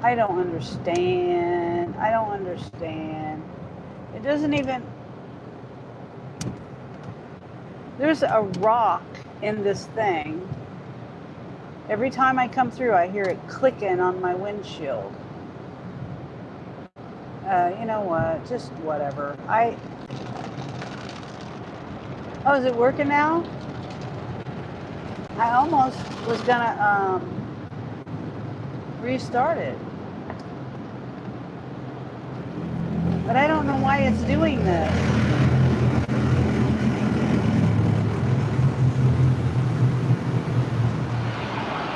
I don't understand. I don't understand. It doesn't even, there's a rock in this thing. Every time I come through, I hear it clicking on my windshield. You know what? Just whatever. Oh, is it working now? I almost was gonna restart it, but I don't know why it's doing this.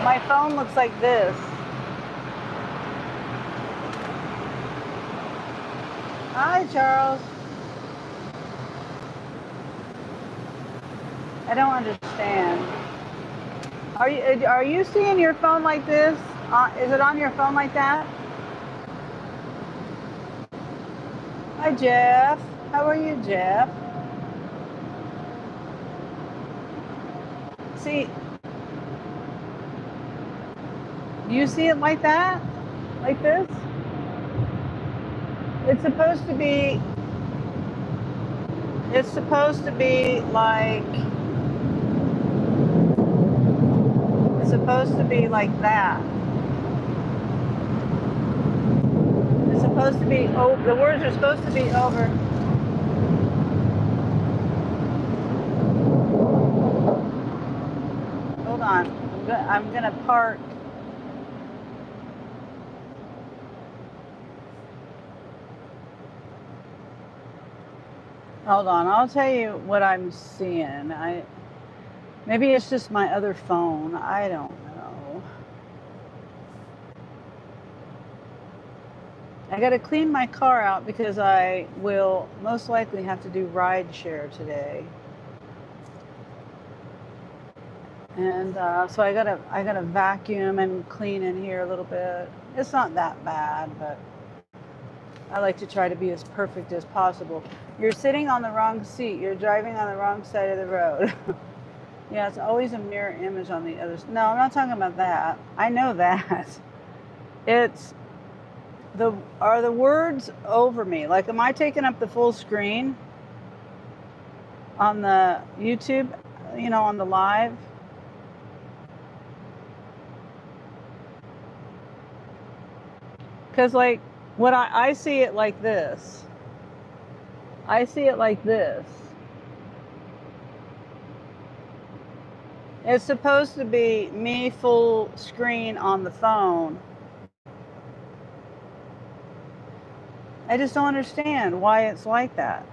My phone looks like this. Hi, Charles. I don't understand. Are you seeing your phone like this? Is it on your phone like that? Hi, Jeff. How are you, Jeff? See, you see it like that? Like this? It's supposed to be, it's supposed to be like, it's supposed to be like that. It's supposed to be, oh, the words are supposed to be over. Hold on, I'm gonna park. Hold on, I'll tell you what I'm seeing. Maybe it's just my other phone. I don't know. I got to clean my car out because I will most likely have to do ride share today. And so I gotta vacuum and clean in here a little bit. It's not that bad, but I like to try to be as perfect as possible. You're sitting on the wrong seat. You're driving on the wrong side of the road. Yeah, it's always a mirror image on the other. No, I'm not talking about that. I know that. It's are the words over me? Like, am I taking up the full screen on the YouTube? You know, on the live. Because like what I see it like this. I see it like this. It's supposed to be me full screen on the phone. I just don't understand why it's like that.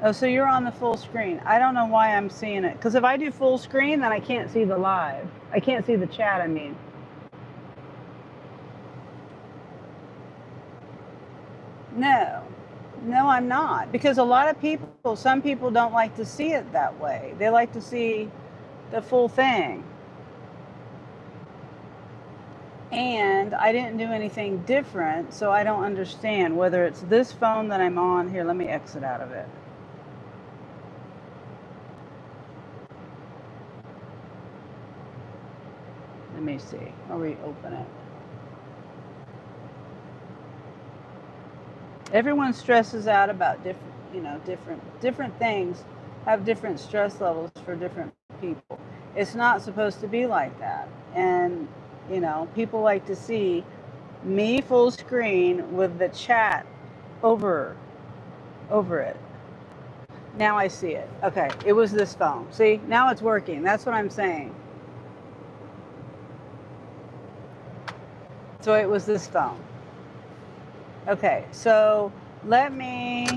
Oh, so you're on the full screen. I don't know why I'm seeing it. Because if I do full screen, then I can't see the live. I can't see the chat, I mean. No. No, I'm not. Because a lot of people, some people don't like to see it that way. They like to see the full thing. And I didn't do anything different, so I don't understand whether it's this phone that I'm on. Here, let me exit out of it. Let me see. I'll reopen it. Everyone stresses out about different, you know, different things have different stress levels for different people. It's not supposed to be like that. And, you know, people like to see me full screen with the chat over it. Now I see it. Okay, it was this phone. See, now it's working. That's what I'm saying. So it was this phone. Okay, so let me,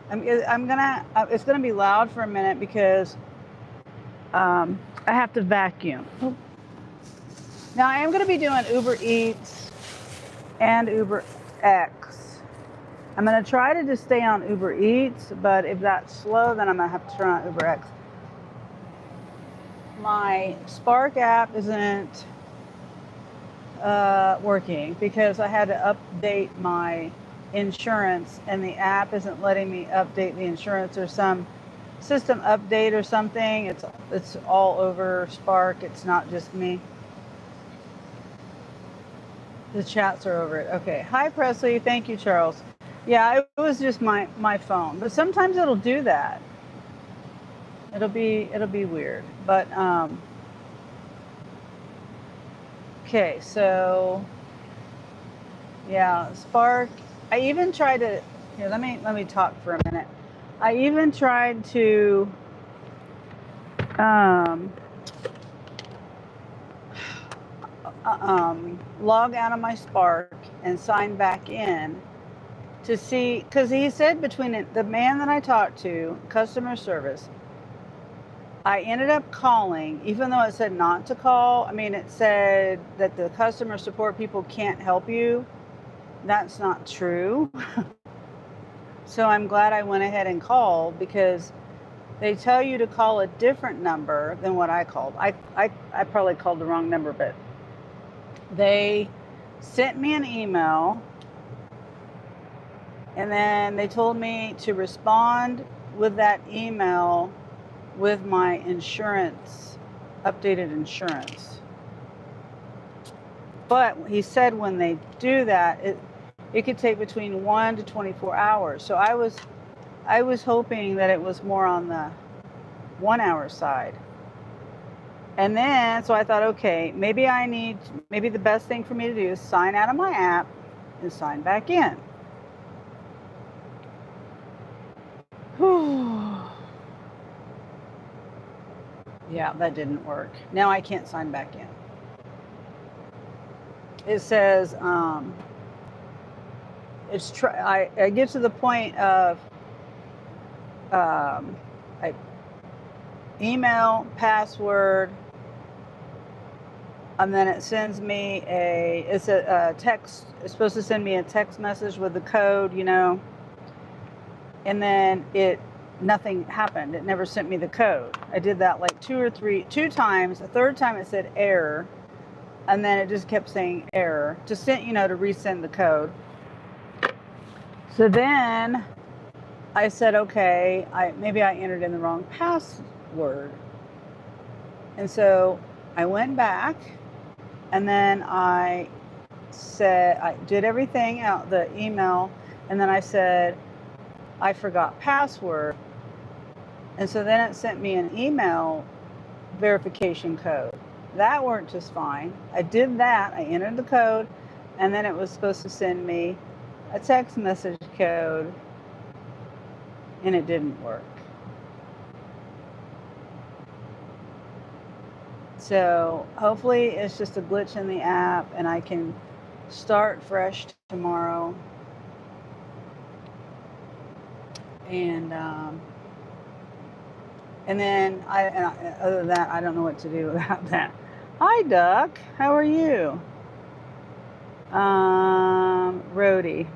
I'm gonna, it's gonna be loud for a minute because I have to vacuum. Now I am gonna be doing Uber Eats and Uber X. I'm gonna try to just stay on Uber Eats, but if that's slow, then I'm gonna have to turn on Uber X. My Spark app isn't working because I had to update my insurance and the app isn't letting me update the insurance. There's some system update or something. It's all over Spark. It's not just me. The chats are over it. Okay. Hi, Presley. Thank you, Charles. Yeah, it was just my phone, but sometimes it'll do that. It'll be weird. But okay. So yeah, Spark. I even tried to. Here, let me talk for a minute. I even tried to. Log out of my Spark and sign back in to see, because he said between it, the man that I talked to, customer service, I ended up calling, even though it said not to call. I mean, it said that the customer support people can't help you. That's not true. So I'm glad I went ahead and called, because they tell you to call a different number than what I called. I probably called the wrong number, but they sent me an email, and then they told me to respond with that email with my insurance, updated insurance. But he said when they do that, it could take between 1 to 24 hours. So I was hoping that it was more on the 1 hour side. And then, so I thought, okay, maybe the best thing for me to do is sign out of my app and sign back in. Yeah, that didn't work. Now I can't sign back in. It says, I get to the point of email, password, and then it sends me it's a text. It's supposed to send me a text message with the code, and then nothing happened. It never sent me the code. I did that like two times. The third time it said error, and then it just kept saying error to send, to resend the code. So then I said, okay, maybe I entered in the wrong password. And so I went back, and then I said, I did everything out the email, and then I said, I forgot password. And so then it sent me an email verification code. That worked just fine. I did that. I entered the code, and then it was supposed to send me a text message code, and it didn't work. So hopefully it's just a glitch in the app, and I can start fresh tomorrow. And then other than that, I don't know what to do about that. Hi, Duck. How are you? Roadie.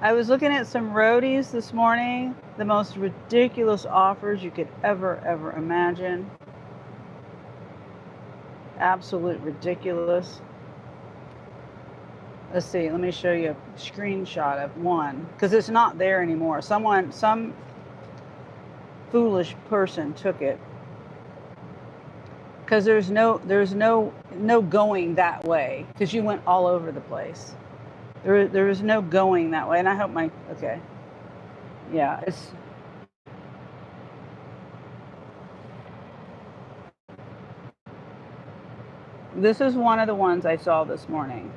I was looking at some roadies this morning. The most ridiculous offers you could ever imagine. Absolute ridiculous. Let's see. Let me show you a screenshot of one, because it's not there anymore. Some foolish person took it, because there's no going that way, because you went all over the place. There is no going that way, and I hope okay. Yeah, this is one of the ones I saw this morning.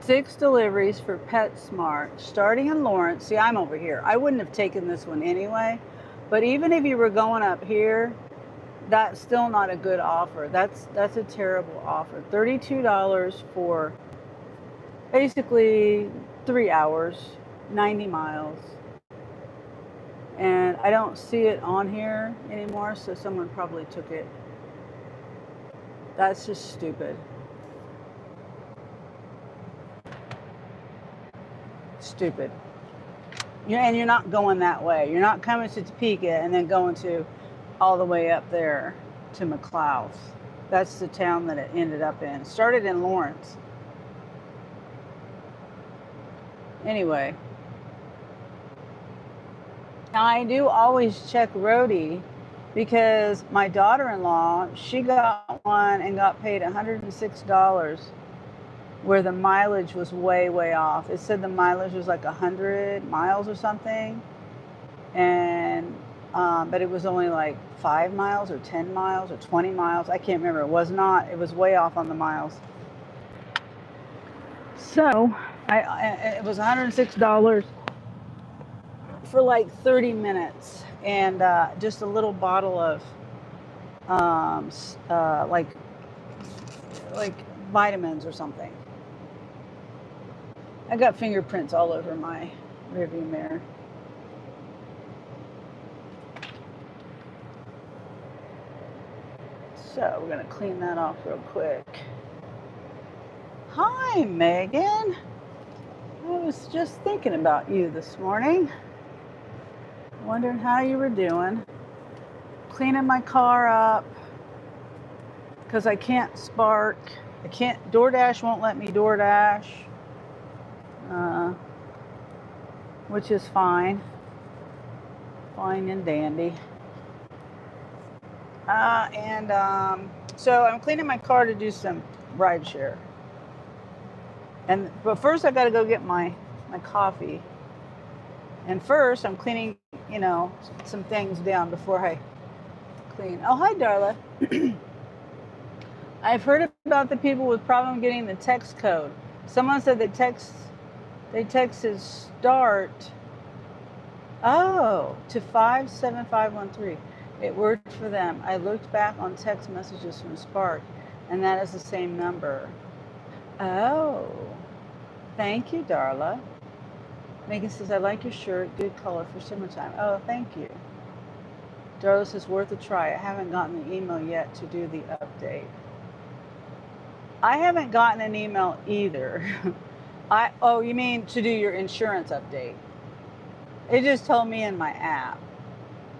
6 deliveries for PetSmart, starting in Lawrence. See, I'm over here. I wouldn't have taken this one anyway, but even if you were going up here, that's still not a good offer. That's a terrible offer. $32 for basically 3 hours, 90 miles. And I don't see it on here anymore, so someone probably took it. That's just stupid. Stupid. And you're not going that way. You're not coming to Topeka and then going to all the way up there to McLeod. That's the town that it ended up in. It started in Lawrence. Anyway, I do always check Roadie because my daughter-in-law, she got one and got paid $106 where the mileage was way, way off. It said the mileage was like 100 miles or something. And, but it was only like 5 miles or 10 miles or 20 miles. I can't remember. It was way off on the miles. So it was $106 for like 30 minutes and just a little bottle of like vitamins or something. I got fingerprints all over my rearview mirror. So we're gonna clean that off real quick. Hi, Megan. I was just thinking about you this morning. Wondering how you were doing. Cleaning my car up because I can't spark. DoorDash won't let me DoorDash, which is fine. Fine and dandy. So I'm cleaning my car to do some rideshare. But first I got to go get my coffee. And first I'm cleaning, some things down before I clean. Oh, hi, Darla. I've heard about the people with problem getting the text code. Someone said they texted start to 57513. It worked for them. I looked back on text messages from Spark, and that is the same number. Oh, thank you, Darla. Megan says, I like your shirt. Good color for summertime. Oh, thank you. Darla says, worth a try. I haven't gotten the email yet to do the update. I haven't gotten an email either. You mean to do your insurance update? It just told me in my app.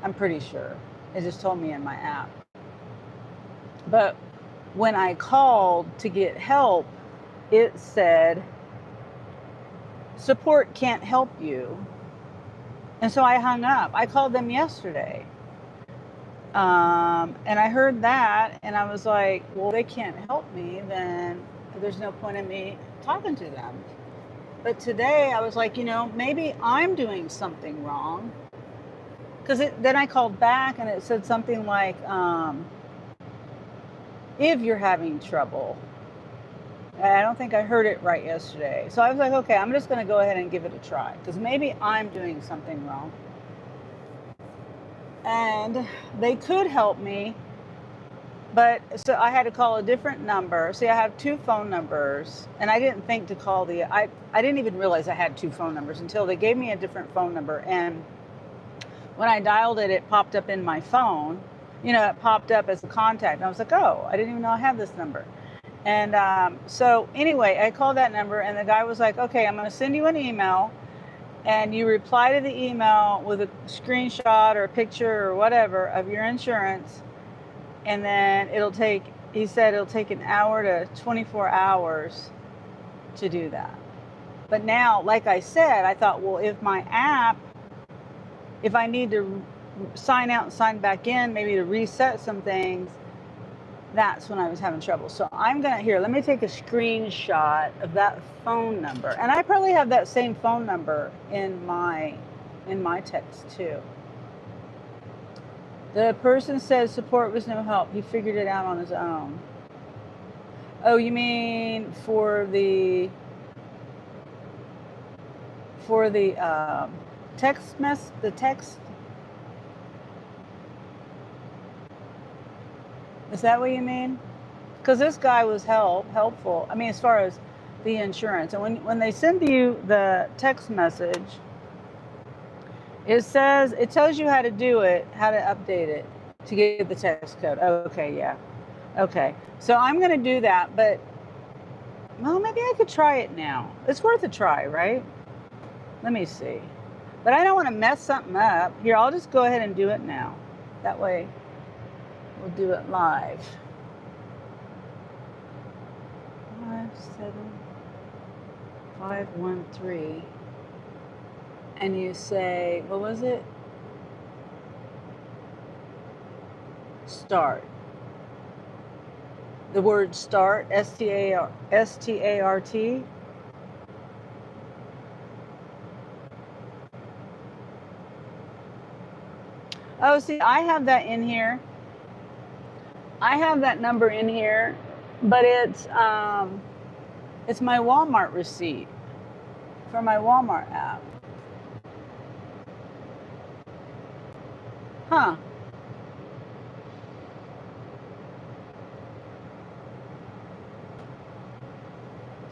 I'm pretty sure. It just told me in my app. But when I called to get help, it said, support can't help you. And so I hung up. I called them yesterday. And I heard that and I was like, well, they can't help me, then there's no point in me talking to them. But today I was like, maybe I'm doing something wrong. Because then I called back and it said something like, if you're having trouble. I don't think I heard it right yesterday. So I was like, okay, I'm just going to go ahead and give it a try. Because maybe I'm doing something wrong. And they could help me. But so I had to call a different number. See, I have 2 phone numbers. And I didn't think to call I didn't even realize I had 2 phone numbers until they gave me a different phone number. And when I dialed it, it popped up in my phone. It popped up as a contact. And I was like, oh, I didn't even know I had this number. And so anyway, I called that number and the guy was like, okay, I'm going to send you an email and you reply to the email with a screenshot or a picture or whatever of your insurance. And then he said it'll take an hour to 24 hours to do that. But now, like I said, I thought, well, if I need to sign out and sign back in, maybe to reset some things, that's when I was having trouble. So let me take a screenshot of that phone number. And I probably have that same phone number in my text too. The person says support was no help. He figured it out on his own. Oh, you mean for the text? Is that what you mean? Because this guy was helpful. I mean, as far as the insurance. And when they send you the text message, it tells you how to do it, how to update it to get the text code. Okay, yeah. Okay. So I'm going to do that, but well, maybe I could try it now. It's worth a try, right? Let me see. But I don't want to mess something up. Here, I'll just go ahead and do it now. That way we'll do it live. 57513. and you say, what was it? Start. The word start, S-T-A-R-T. Oh, see, I have that in here. I have that number in here, but it's my Walmart receipt for my Walmart app. Huh.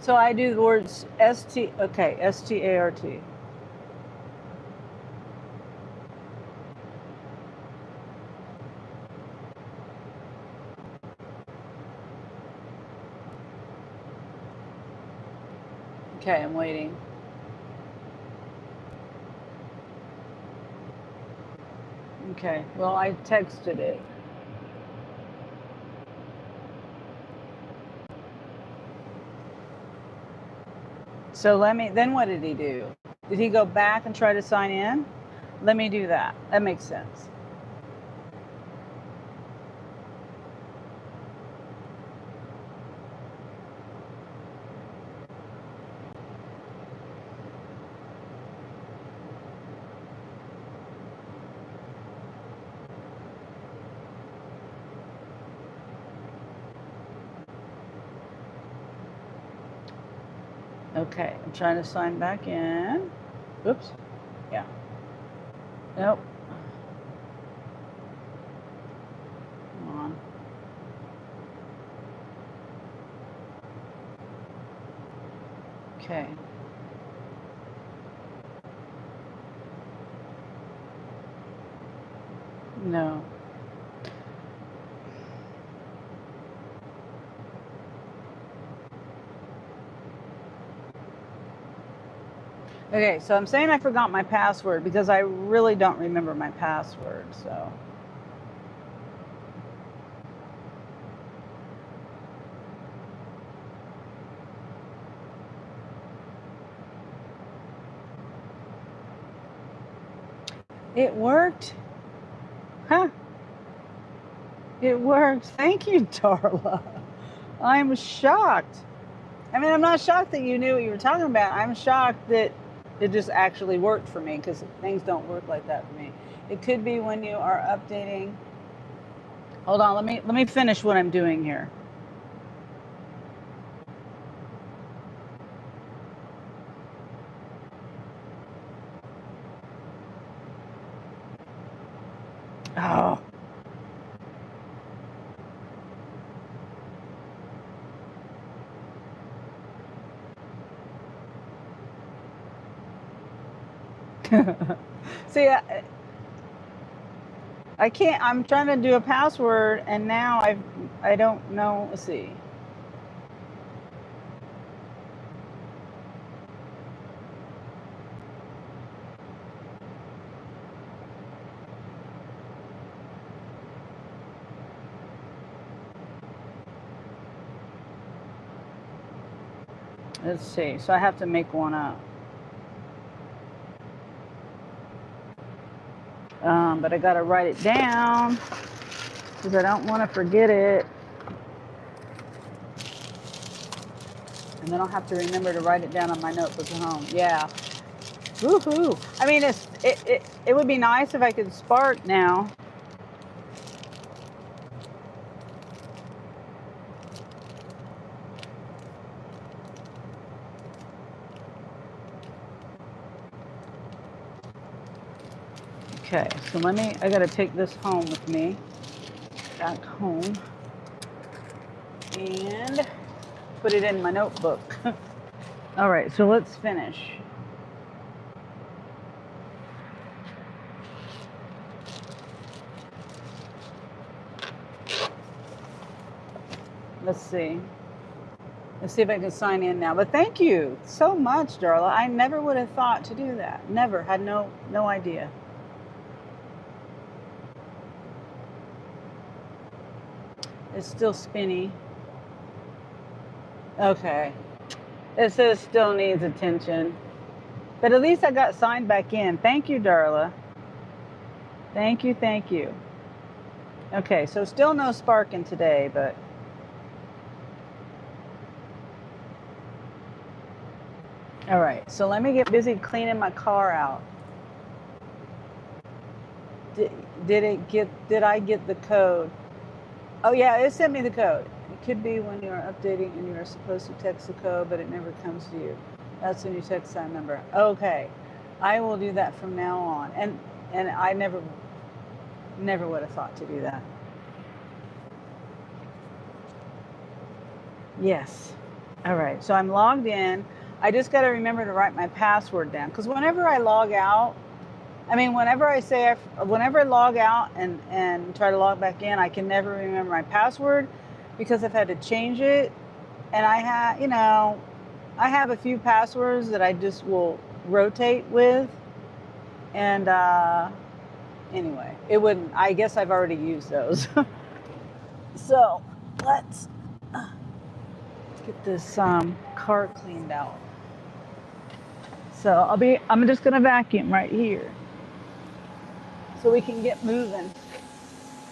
So I do the words S-T-A-R-T. Okay, I'm waiting. Okay, well, I texted it. So then what did he do? Did he go back and try to sign in? Let me do that. That makes sense. Okay, I'm trying to sign back in. Oops. Yeah. Nope. Come on. Okay. No. Okay, so I'm saying I forgot my password because I really don't remember my password, so. It worked? Huh? It worked. Thank you, Darla. I'm shocked. I mean, I'm not shocked that you knew what you were talking about. I'm shocked that it just actually worked for me because things don't work like that for me. It could be when you are updating. Hold on, let me finish what I'm doing here. Oh. See, I can't. I'm trying to do a password, and now I don't know. Let's see. Let's see. So I have to make one up. But I got to write it down because I don't want to forget it. And then I'll have to remember to write it down on my notebook at home. Yeah. Woohoo. I mean, it would be nice if I could spark now. Okay, so I got to take this home with me. Back home. And put it in my notebook. All right, so let's finish. Let's see. Let's see if I can sign in now. But thank you so much, Darla. I never would have thought to do that. Never. Had no idea. It's still spinny. Okay. It says still needs attention. But at least I got signed back in. Thank you, Darla. Thank you, thank you. Okay, so still no sparking today, but all right. So let me get busy cleaning my car out. Did I get the code? Oh yeah, it sent me the code. It could be when you're updating and you're supposed to text the code, but it never comes to you. That's when you text that number. Okay, I will do that from now on. And I never would have thought to do that. Yes. All right. So I'm logged in. I just got to remember to write my password down because whenever I log out, whenever I log out and try to log back in, I can never remember my password because I've had to change it. And I have a few passwords that I just will rotate with. And anyway, I guess I've already used those. So let's get this car cleaned out. So I'm just gonna vacuum right here so we can get moving.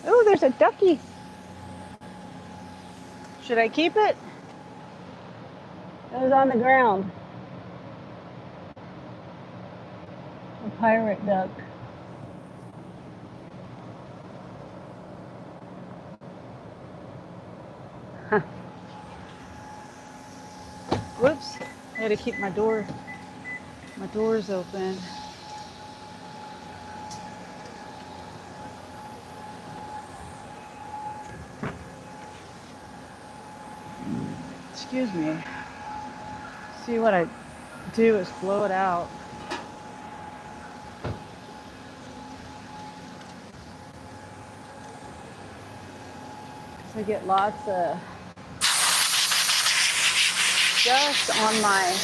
Oh, there's a ducky. Should I keep it? It was on the ground. A pirate duck. Huh. Whoops, I had to keep my doors open. Excuse me. See, what I do is blow it out. I get lots of dust on my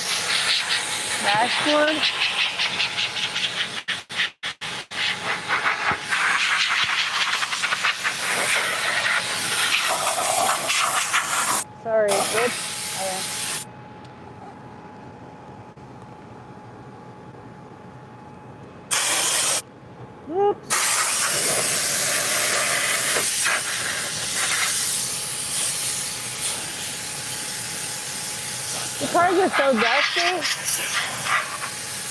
dashboard. Sorry, oops. Oops. The car gets so dusty,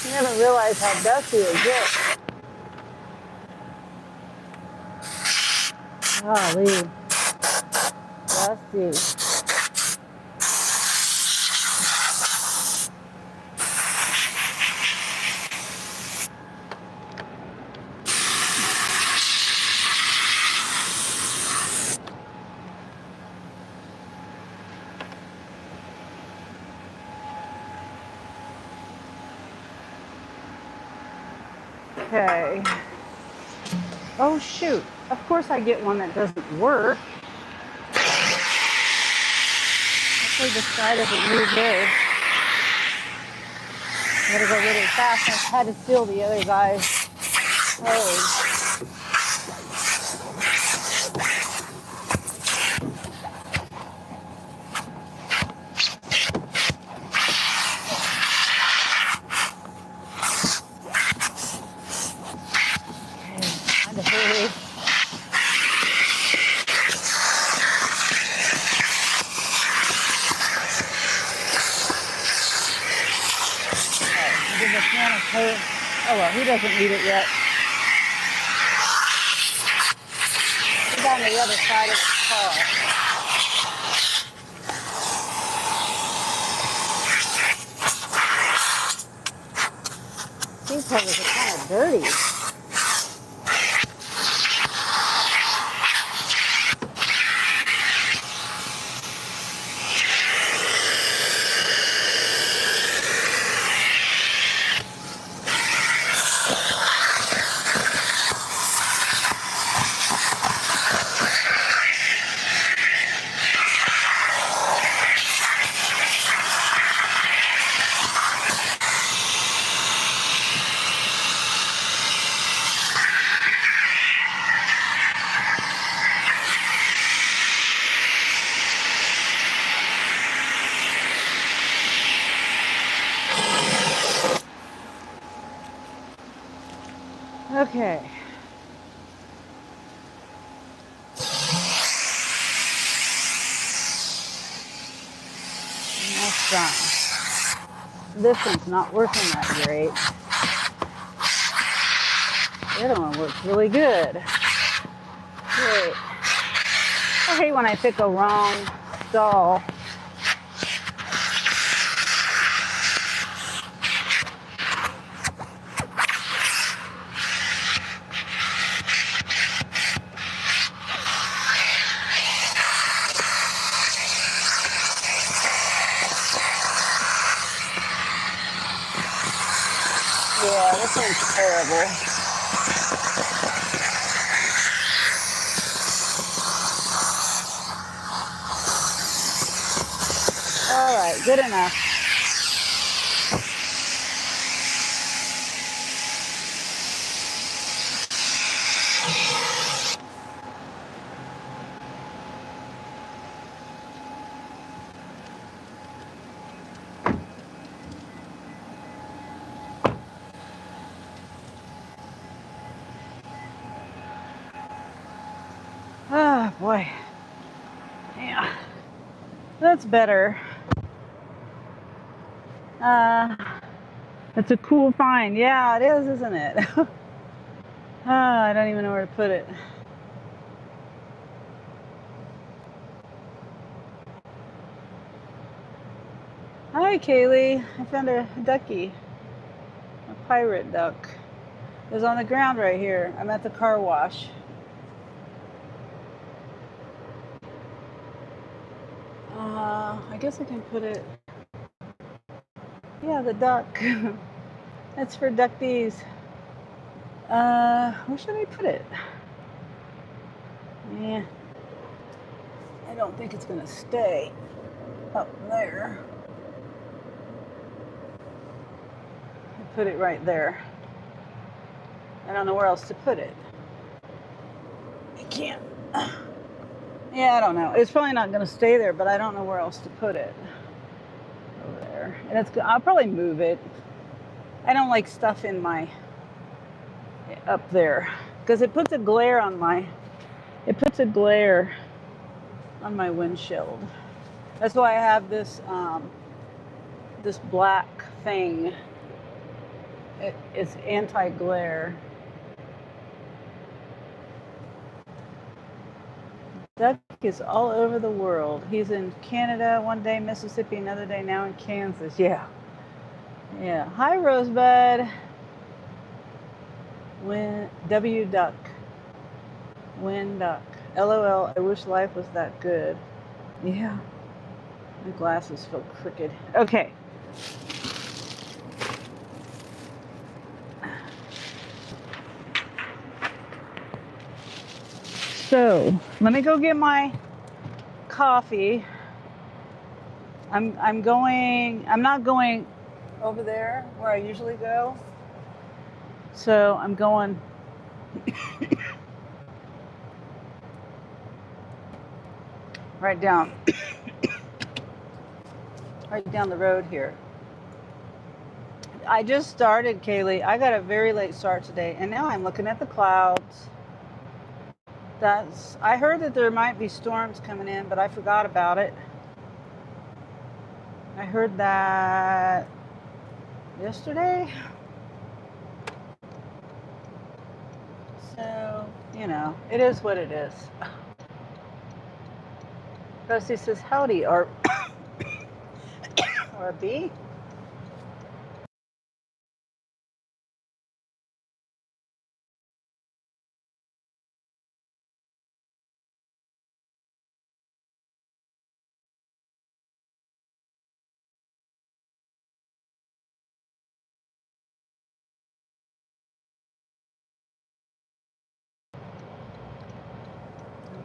you never realize how dusty it gets. Golly, dusty. Okay. Oh shoot. Of course I get one that doesn't work. Hopefully the sky doesn't move good. I gotta go really fast. I had to steal the other guy's hose. Oh well, he doesn't need it yet. He's on the other side of the car. These covers are kind of dirty. Okay. That's done. This one's not working that great. The other one works really good. Great. I hate when I pick a wrong stall. Yeah, this one's terrible. All right, good enough. Oh boy. Yeah, that's better. It's a cool find. Yeah, it is, isn't it? I don't even know where to put it. Hi, Kaylee. I found a ducky, a pirate duck. It was on the ground right here. I'm at the car wash. I guess I can put it. Yeah, the duck. That's for duckies. Where should I put it? Yeah, I don't think it's gonna stay up there. I put it right there. I don't know where else to put it. I can't. Yeah, I don't know. It's probably not gonna stay there, but I don't know where else to put it. Over there, and I'll probably move it. I don't like stuff in my up there because it puts a glare on my. It puts a glare on my windshield. That's why I have this this black thing. It's anti-glare. Duck is all over the world. He's in Canada one day, Mississippi another day, now in Kansas. Yeah. Yeah. Hi, Rosebud. W Duck. Win Duck. LOL. I wish life was that good. Yeah. My glasses feel crooked. Okay. So let me go get my coffee. I'm not going over there where I usually go. So I'm going right down the road here. I just started, Kaylee. I got a very late start today, and now I'm looking at the clouds. I heard that there might be storms coming in, but I forgot about it. I heard that yesterday. So, it is what it is. Dusty says, howdy, or B.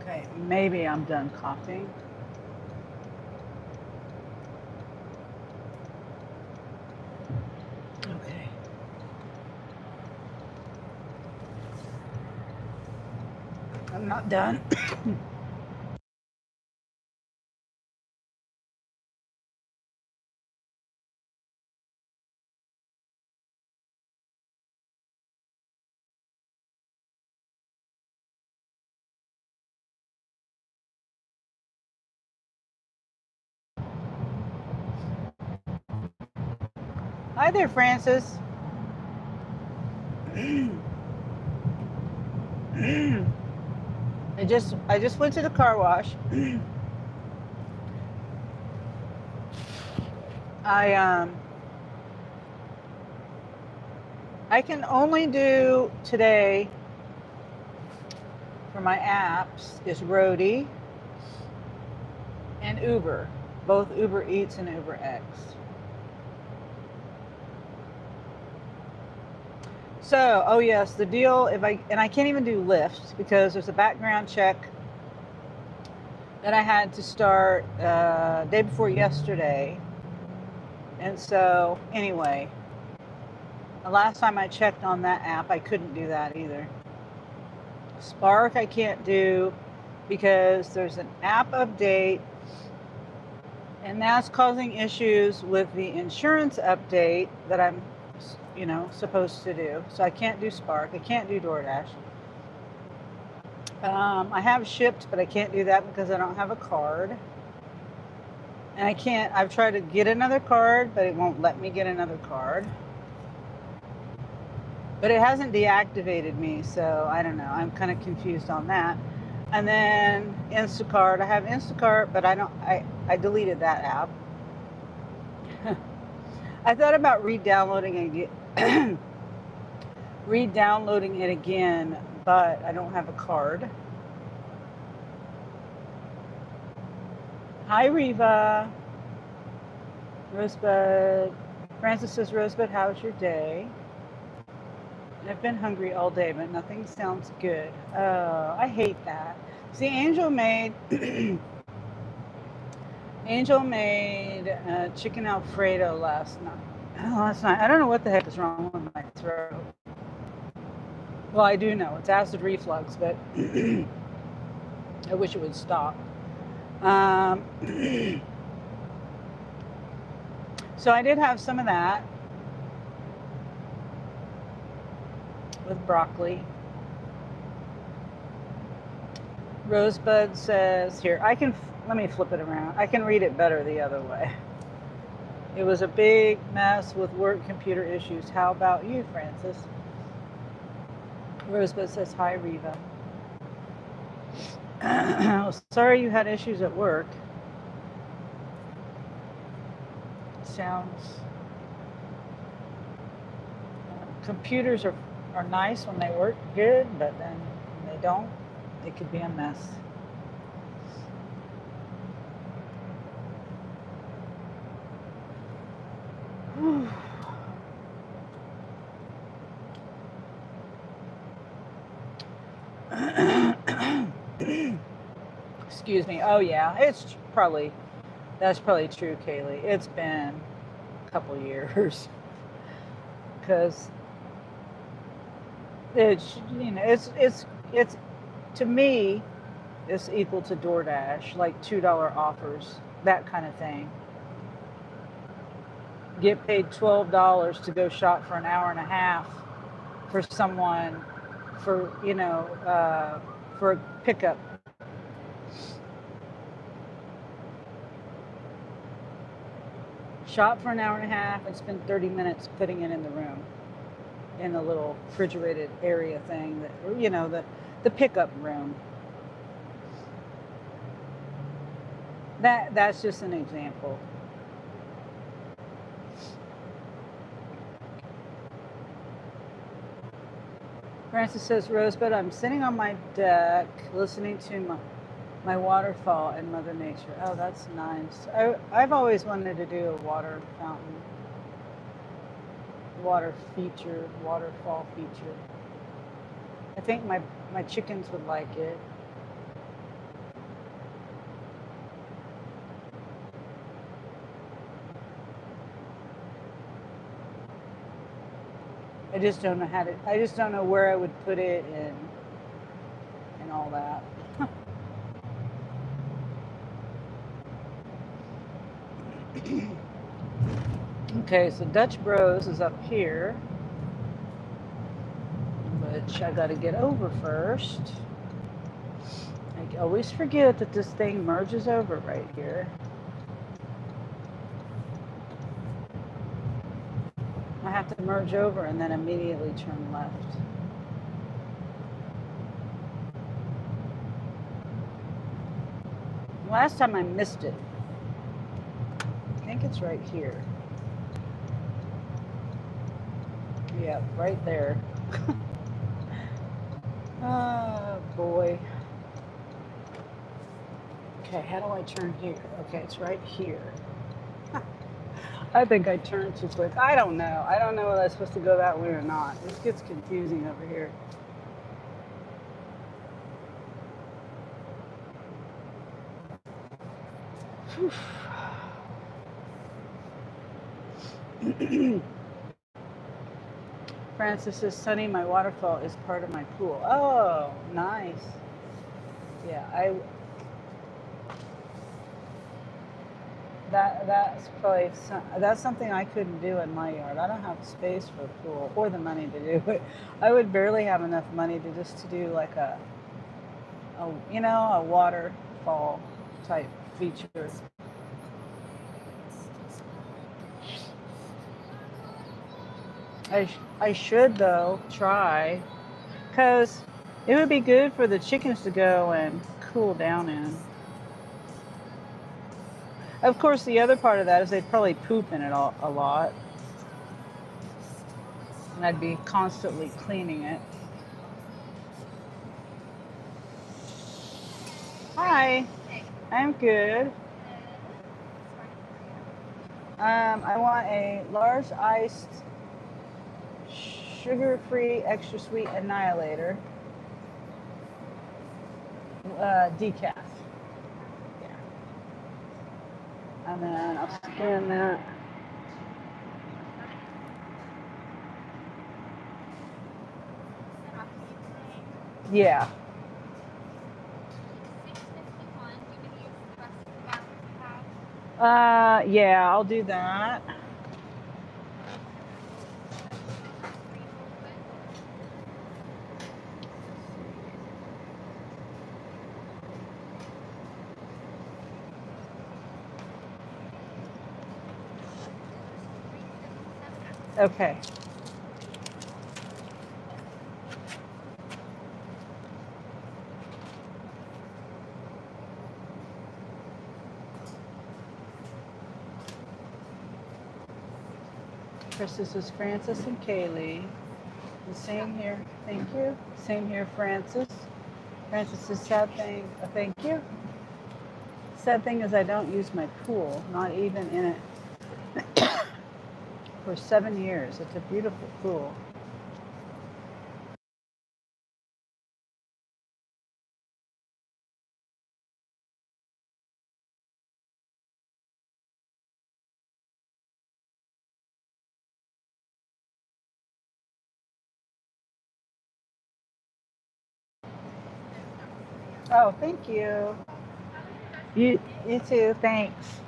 Okay, maybe I'm done coughing. Okay. I'm not done. Hi there, Francis. I just went to the car wash. I can only do today for my apps is Roadie and Uber, both Uber Eats and Uber X. So, oh yes, the deal, I can't even do Lyft because there's a background check that I had to start day before yesterday. And so, anyway, the last time I checked on that app, I couldn't do that either. Spark I can't do because there's an app update, and that's causing issues with the insurance update that I'm supposed to do. So I can't do Spark. I can't do DoorDash. I have Shipped, but I can't do that because I don't have a card. And I've tried to get another card, but it won't let me get another card. But it hasn't deactivated me, so I don't know. I'm kind of confused on that. And then Instacart. I have Instacart, but I deleted that app. I thought about re-downloading it again, but I don't have a card. Hi, Reva. Rosebud. Francis says, Rosebud, how's your day? I've been hungry all day, but nothing sounds good. Oh, I hate that. See, Angel made chicken Alfredo last night. I don't know what the heck is wrong with my throat. Well, I do know. It's acid reflux, but I wish it would stop. So I did have some of that with broccoli. Rosebud says, here, let me flip it around. I can read it better the other way. It was a big mess with work computer issues. How about you, Francis? Rosebud says, hi, Reva. Sorry you had issues at work. Sounds... computers are nice when they work good, but then when they don't, it could be a mess. Excuse me. Oh yeah, that's probably true, Kaylee. It's been a couple years because it's to me, it's equal to DoorDash, like $2 offers, that kind of thing. Get paid $12 to go shop for an hour and a half for someone for a pickup. Shop for an hour and a half and spend 30 minutes putting it in the room, in the little refrigerated area thing, the pickup room. That's just an example. Francis says, Rosebud, I'm sitting on my deck listening to my waterfall and Mother Nature. Oh, that's nice. I've always wanted to do a water fountain, waterfall feature. I think my chickens would like it. I just don't know where I would put it and all that. Okay, so Dutch Bros is up here, which I gotta get over first. I always forget that this thing merges over right here. I have to merge over and then immediately turn left. Last time I missed it. I think it's right here. Yeah, right there. Oh boy. Okay, how do I turn here? Okay, it's right here. I think I turned too quick. I don't know. I don't know whether I'm supposed to go that way or not. This gets confusing over here. Francis says, Sunny, my waterfall is part of my pool. Oh, nice. Yeah, that's something I couldn't do in my yard. I don't have space for a pool or the money to do it. I would barely have enough money to do like a waterfall type feature. I should though try, because it would be good for the chickens to go and cool down in. Of course, the other part of that is they'd probably poop in it a lot, and I'd be constantly cleaning it. Hi, I'm good. I want a large iced sugar-free extra sweet annihilator, decaf. Yeah. And then I'll scan that. Yeah. Yeah, I'll do that. Okay. Chris, this is Francis and Kaylee. The same here. Thank you. Same here, Francis. Francis is sad thing. Thank you. Sad thing is I don't use my pool, not even in it, for 7 years. It's a beautiful pool. Oh, thank you. You too. Thanks.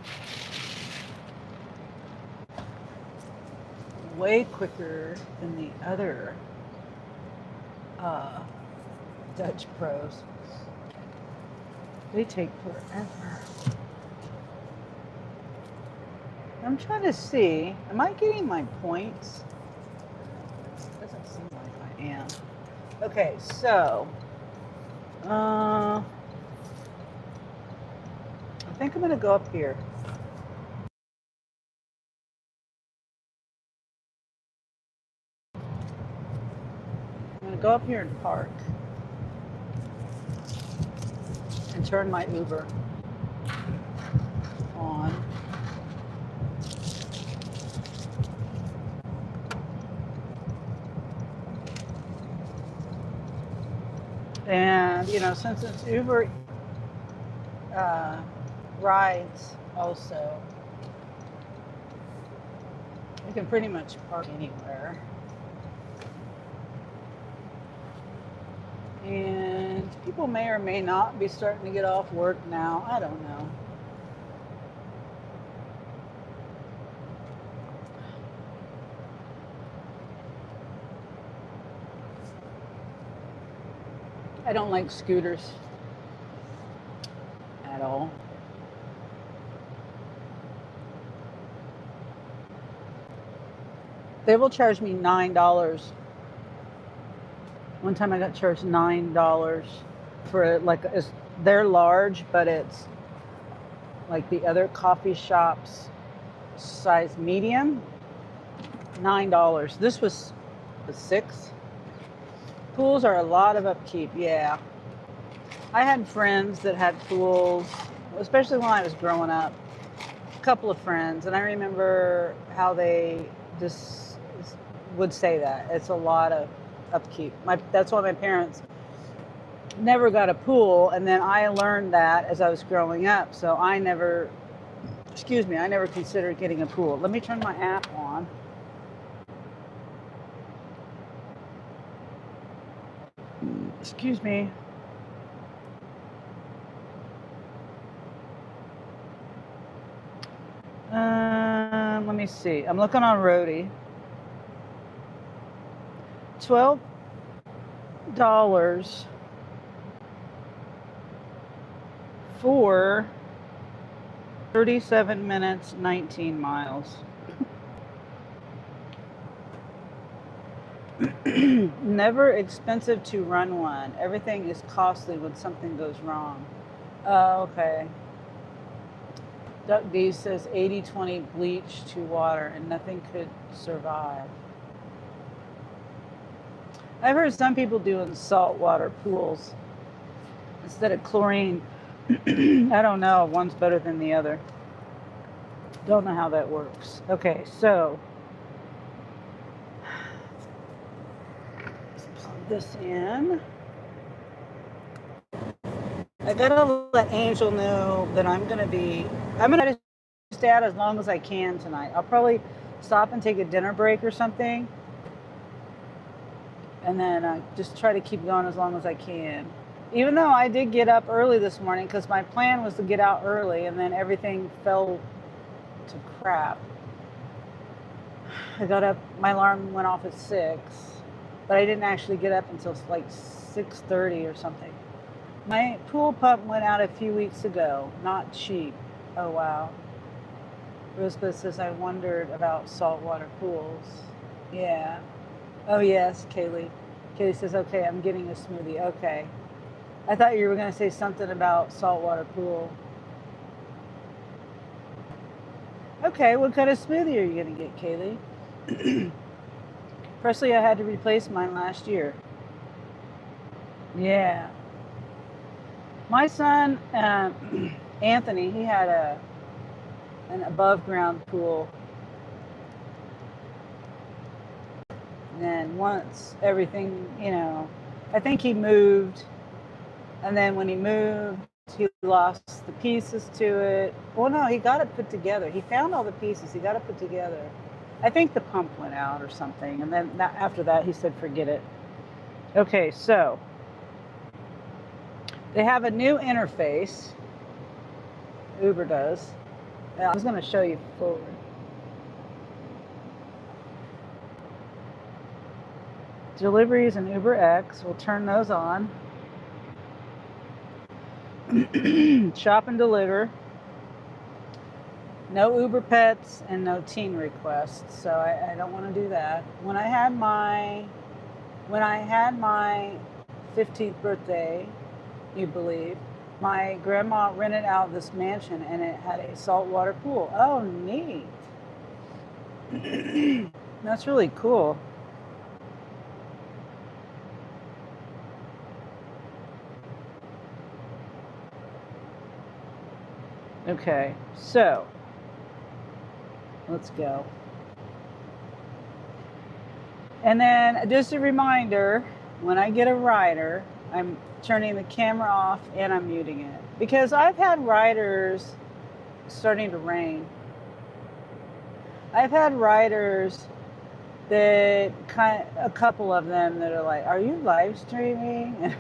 Way quicker than the other uh, Dutch pros. They take forever. I'm trying to see. Am I getting my points? Doesn't seem like I am. Okay, so I think I'm gonna go up here. I'm gonna go up here and park and turn my Uber on. And since it's Uber rides also, you can pretty much park anywhere. And people may or may not be starting to get off work now. I don't know. I don't like scooters at all. They will charge me $9. One time I got charged $9 for like they're large, but it's like the other coffee shops size medium. $9. This was $6. Pools are a lot of upkeep. Yeah, I had friends that had pools, especially when I was growing up. A couple of friends, and I remember how they just would say that it's a lot of upkeep. That's why my parents never got a pool, and then I learned that as I was growing up. So I never considered getting a pool. Let me turn my app on. Excuse me. Let me see. I'm looking on Roadie. $12 for 37 minutes, 19 miles. Never expensive to run one. Everything is costly when something goes wrong. Oh, okay. Duck D says 80-20 bleach to water and nothing could survive. I've heard some people doing saltwater pools instead of chlorine. I don't know. One's better than the other. Don't know how that works. Okay, so let's plug this in. I gotta let Angel know that I'm gonna stay out as long as I can tonight. I'll probably stop and take a dinner break or something, and then just try to keep going as long as I can. Even though I did get up early this morning because my plan was to get out early, and then everything fell to crap. I got up, my alarm went off at 6, but I didn't actually get up until like 6:30 or something. My pool pump went out a few weeks ago. Not cheap. Oh, wow. Rosebud says, I wondered about saltwater pools. Yeah. Oh, yes, Kaylee. Kaylee says, okay, I'm getting a smoothie. Okay. I thought you were going to say something about saltwater pool. Okay, what kind of smoothie are you going to get, Kaylee? Presley, I had to replace mine last year. Yeah. My son, Anthony, he had an above ground pool. And then once everything, I think he moved. And then when he moved, he lost the pieces to it. Well, no, he got it put together. He found all the pieces. He got it put together. I think the pump went out or something. And then after that, he said, forget it. Okay, so they have a new interface. Uber does. I was going to show you forward. Deliveries and Uber X. We'll turn those on. Shop and deliver. No Uber Pets and no teen requests. So I don't want to do that. When I had my 15th birthday, you believe, my grandma rented out this mansion and it had a saltwater pool. Oh, neat. That's really cool. Okay, so let's go. And then just a reminder, when I get a rider, I'm turning the camera off and I'm muting it. Because I've had riders starting to rain. I've had riders that a couple of them that are like, are you live streaming?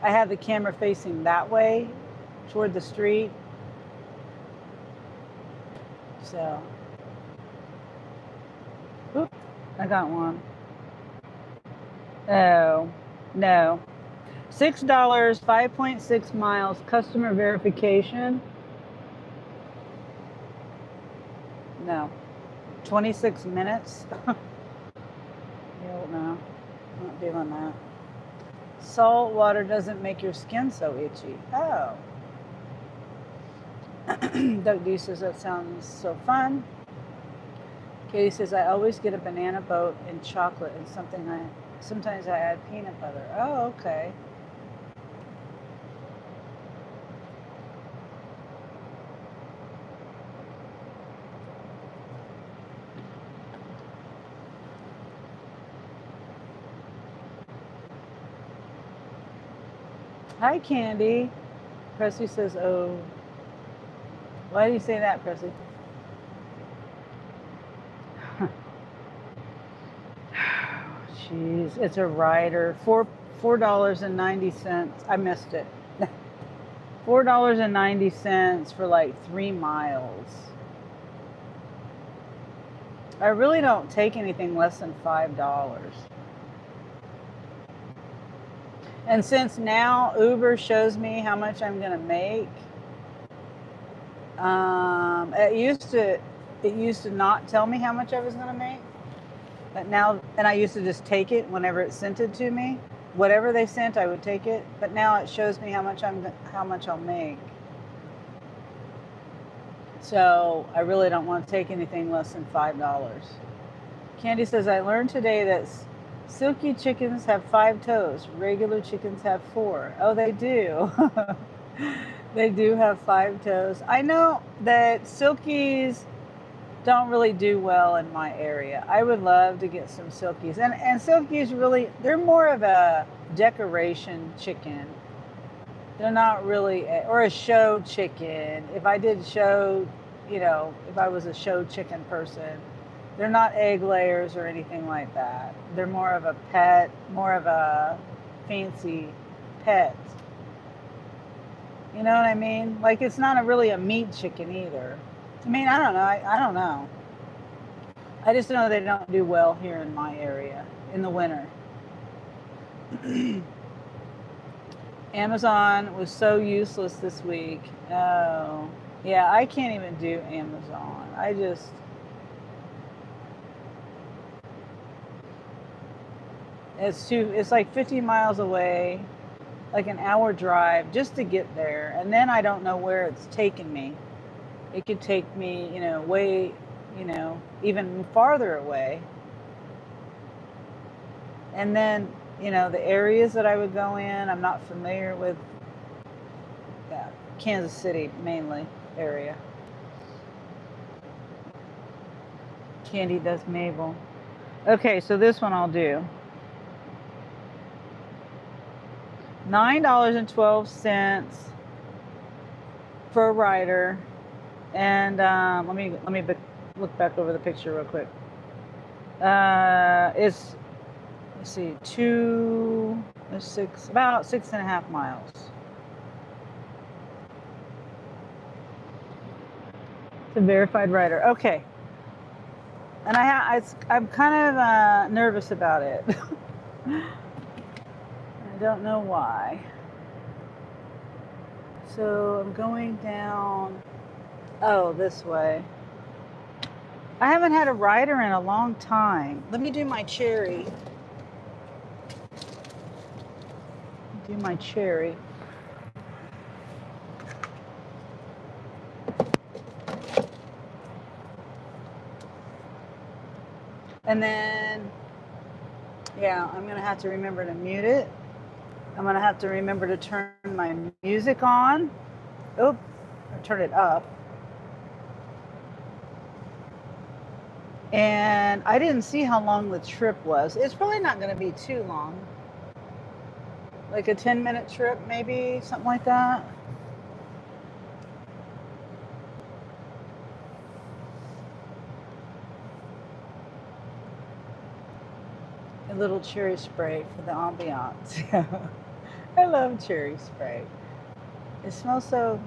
I have the camera facing that way toward the street. So, oop, I got one. Oh, no. $6, 5.6 miles, customer verification. No. 26 minutes. Hell no, not doing that. Salt water doesn't make your skin so itchy. Oh. Doug D says that sounds so fun. Katie says I always get a banana boat and chocolate and sometimes I add peanut butter. Oh, okay. Hi, Candy. Presley says, oh. Why do you say that, Presley? Jeez, it's a rider. $4.90. I missed it. $4.90 for like 3 miles. I really don't take anything less than $5. And since now Uber shows me how much I'm gonna make, it used to not tell me how much I was gonna make, but now, and I used to just take it whenever it sent it to me. Whatever they sent, I would take it. But now it shows me how much I'll make. So I really don't want to take anything less than $5. Candy says I learned today that silky chickens have 5 toes. Regular chickens have 4. Oh, they do. They do have 5 toes. I know that silkies don't really do well in my area. I would love to get some silkies. And silkies really, they're more of a decoration chicken. They're not really, or a show chicken. If I did show, if I was a show chicken person, they're not egg layers or anything like that. They're more of a pet, more of a fancy pet. You know what I mean? Like, it's not really a meat chicken either. I mean, I don't know. I don't know. I just know they don't do well here in my area in the winter. Amazon was so useless this week. Oh, yeah, I can't even do Amazon. It's like 50 miles away, like an hour drive just to get there. And then I don't know where it's taking me. It could take me, way, even farther away. And then, the areas that I would go in, I'm not familiar with. Yeah, Kansas City mainly area. Candy does Mabel. Okay, so this one I'll do. $9.12 for a rider. And let me look back over the picture real quick. It's, let's see, about 6.5 miles. It's a verified rider. Okay. And I'm kind of nervous about it. I don't know why. So I'm going down. Oh, this way. I haven't had a rider in a long time. Let me do my cherry. Do my cherry. And then, yeah, I'm going to have to remember to mute it. I'm going to have to remember to turn my music on. Oop, or turn it up. And I didn't see how long the trip was. It's probably not going to be too long. Like a 10-minute trip, maybe, something like that. A little cherry spray for the ambiance. I love cherry spray. It smells so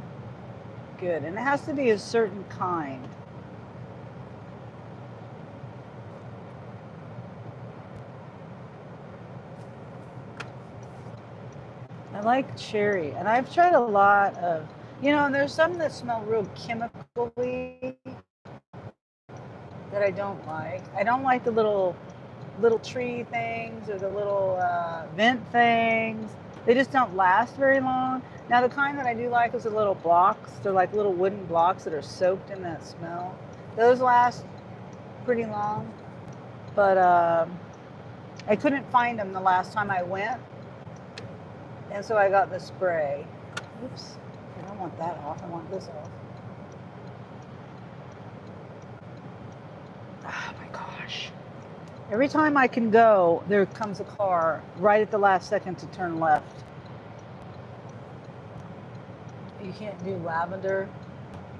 good. And it has to be a certain kind. I like cherry, and I've tried a lot of, and there's some that smell real chemically that I don't like. I don't like the little tree things or the little vent things. They just don't last very long. Now the kind that I do like is the little blocks. They're like little wooden blocks that are soaked in that smell. Those last pretty long. But I couldn't find them the last time I went. And so I got the spray. Oops. I don't want that off. I want this off. Oh my gosh. Every time I can go, there comes a car right at the last second to turn left. You can't do lavender.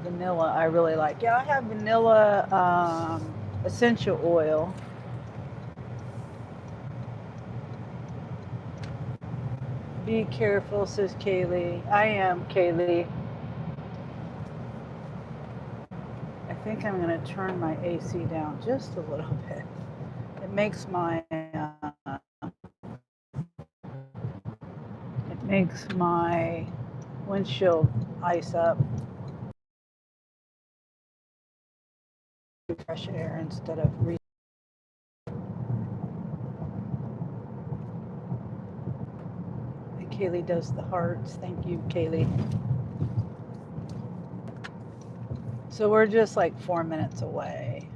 Vanilla, I really like. Yeah, I have vanilla essential oil. Be careful, says Kaylee. I am, Kaylee. I think I'm going to turn my AC down just a little bit. It makes my windshield ice up. Fresh air instead of Kaylee does the hearts. Thank you, Kaylee. So we're just like 4 minutes away.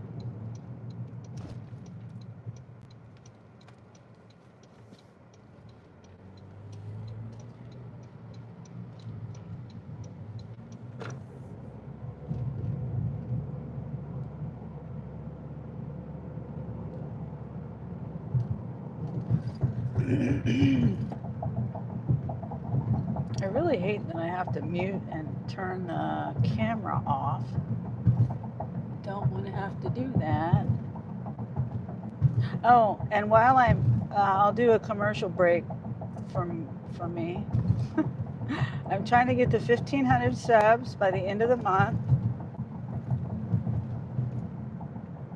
I really hate that I have to mute and turn the camera off. Don't want to have to do that. Oh, and while I'll do a commercial break from me. I'm trying to get to 1,500 subs by the end of the month.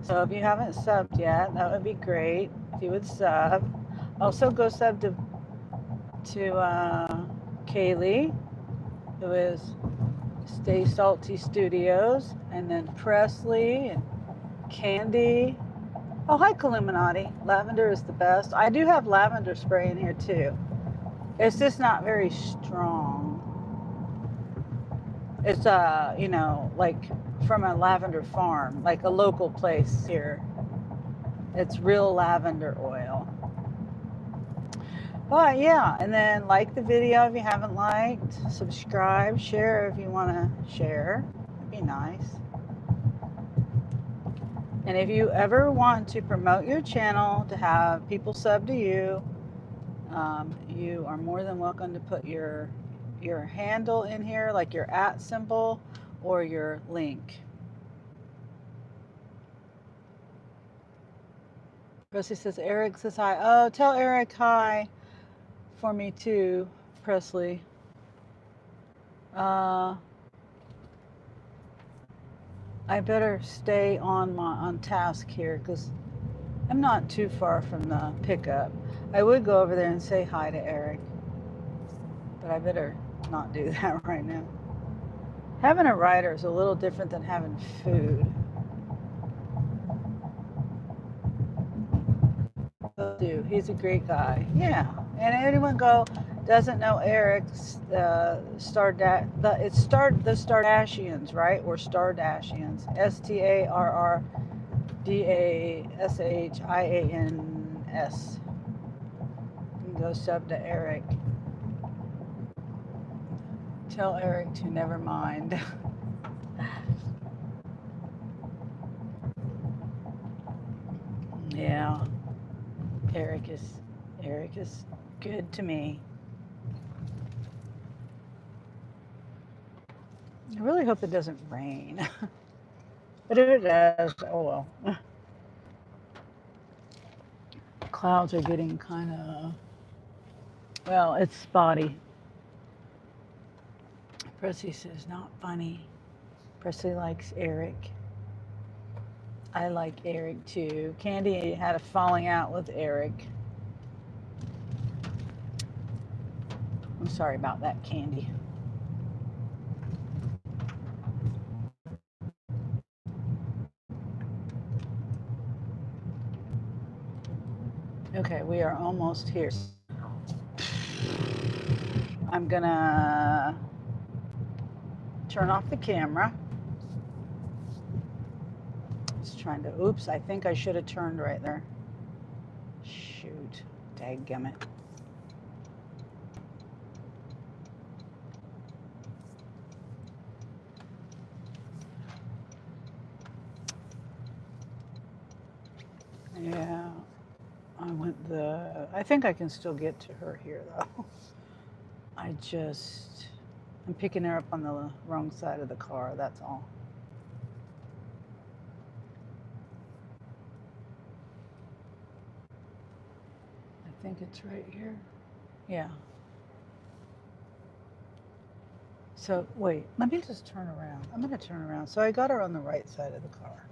So if you haven't subbed yet, that would be great if you would sub. Also, go sub to Kaylee, who is Stay Salty Studios, and then Presley and Candy. Oh, hi, Illuminati. Lavender is the best. I do have lavender spray in here too. It's just not very strong. It's you know, like from a lavender farm, like a local place here. It's real lavender oil. But yeah, and then like the video if you haven't liked, subscribe, share if you want to share. It'd be nice. And if you ever want to promote your channel to have people sub to you, you are more than welcome to put your handle in here, like your @ symbol or your link. Presley says, Eric says hi. Oh, tell Eric hi for me too, Presley. I better stay on task here because I'm not too far from the pickup. I would go over there and say hi to Eric, but I better not do that right now. Having a rider is a little different than having food. He's a great guy. Yeah. And anyone doesn't know Eric's the Stardashians, right? Or Stardashians. STARDASHIANS. You can go sub to Eric. Tell Eric to never mind. Yeah. Eric is good to me. I really hope it doesn't rain. But if it does, oh well. Clouds are getting kind of, well, it's spotty. Presley says, not funny. Presley likes Eric. I like Eric too. Candy had a falling out with Eric. I'm sorry about that, Candy. Okay, we are almost here. I'm gonna turn off the camera. Just trying to, oops, I think I should have turned right there. Shoot, dadgummit. Yeah, I think I can still get to her here though. I'm picking her up on the wrong side of the car, that's all. I think it's right here. Yeah. So wait, let me just turn around. I'm gonna turn around. So I got her on the right side of the car.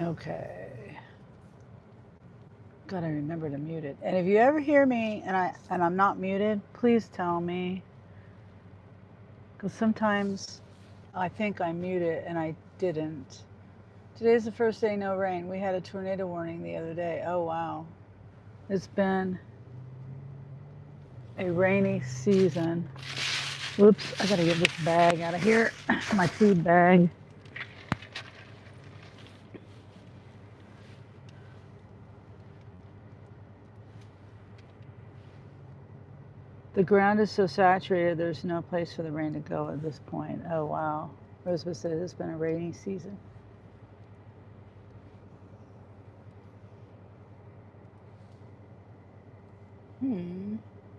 Okay. Gotta remember to mute it. And if you ever hear me and I'm not muted, please tell me. Because sometimes I think I muted and I didn't. Today's the first day no rain. We had a tornado warning the other day. Oh wow. It's been a rainy season. Whoops, I gotta get this bag out of here. My food bag. The ground is so saturated, there's no place for the rain to go at this point. Oh, wow. Rosebud says it's been a rainy season.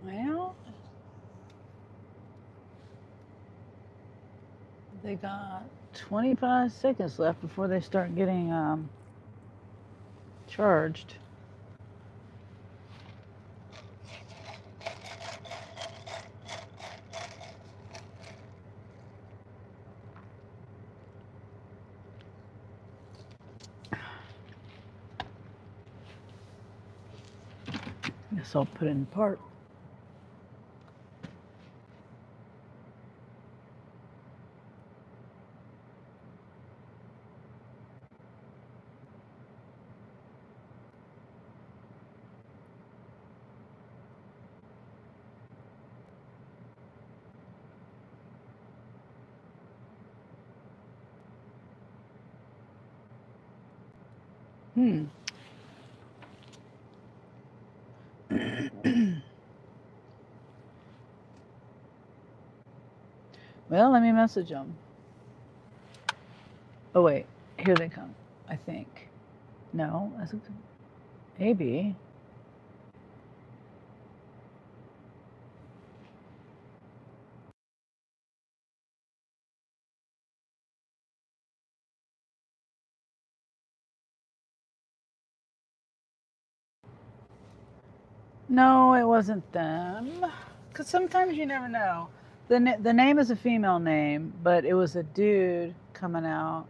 Well, they got 25 seconds left before they start getting charged. Guess I'll put it in park. Well, let me message them. Oh, wait. Here they come, I think. No, maybe. No, it wasn't them. Because sometimes you never know. The name is a female name, but it was a dude coming out.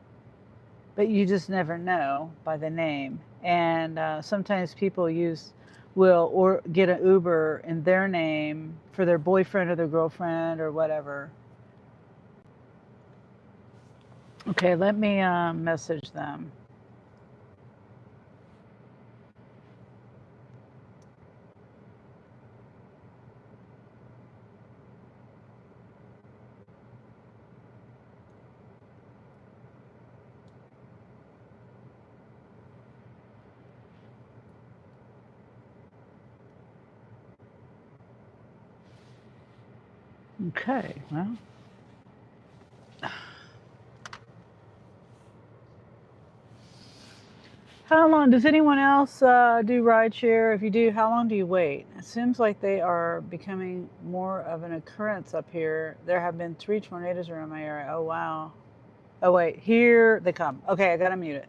But you just never know by the name. And sometimes people will or get an Uber in their name for their boyfriend or their girlfriend or whatever. Okay, let me message them. Okay, well. How long does anyone else do rideshare? If you do, how long do you wait? It seems like they are becoming more of an occurrence up here. There have been 3 tornadoes around my area. Oh, wow. Oh, wait, here they come. Okay, I gotta mute it.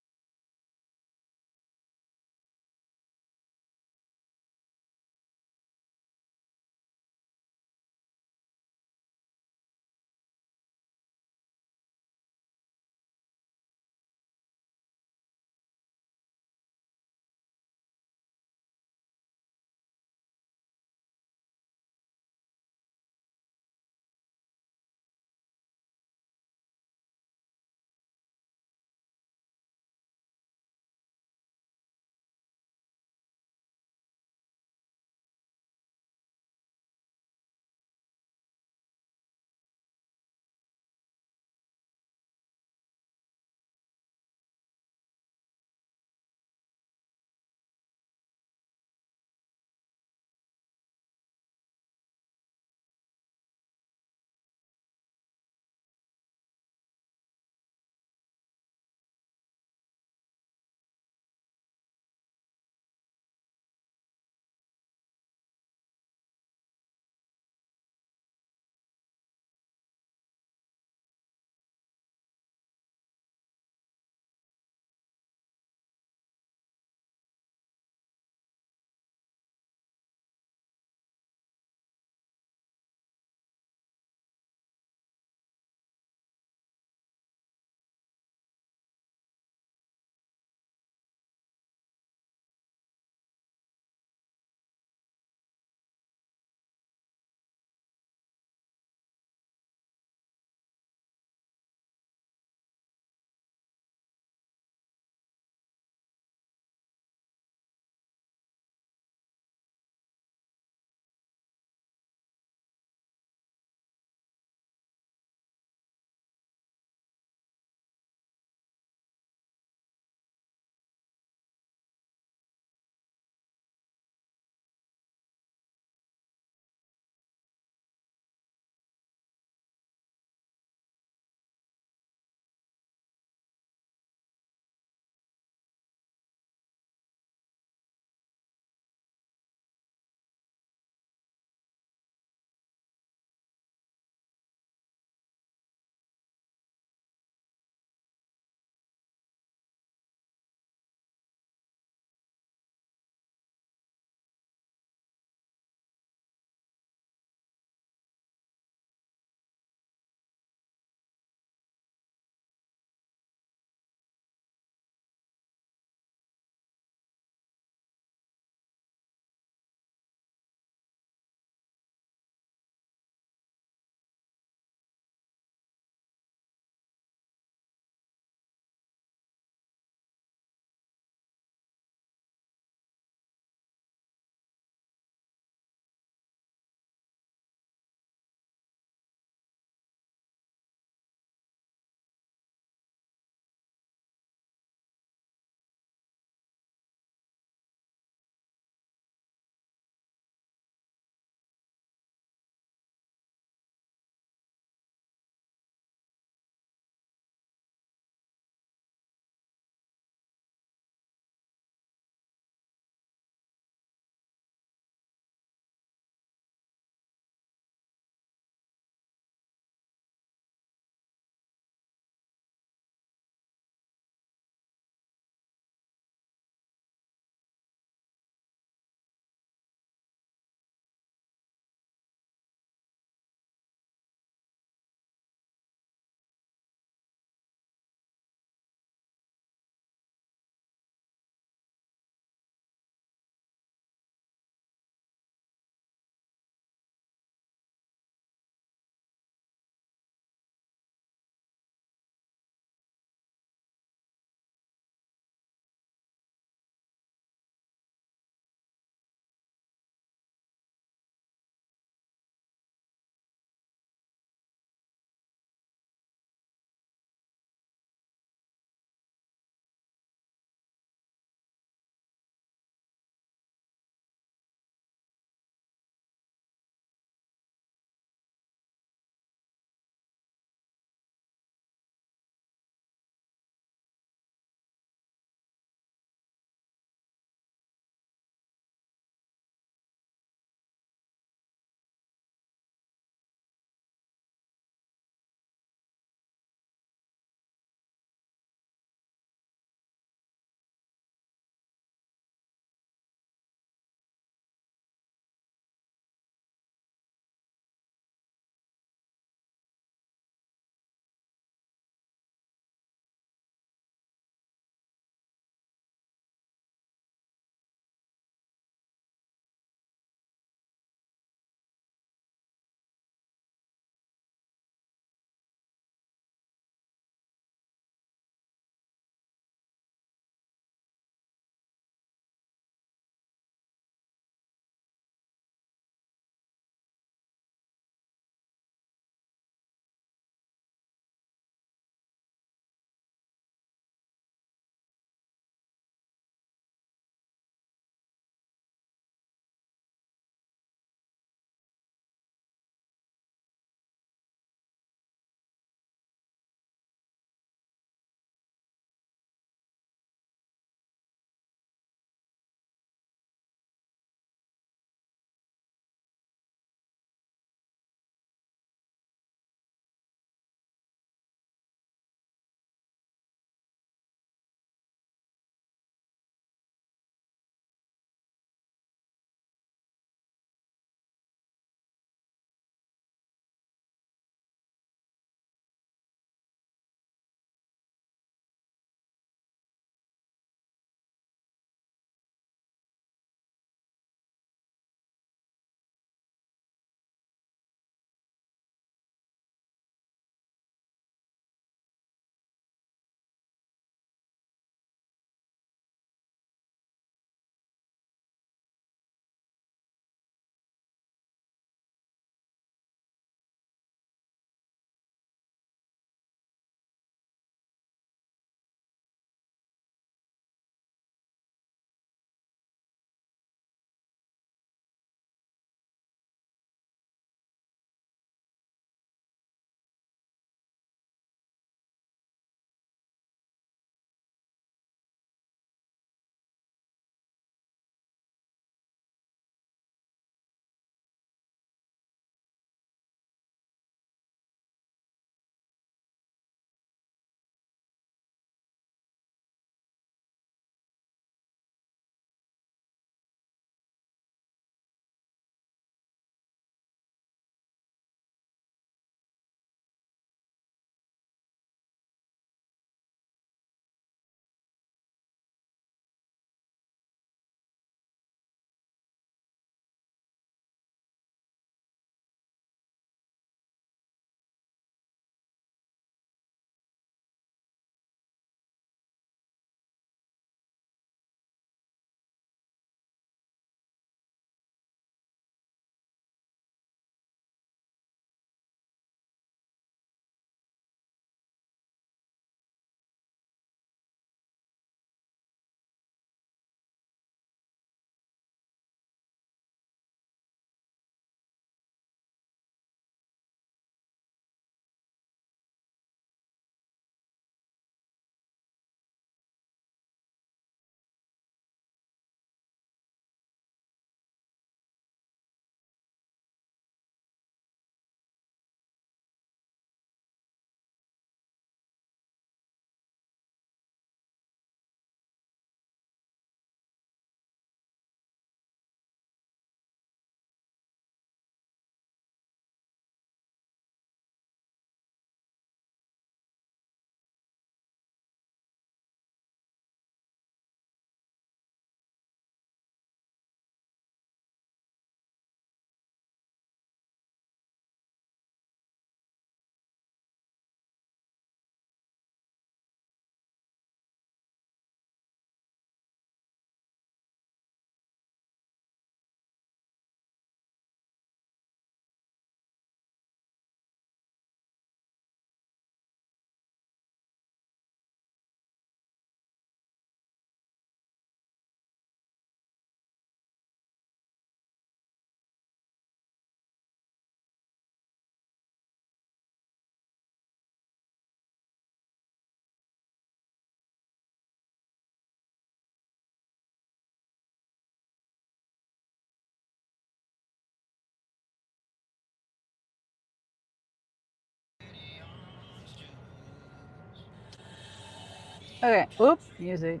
Okay, whoop, music.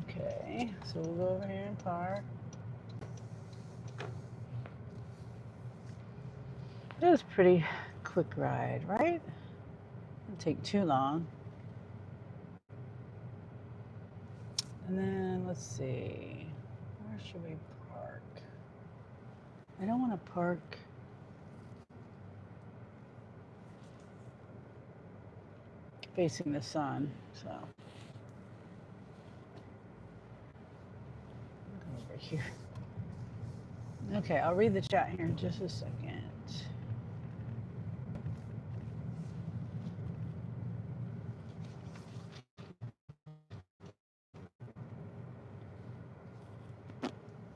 Okay, so we'll go over here and park. It was a pretty quick ride, right? Didn't take too long. And then let's see, where should we park? I don't want to park. Facing the sun, so over here. Okay, I'll read the chat here in just a second.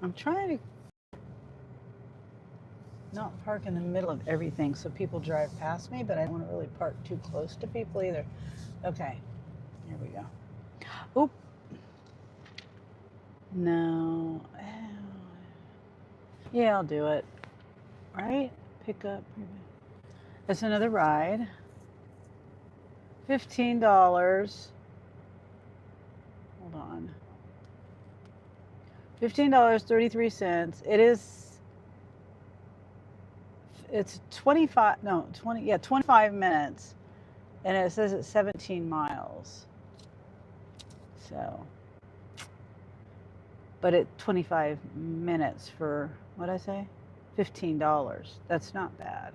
I'm trying to not park in the middle of everything so people drive past me, but I don't want to really park too close to people either. Okay, here we go. Oop. No. Yeah, I'll do it. Right? Pick up. That's another ride. $15. Hold on. $15.33. It's 25, no, 20, yeah, 25 minutes. And it says it's 17 miles. So, but it's 25 minutes for, what'd I say? $15. That's not bad.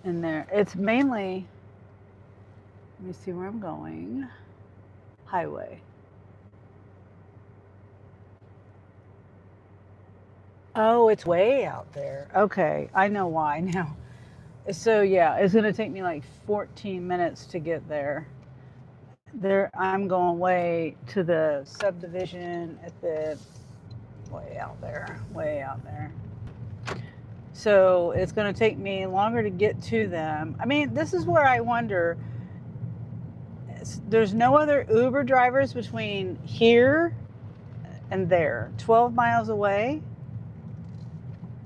And there, it's mainly, let me see where I'm going. Highway. Oh, it's way out there. Okay, I know why now. So yeah, it's gonna take me like 14 minutes to get there. There, I'm going way to the subdivision at the, way out there, way out there. So it's gonna take me longer to get to them. I mean, this is where I wonder, there's no other Uber drivers between here and there, 12 miles away.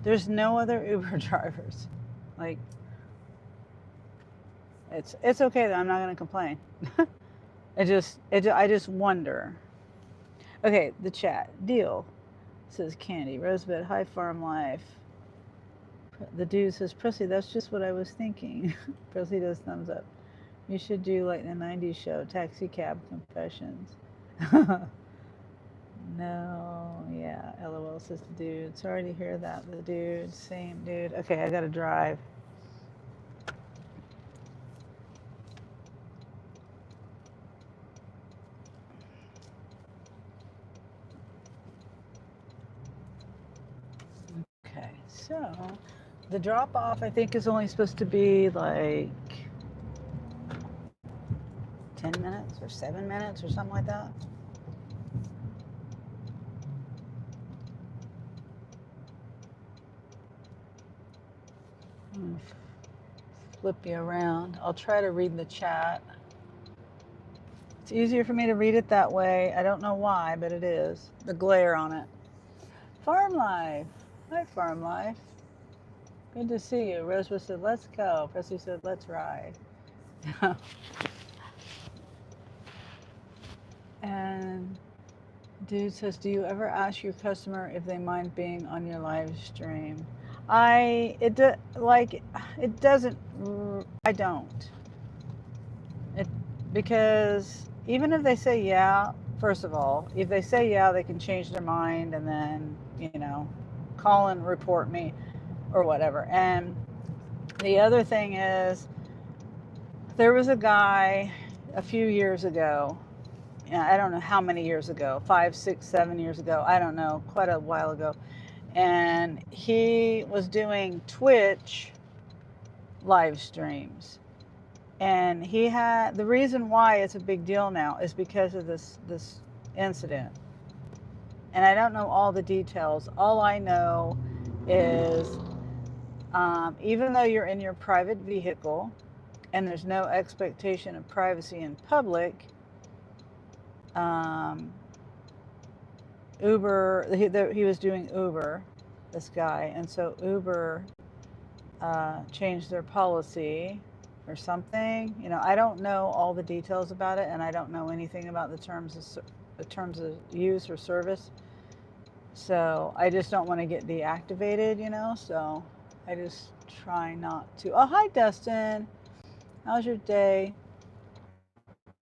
There's no other Uber drivers. Like, it's okay though. I'm not gonna complain. I just wonder. Okay, the chat deal says Candy Rosebud. Hi, Farm Life. The dude says, Presley, that's just what I was thinking. Presley does thumbs up. You should do like the 90s show, Taxi Cab Confessions. No, yeah, LOL says the dude. Sorry to hear that, the dude. Same dude. Okay, I gotta drive. Okay, so the drop off I think is only supposed to be like 10 minutes or 7 minutes or something like that. Flip you around. I'll try to read the chat. It's easier for me to read it that way. I don't know why, but it is. The glare on it. Farm Life. Hi, Farm Life. Good to see you. Rosebud said, let's go. Presley said, let's ride. And dude says, do you ever ask your customer if they mind being on your live stream? I don't. Because even if they say yeah, first of all, if they say yeah, they can change their mind and then, call and report me or whatever. And the other thing is, there was a guy a few years ago, I don't know how many years ago, 5, 6, 7 years ago, I don't know, quite a while ago. And he was doing Twitch live streams. And he had, the reason why it's a big deal now is because of this incident. And I don't know all the details. All I know is even though you're in your private vehicle and there's no expectation of privacy in public, Uber, he was doing Uber, this guy. And so Uber changed their policy or something. You know, I don't know all the details about it, and I don't know anything about the terms of use or service. So I just don't want to get deactivated, you know. So I just try not to. Oh, hi, Dustin. How's your day?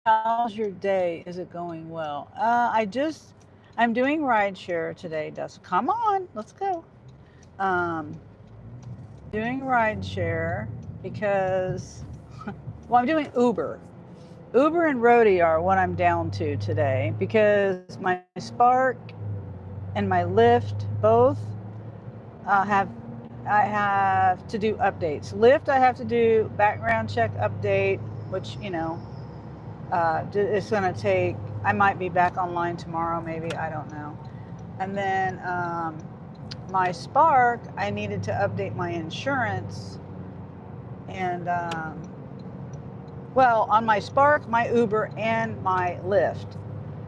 How's your day? Is it going well? I'm doing rideshare today, Dustin. Come on, let's go. Um, doing rideshare because, well, I'm doing Uber. Uber and Roadie are what I'm down to today because my Spark and my Lyft both I have to do updates. Lyft, I have to do background check update, which, you know, it's going to take, I might be back online tomorrow, maybe, I don't know. And then my Spark, I needed to update my insurance. And, well, on my Spark, my Uber, and my Lyft,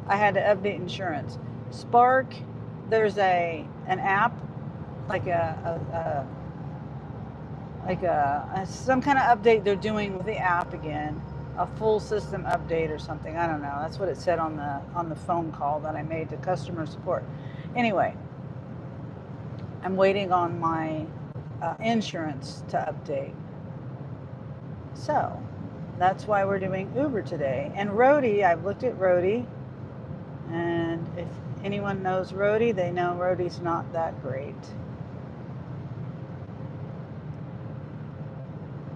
I had to update insurance. Spark, there's an app, like some kind of update they're doing with the app again, a full system update or something. I don't know. That's what it said on the phone call that I made to customer support. Anyway, I'm waiting on my insurance to update. So that's why we're doing Uber today. And Roadie, I've looked at Roadie, and if anyone knows Roadie, they know Roadie's not that great.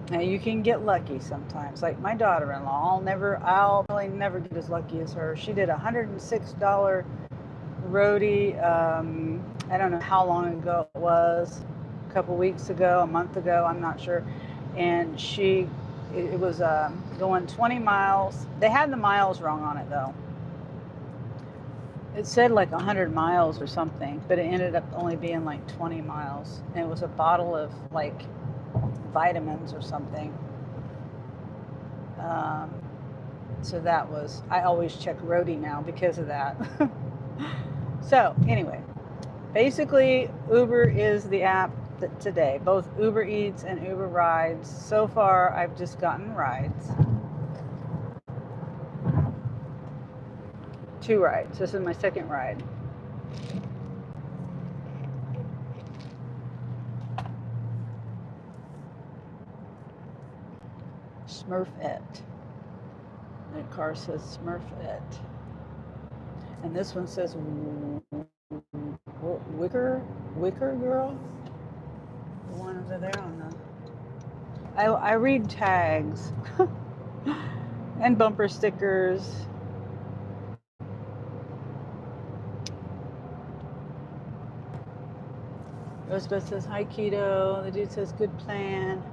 Now you can get lucky sometimes. Like my daughter-in-law, I'll really never get as lucky as her. She did $106 Roadie. I don't know how long ago it was, a couple weeks ago, a month ago, I'm not sure. And it was going 20 miles. They had the miles wrong on it though. It said like 100 miles or something, but it ended up only being like 20 miles. And it was a bottle of like vitamins or something. So that was, I always check Roadie now because of that. So anyway, basically Uber is the app today, both Uber Eats and Uber Rides. So far I've just gotten rides. 2 rides. This is my second ride. Smurfette. The car says Smurfette. And this one says Wicker Girl. The one over there on the... I read tags and bumper stickers. Rosebud says, hi, Keto. The dude says, good plan.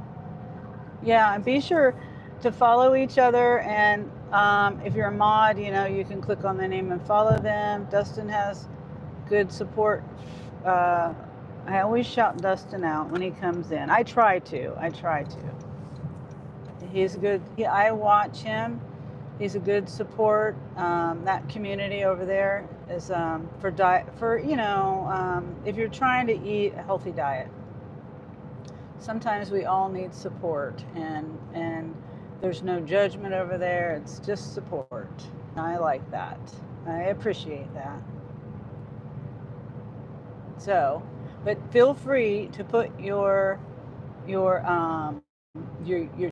Yeah, and be sure to follow each other. And if you're a mod, you know, you can click on the name and follow them. Dustin has good support. I always shout Dustin out when he comes in. I try to. He's good. I watch him. He's a good support. That community over there is if you're trying to eat a healthy diet. Sometimes we all need support, and there's no judgment over there. It's just support. I like that. I appreciate that. So, but feel free to put your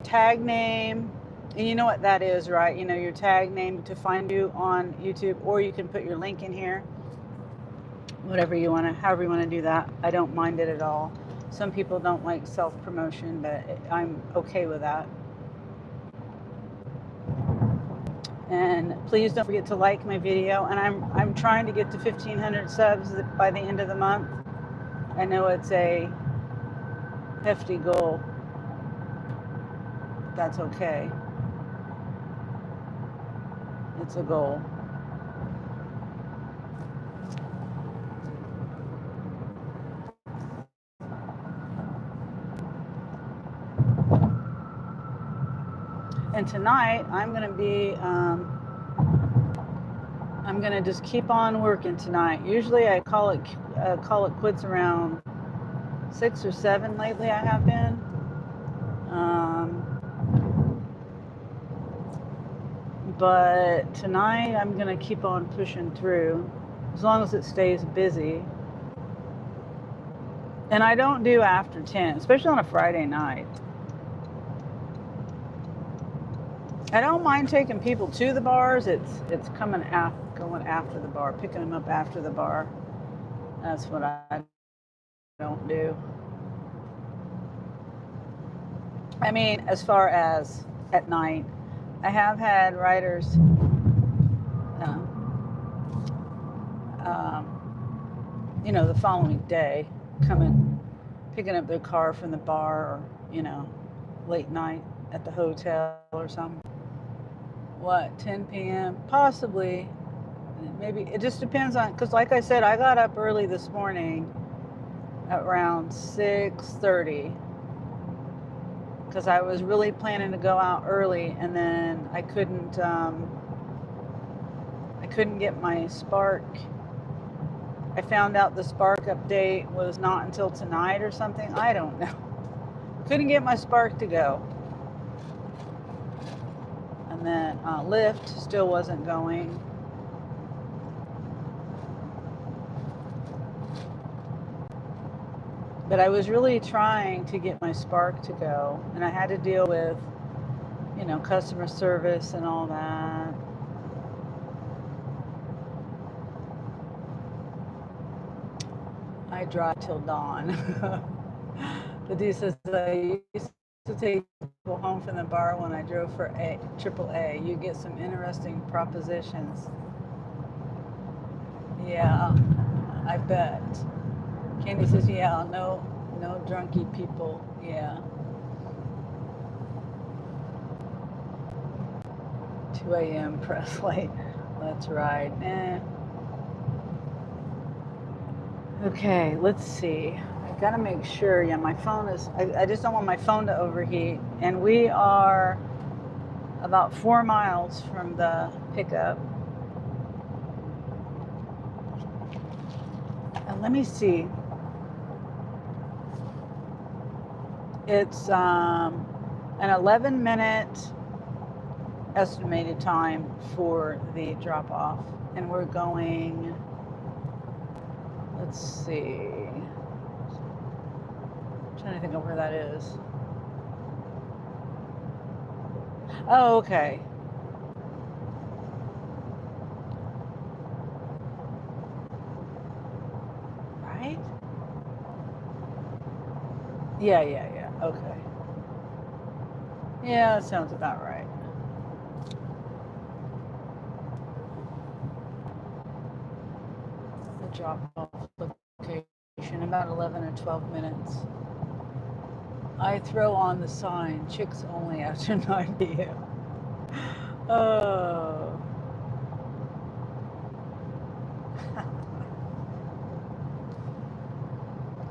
tag name, and you know what that is, right? You know, your tag name to find you on YouTube, or you can put your link in here. Whatever you want to, however you want to do that. I don't mind it at all. Some people don't like self-promotion, but I'm okay with that. And please don't forget to like my video. And I'm trying to get to 1,500 subs by the end of the month. I know it's a hefty goal. That's okay. It's a goal. And tonight I'm going to just keep on working tonight. Usually I call it quits around 6 or 7 lately I have been. But tonight I'm going to keep on pushing through as long as it stays busy. And I don't do after 10, especially on a Friday night. I don't mind taking people to the bars. It's going after the bar, picking them up after the bar. That's what I don't do. I mean, as far as at night, I have had riders the following day coming, picking up their car from the bar, or late night at the hotel or something. What, 10 p.m.? Possibly. Maybe. It just depends on, because like I said, I got up early this morning at around 6:30 because I was really planning to go out early, and then I couldn't get my Spark. I found out the Spark update was not until tonight or something. I don't know. Couldn't get my Spark to go. And then Lyft still wasn't going. But I was really trying to get my Spark to go, and I had to deal with, customer service and all that. I drive till dawn. The D says I used to take people home from the bar when I drove for AAA. You get some interesting propositions. Yeah, I bet. Candy says, yeah, no drunky people. Yeah. 2 a.m. Presley. That's right. Okay, let's see. I gotta make sure. Yeah, my phone is. I just don't want my phone to overheat. And we are about 4 miles from the pickup. And let me see. It's an 11-minute estimated time for the drop off, and we're going. Let's see. I'm trying to think of where that is. Oh, okay. Right? Yeah. Okay. Yeah, that sounds about right. The drop-off location, about 11 or 12 minutes. I throw on the sign, chicks only after 9 p.m. Oh.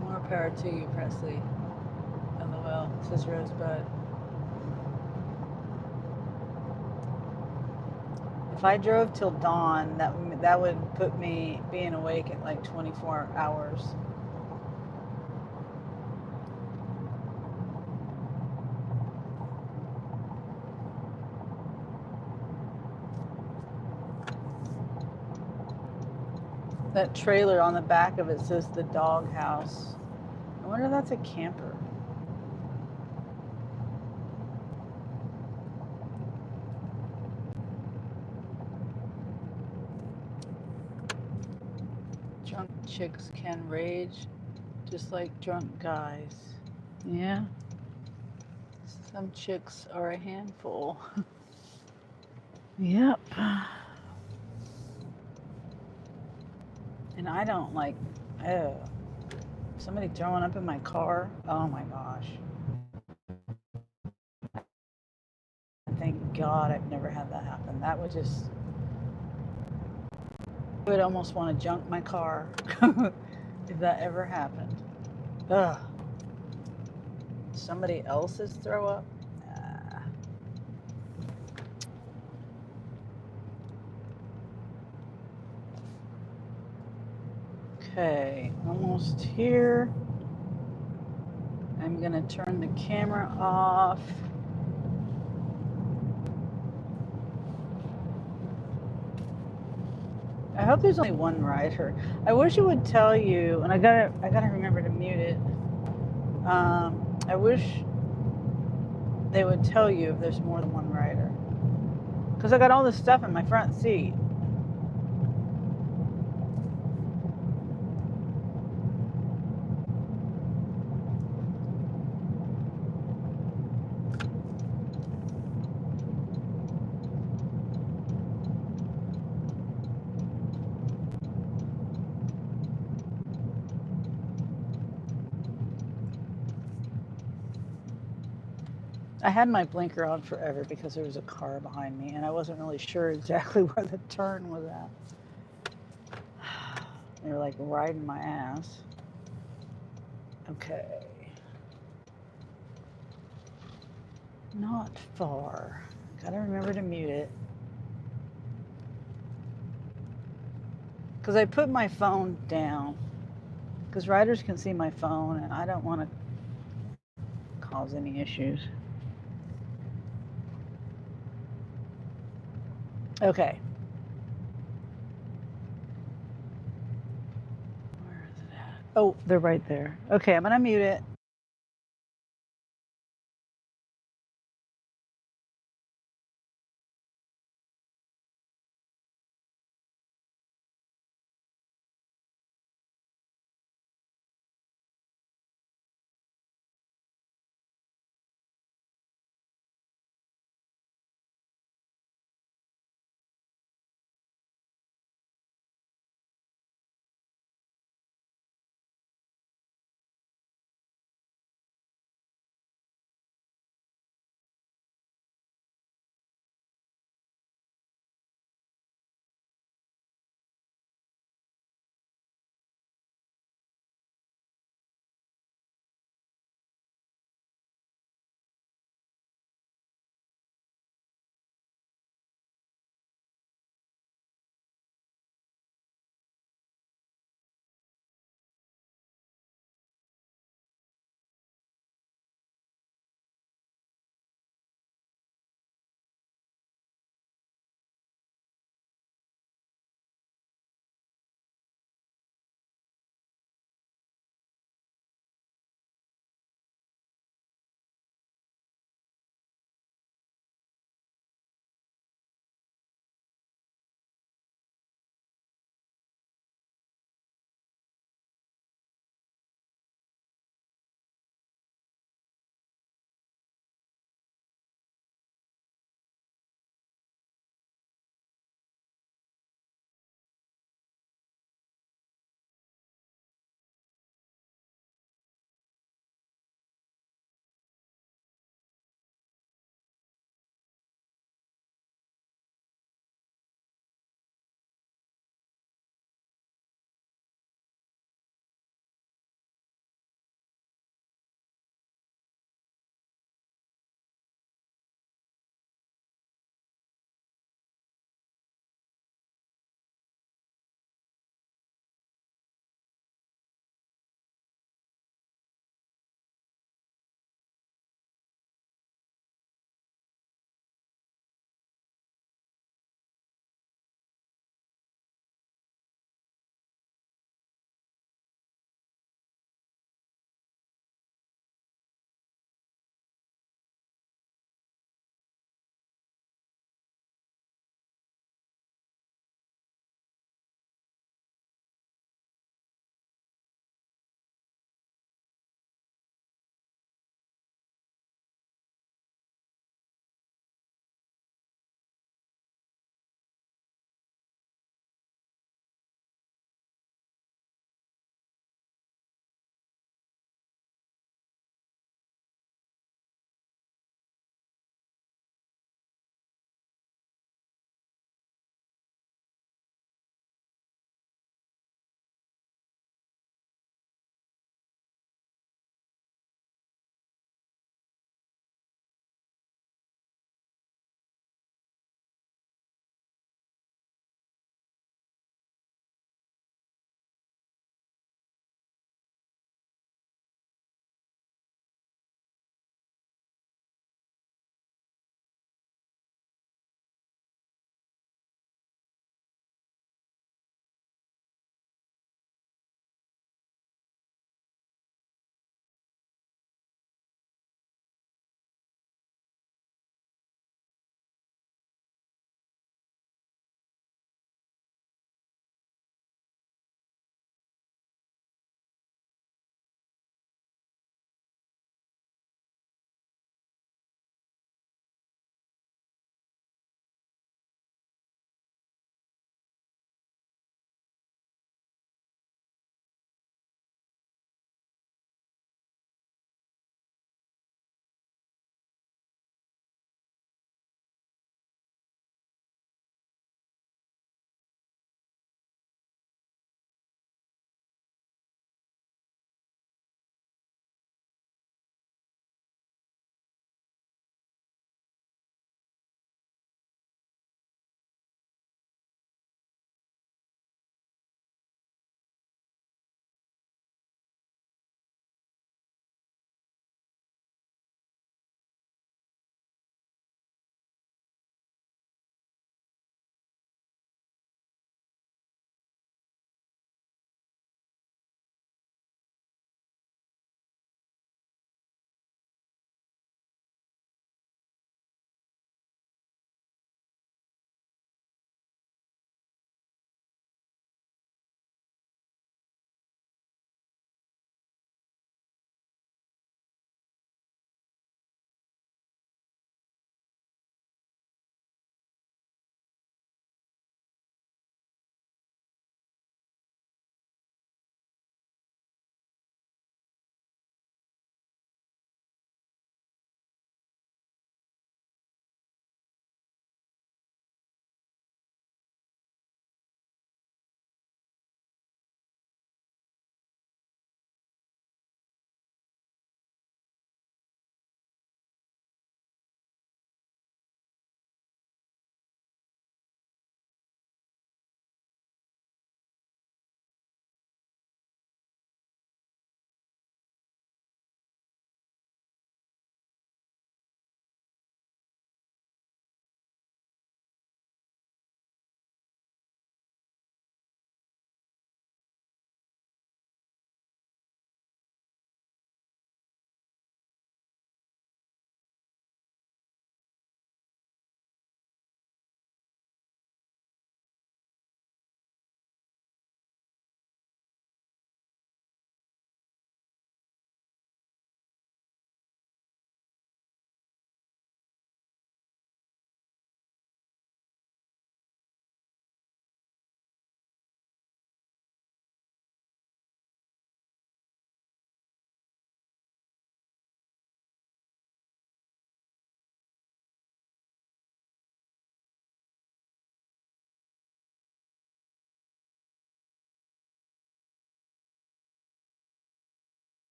More power to you, Presley. LOL, says Rosebud. If I drove till dawn, that would put me being awake at like 24 hours. That trailer on the back of it says the dog house. I wonder if that's a camper. Drunk chicks can rage just like drunk guys. Yeah. Some chicks are a handful. Yep. And I don't like, somebody throwing up in my car. Oh my gosh. Thank God I've never had that happen. That would just, I would almost want to junk my car if that ever happened. Ugh. Somebody else's throw up? Okay, almost here. I'm going to turn the camera off. I hope there's only one rider. I wish it would tell you, and I gotta remember to mute it. I wish they would tell you if there's more than one rider, because I got all this stuff in my front seat. I had my blinker on forever because there was a car behind me, and I wasn't really sure exactly where the turn was at. They were like riding my ass. Okay. Not far. Gotta remember to mute it. Because I put my phone down. Because riders can see my phone, and I don't want to cause any issues. Okay. Where is it at? Oh, they're right there. Okay, I'm going to mute it.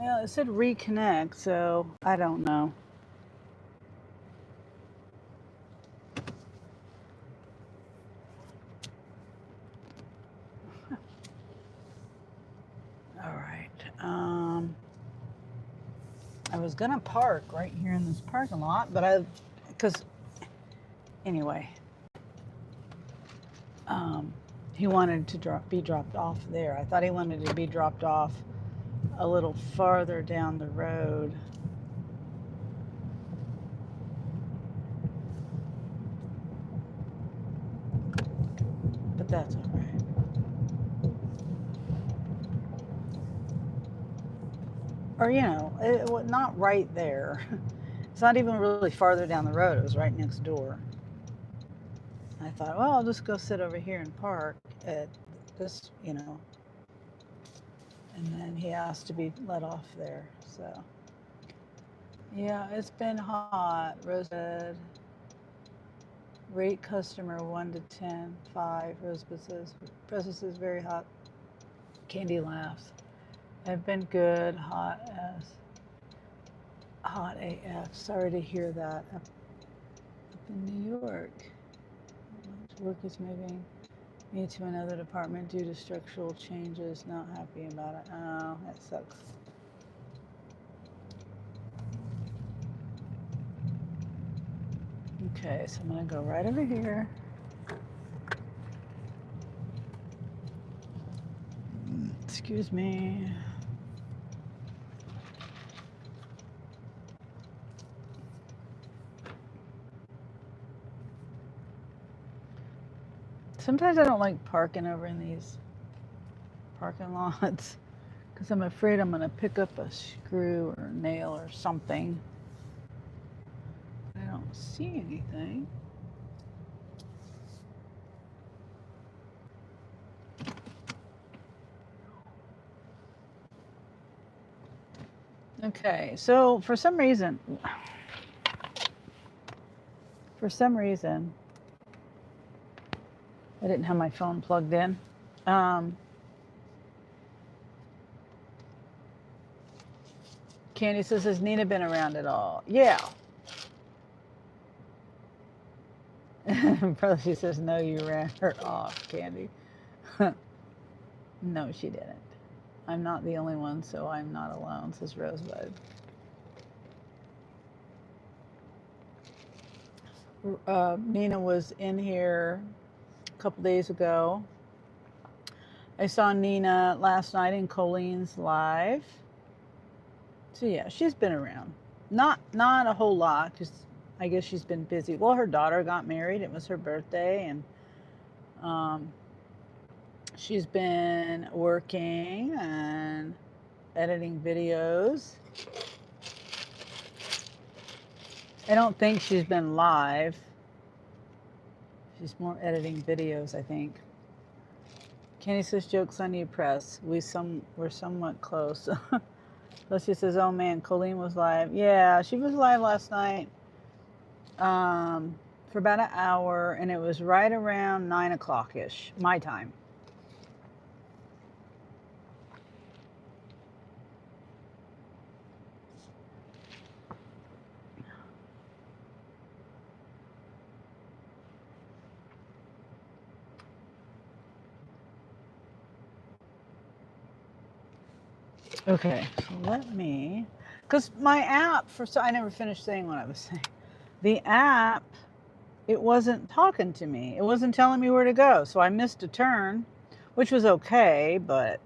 Well, it said reconnect, so I don't know. All right. I was gonna park right here in this parking lot, but because anyway, he wanted to be dropped off there. I thought he wanted to be dropped off a little farther down the road. But that's all right. Or, not right there. It's not even really farther down the road. It was right next door. I thought, well, I'll just go sit over here and park at this, And then he asked to be let off there. So, yeah, it's been hot. Rosebud. Rate customer 1 to 10. 5. Rosebud says, Process is very hot. Candy laughs. I've been good. Hot AF. Sorry to hear that. Up in New York. Work is moving me to another department due to structural changes. Not happy about it. Oh, that sucks. Okay, so I'm gonna go right over here. Excuse me. Sometimes I don't like parking over in these parking lots because I'm afraid I'm gonna pick up a screw or a nail or something. I don't see anything. Okay, so for some reason, I didn't have my phone plugged in. Candy says, has Nina been around at all? Yeah. Probably she says, no, you ran her off, Candy. No, she didn't. I'm not the only one, so I'm not alone, says Rosebud. Nina was in here a couple days ago. I saw Nina last night in Colleen's live. So yeah, she's been around. Not a whole lot, because I guess she's been busy. Well, her daughter got married. It was her birthday, and she's been working and editing videos. I don't think she's been live. She's more editing videos, I think. Kenny says, jokes on you, press. We're somewhat close. Lucy says, oh man, Colleen was live. Yeah, she was live last night for about an hour, and it was right around 9 o'clock-ish, my time. Okay, so because my app, I never finished saying what I was saying. The app, it wasn't talking to me. It wasn't telling me where to go. So I missed a turn, which was okay, but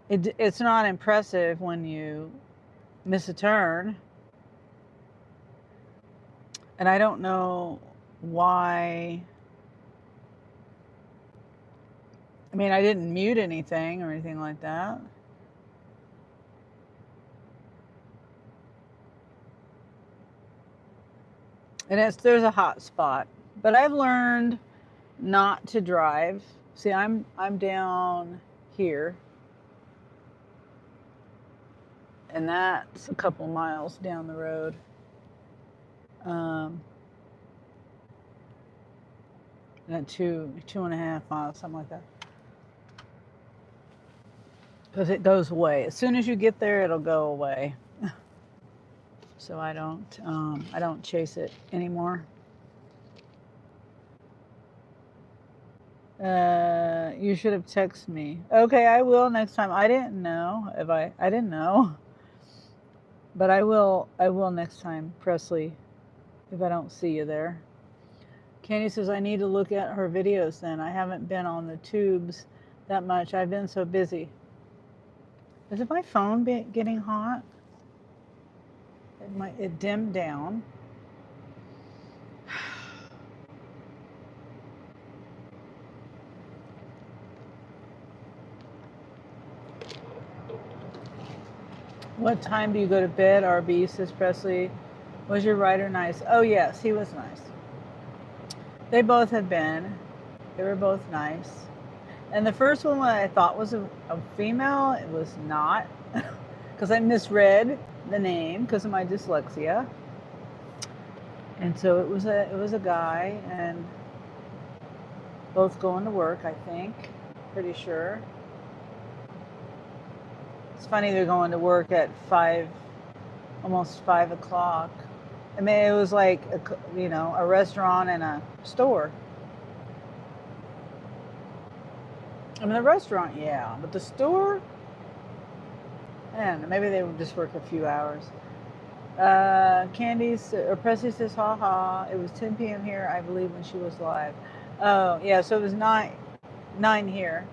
it's not impressive when you miss a turn. And I don't know why. I mean, I didn't mute anything or anything like that. And there's a hot spot, but I've learned not to drive. See, I'm down here, and that's a couple miles down the road. And 2.5 miles, something like that. because it goes away. As soon as you get there, it'll go away. So I don't chase it anymore. You should have texted me. Okay, I will next time. I didn't know if I didn't know, but I will next time, Presley, if I don't see you there. Candy says I need to look at her videos then. I haven't been on the tubes that much. I've been so busy. Is my phone getting hot? It dimmed down. What time do you go to bed, RB, says Presley? Was your writer nice? Oh, yes, he was nice. They both had been. They were both nice. And the first one I thought was a female, it was not. Because I misread the name because of my dyslexia. And so it was a guy, and both going to work, I think. Pretty sure. It's funny they're going to work at almost 5 o'clock. I mean, it was like a restaurant and a store. I mean, the restaurant, yeah, but the store, and maybe they would just work a few hours. Presley says, haha, it was 10 p.m. here, I believe, when she was live. Oh, yeah, so it was 9 here.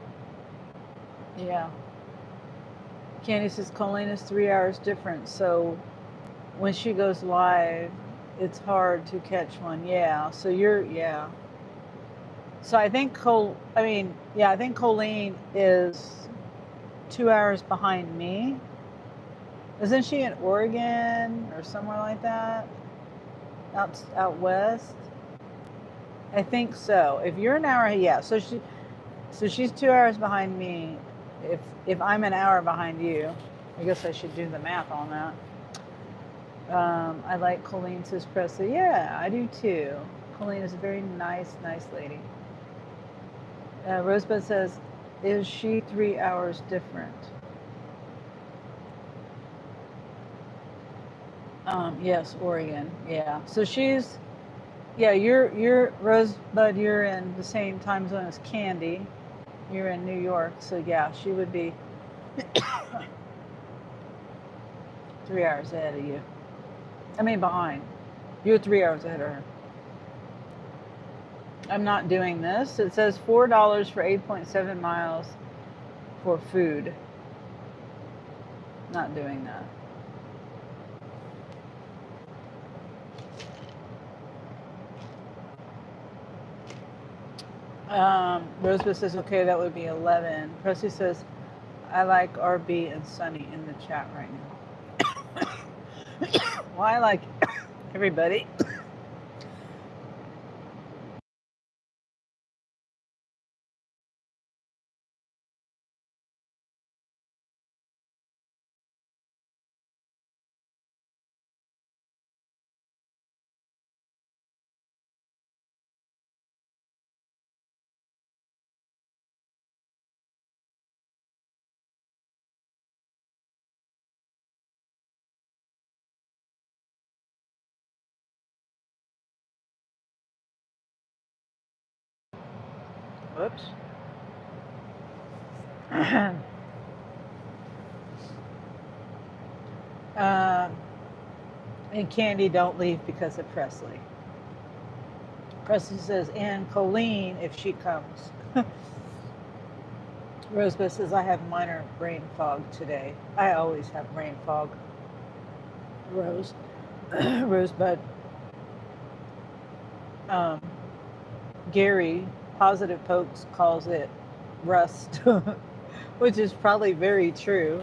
Yeah. Candy says, Colleen is 3 hours different, so when she goes live, it's hard to catch one. Yeah, so yeah. So I think I think Colleen is 2 hours behind me. Isn't she in Oregon or somewhere like that? Out west? I think so. If you're an hour, yeah. So she's 2 hours behind me. If I'm an hour behind you, I guess I should do the math on that. I like Colleen, says Presley. Yeah, I do too. Colleen is a very nice lady. Rosebud says, is she 3 hours different? Yes, Oregon. Yeah. So you're Rosebud, you're in the same time zone as Candy. You're in New York. So yeah, she would be 3 hours ahead of you. I mean, behind. You're 3 hours ahead of her. I'm not doing this. It says $4 for 8.7 miles for food. Not doing that. Rosebud says, okay, that would be 11. Presley says, I like RB and Sunny in the chat right now. Well, I like everybody. Whoops. And Candy, don't leave because of Presley. Presley says, and Colleen, if she comes. Rosebud says, I have minor brain fog today. I always have brain fog. Rosebud. Gary, Positive Pokes, calls it rust, which is probably very true.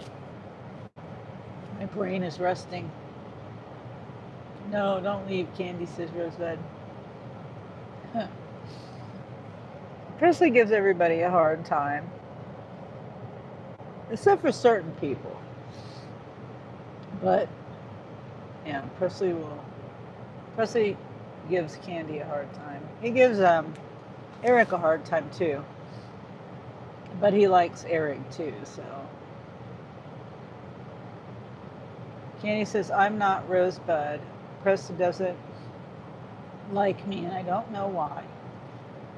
My brain is rusting. No, don't leave, Candy, says Rosebud. Presley gives everybody a hard time, except for certain people. But yeah, Presley gives Candy a hard time. He gives Eric a hard time too. But he likes Eric too, so Candy says, I'm not Rosebud. Presta doesn't like me, and I don't know why.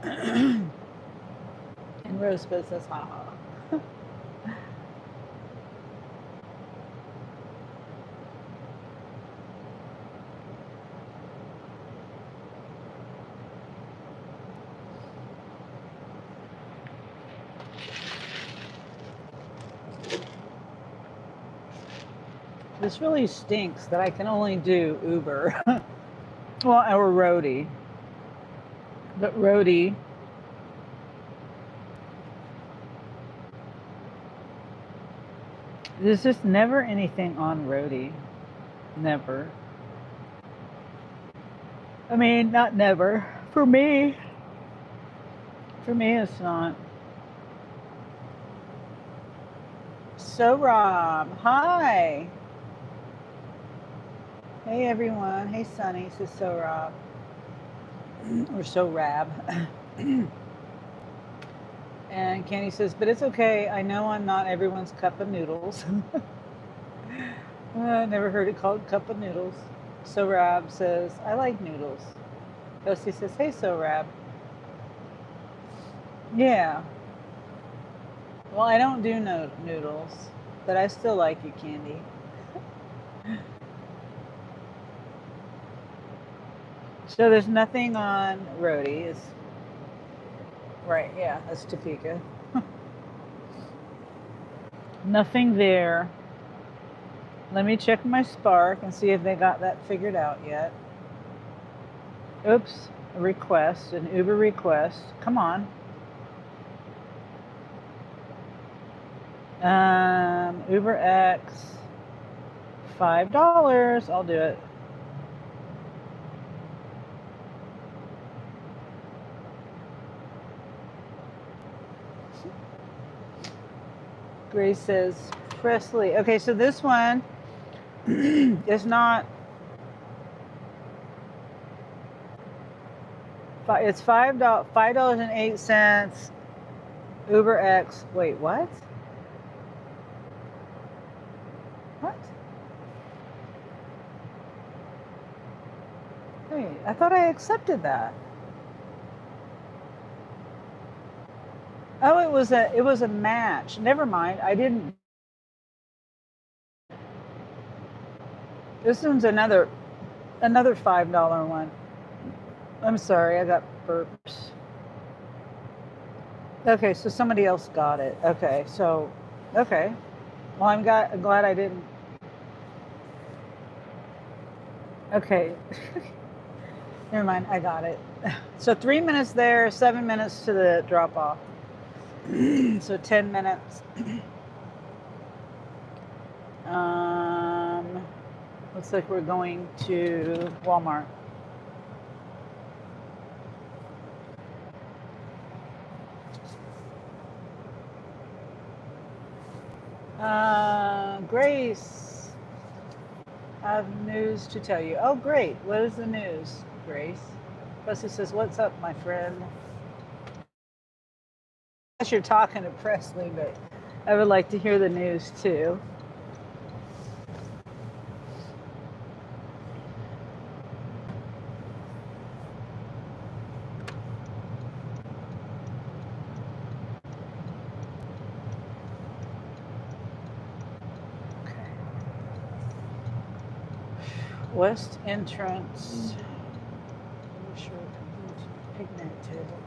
And Rosebud says, ha ha. This really stinks that I can only do Uber. Well, or Roadie. But Roadie, there's just never anything on Roadie. Never. I mean, not never. For me, it's not. So Rob, hi. Hey everyone. Hey Sunny, says So Rob. Or So Rab. And Candy says, but it's okay. I know I'm not everyone's cup of noodles. I never heard it called cup of noodles. So Rab says, I like noodles. Dusty says, hey So Rab. Yeah. Well, I don't do noodles, but I still like you, Candy. So there's nothing on Roadie. It's right, yeah, that's Topeka. Nothing there. Let me check my Spark and see if they got that figured out yet. Oops, a request, an Uber request. Come on. Uber X, $5. I'll do it. Grace says, Presley. Okay, so this one is not, it's $5.08. Uber X, wait, what? What? Wait, I thought I accepted that. Oh, it was a match. Never mind. I didn't. This one's another $5 one. I'm sorry, I got burps. Okay, so somebody else got it. Okay, so okay. Well, I'm glad I didn't. Okay. Never mind, I got it. So 3 minutes there, 7 minutes to the drop off. So 10 minutes. Looks like we're going to Walmart. Grace, I have news to tell you. Oh, great. What is the news, Grace? Presley says, what's up, my friend? Unless you're talking to Presley, but I would like to hear the news too. West entrance. Picnic table.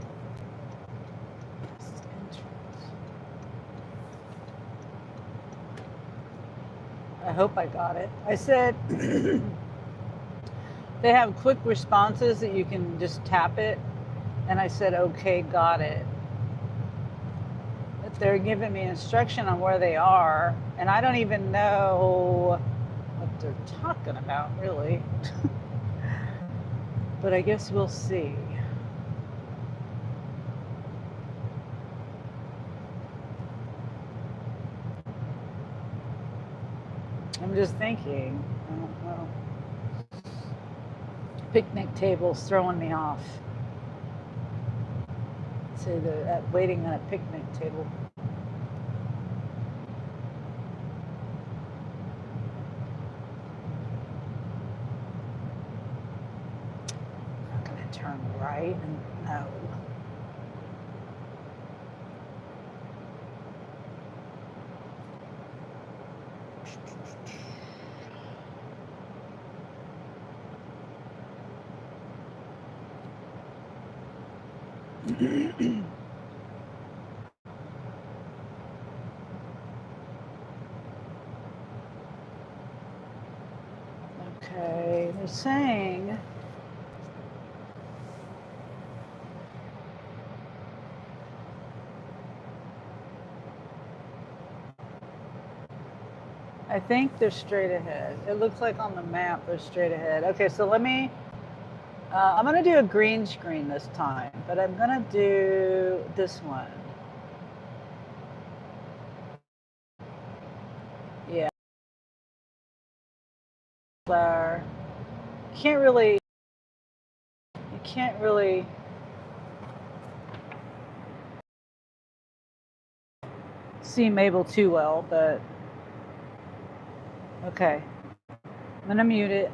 West entrance. I hope I got it. I said they have quick responses that you can just tap it. And I said, okay, got it. But they're giving me instruction on where they are. And I don't even know what they're talking about, really. But I guess we'll see. I'm just thinking, I don't know. Picnic table's throwing me off. So they're waiting on a picnic table. Okay, they're saying I think they're straight ahead. It looks like on the map they're straight ahead. Okay, so let me, I'm gonna do a green screen this time, but I'm gonna do this one. Yeah. Flower. Can't really, you can't really see Mabel too well, but okay. I'm gonna mute it.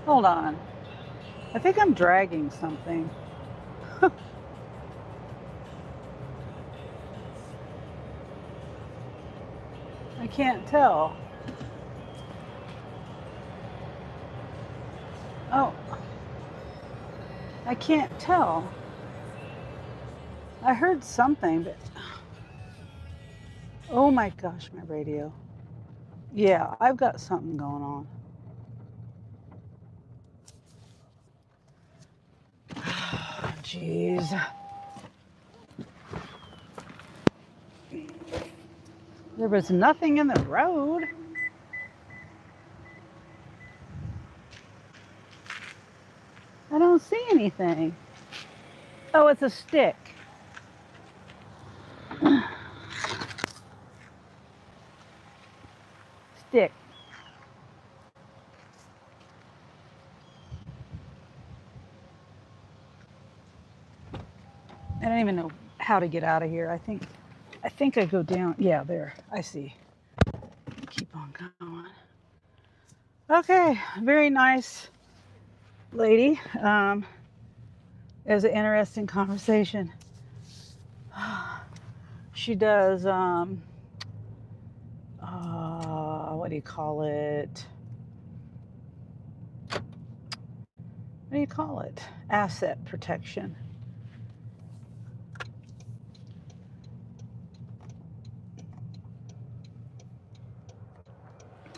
Hold on. I think I'm dragging something. I can't tell. Oh, I can't tell. I heard something, but oh my gosh, my radio. Yeah, I've got something going on. Jeez. There was nothing in the road. I don't see anything. Oh, it's a stick. Stick. I don't even know how to get out of here. I think I go down. Yeah, there. I see. Keep on going. Okay, very nice lady. It was an interesting conversation. She does what do you call it? What do you call it? Asset protection.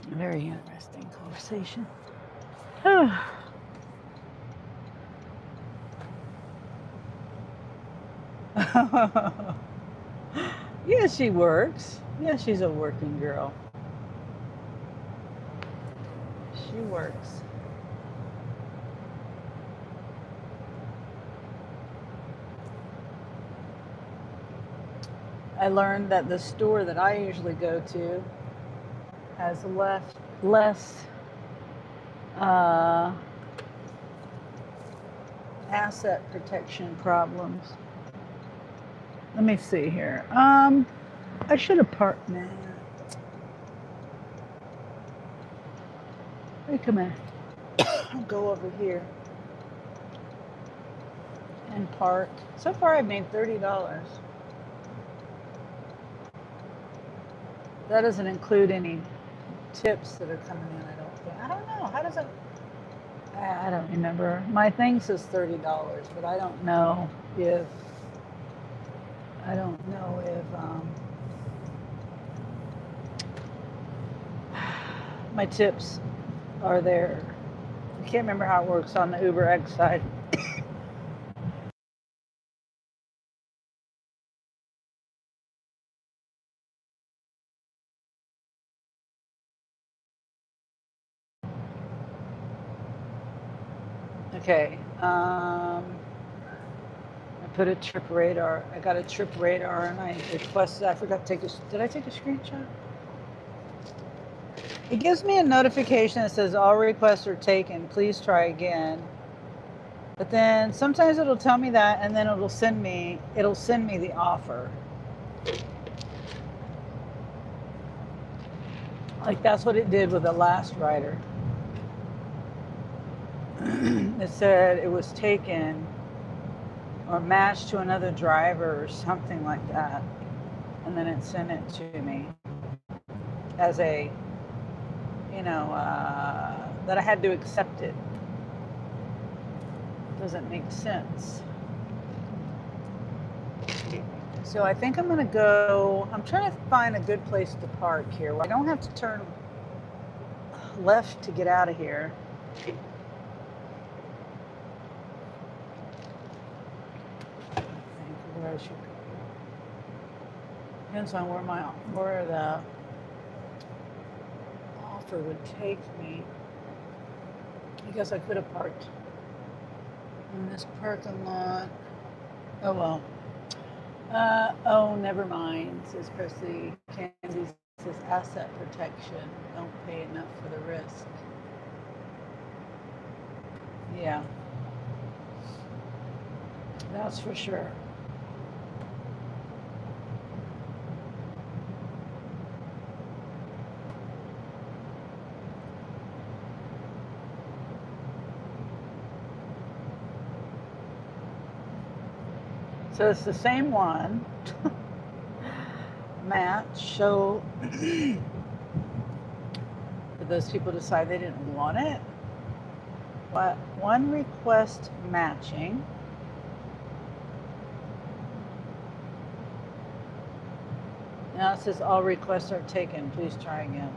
Very interesting conversation. Yeah, she works. Yeah, she's a working girl. She works. I learned that the store that I usually go to has less asset protection problems. Let me see here. I should have parked now. Hey, come here. I'll go over here and park. So far, I've made $30. That doesn't include any tips that are coming in. I don't think. I don't know. How does it? I don't remember. My thing says $30, but I don't know if my tips are there. I can't remember how it works on the Uber X side. Okay. I put a trip radar. I got a trip radar, and I requested. I forgot to take a. Did I take a screenshot? It gives me a notification that says all requests are taken. Please try again. But then sometimes it'll tell me that, and then it'll send me the offer. Like that's what it did with the last rider. It said it was taken or matched to another driver or something like that, and then it sent it to me as a, that I had to accept it. Doesn't make sense. So I think I'm gonna go. I'm trying to find a good place to park here where I don't have to turn left to get out of here. I think where I should go. Depends on where the offer would take me. I guess I could have parked in this parking lot. Oh well. Oh, never mind. It says Presley Candy says asset protection. Don't pay enough for the risk. Yeah. That's for sure. So it's the same one. Match. So did those people decide they didn't want it? What? One request matching. Now it says all requests are taken. Please try again.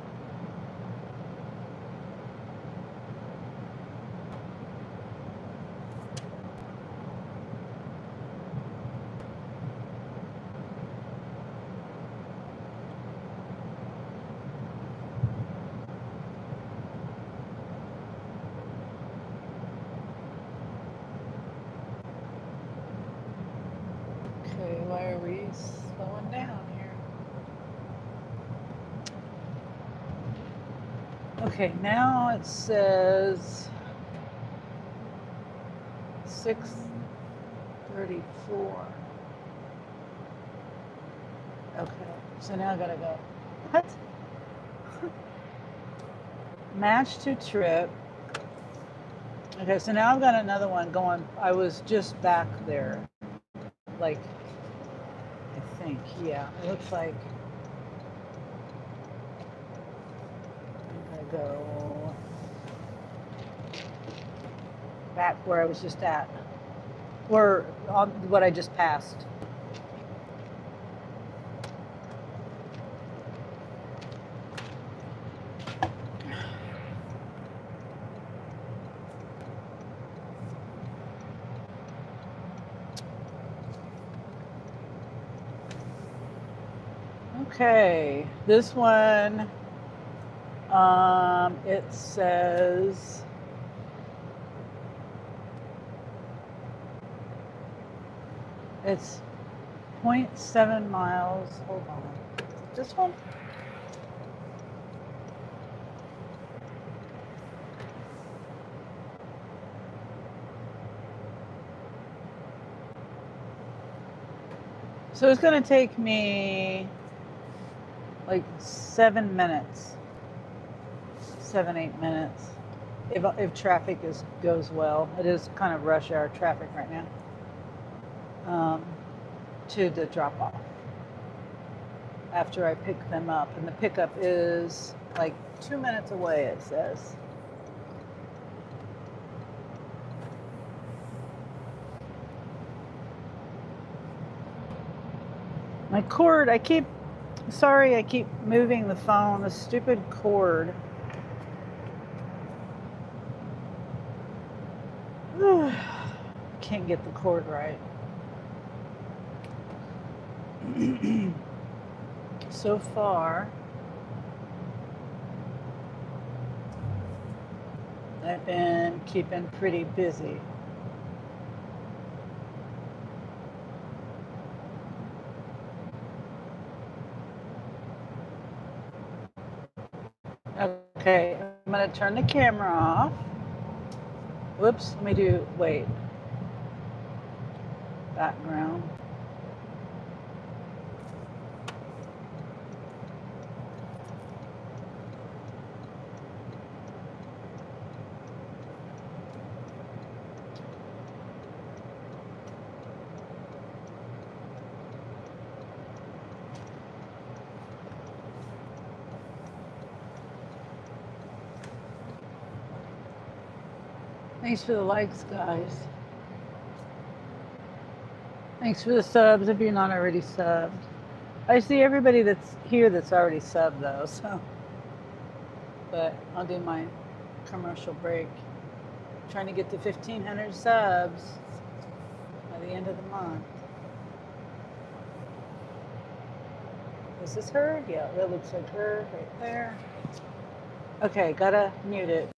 Okay, why are we slowing down here? Okay, now it says 6:34. Okay, so now I gotta go. What? Match to trip. Okay, so now I've got another one going. I was just back there. Like, I think, yeah. It looks like I'm gonna go back where I was just at. Or on what I just passed. Okay, this one, it says it's 0.7 miles. Hold on. This one? So it's going to take me like 7 minutes, 7-8 minutes, if traffic goes well. It is kind of rush hour traffic right now, to the drop off after I pick them up, and the pickup is like 2 minutes away, it says. My cord, I keep moving the phone, the stupid cord. Can't get the cord right. So far, I've been keeping pretty busy. Okay, I'm gonna turn the camera off. Whoops, let me wait. Background. Thanks for the likes, guys. Thanks for the subs if you're not already subbed. I see everybody that's here that's already subbed though, so. But I'll do my commercial break. I'm trying to get to 1,500 subs by the end of the month. Is this her? Yeah, that looks like her right there. Okay, gotta mute it.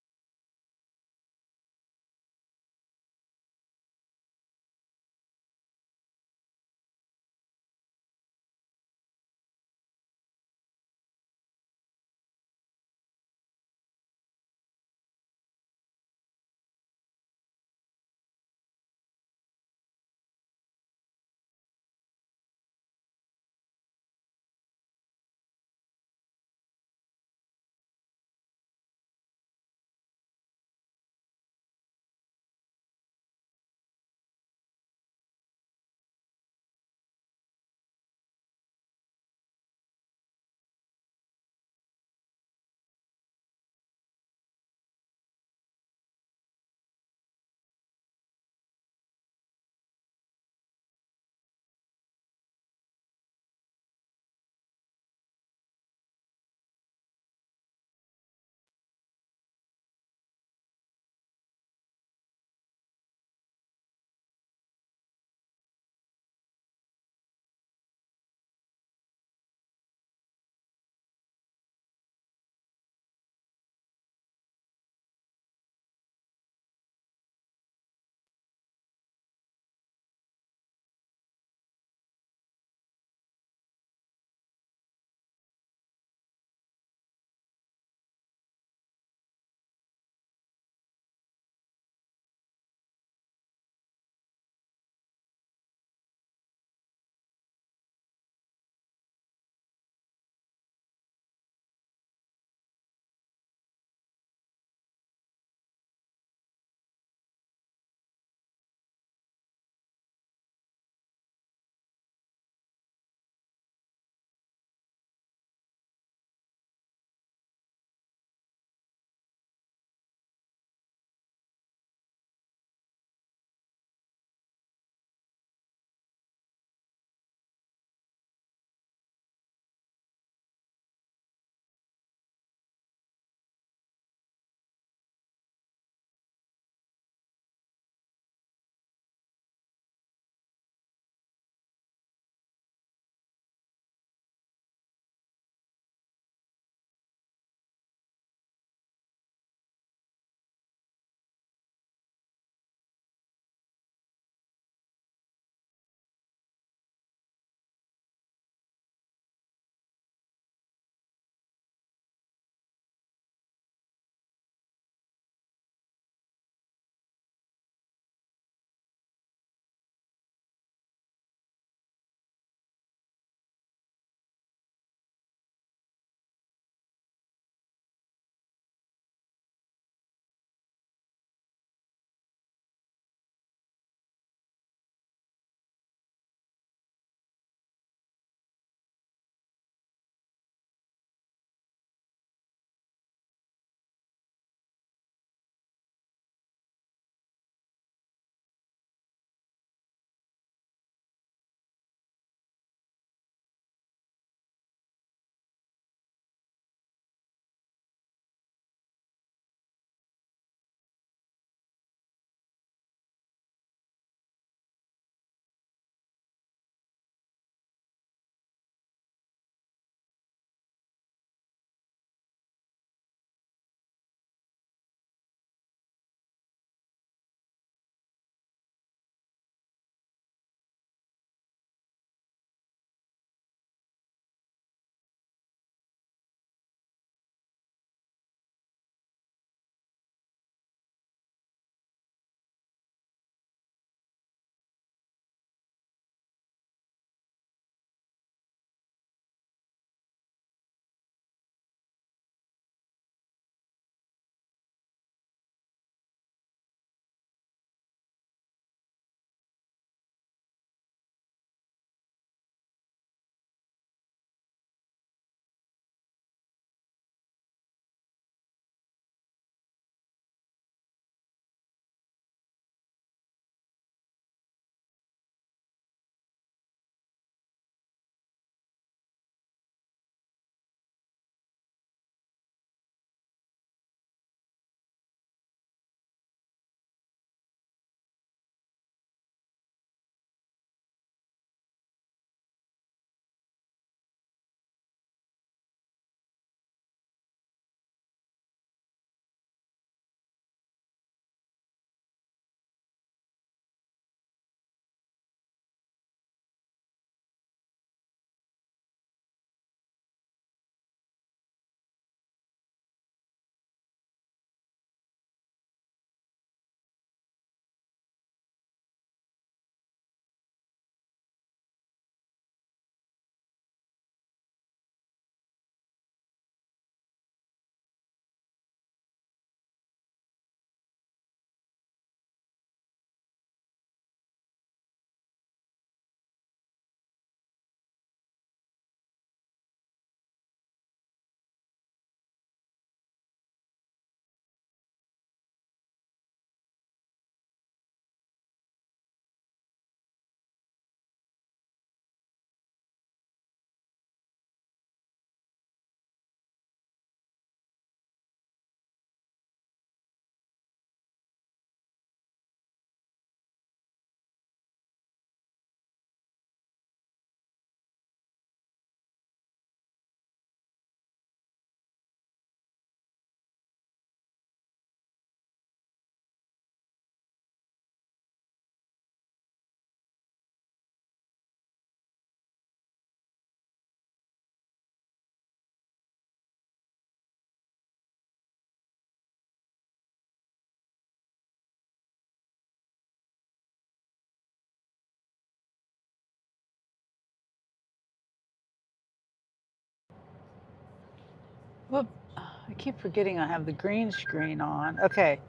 Whoop. I keep forgetting I have the green screen on. Okay.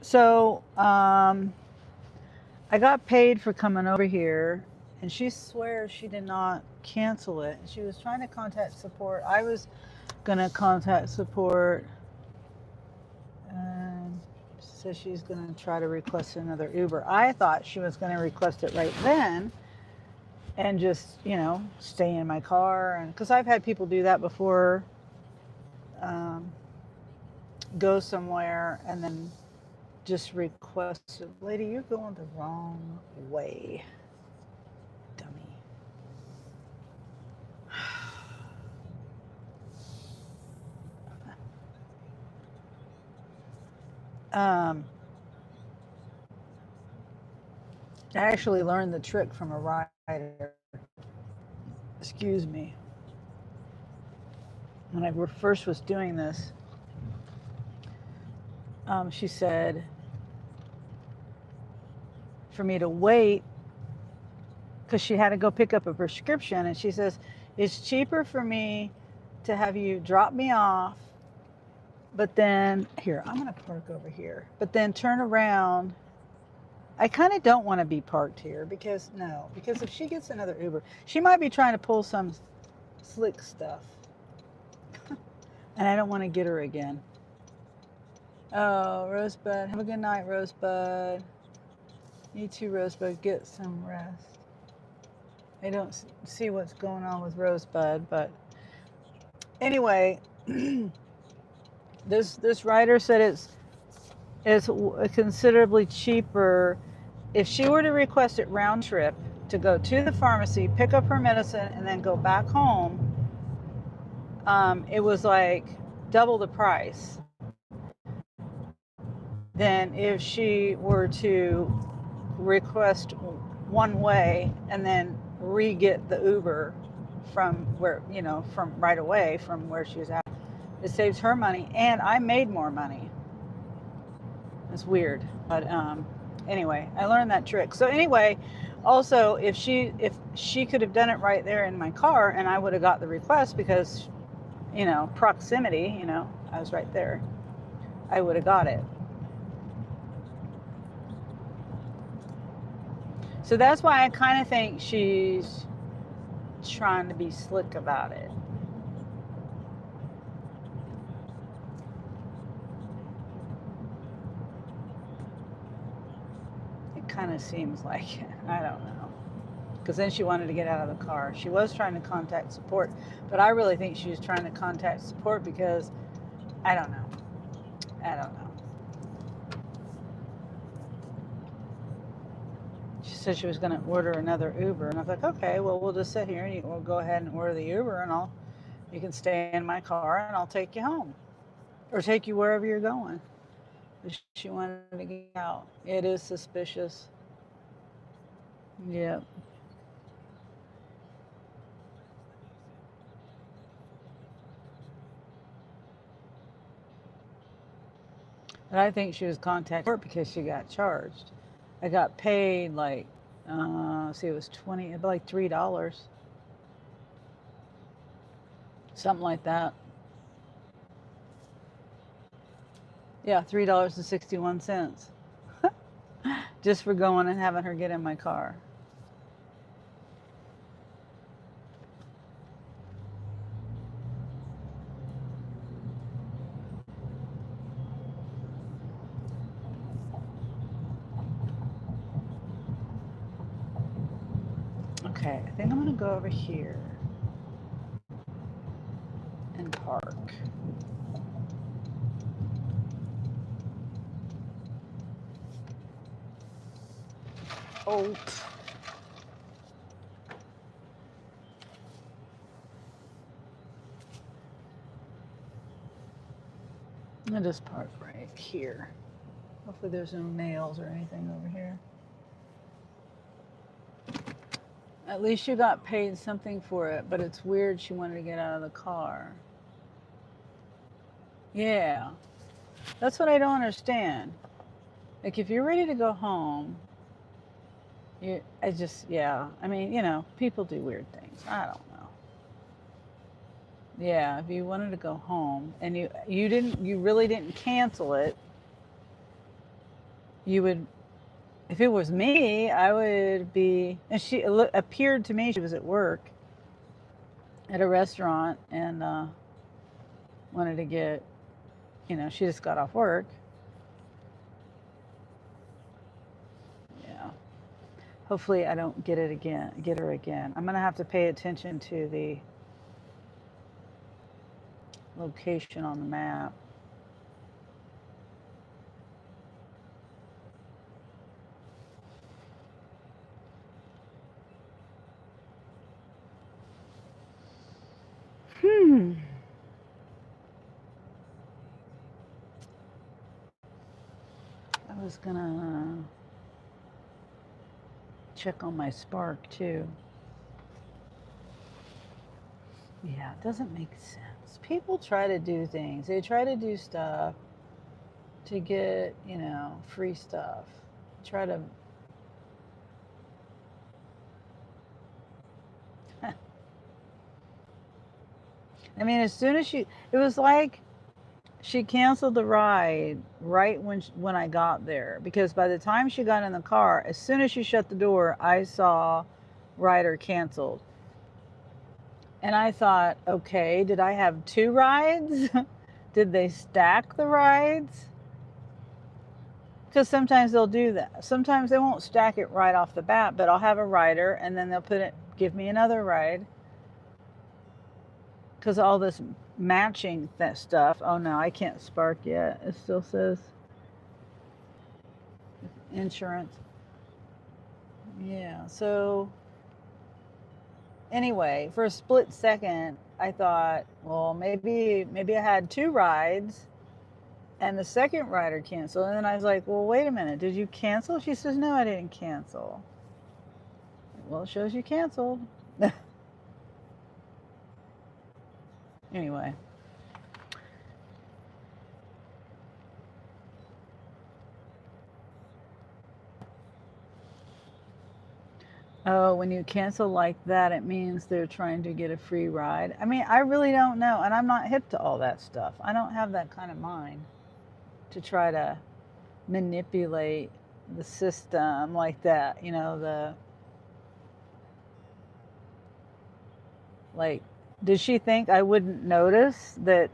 So, I got paid for coming over here, and she swears she did not cancel it. She was trying to contact support. I was going to contact support, and says she's going to try to request another Uber. I thought she was going to request it right then and just, stay in my car. And because I've had people do that before, go somewhere and then just request it. Lady, you're going the wrong way, dummy. I actually learned the trick from a rider. Excuse me. When I first was doing this, she said for me to wait because she had to go pick up a prescription. And she says, it's cheaper for me to have you drop me off, but then, here, I'm going to park over here, but then turn around. I kind of don't want to be parked here because if she gets another Uber, she might be trying to pull some slick stuff. And I don't want to get her again. Oh, Rosebud. Have a good night, Rosebud. You too, Rosebud. Get some rest. I don't see what's going on with Rosebud, but anyway, this writer said it's considerably cheaper if she were to request it round trip to go to the pharmacy, pick up her medicine, and then go back home. It was like double the price than if she were to request one way and then re-get the Uber from where, from right away from where she was at. It saves her money, and I made more money. It's weird, but anyway, I learned that trick. So anyway, also if she could have done it right there in my car, and I would have got the request because, proximity, I was right there, I would have got it. So that's why I kind of think she's trying to be slick about it. It kind of seems like it. I don't know. Because then she wanted to get out of the car. She was trying to contact support, but I really think she was trying to contact support because I don't know. She said she was going to order another Uber, and I was like, okay, well, we'll just sit here and we'll go ahead and order the Uber, and you can stay in my car and I'll take you home or take you wherever you're going. But she wanted to get out. It is suspicious. Yep. But I think she was contacting her because she got charged. I got paid like, see, it was like $3, something like that. Yeah, $3.61, just for going and having her get in my car. Okay, I think I'm gonna go over here and park. Oh. I'll just park right here. Hopefully there's no nails or anything over here. At least you got paid something for it, but it's weird she wanted to get out of the car. Yeah, that's what I don't understand. Like, if you're ready to go home, yeah. I mean, people do weird things. I don't know. Yeah, if you wanted to go home and you really didn't cancel it, you would. If it was me, I would be. And appeared to me she was at work at a restaurant and wanted to get. She just got off work. Yeah. Hopefully, I don't get her again. I'm gonna have to pay attention to the location on the map. I was gonna check on my Spark too. Yeah, it doesn't make sense. People try to do things. They try to do stuff to get, free stuff. Try to. I mean, as soon as it was like she canceled the ride right when I got there, because by the time she got in the car, as soon as she shut the door, I saw rider canceled. And I thought, okay, did I have two rides? Did they stack the rides? Because sometimes they'll do that. Sometimes they won't stack it right off the bat, but I'll have a rider and then they'll give me another ride. Because all this matching that stuff. Oh no, I can't Spark yet. It still says insurance. Yeah, so anyway, for a split second, I thought, well, maybe I had two rides and the second rider canceled. And then I was like, well, wait a minute, did you cancel? She says, no, I didn't cancel. Well, it shows you canceled. Anyway. Oh, when you cancel like that, it means they're trying to get a free ride. I mean, I really don't know. And I'm not hip to all that stuff. I don't have that kind of mind to try to manipulate the system like that. Like, did she think I wouldn't notice that?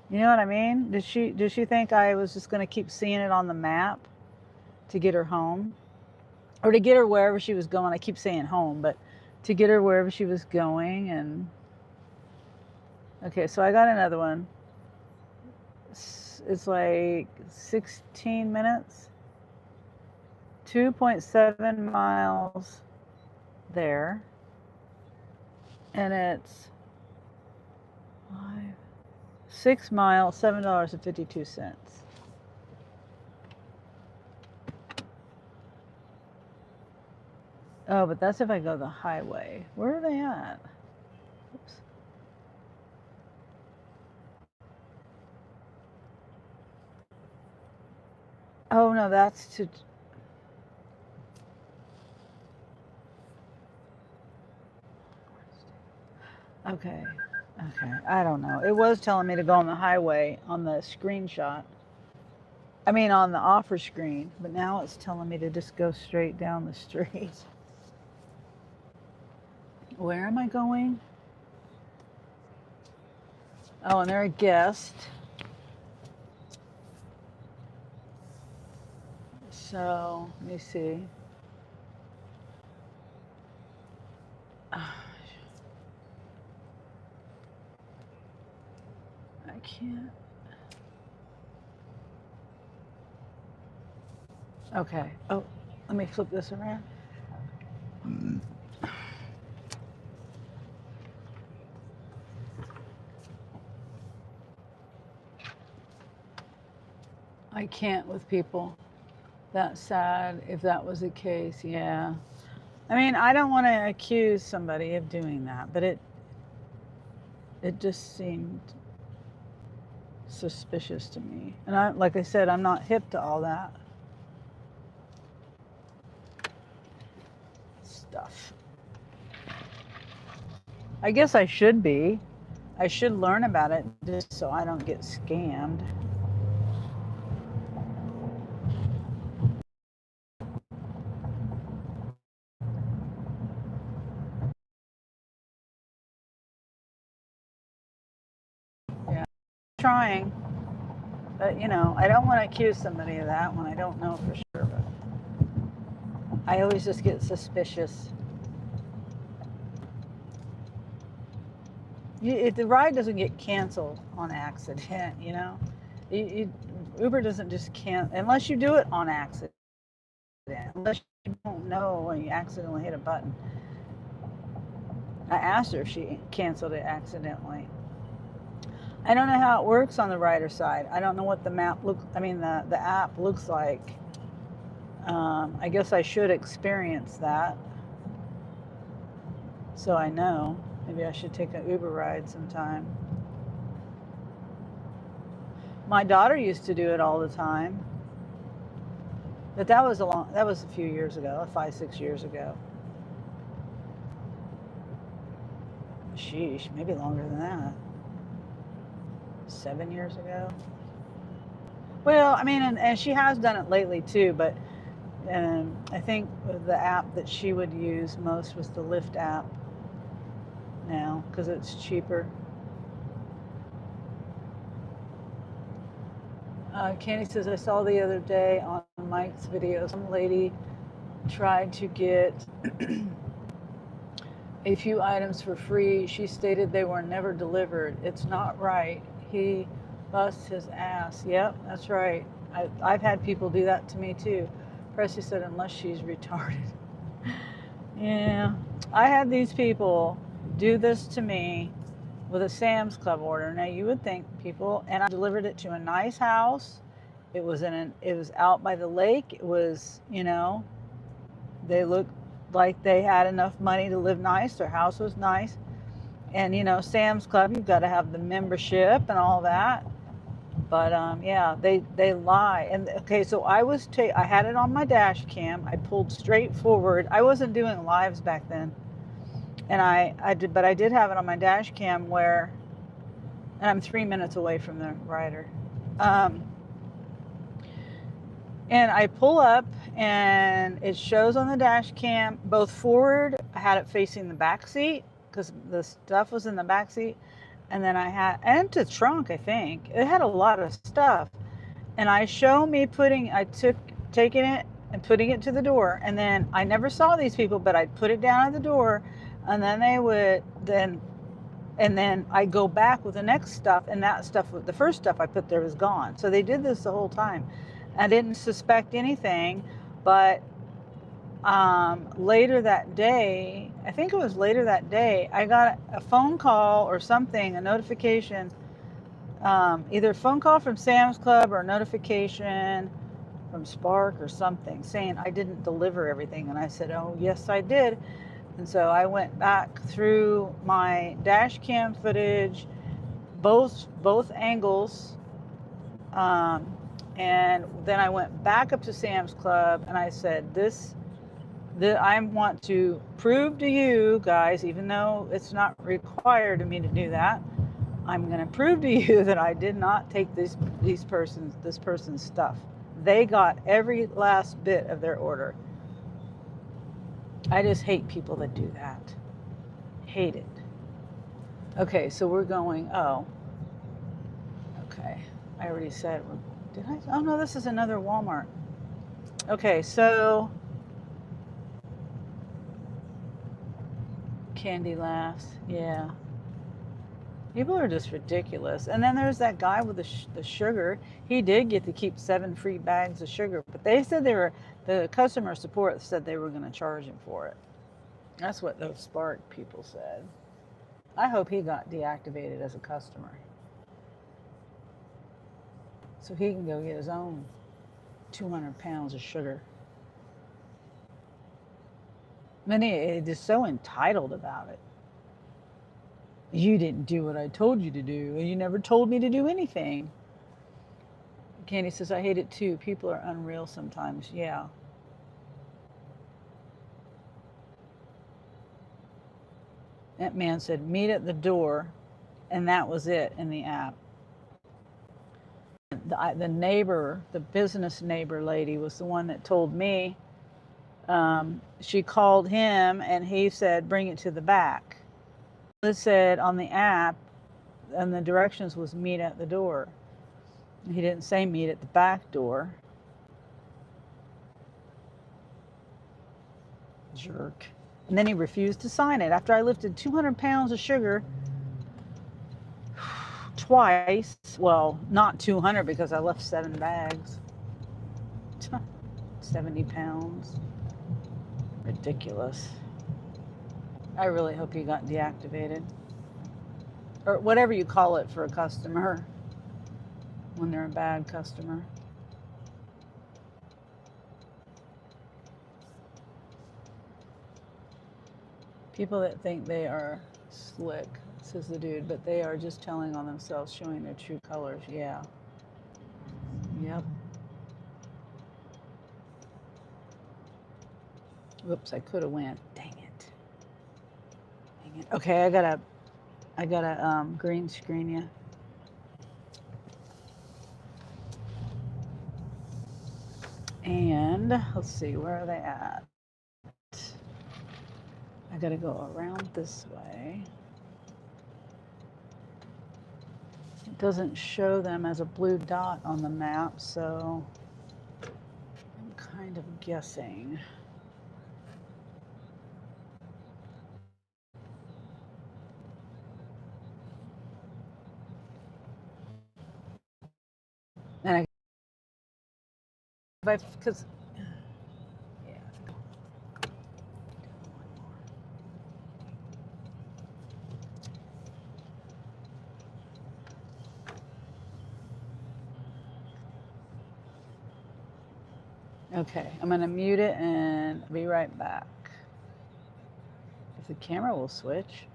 You know what I mean? Did she think I was just going to keep seeing it on the map to get her home? Or to get her wherever she was going? I keep saying home, but to get her wherever she was going. And okay, so I got another one. It's like 16 minutes, 2.7 miles there, and it's 6 miles, $7.52. Oh, but that's if I go the highway. Where are they at? Oops. Oh no, that's to. Okay. Okay. I don't know. It was telling me to go on the highway on the screenshot. I mean, on the offer screen, but now it's telling me to just go straight down the street. Where am I going? Oh, and they're a guest. So, let me see. I can't. Okay. Oh, let me flip this around. I can't with people. That's sad if that was the case. Yeah. I mean, I don't want to accuse somebody of doing that, but it just seemed suspicious to me. And like I said, I'm not hip to all that stuff. I guess I should be. I should learn about it just so I don't get scammed. Yeah, trying. But, you know, I don't want to accuse somebody of that when I don't know for sure. But I always just get suspicious. The ride doesn't get canceled on accident, you know? Uber doesn't just cancel, unless you do it on accident. Unless you don't know when you accidentally hit a button. I asked her if she canceled it accidentally. I don't know how it works on the rider side. I don't know what the the app looks like. I guess I should experience that so I know. Maybe I should take an Uber ride sometime. My daughter used to do it all the time, but that was a few years ago, 5-6 years ago. Sheesh, maybe longer than that. 7 years ago. Well, I mean, and she has done it lately too, but I think the app that she would use most was the Lyft app now because it's cheaper. Candy says, I saw the other day on Mike's video, some lady tried to get a few items for free. She stated they were never delivered. It's not right. He bust his ass. Yep, that's right. I've had people do that to me too. Presley said, unless she's retarded. Yeah, I had these people do this to me with a Sam's Club order. Now you would think people, and I delivered it to a nice house. It was out by the lake. It was, you know, they looked like they had enough money to live nice. Their house was nice. And, you know, Sam's Club, you've got to have the membership and all that. But yeah, they lie. And okay, so I had it on my dash cam. I pulled straight forward. I wasn't doing lives back then. And but I did have it on my dash cam and I'm 3 minutes away from the rider. And I pull up and it shows on the dash cam both forward. I had it facing the back seat because the stuff was in the back seat. And then and the trunk, I think. It had a lot of stuff. And taking it and putting it to the door. And then I never saw these people, but I'd put it down at the door. And then and then I go back with the next stuff. And the first stuff I put there was gone. So they did this the whole time. I didn't suspect anything, but later that day, I think it was later that day, I got a phone call or something, a notification, either a phone call from Sam's Club or a notification from Spark or something saying I didn't deliver everything. And I said, oh, yes, I did. And so I went back through my dash cam footage, both angles, and then I went back up to Sam's Club and I said, I want to prove to you guys, even though it's not required of me to do that, I'm going to prove to you that I did not take this person's stuff. They got every last bit of their order. I just hate people that do that. Hate it. Okay, so we're going, okay. I already said, did I? Oh no, this is another Walmart. Okay, so Candy laughs. Yeah. People are just ridiculous. And then there's that guy with the sugar. He did get to keep 7 free bags of sugar, but they said the customer support said they were going to charge him for it. That's what those Spark people said. I hope he got deactivated as a customer so he can go get his own 200 pounds of sugar. Many is so entitled about it. You didn't do what I told you to do, and you never told me to do anything. Candy says, I hate it too. People are unreal sometimes. Yeah. That man said, meet at the door, and that was it in the app. The neighbor, the business neighbor lady, was the one that told me. She called him, and he said, bring it to the back. It said on the app, and the directions was meet at the door. He didn't say meet at the back door. Jerk. And then he refused to sign it after I lifted 200 pounds of sugar twice. Well, not 200 because I left 7 bags. 70 pounds. Ridiculous. I really hope you got deactivated. Or whatever you call it for a customer when they're a bad customer. People that think they are slick, says the dude, but they are just telling on themselves, showing their true colors. Yeah. Yep. Whoops, I could have went. Dang it. Dang it. Okay, I gotta green screen you. And let's see, where are they at? I gotta go around this way. It doesn't show them as a blue dot on the map, so I'm kind of guessing. And because yeah. Okay, I'm gonna mute it and be right back. If the camera will switch.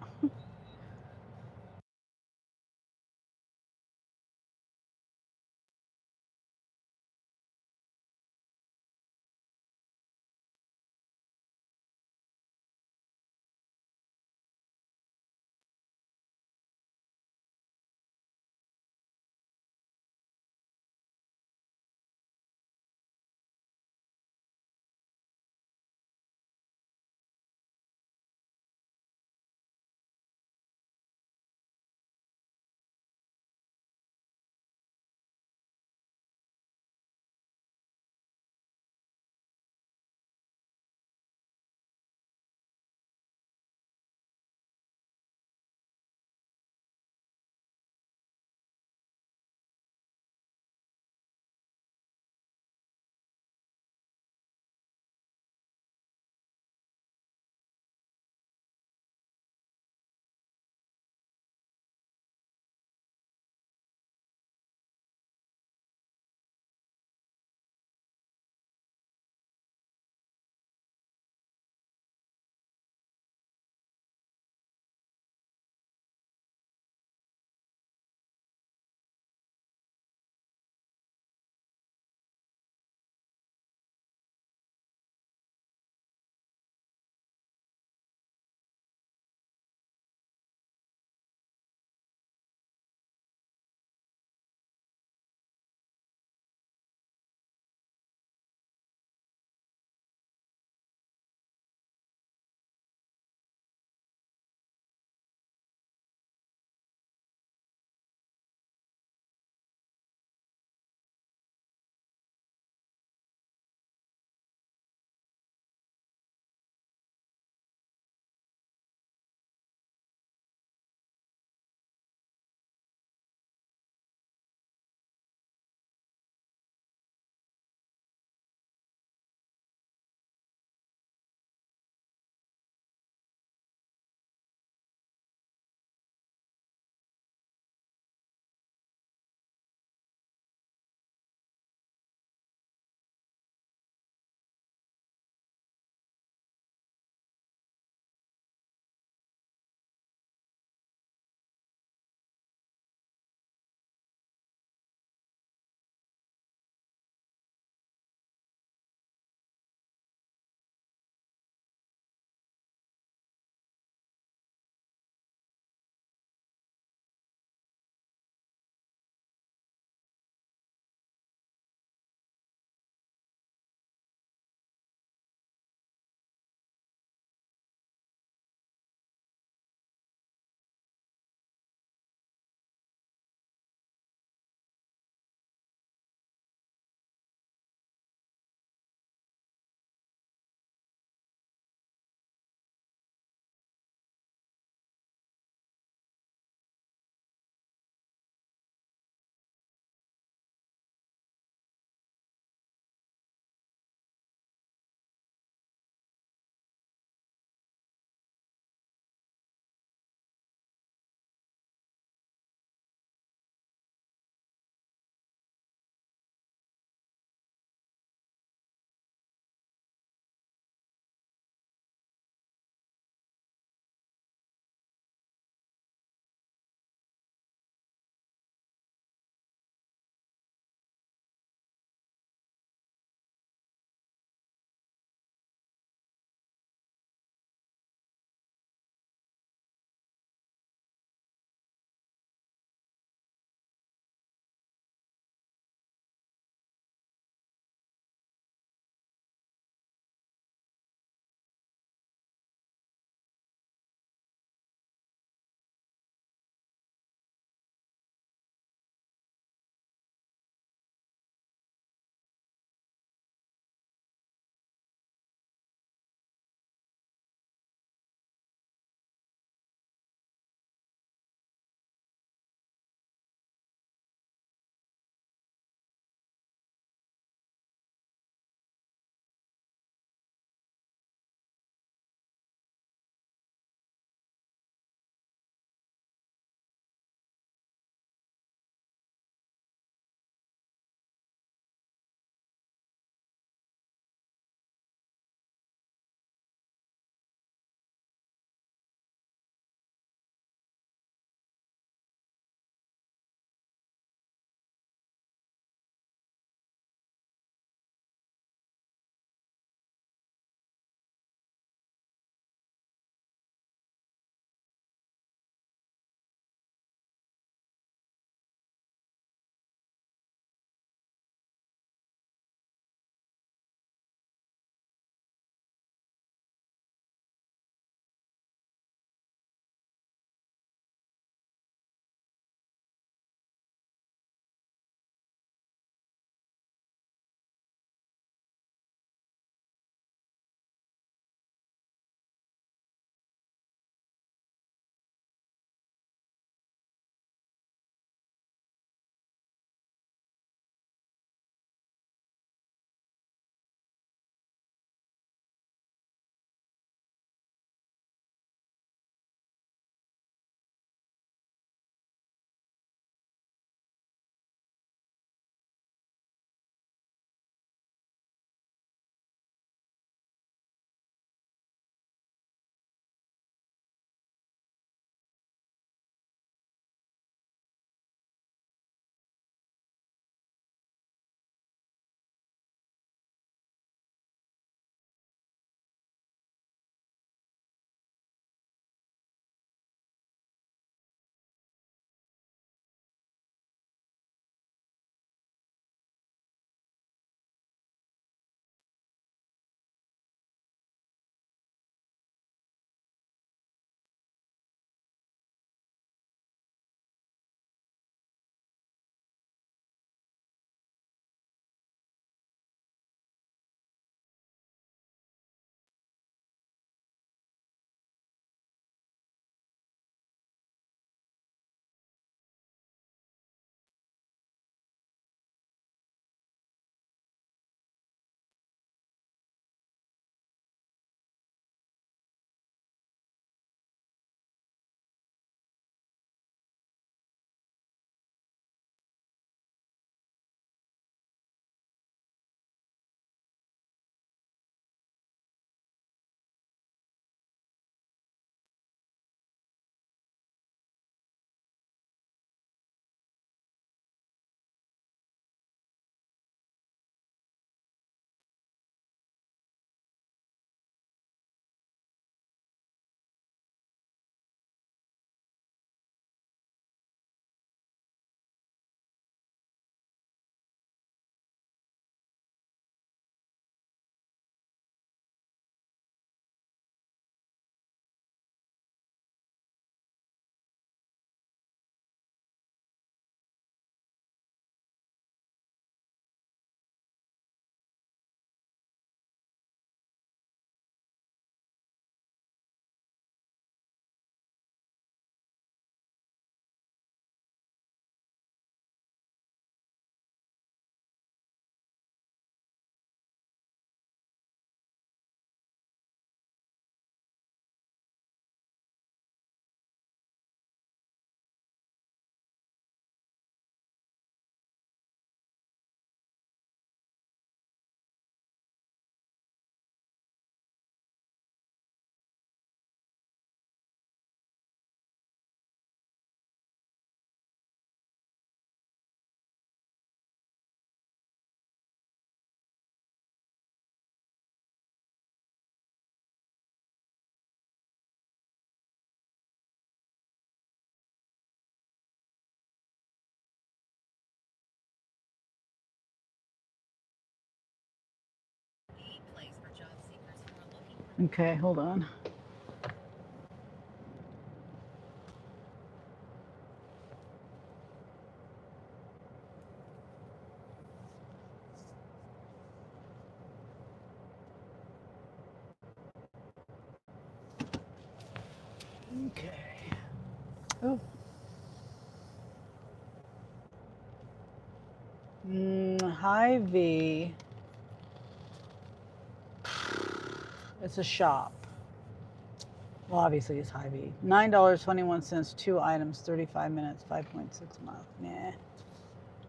Okay, hold on. Okay. Oh. Hy-Vee. It's a shop. Well, obviously it's Hy-Vee. $9.21, 2 items, 35 minutes, 5.6 miles. Nah.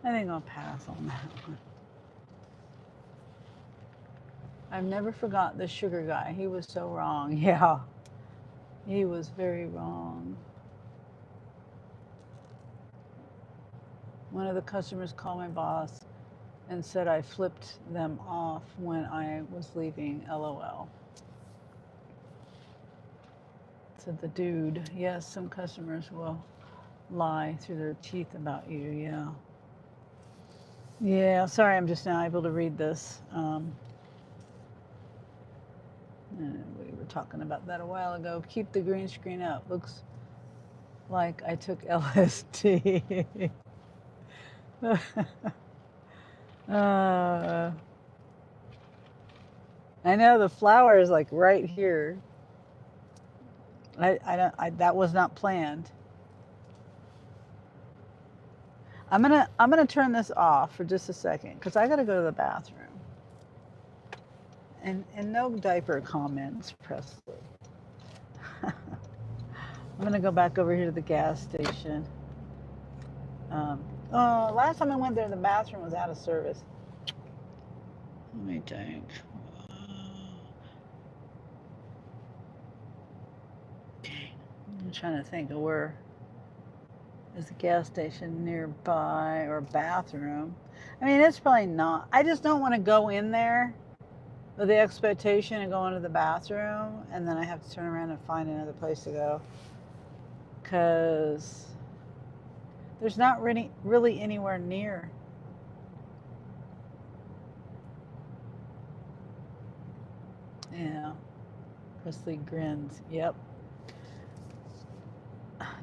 I think I'll pass on that one. I've never forgot the sugar guy. He was so wrong. Yeah. He was very wrong. One of the customers called my boss and said I flipped them off when I was leaving. LOL. Said the dude. Yes, some customers will lie through their teeth about you. Yeah. Yeah, sorry, I'm just now able to read this. We were talking about that a while ago. Keep the green screen up. Looks like I took LSD. I know the flower is like right here. That was not planned. I'm gonna turn this off for just a second because I gotta go to the bathroom. And no diaper comments, Presley. I'm gonna go back over here to the gas station. Last time I went there, the bathroom was out of service. Let me think. Okay, I'm trying to think of where is a gas station nearby or a bathroom. I mean, it's probably not. I just don't want to go in there with the expectation of going to the bathroom and then I have to turn around and find another place to go. Because there's not really anywhere near. Yeah. Presley grins. Yep.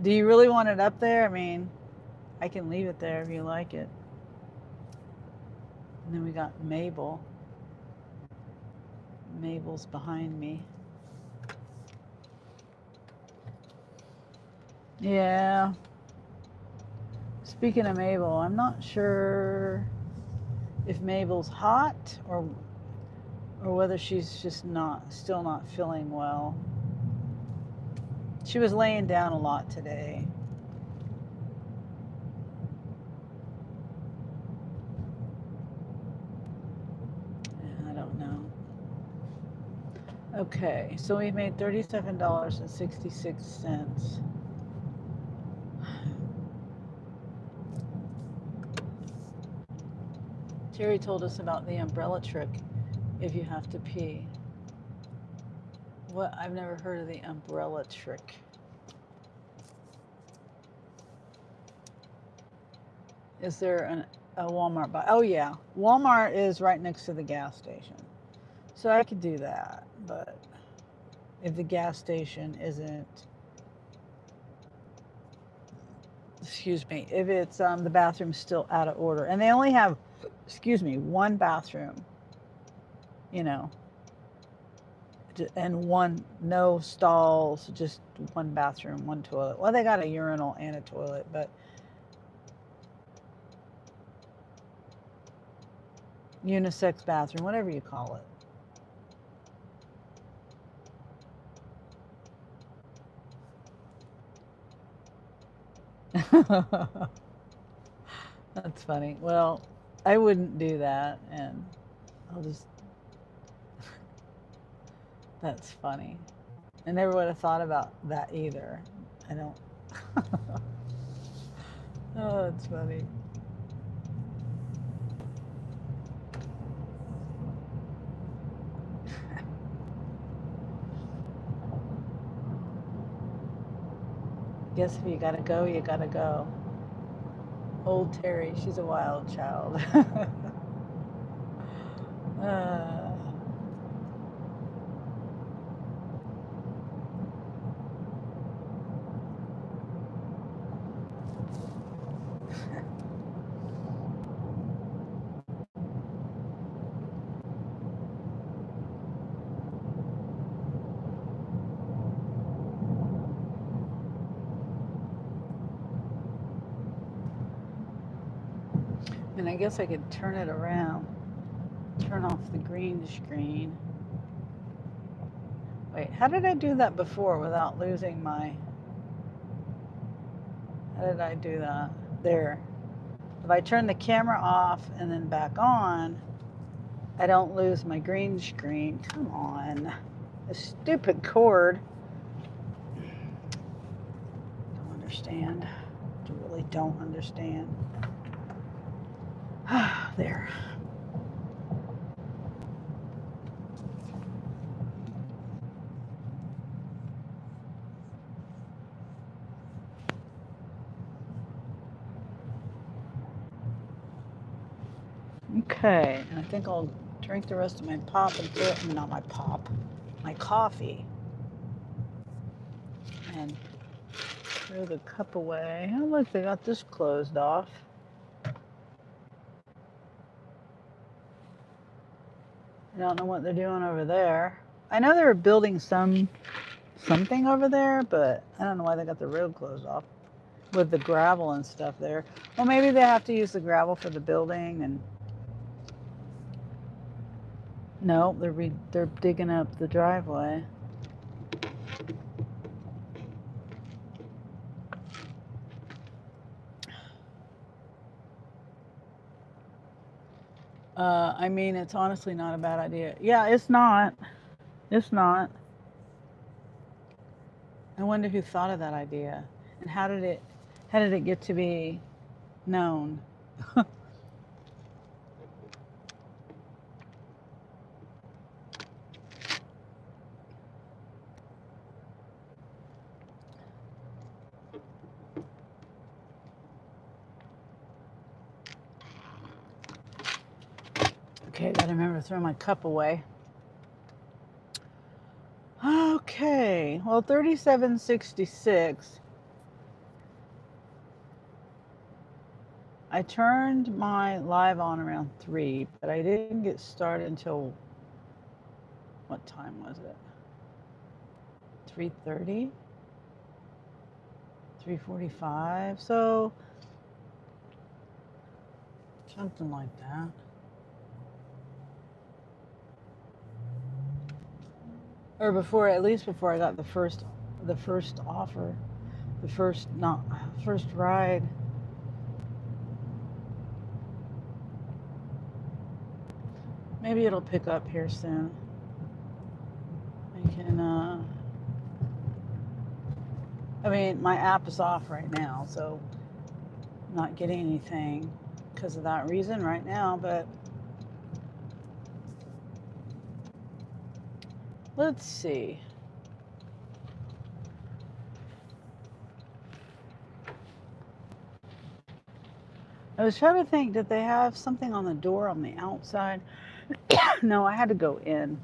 Do you really want it up there? I mean, I can leave it there if you like it. And then we got Mabel. Mabel's behind me. Yeah. Speaking of Mabel, I'm not sure if Mabel's hot or whether she's just still not feeling well. She was laying down a lot today. I don't know. Okay, so we made $37.66. Terry told us about the umbrella trick if you have to pee. What? I've never heard of the umbrella trick. Is there a Walmart by? Oh yeah, Walmart is right next to the gas station, so I could do that. But if the gas station isn't, excuse me, if it's the bathroom's still out of order and they only have, excuse me, one bathroom, you know, and no stalls, just one bathroom, one toilet. Well, they got a urinal and a toilet, but unisex bathroom, whatever you call it. That's funny. Well, I wouldn't do that, and I'll just. That's funny. I never would have thought about that either. I don't. Oh, that's funny. Guess if you gotta go, you gotta go. Old Terry, she's a wild child. uh, And I guess I could turn it around, turn off the green screen. Wait, how did I do that before without losing my... How did I do that? There. If I turn the camera off and then back on, I don't lose my green screen. Come on. The stupid cord. Don't understand. I really don't understand. There. Okay, and I think I'll drink the rest of my pop and put, not my pop, my coffee. And throw the cup away. Oh, look, they got this closed off. I don't know what they're doing over there. I know they were building something over there, but I don't know why they got the road closed off with the gravel and stuff there. Well, maybe they have to use the gravel for the building. And no, they're digging up the driveway. I mean, it's honestly not a bad idea. Yeah, it's not. It's not. I wonder who thought of that idea, and how did it get to be known? Okay, gotta remember to throw my cup away. Okay, well, 3766. I turned my live on around 3, but I didn't get started until, what time was it? 3:30? 3:45? So, something like that. Or before, at least before I got the first offer, the first ride. Maybe it'll pick up here soon. I can, I mean, my app is off right now, so I'm not getting anything because of that reason right now, but let's see. I was trying to think, did they have something on the door on the outside? No, I had to go in.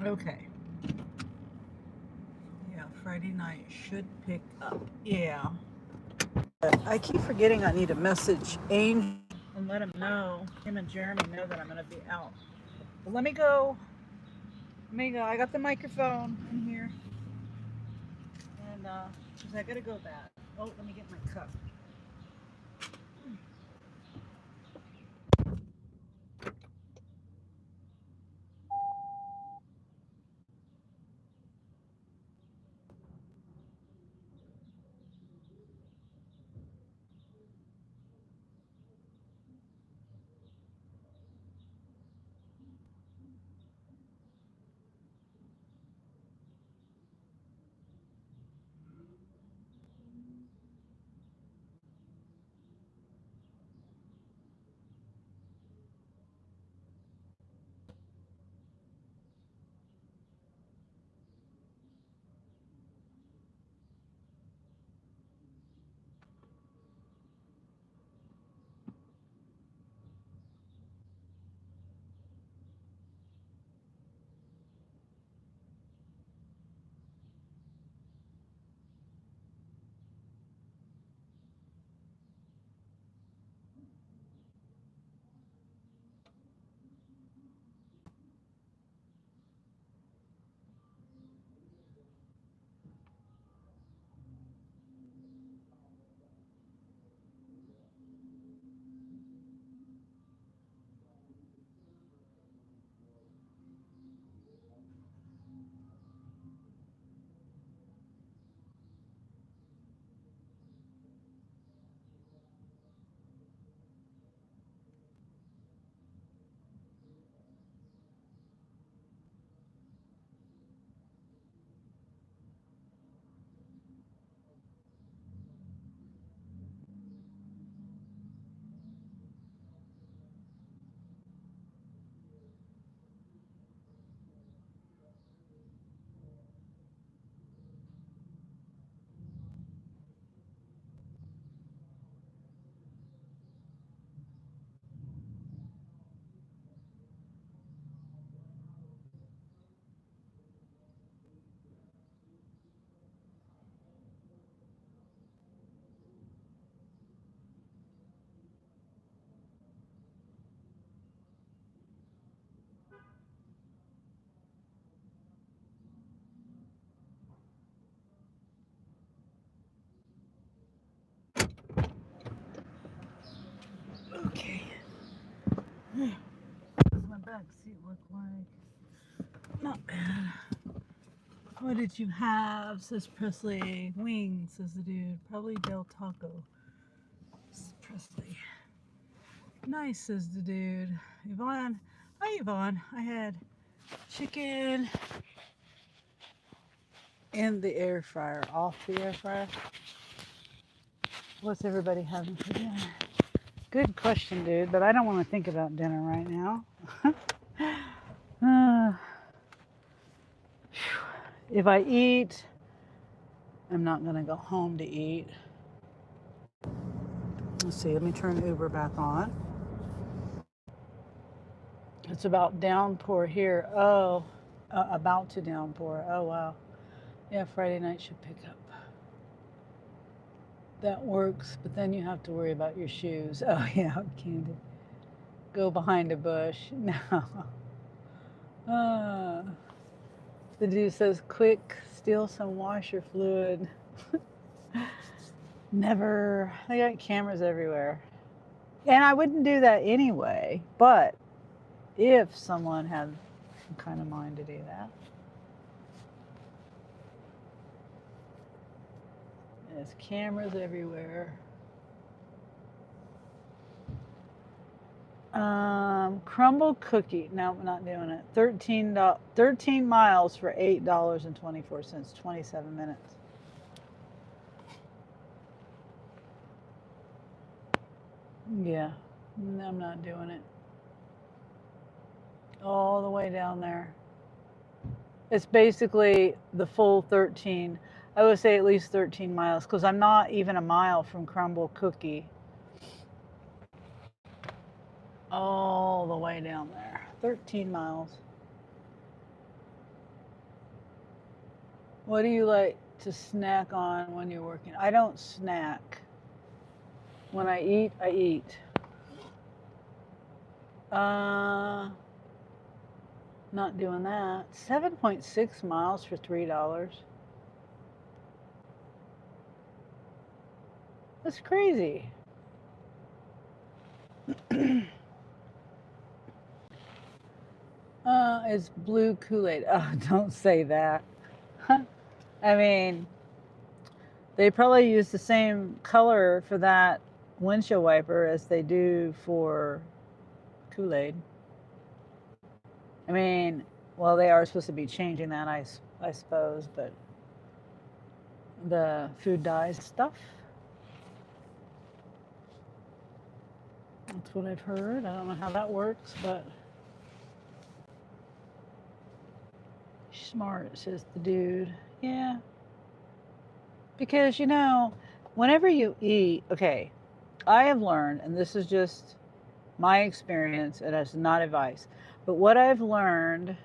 Okay. Yeah, Friday night should pick up. Yeah. But I keep forgetting I need to message Angel and let him and Jeremy know that I'm going to be out. But let me go. I got the microphone in here. And I got to go back. Oh, let me get my cup. What does my back seat look like? Not bad. What did you have? Says Presley. Wings, says the dude. Probably Del Taco. Says Presley. Nice, says the dude. Yvonne. Hi, Yvonne. I had chicken in the air fryer. Off the air fryer. What's everybody having for dinner? Good question, dude, but I don't want to think about dinner right now. If I eat, I'm not going to go home to eat. Let's see, let me turn Uber back on. It's about downpour here. Oh, about to downpour. Oh, wow. Yeah, Friday night should pick up. That works, but then you have to worry about your shoes. Oh, yeah, Candy. Go behind a bush. No. The dude says, quick, steal some washer fluid. Never. They got cameras everywhere. And I wouldn't do that anyway, but if someone had some kind of mind to do that. There's cameras everywhere. Crumble cookie. No, I'm not doing it. 13 miles for $8.24, 27 minutes. Yeah, no, I'm not doing it. All the way down there. It's basically the full 13. I would say at least 13 miles because I'm not even a mile from Crumble Cookie. All the way down there. 13 miles. What do you like to snack on when you're working? I don't snack. When I eat, I eat. Not doing that. 7.6 miles for $3. That's crazy. It's blue Kool-Aid. Oh, don't say that. I mean, they probably use the same color for that windshield wiper as they do for Kool-Aid. I mean, well, they are supposed to be changing that, I suppose, but the food dyes stuff. That's what I've heard. I don't know how that works, but smart, says the dude. Yeah. Because, whenever you eat, okay, I have learned, and this is just my experience, and it's not advice, but what I've learned,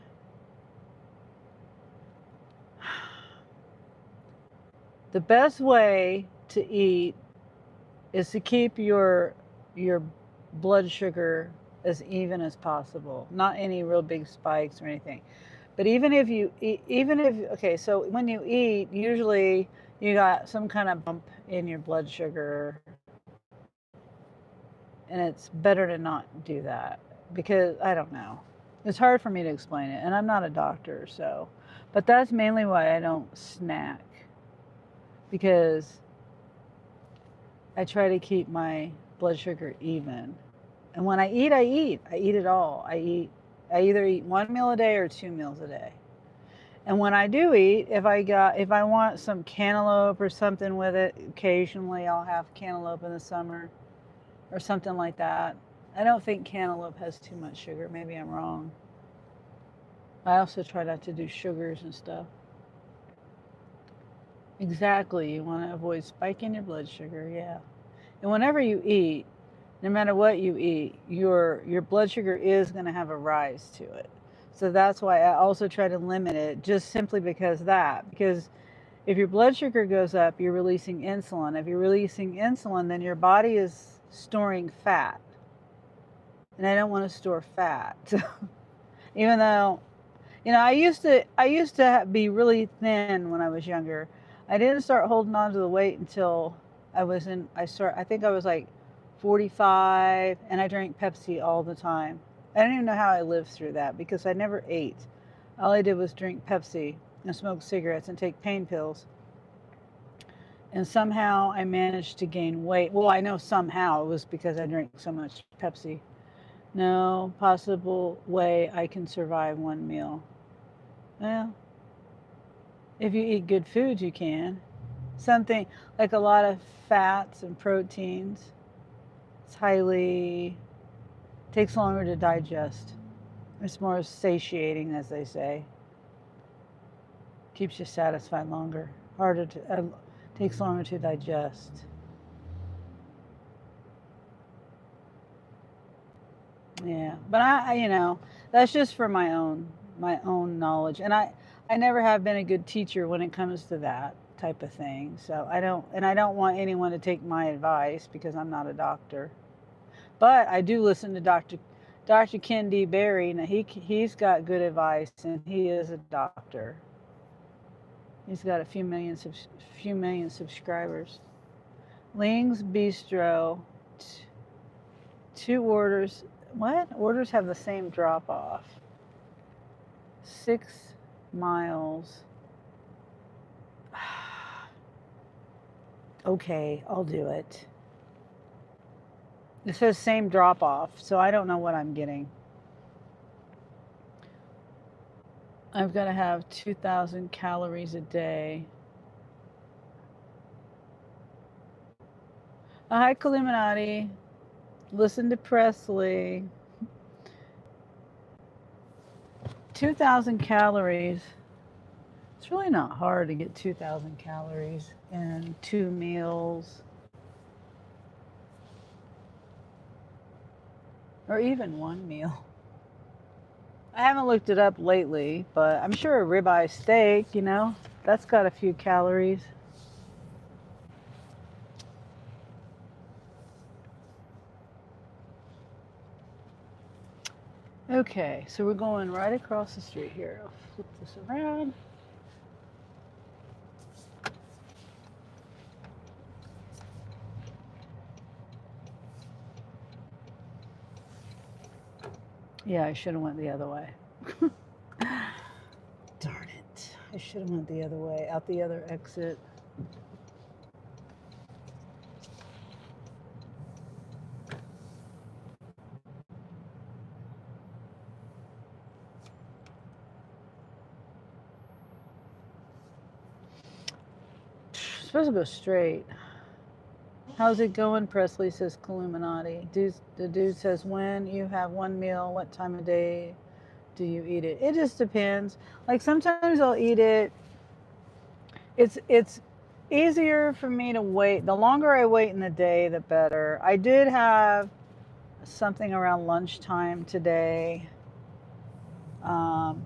the best way to eat is to keep your blood sugar as even as possible. Not any real big spikes or anything. But okay, so when you eat, usually you got some kind of bump in your blood sugar. And it's better to not do that because I don't know. It's hard for me to explain it, and I'm not a doctor, so. But that's mainly why I don't snack, because I try to keep my blood sugar even. And when I eat it all. I either eat 1 meal a day or 2 meals a day. And when I do eat, if I want some cantaloupe or something with it, occasionally I'll have cantaloupe in the summer or something like that. I don't think cantaloupe has too much sugar. Maybe I'm wrong. I also try not to do sugars and stuff. Exactly. You want to avoid spiking your blood sugar, yeah. And whenever you eat, no matter what you eat, your blood sugar is going to have a rise to it. So that's why I also try to limit it, just simply because if your blood sugar goes up, you're releasing insulin. If you're releasing insulin, then your body is storing fat. And I don't want to store fat. Even though, I used to be really thin when I was younger. I didn't start holding on to the weight until I think I was like 45, and I drank Pepsi all the time. I don't even know how I lived through that because I never ate. All I did was drink Pepsi and smoke cigarettes and take pain pills. And somehow I managed to gain weight. Well, I know somehow it was because I drank so much Pepsi. No possible way I can survive one meal. Well, if you eat good food, you can. Something like a lot of fats and proteins. It's takes longer to digest. It's more satiating, as they say. Keeps you satisfied longer. Takes longer to digest. Yeah, but that's just for my own knowledge, and I never have been a good teacher when it comes to that type of thing. So I don't want anyone to take my advice because I'm not a doctor. But I do listen to Dr. Ken D. Berry. Now he's got good advice, and he is a doctor. He's got a few million subscribers. Ling's Bistro, 2 orders. What? Orders have the same drop off. 6 miles. Okay, I'll do it. It says same drop off, so I don't know what I'm getting. I've got to have 2,000 calories a day. Hi, Illuminati. Listen to Presley. 2,000 calories. It's really not hard to get 2,000 calories in 2 meals. Or even 1 meal. I haven't looked it up lately, but I'm sure a ribeye steak, that's got a few calories. Okay, so we're going right across the street here. I'll flip this around. Yeah, I should have went the other way. Darn it. I should have went the other way, out the other exit. Supposed to go straight. How's it going, Presley, says Illuminati. The dude says, when you have 1 meal, what time of day do you eat it? It just depends. Like sometimes I'll eat it. It's easier for me to wait. The longer I wait in the day, the better. I did have something around lunchtime today. And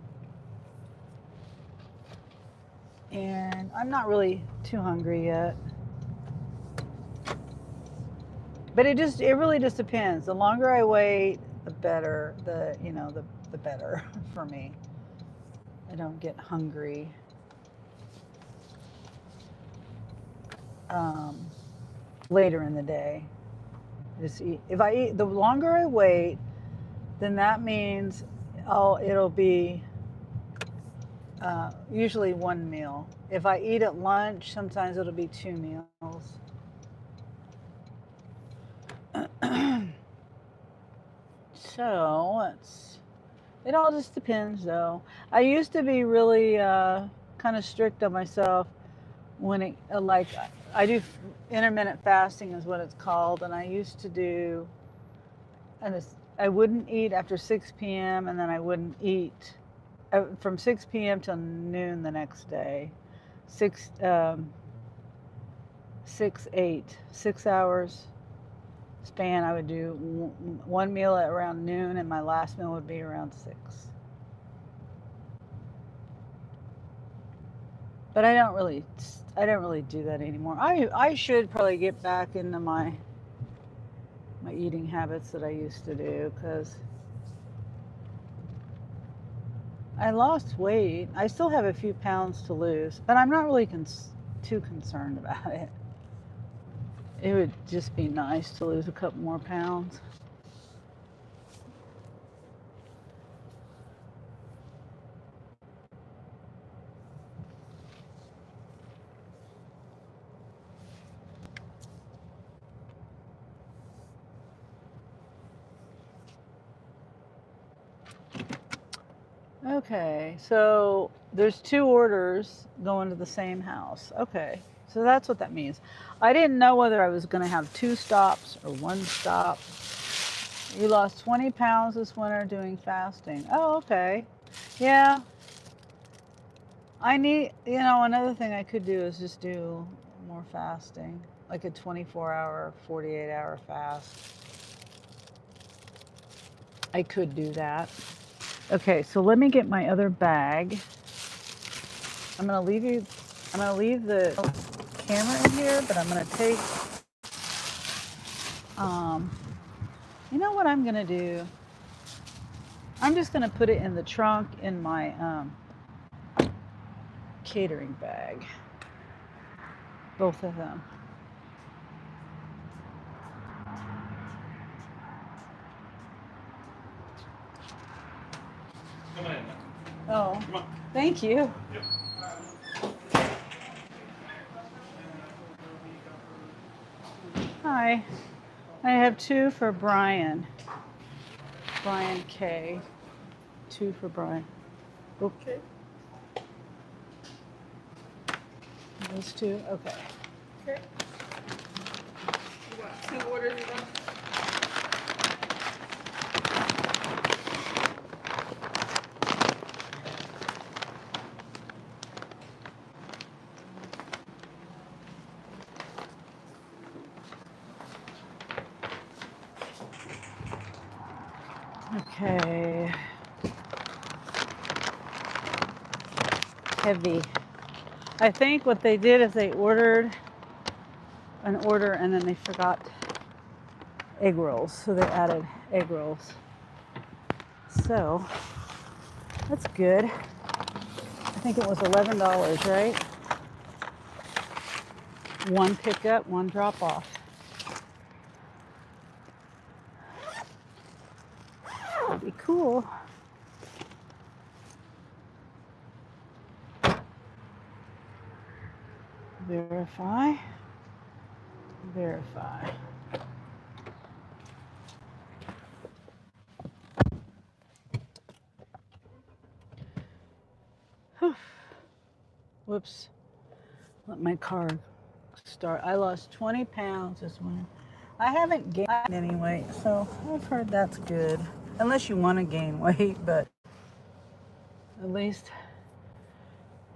I'm not really too hungry yet. But it really just depends. The longer I wait, the better. The better for me. I don't get hungry. Later in the day. Just eat. If I eat, the longer I wait, then that means it'll be usually 1 meal. If I eat at lunch, sometimes it'll be 2 meals. So it all just depends though. I used to be really kind of strict on myself when I do intermittent fasting is what it's called, and I used to do, and I wouldn't eat after 6 p.m. and then I wouldn't eat from 6 p.m. till noon the next day. 6 hours span. I would do 1 meal at around noon, and my last meal would be around 6. But I don't really do that anymore. I should probably get back into my eating habits that I used to do, because I lost weight. I still have a few pounds to lose, but I'm not really too concerned about it. It would just be nice to lose a couple more pounds. Okay, so there's 2 orders going to the same house. Okay, so that's what that means. I didn't know whether I was going to have 2 stops or 1 stop. You lost 20 pounds this winter doing fasting. Oh, okay. Yeah. I need, another thing I could do is just do more fasting, like a 24-hour, 48-hour fast. I could do that. Okay, so let me get my other bag. I'm gonna leave the camera in here, but I'm gonna take, you know what I'm gonna do? I'm just gonna put it in the trunk in my catering bag. Both of them. Come on in. Oh, Come on. thank you. Yep. Hi. I have 2 for Brian. Brian K. 2 for Brian. Okay. Those 2? Okay. Okay. You got 2 orders of them? Okay. Heavy. I think what they did is they ordered an order and then they forgot egg rolls, so they added egg rolls. So that's good. I think it was $11, right? 1 pickup, 1 drop off. That'd be cool. Verify. Verify. Whew. Whoops. Let my car start. I lost 20 pounds this winter. I haven't gained any weight, so I've heard that's good. Unless you want to gain weight, but at least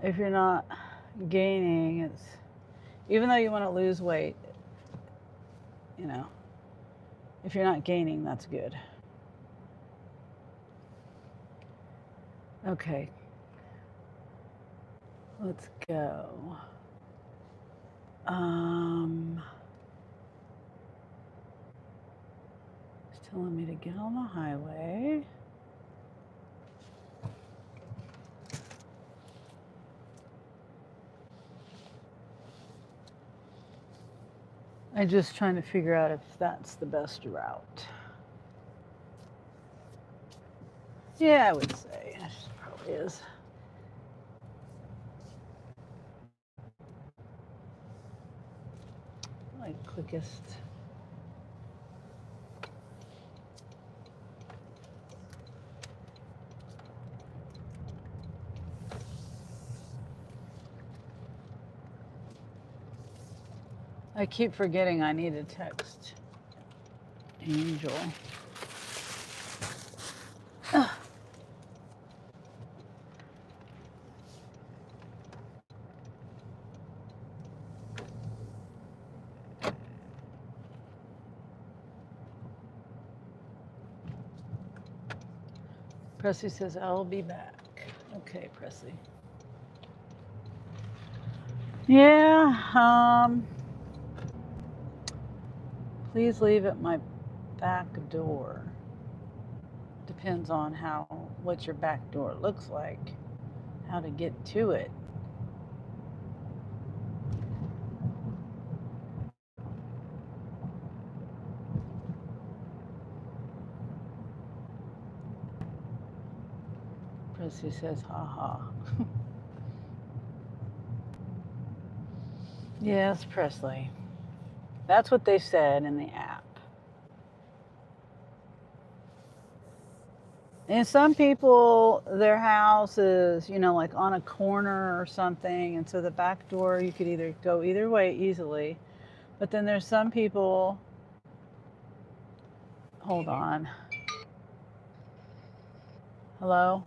if you're not gaining, it's, even though you want to lose weight, if you're not gaining, that's good. Okay. Let's go. It's telling me to get on the highway. I'm just trying to figure out if that's the best route. Yeah, I would say it probably is. Like quickest. I keep forgetting I need to text Angel. Ugh. Pressy says, I'll be back. Okay, Pressy. Yeah, please leave at my back door. Depends on what your back door looks like, how to get to it. Presley says, haha. Yes, Presley. That's what they said in the app. And some people, their house is, like on a corner or something. And so the back door, you could either go either way easily. But then there's some people, hold on. Hello?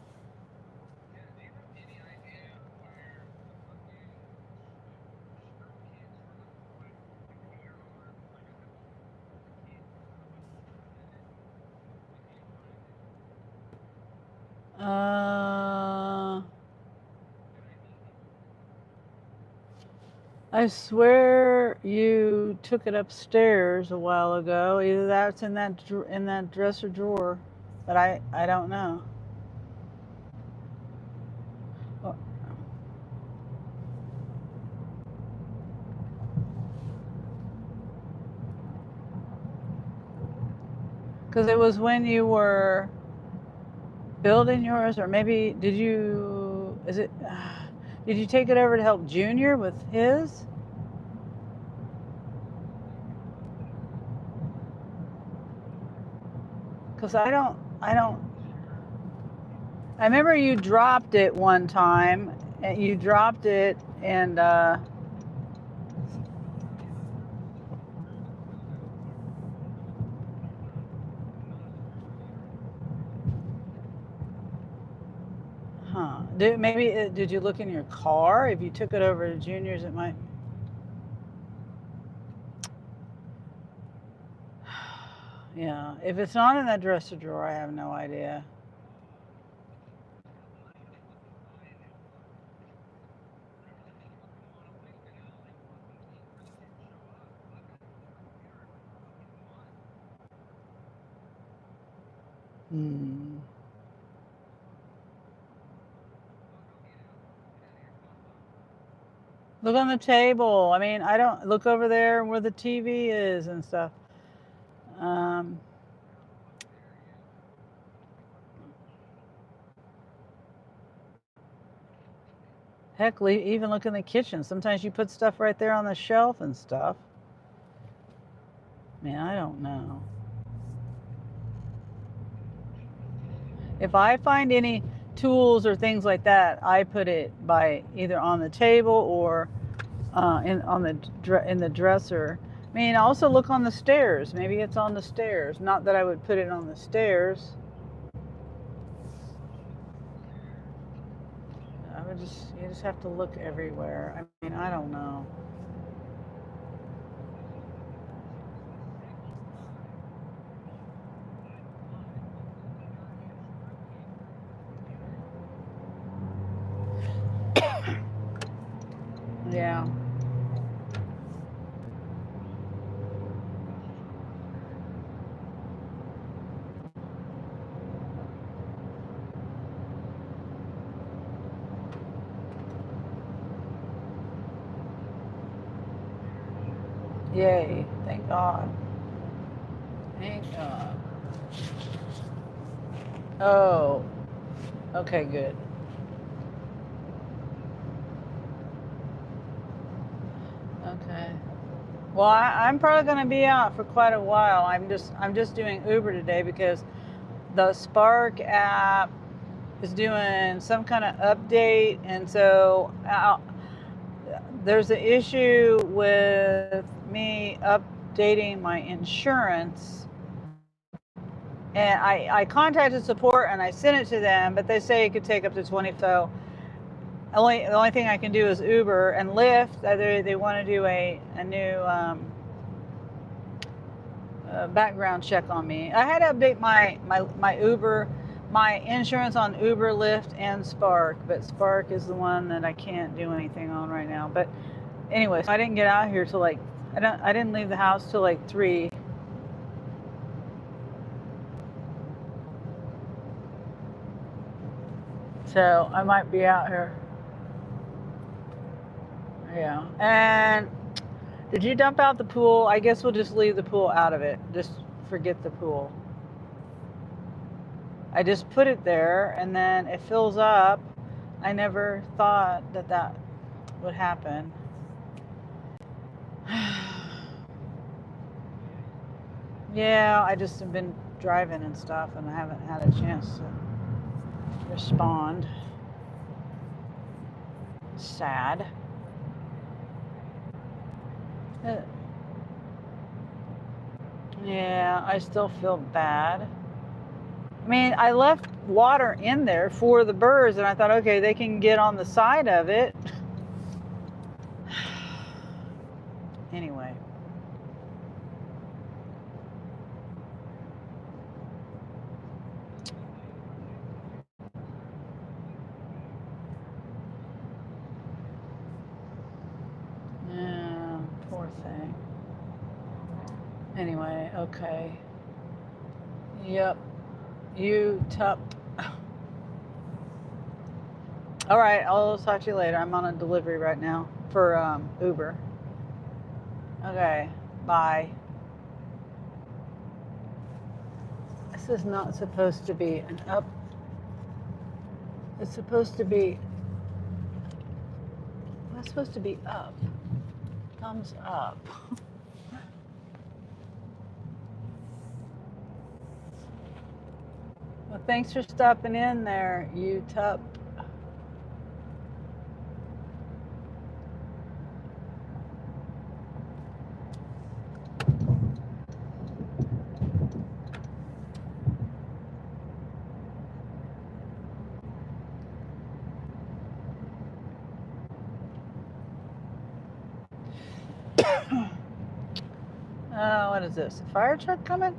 I swear you took it upstairs a while ago. Either that's in that dresser drawer, but I don't know. Because it was when you were building yours, or maybe did you take it over to help Junior with his? Because I remember you dropped it one time, and you dropped it, and did you look in your car? If you took it over to Junior's, it might. Yeah, if it's not in that dresser drawer, I have no idea. Hmm. Look on the table. I mean, I don't look over there where the TV is and stuff. Um, Heck, even look in the kitchen. Sometimes you put stuff right there on the shelf and stuff. Man, I don't know. If I find any tools or things like that, I put it by either on the table or in the dresser. I mean, also look on the stairs. Maybe it's on the stairs. Not that I would put it on the stairs. You just have to look everywhere. I mean, I don't know. Yeah. Yay. Thank God. Thank God. Oh. Okay, good. Okay. Well, I'm probably going to be out for quite a while. I'm just doing Uber today because the Spark app is doing some kind of update, and so there's an issue with me updating my insurance. And I contacted support and I sent it to them, but they say it could take up to 20. So the only thing I can do is Uber and Lyft. They want to do a new background check on me. I had to update my Uber, my insurance on Uber, Lyft, and Spark, but Spark is the one that I can't do anything on right now. But anyway, so I didn't get out here till I didn't leave the house till 3. So I might be out here. Yeah. And did you dump out the pool? I guess we'll just leave the pool out of it. Just forget the pool. I just put it there and then it fills up. I never thought that that would happen. Yeah, I just have been driving and stuff and I haven't had a chance to respond. Sad. Uh, Yeah, I still feel bad. I mean, I left water in there for the birds and I thought, okay, they can get on the side of it. Anyway. Yeah, poor thing. Anyway, okay. Yep. You tup. All right, I'll talk to you later. I'm on a delivery right now for Uber. Okay, bye. This is not supposed to be an up. It's supposed to be. It's supposed to be up. Thumbs up. Well, thanks for stopping in there, you tup. What is this? A fire truck coming?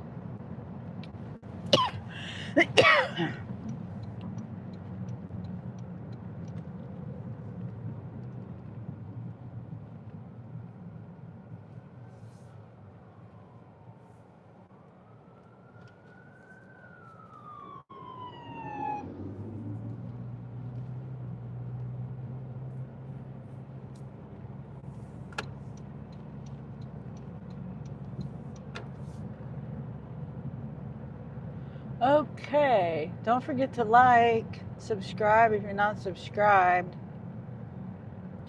Okay, don't forget to like, subscribe if you're not subscribed.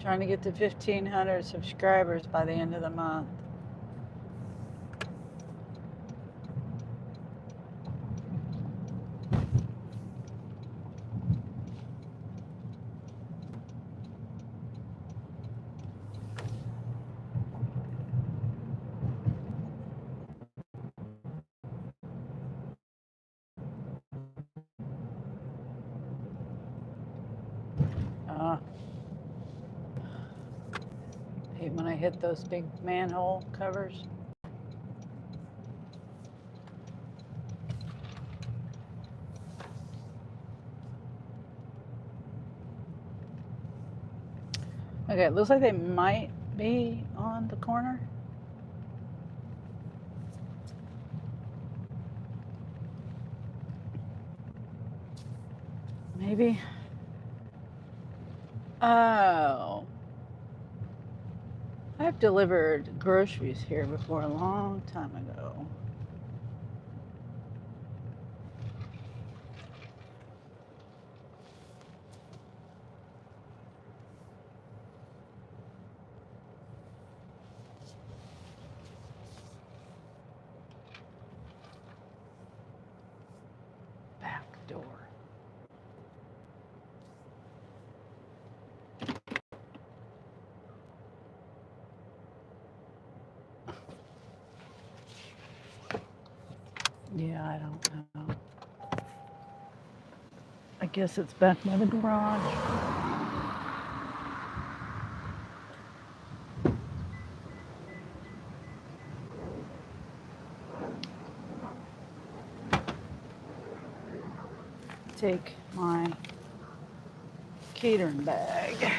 Trying to get to 1,500 subscribers by the end of the month. Hate when I hit those big manhole covers. Okay, it looks like they might be on the corner. Maybe. Oh. I've delivered groceries here before a long time ago. Back door. Yeah, I don't know. I guess it's back by the garage. Take my catering bag.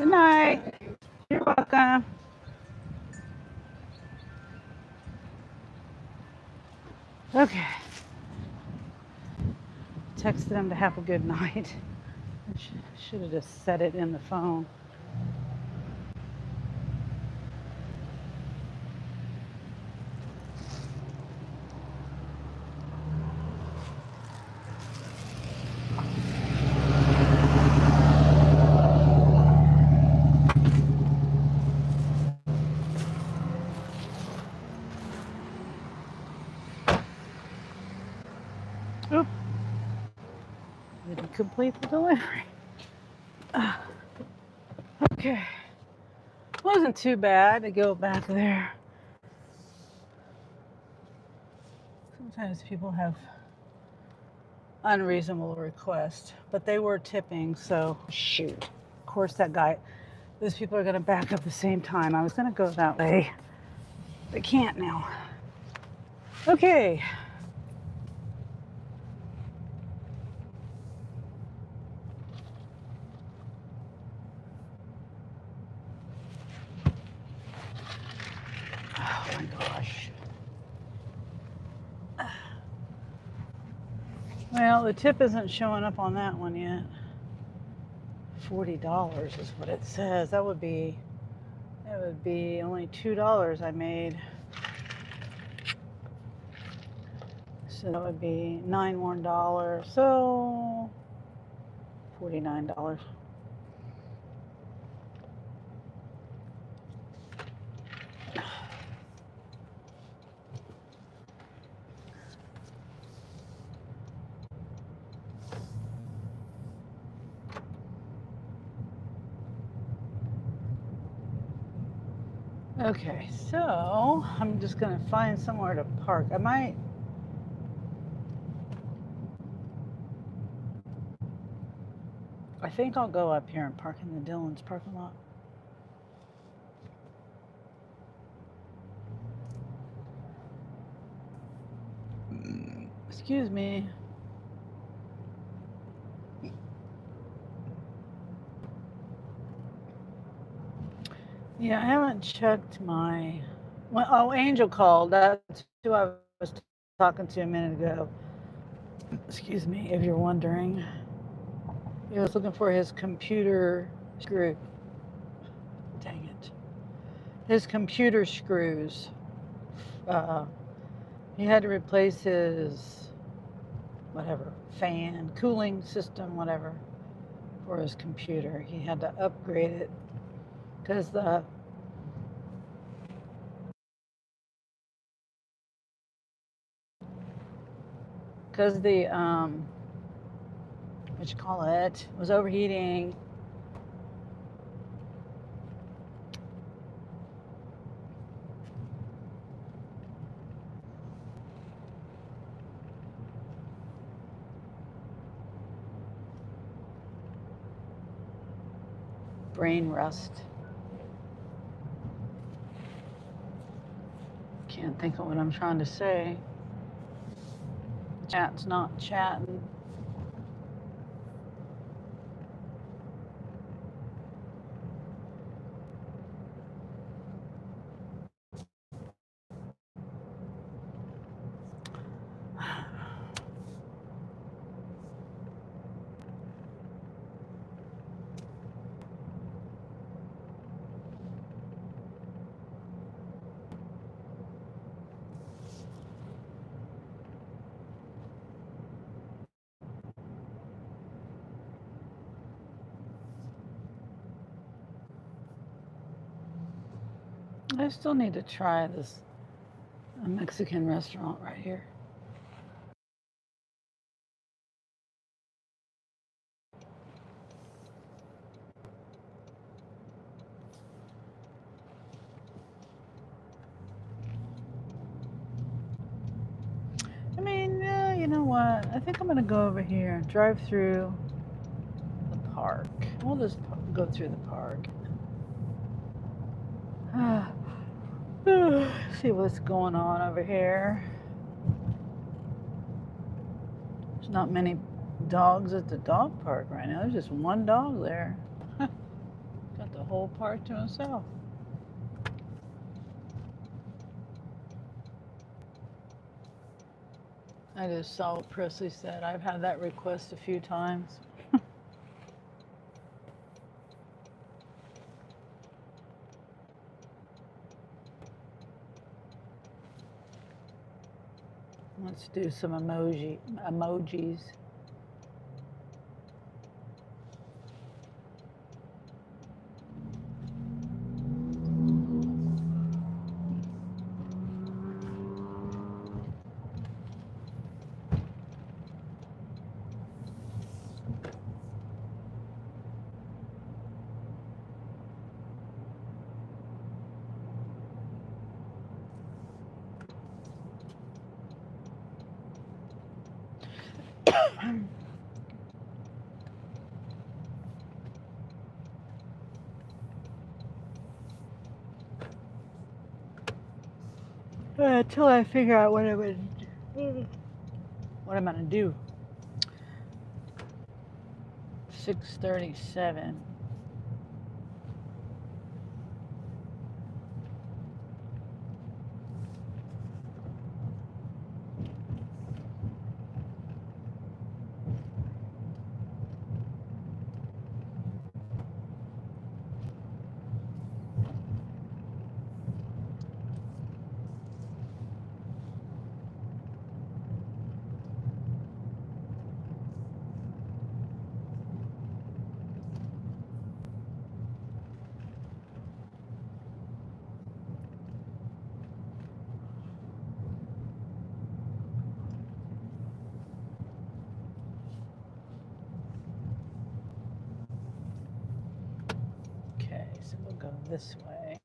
Good night. You're welcome. Okay. Texted them to have a good night. I should have just said it in the phone. Oop. Didn't complete the delivery. Okay. Wasn't too bad to go back there. Sometimes people have unreasonable requests, but they were tipping, so shoot. Of course, those people are going to back up at the same time. I was going to go that way. They can't now. Okay. Oh my gosh. Well, the tip isn't showing up on that one yet. $40 is what it says. That would be only $2 I made. So that would be $9 more. So $49. Okay, so I'm just gonna find somewhere to park. I think I'll go up here and park in the Dillon's parking lot. Excuse me. Yeah, I haven't checked my. Well, oh, Angel called. That's who I was talking to a minute ago. Excuse me, if you're wondering. He was looking for his computer screw. Dang it. His computer screws. He had to replace his whatever fan, cooling system, whatever, for his computer. He had to upgrade it because the what you call it, was overheating. Brain rust. Can't think of what I'm trying to say. Chat's not chatting. I still need to try this Mexican restaurant right here. I mean, you know what? I think I'm gonna go over here and drive through the park. We'll just go through the park. See what's going on over here. There's not many dogs at the dog park right now. There's just one dog there. Got the whole park to himself. I just saw what Presley said. I've had that request a few times. Let's do some emojis. Until I figure out what I'm gonna do. 6:37. Okay, so we'll go this way.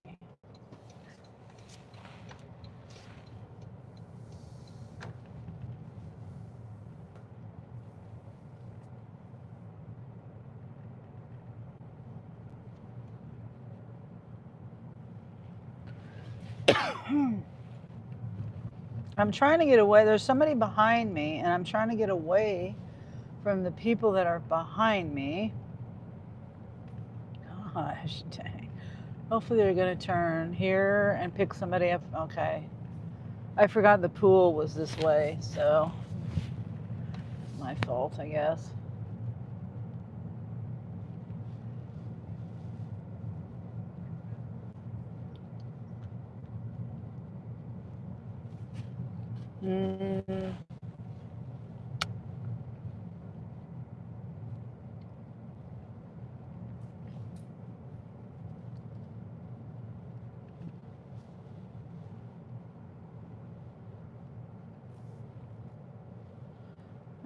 I'm trying to get away. There's somebody behind me, and I'm trying to get away from the people that are behind me. Gosh, dang. Hopefully they're going to turn here and pick somebody up. Okay. I forgot the pool was this way, so my fault, I guess.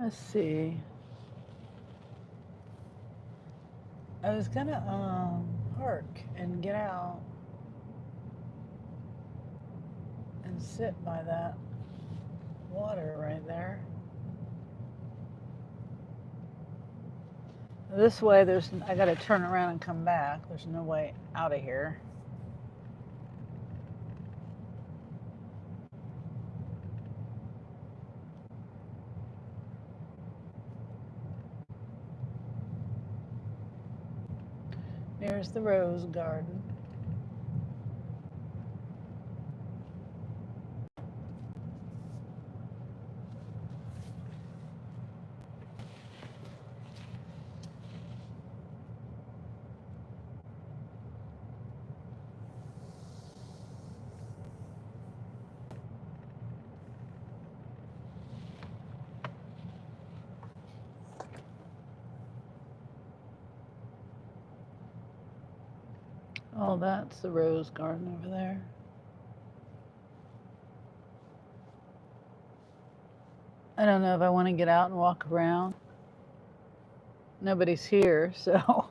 Let's see. I was gonna park and get out and sit by that water right there. This way, I gotta turn around and come back. There's no way out of here. There's the rose garden. Oh, that's the rose garden over there. I don't know if I want to get out and walk around. Nobody's here, so.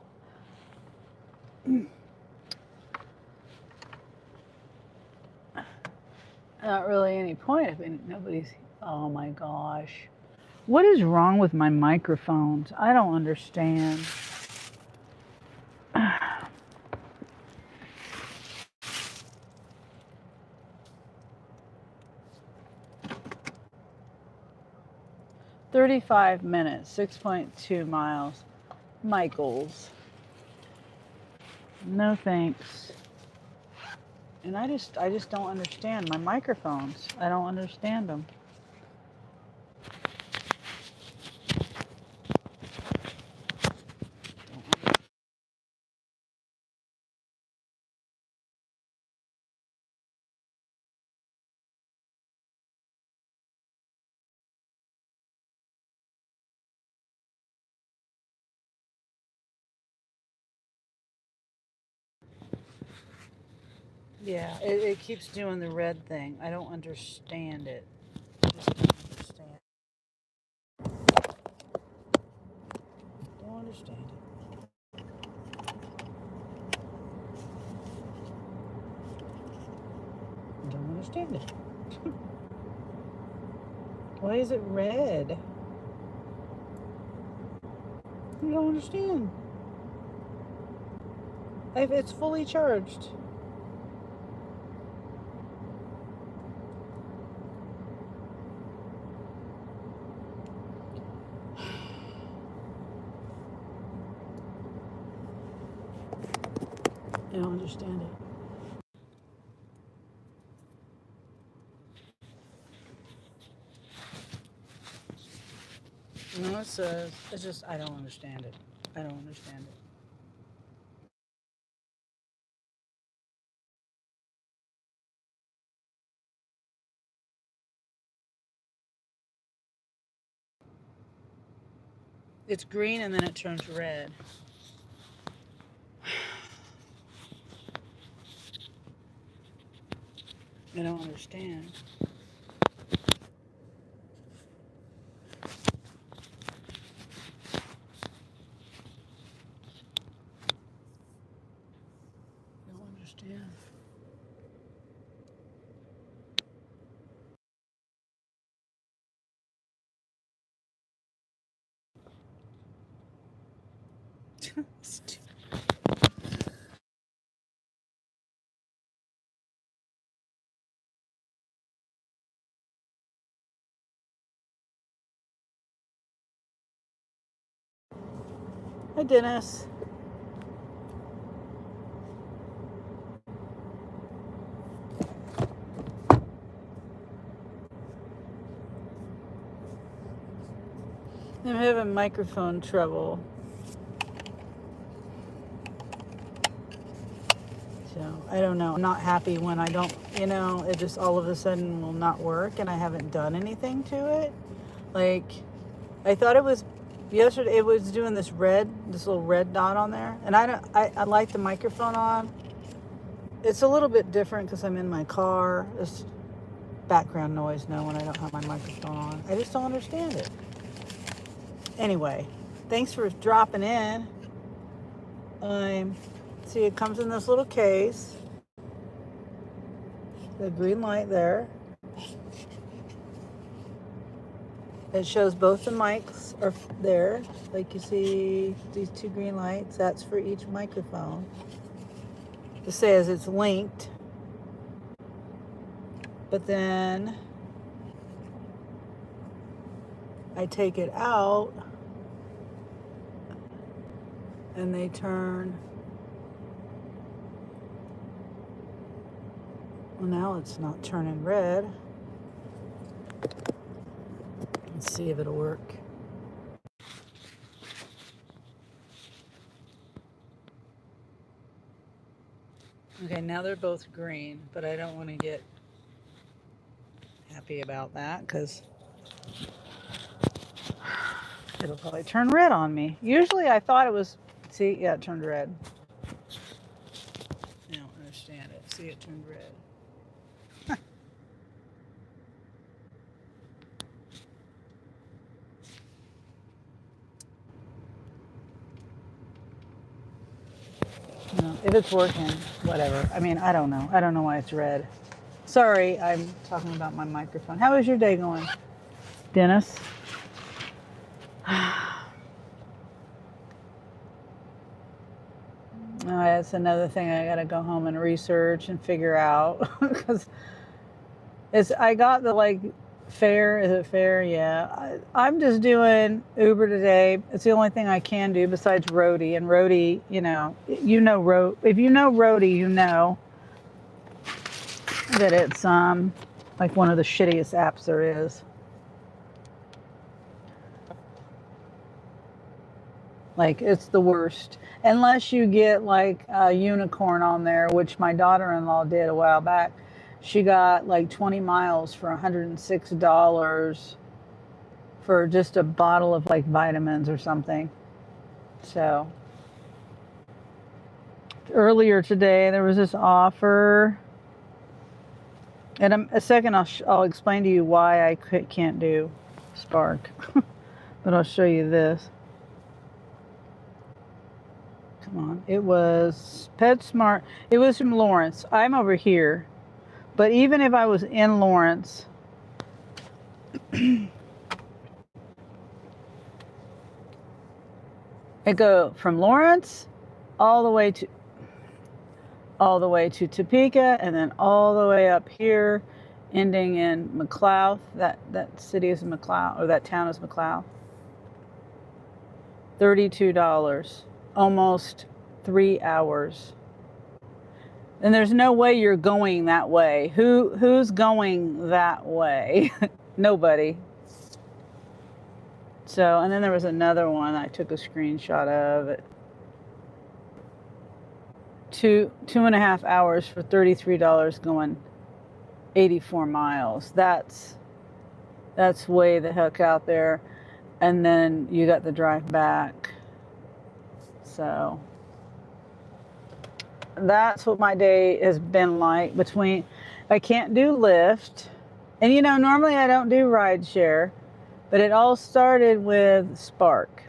Not really any point if nobody's. Oh my gosh. What is wrong with my microphones? I don't understand. 35 minutes, 6.2 miles. Michael's. No thanks. And I just don't understand my microphones. I don't understand them. Yeah, it keeps doing the red thing. I don't understand it. I just don't understand. Don't understand it. Don't understand it. Why is it red? I don't understand. It's fully charged. I don't understand it. No, it says, it's just, I don't understand it. I don't understand it. It's green and then it turns red. I don't understand. I don't understand. Hi, Dennis. I'm having microphone trouble. So, I don't know. I'm not happy when I don't, it just all of a sudden will not work and I haven't done anything to it. Like, I thought it was yesterday, it was doing this little red dot on there. And I like the microphone on. It's a little bit different because I'm in my car. It's background noise now when I don't have my microphone on. I just don't understand it. Anyway, thanks for dropping in. See, it comes in this little case. The green light there. It shows both the mics are there. Like you see these two green lights. That's for each microphone. It says it's linked. But then I take it out and they turn. Well, now it's not turning red. Let's see if it'll work. Okay, now they're both green, but I don't want to get happy about that because it'll probably turn red on me. Usually I thought it was, see, yeah, it turned red. I don't understand it. See, it turned red. If it's working, whatever. I mean, I don't know. I don't know why it's red. Sorry, I'm talking about my microphone. How is your day going, Dennis? That's another thing I gotta go home and research and figure out because I got the Fair? Is it fair? Yeah. I'm just doing Uber today. It's the only thing I can do besides Roadie. And Roadie, if you know Roadie, you know that it's like one of the shittiest apps there is. Like, it's the worst. Unless you get like a unicorn on there, which my daughter-in-law did a while back. She got like 20 miles for $106 for just a bottle of like vitamins or something. So earlier today there was this offer, and a second I'll explain to you why I can't do Spark. But I'll show you this. Come on. It was PetSmart. It was from Lawrence. I'm over here. But even if I was in Lawrence, it go from Lawrence all the way to Topeka, and then all the way up here, ending in McLeod. That city is McLeod, or that town is McLeod. $32. Almost 3 hours. And there's no way you're going that way. Who's going that way? Nobody. So, and then there was another one I took a screenshot of it. 2.5 hours for $33 going 84 miles. That's way the heck out there. And then you got the drive back. So that's what my day has been like. I can't do Lyft. And normally I don't do rideshare, but it all started with Spark.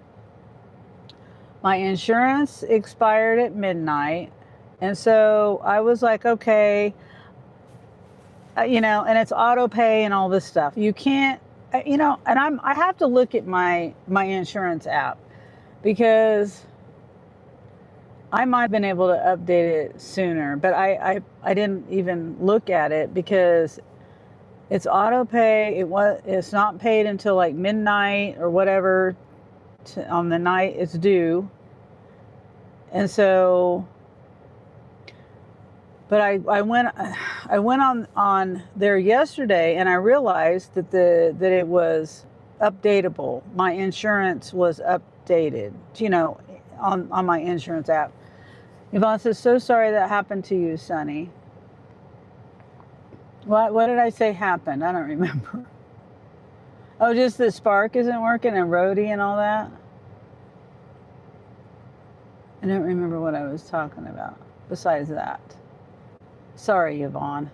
My insurance expired at midnight. And so I was like, okay, and it's auto pay and all this stuff. You can't, and I have to look at my insurance app, because I might have been able to update it sooner, but I didn't even look at it because it's auto pay. It's not paid until like midnight or whatever on the night it's due. And so, but I went on there yesterday, and I realized that it was updatable. My insurance was updated, on my insurance app. Yvonne says, so sorry that happened to you, Sunny. What did I say happened? I don't remember. Oh, just that Spark isn't working and Roadie and all that? I don't remember what I was talking about besides that. Sorry, Yvonne.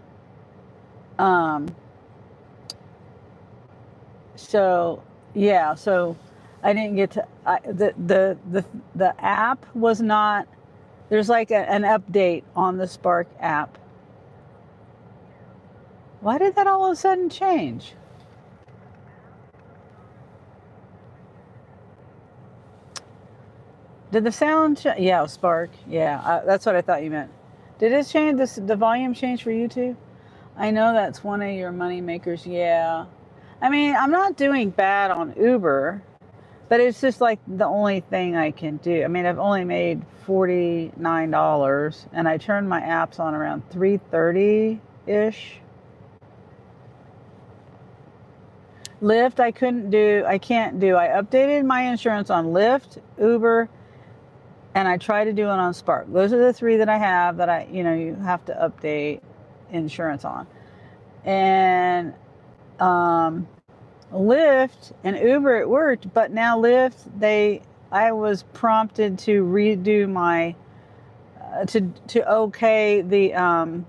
So, yeah, so I didn't get to, the app was not, there's like an update on the Spark app. Why did that all of a sudden change? Did the sound change? Yeah, Spark. Yeah, that's what I thought you meant. Did it change, the volume change for you too? I know that's one of your money makers. Yeah. I mean, I'm not doing bad on Uber, but it's just like the only thing I can do. I mean, I've only made $49, and I turned my apps on around 3:30-ish. Lyft, I can't do. I updated my insurance on Lyft, Uber, and I tried to do it on Spark. Those are the three that I have that you have to update insurance on. And Lyft and Uber, it worked, but now Lyft, I was prompted to redo my to okay the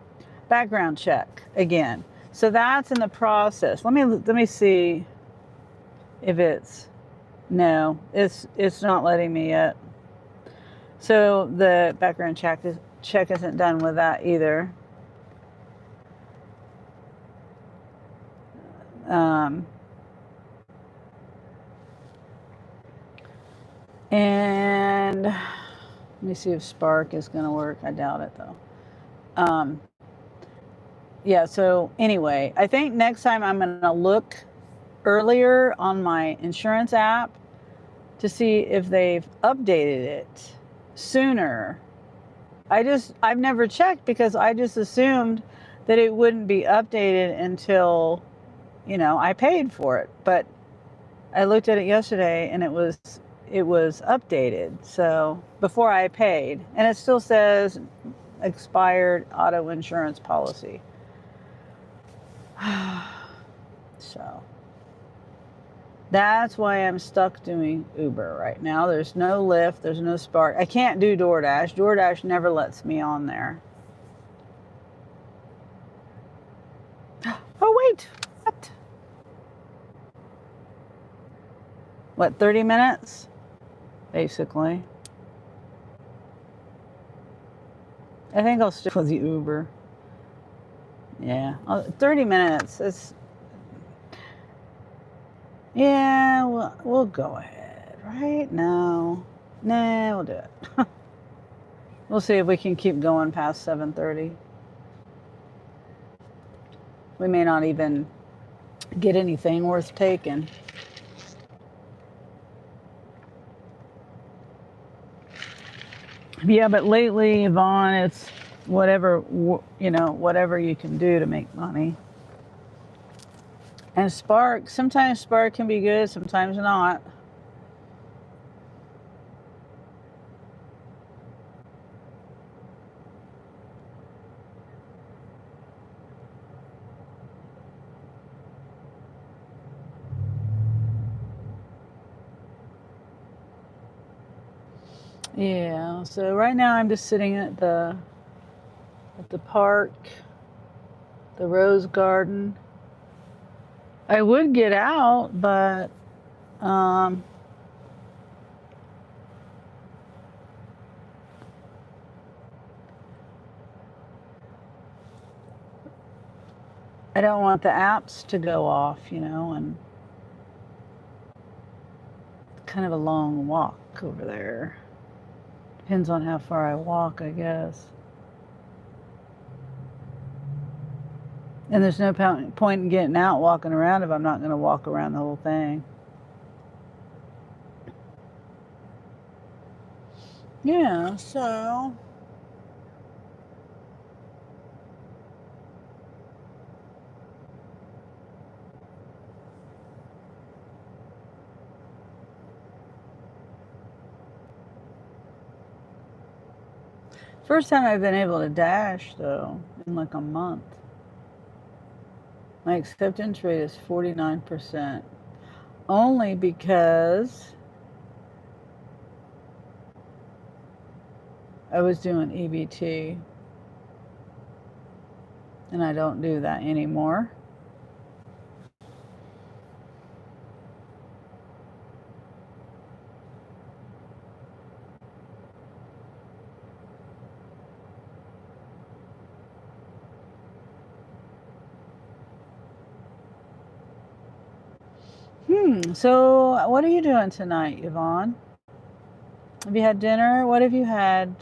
background check again. So that's in the process. Let me see if it's not letting me yet. So the background check isn't done with that either. And let me see if Spark is going to work. I doubt it though. Yeah, so anyway, I think next time I'm going to look earlier on my insurance app to see if they've updated it sooner. I've never checked because I just assumed that it wouldn't be updated until, I paid for it. But I looked at it yesterday and it was updated. So before I paid, and it still says expired auto insurance policy. So that's why I'm stuck doing Uber right now. There's no Lyft, there's no Spark. I can't do DoorDash. DoorDash never lets me on there. Oh, wait. What, 30 minutes? Basically. I think I'll stick with the Uber. Yeah, 30 minutes. Yeah, we'll go ahead, right? No, we'll do it. We'll see if we can keep going past 7:30. We may not even get anything worth taking. Yeah, but lately, Yvonne, it's whatever you can do to make money. And Spark, sometimes Spark can be good, sometimes not. Yeah, so right now I'm just sitting at the park, the rose garden. I would get out, but I don't want the apps to go off, and kind of a long walk over there. Depends on how far I walk, I guess. And there's no point in getting out walking around if I'm not going to walk around the whole thing. Yeah, so first time I've been able to dash, though, in like a month. My acceptance rate is 49%. Only because I was doing EBT. And I don't do that anymore. So what are you doing tonight, Yvonne? Have you had dinner? What have you had,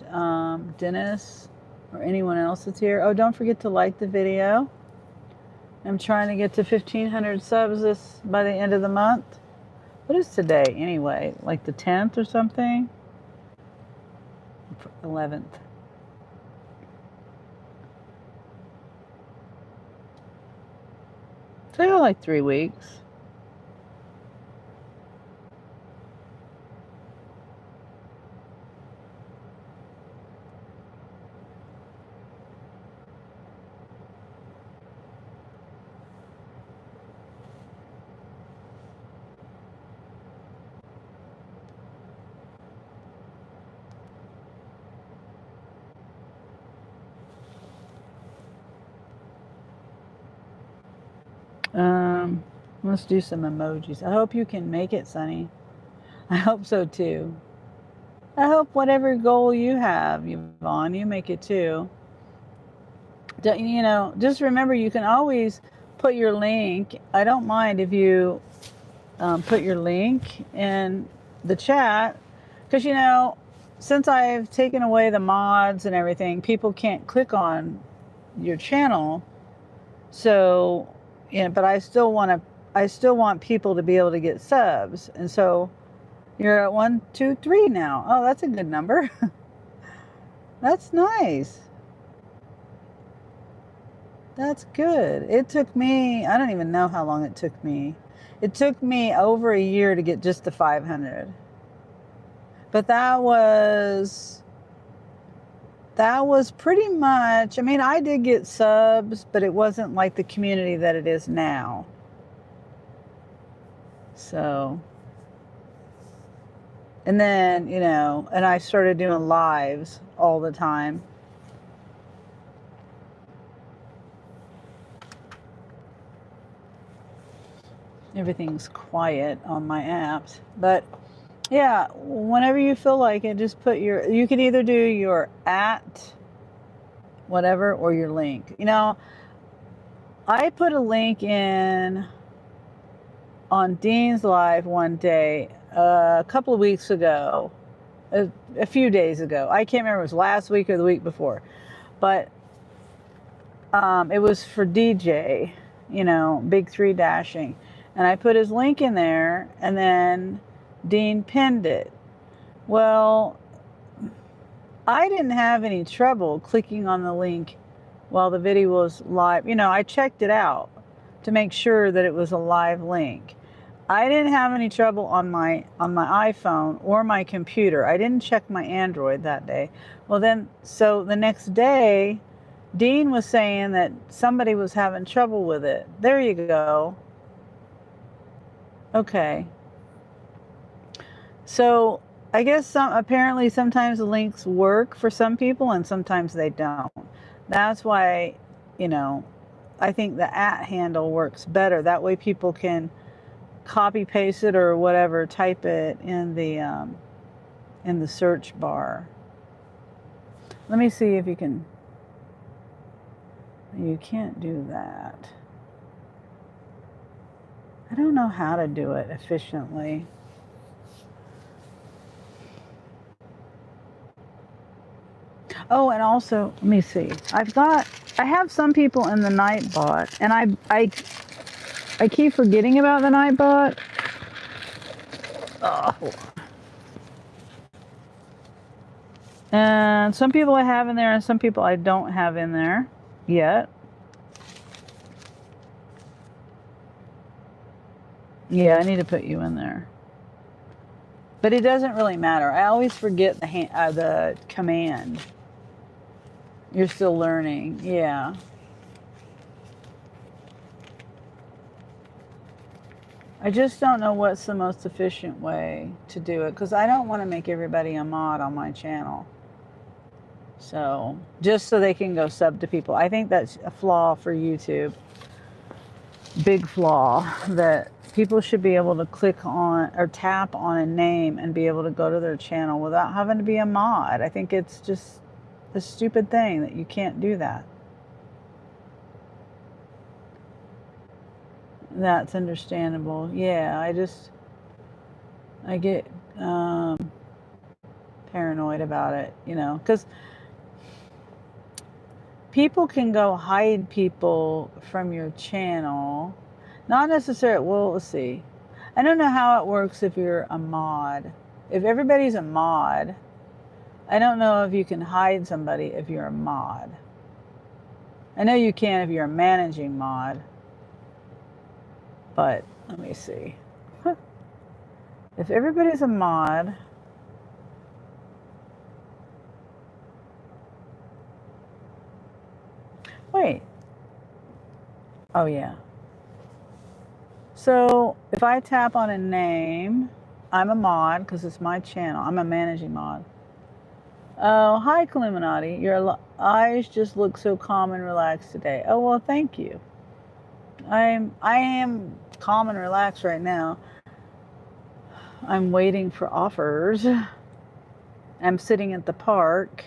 Dennis or anyone else that's here? Oh, don't forget to like the video. I'm trying to get to 1,500 subs by the end of the month. What is today anyway? Like the 10th or something? 11th. So like 3 weeks. Let's do some emojis. I hope you can make it, Sunny. I hope so too. I hope whatever goal you have, Yvonne, you make it too. Just remember you can always put your link. I don't mind if you put your link in the chat because, since I've taken away the mods and everything, people can't click on your channel. So, but I still want to I still want people to be able to get subs. And so you're at 1, 2, 3 now. Oh, that's a good number. That's nice. That's good. It took me, I don't even know how long it took me. It took me over a year to get just to 500. But that was pretty much, I mean, I did get subs, but it wasn't like the community that it is now. So, and then, you know, and I started doing lives all the time. Everything's quiet on my apps, but yeah, whenever you feel like it, just put your, you can either do your at whatever or your link. You know, I put a link in on Dean's live one day, a couple of weeks ago, a few days ago. I can't remember if it was last week or the week before, but it was for DJ, you know, Big 3 Dashing. And I put his link in there, and then Dean pinned it. Well, I didn't have any trouble clicking on the link while the video was live. You know, I checked it out to make sure that it was a live link. I didn't have any trouble on my iPhone or my computer. I didn't check my Android that day. Well then, so the next day, Dean was saying that somebody was having trouble with it. There you go. Okay. So I guess apparently sometimes the links work for some people and sometimes they don't. That's why, you know, I think the @ handle works better. That way people can copy paste it or whatever, type it in the search bar. Let me see if you can. You can't do that. I don't know how to do it efficiently. Oh, and also, let me see. I have some people in the Nightbot, and I keep forgetting about the Nightbot. Oh. And some people I have in there, and some people I don't have in there yet. Yeah, I need to put you in there. But it doesn't really matter. I always forget the command. You're still learning, yeah. I just don't know what's the most efficient way to do it, because I don't want to make everybody a mod on my channel. So, just so they can go sub to people. I think that's a flaw for YouTube. Big flaw, that people should be able to click on or tap on a name and be able to go to their channel without having to be a mod. I think it's just a stupid thing that you can't do that. That's understandable. Yeah, I get paranoid about it, you know, because people can go hide people from your channel. Not necessarily, well, let's see. I don't know how it works if you're a mod. If everybody's a mod, I don't know if you can hide somebody if you're a mod. I know you can if you're a managing mod. But let me see. If everybody's a mod, wait. Oh yeah. So if I tap on a name, I'm a mod because it's my channel. I'm a managing mod. Oh, hi, Illuminati. Your eyes just look so calm and relaxed today. Oh, well, thank you. I am calm and relaxed right now. I'm waiting for offers. I'm sitting at the park.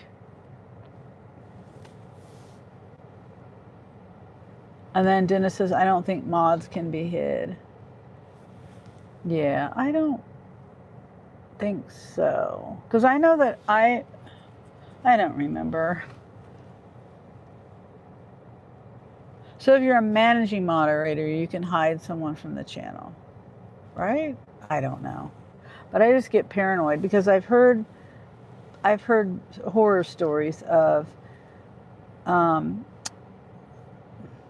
And then Dennis says, I don't think mods can be hid. Yeah, I don't think so. Because I know that I don't remember. So if you're a managing moderator, you can hide someone from the channel, right? I don't know. But I just get paranoid because I've heard horror stories of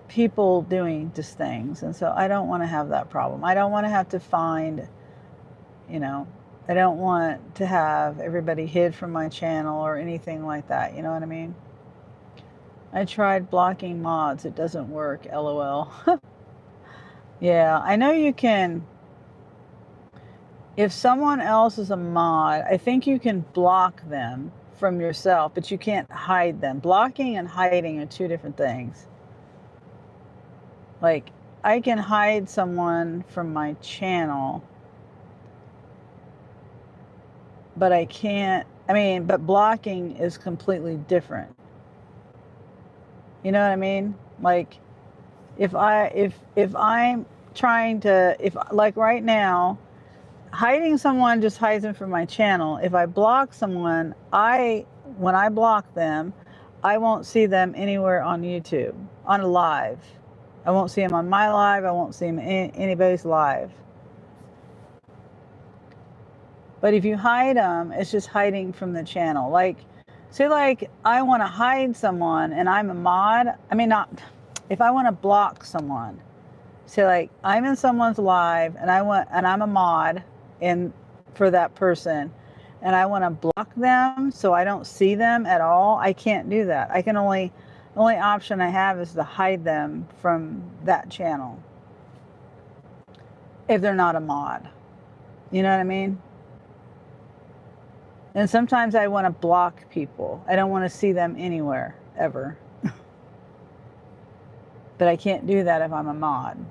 people doing just things. And so I don't want to have that problem. I don't want to have to find, I don't want to have everybody hid from my channel or anything like that. You know what I mean? I tried blocking mods. It doesn't work. LOL. Yeah, I know you can. If someone else is a mod, I think you can block them from yourself, but you can't hide them. Blocking and hiding are two different things. Like, I can hide someone from my channel, but I can't, but blocking is completely different. You know what I mean? Like, if I'm trying to, like right now, hiding someone just hides them from my channel. If I block someone, when I block them, I won't see them anywhere on YouTube, on a live. I won't see them on my live. I won't see them in anybody's live. But if you hide them, it's just hiding from the channel. Like, say like I want to hide someone and I'm a mod. If I want to block someone, say like I'm in someone's live and I'm a mod for that person and I want to block them so I don't see them at all, I can't do that. The only option I have is to hide them from that channel if they're not a mod. You know what I mean? And sometimes I want to block people. I don't want to see them anywhere, ever. But I can't do that if I'm a mod.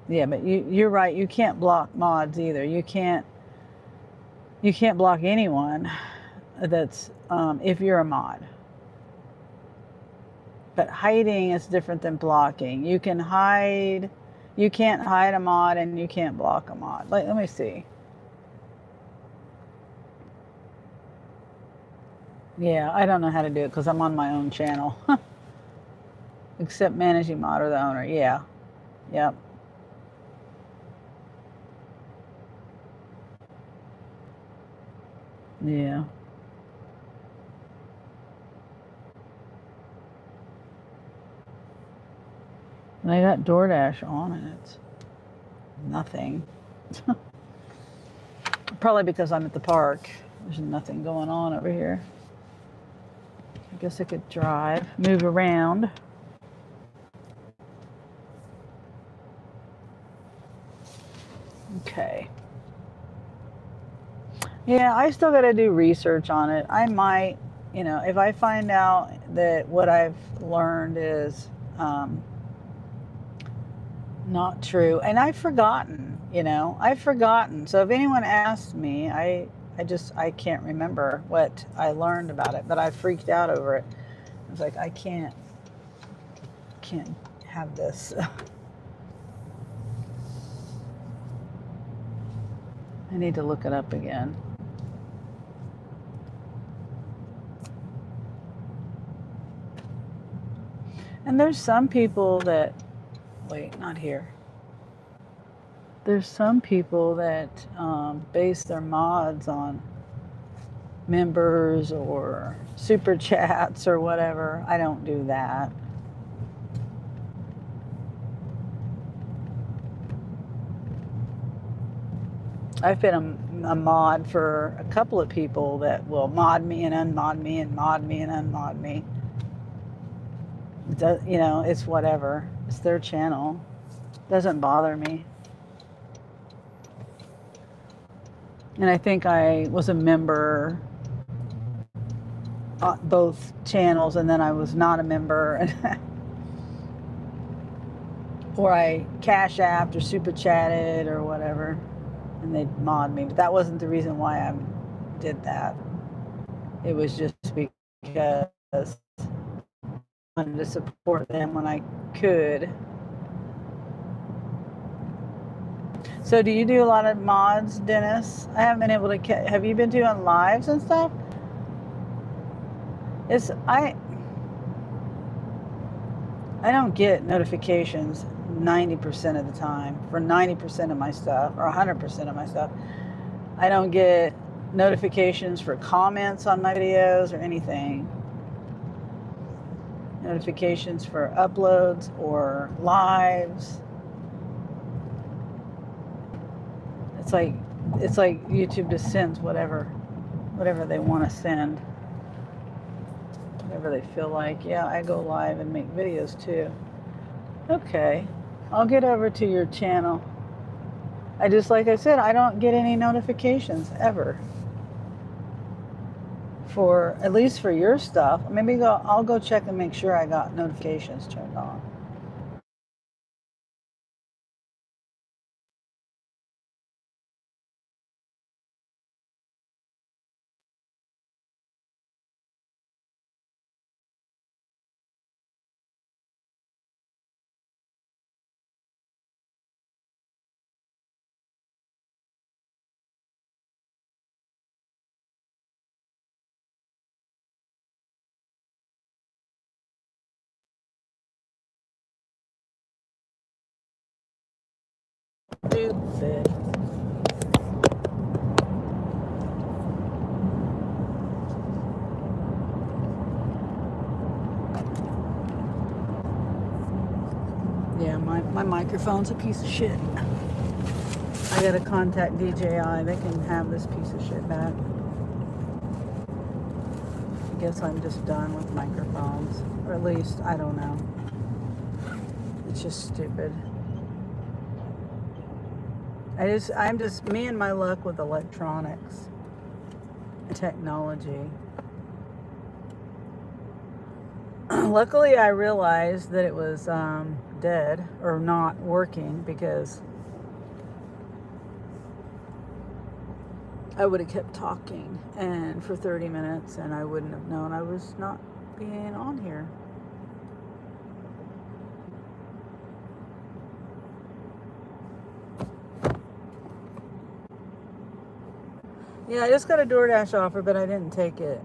Yeah, but you're right. You can't block mods either. You can't block anyone that's if you're a mod. But hiding is different than blocking. You can't hide a mod and you can't block a mod. Let me see. Yeah, I don't know how to do it because I'm on my own channel. Except managing mod or the owner. Yeah. Yep. Yeah. And I got DoorDash on and it's nothing. Probably because I'm at the park. There's nothing going on over here. I guess I could drive, move around. Okay. Yeah, I still got to do research on it. I might, if I find out that what I've learned is not true, and I've forgotten. So if anyone asks me, I can't remember what I learned about it, but I freaked out over it. I was like, I can't have this. I need to look it up again. And there's some people that, wait, not here. There's some people that base their mods on members or super chats or whatever. I don't do that. I've been a mod for a couple of people that will mod me and unmod me and mod me and unmod me. It's whatever. It's their channel. Doesn't bother me. And I think I was a member on both channels, and then I was not a member. Or I cash-apped or super chatted or whatever, and they'd mod me. But that wasn't the reason why I did that. It was just because I wanted to support them when I could. So do you do a lot of mods, Dennis? I haven't been able to. Have you been doing lives and stuff? It's I don't get notifications 90% of the time for 90% of my stuff or 100% of my stuff. I don't get notifications for comments on my videos or anything. Notifications for uploads or lives. It's like YouTube just sends whatever they want to send. Whatever they feel like. Yeah, I go live and make videos too. Okay. I'll get over to your channel. Like I said, I don't get any notifications ever. For at least for your stuff. Maybe I'll go check and make sure I got notifications turned on. Stupid. Yeah, my microphone's a piece of shit. I gotta contact DJI. They can have this piece of shit back. I guess I'm just done with microphones. Or at least, I don't know. It's just stupid. I'm just me and my luck with electronics. Technology. Luckily, I realized that it was dead or not working because I would have kept talking and for 30 minutes and I wouldn't have known I was not being on here. Yeah, I just got a DoorDash offer, but I didn't take it.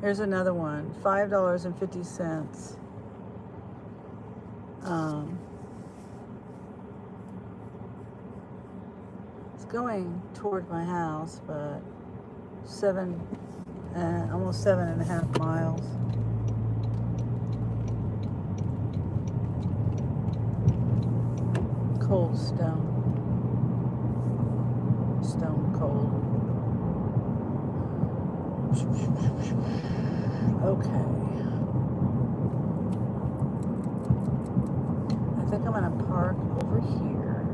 Here's another one, $5.50. It's going toward my house, but almost 7.5 miles. Cold stone cold. Okay. I think I'm gonna park over here.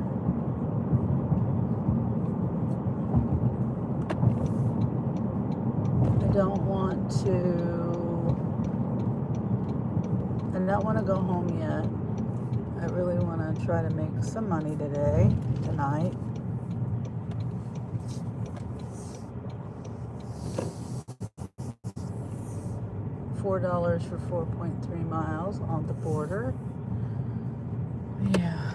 I don't want to go home yet. I really want to try to make some money tonight. $4 for 4.3 miles on the border. Yeah.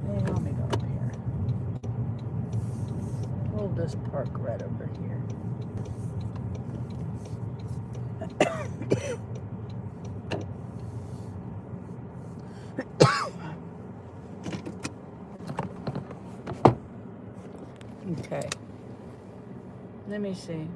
Hey, let me go up here. We'll just park right over here. Okay. Let me see.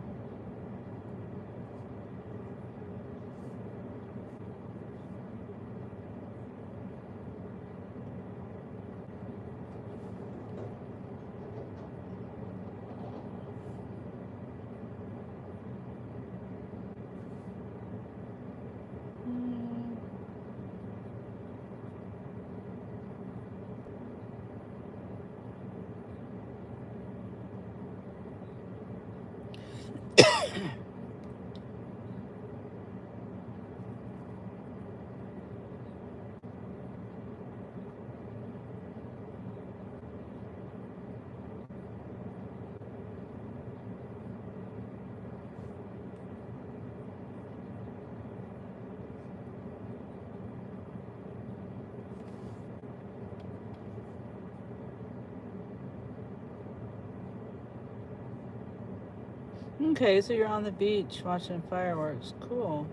Okay, so you're on the beach watching fireworks. Cool.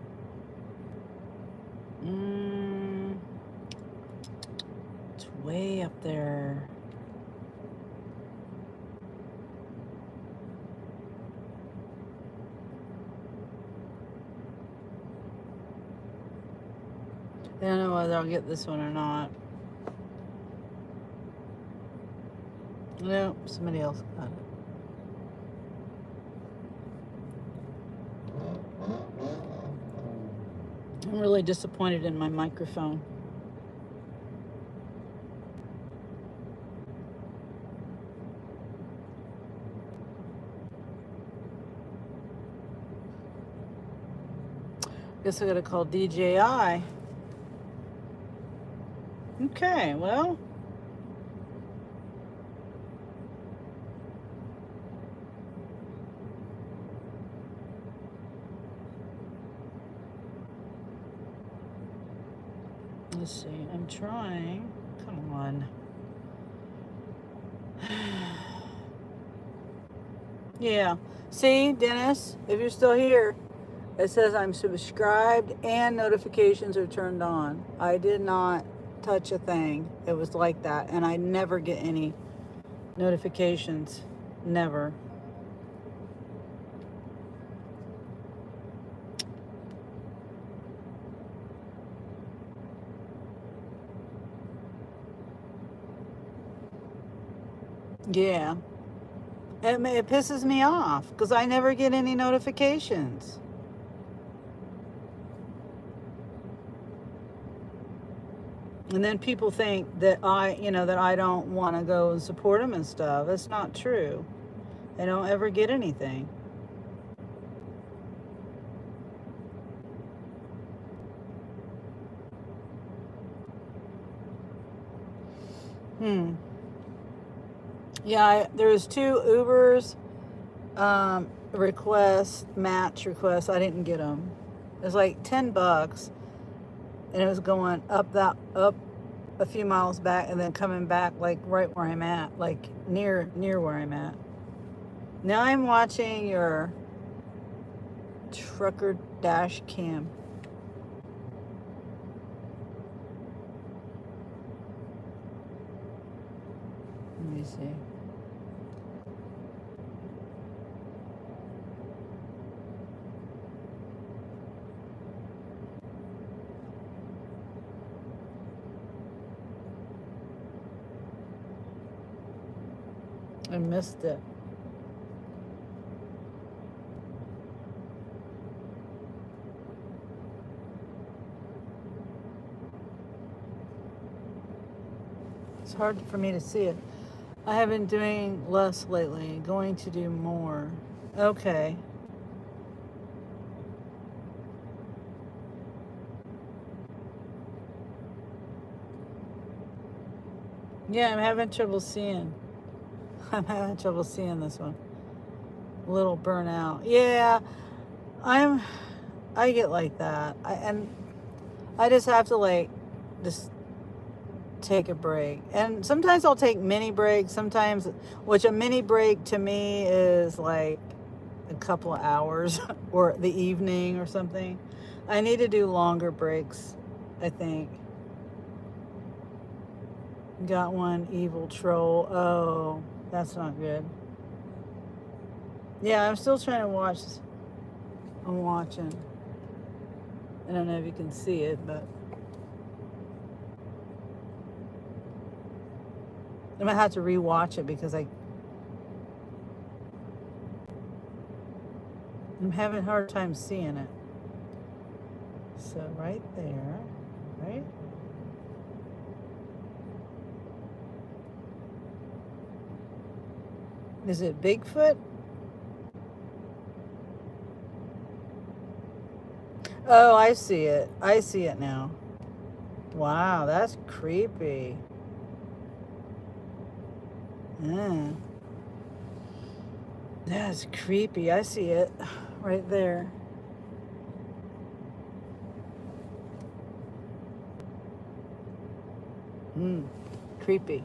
It's way up there. I don't know whether I'll get this one or not. No, somebody else got it. I'm really disappointed in my microphone. Guess I gotta call DJI. Okay, well. Let's see, I'm trying. Come on. Yeah. See, Dennis, if you're still here, it says I'm subscribed and notifications are turned on. I did not touch a thing. It was like that. And I never get any notifications. Never. Yeah. It pisses me off because I never get any notifications. And then people think that I don't want to go and support them and stuff. That's not true. I don't ever get anything. Yeah, there was 2 Ubers match requests. I didn't get them. It was like $10, and it was going up a few miles back and then coming back like right where I'm at, like near where I'm at. Now I'm watching your trucker dash cam. Let me see. I missed it. It's hard for me to see it. I have been doing less lately, going to do more. Okay. Yeah, I'm having trouble seeing. I'm having trouble seeing this one. A little burnout. Yeah, I get like that. And I just have to just take a break. And sometimes I'll take mini breaks, which a mini break to me is like a couple of hours or the evening or something. I need to do longer breaks, I think. Got one evil troll. Oh, that's not good. Yeah, I'm still trying to watch. I'm watching. I don't know if you can see it, but I'm gonna have to rewatch it because I'm having a hard time seeing it. So right there, right? Is it Bigfoot? Oh, I see it. I see it now. Wow, that's creepy. Yeah. That's creepy. I see it right there. Creepy.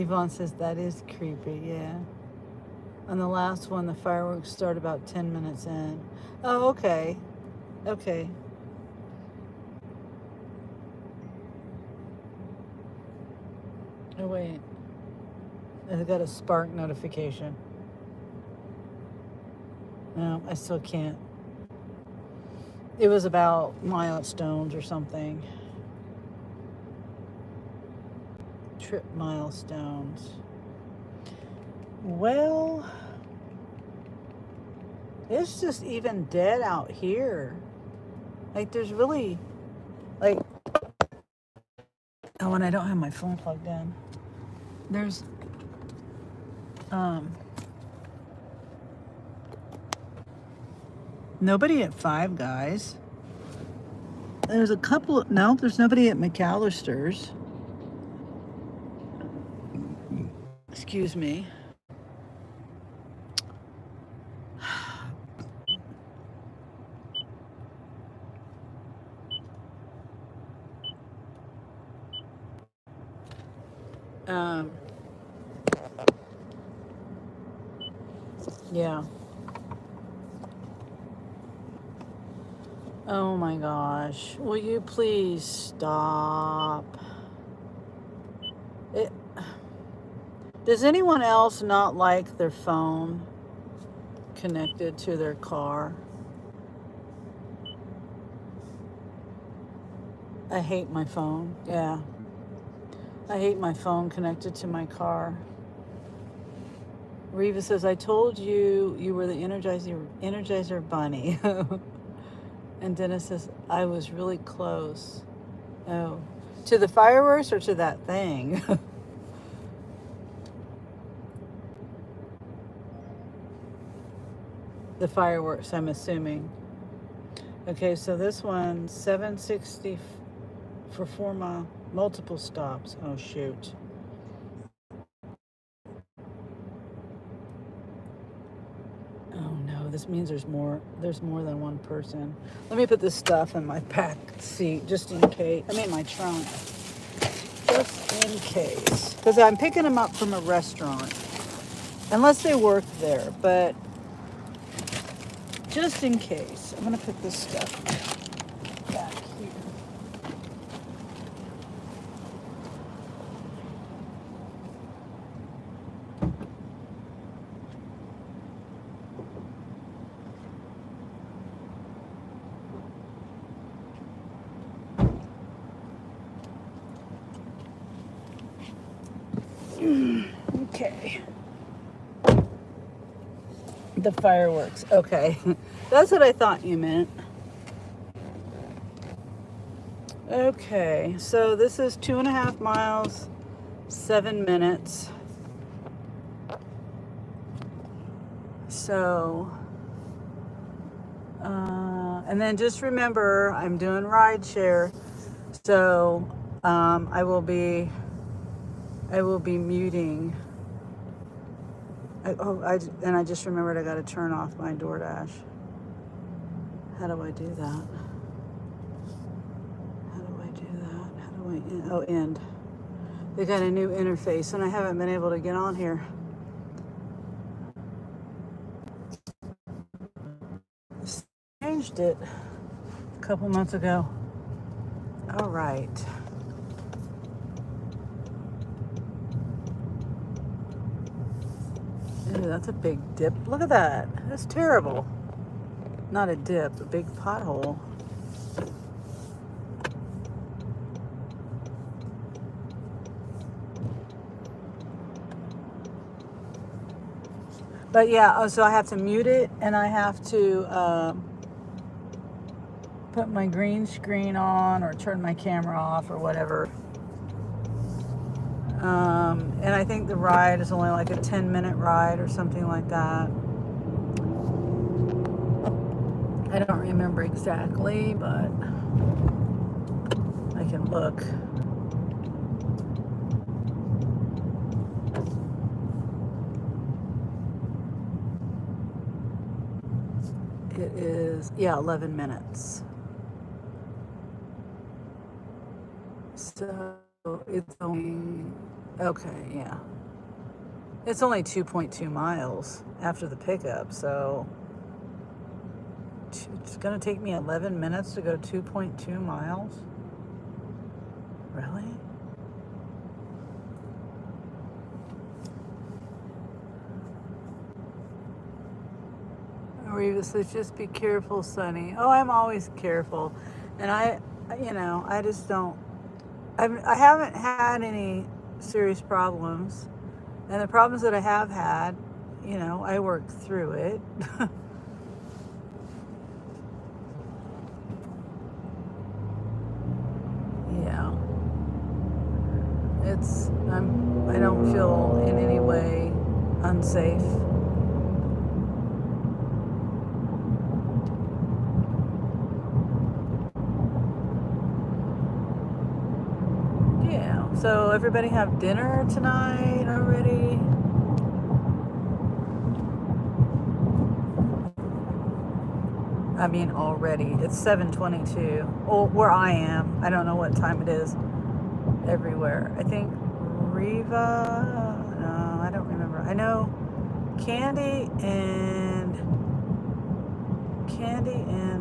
Yvonne says that is creepy, yeah. On the last one, the fireworks start about 10 minutes in. Oh, okay. Okay. Oh, wait. I got a spark notification. No, I still can't. It was about milestones or something. Trip milestones. Well, it's just even dead out here. Like, there's really, like, oh, and I don't have my phone plugged in. There's, nobody at Five Guys. There's a couple, no, there's nobody at McAllister's. Excuse me. Yeah. Oh my gosh. Will you please stop? Does anyone else not like their phone connected to their car? I hate my phone. Yeah. I hate my phone connected to my car. Reva says, I told you you were the Energizer bunny. And Dennis says, I was really close. Oh. To the fireworks or to that thing? The fireworks, I'm assuming. Okay, so this one, 760 for 4 mile, multiple stops. Oh, shoot. Oh no, this means there's more than one person. Let me put this stuff in my back seat just in case. I mean my trunk. Just in case. Because I'm picking them up from a restaurant. Unless they work there, but just in case. I'm gonna put this stuff back here. Okay. The fireworks. Okay. That's what I thought you meant. Okay. So this is 2.5 miles, 7 minutes. So, and then just remember, I'm doing rideshare. So, I will be muting. I just remembered I got to turn off my DoorDash. How do I do that? End. They got a new interface, and I haven't been able to get on here. Changed it a couple months ago. All right. Ew, that's a big dip. Look at that. That's terrible. Not a dip, a big pothole. But yeah, so I have to mute it, and I have to put my green screen on or turn my camera off or whatever. And I think the ride is only like a 10-minute ride or something like that. I don't remember exactly, but I can look. It is, 11 minutes. So it's only, okay, yeah. It's only 2.2 miles after the pickup, so it's going to take me 11 minutes to go 2.2 miles. Really? Reva says, just be careful, Sunny. Oh, I'm always careful. And I just don't, I haven't had any serious problems. And the problems that I have had, I work through it. Yeah. I don't feel in any way unsafe. Yeah. So everybody have dinner tonight already? I mean, already. It's 7:22. Oh, where I am. I don't know what time it is everywhere. I think Riva. No, I don't remember. I know Candy and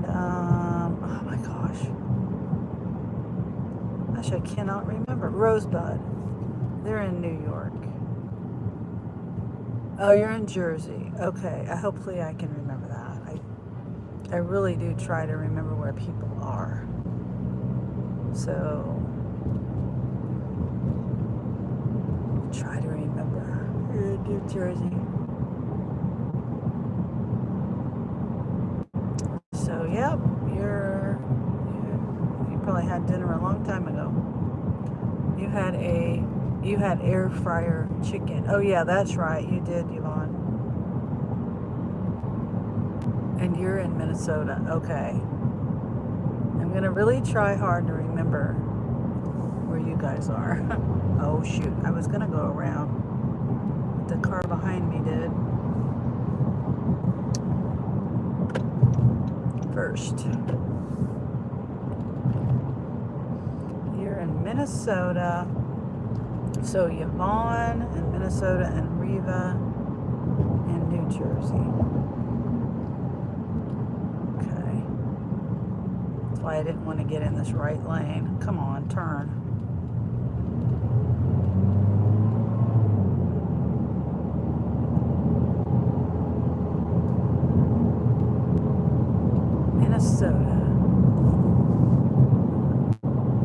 oh my gosh. Gosh, I cannot remember. Rosebud. They're in New York. Oh, you're in Jersey. Okay. Hopefully I can remember that. I really do try to remember where people are. So try to remember. You're in New Jersey. So yep, you probably had dinner a long time ago. You had air fryer chicken. Oh yeah, that's right. You did, Yvonne. And you're in Minnesota. Okay. I'm gonna really try hard to remember where you guys are. Oh shoot, I was gonna go around. The car behind me did. First. You're in Minnesota. So Yvonne in Minnesota and Riva in New Jersey. Okay. That's why I didn't want to get in this right lane. Come on, turn. Minnesota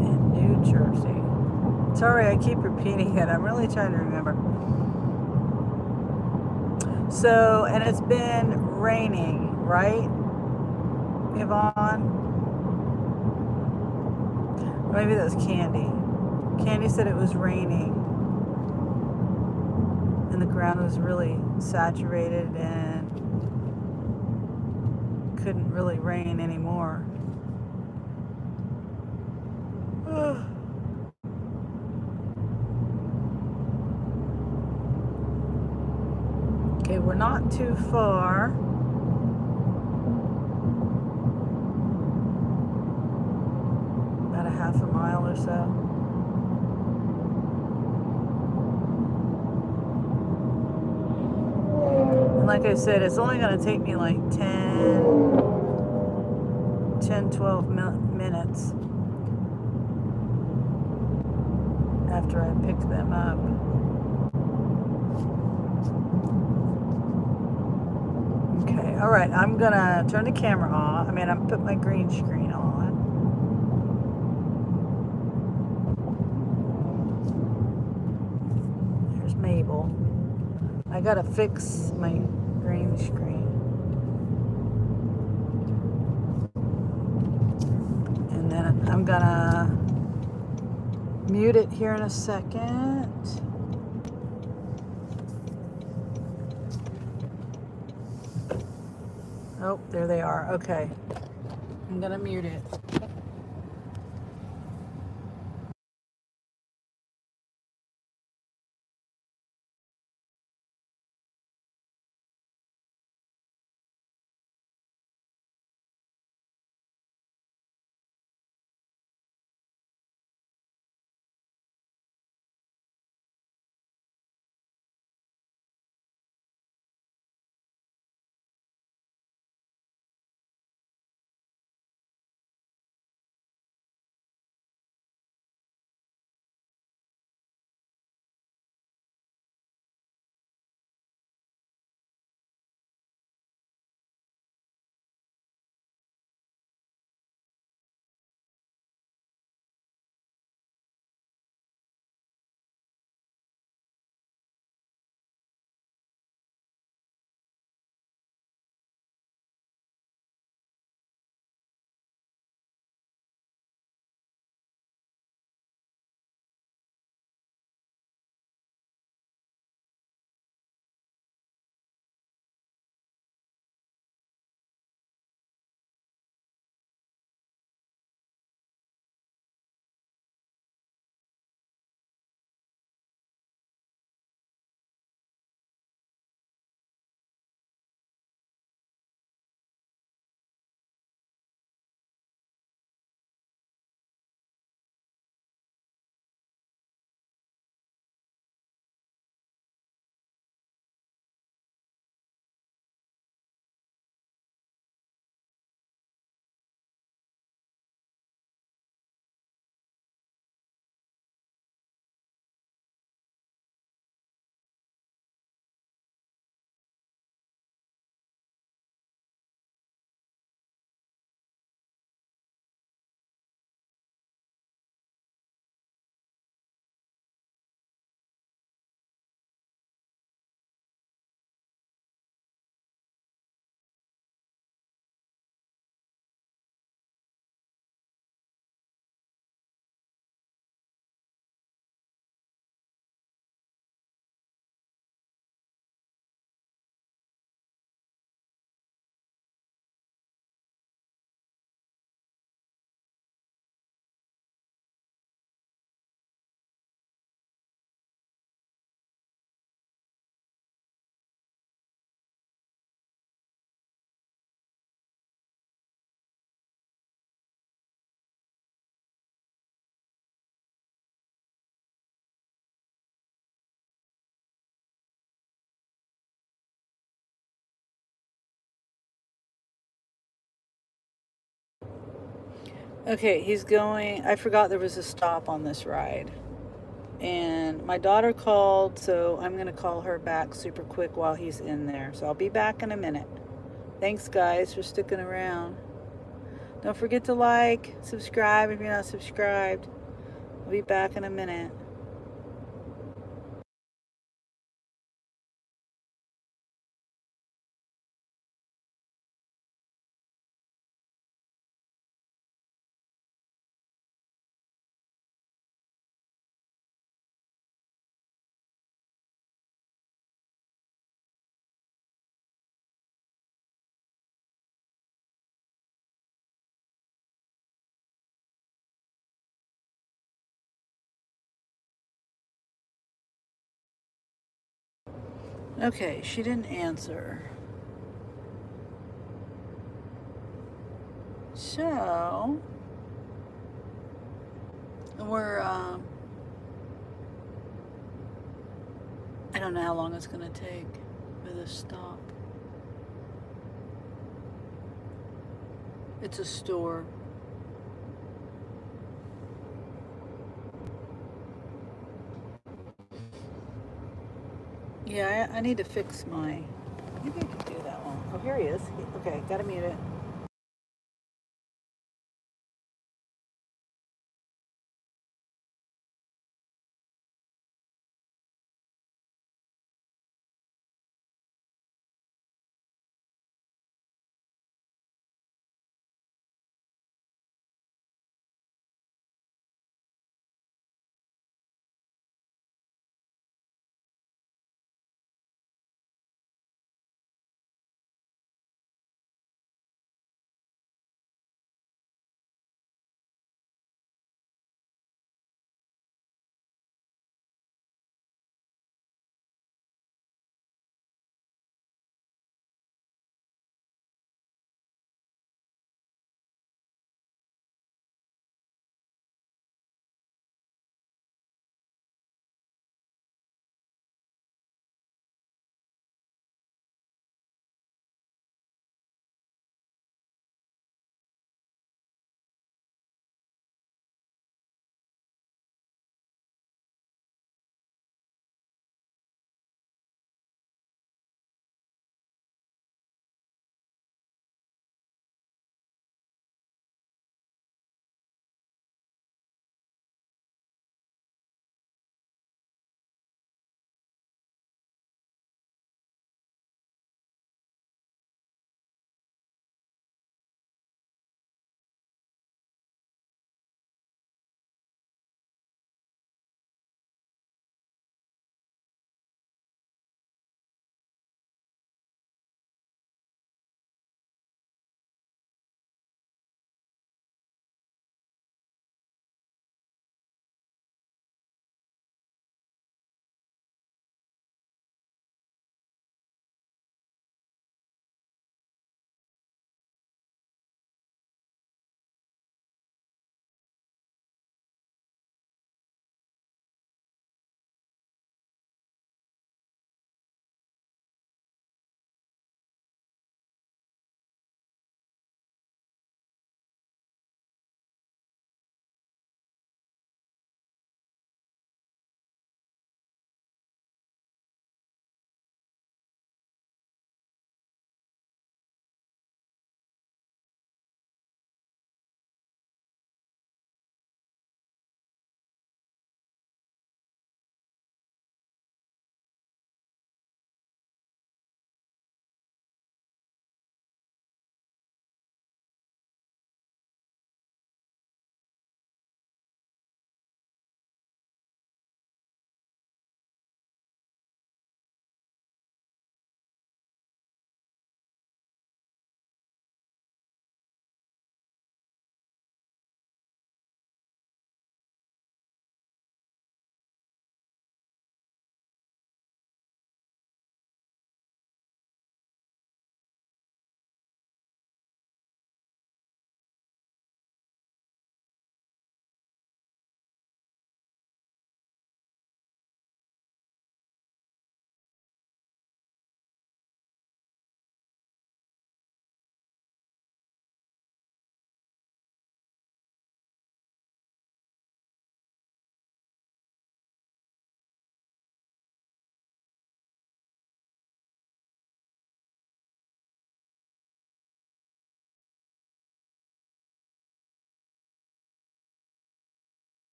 and New Jersey. Sorry, I keep repeating it. I'm really trying to remember. So, and it's been raining, right, Yvonne? Maybe that was Candy. Candy said it was raining and the ground was really saturated and couldn't really rain anymore. Okay, we're not too far. About a half a mile or so. And like I said, it's only going to take me like 12 minutes after I pick them up. Okay, all right, I'm gonna turn the camera off. I'm put my green screen on. There's Mabel. I gotta fix my green screen. And then I'm gonna mute it here in a second. Oh, there they are. Okay. I'm gonna mute it. Okay, he's going. I forgot there was a stop on this ride. And my daughter called, so I'm going to call her back super quick while he's in there. So I'll be back in a minute. Thanks, guys, for sticking around. Don't forget to like, subscribe if you're not subscribed. I'll be back in a minute. Okay, she didn't answer. So, we're, I don't know how long it's going to take for this stop. It's a store. Yeah, I need to fix my, maybe I can do that one. Oh, here he is. Okay, gotta mute it.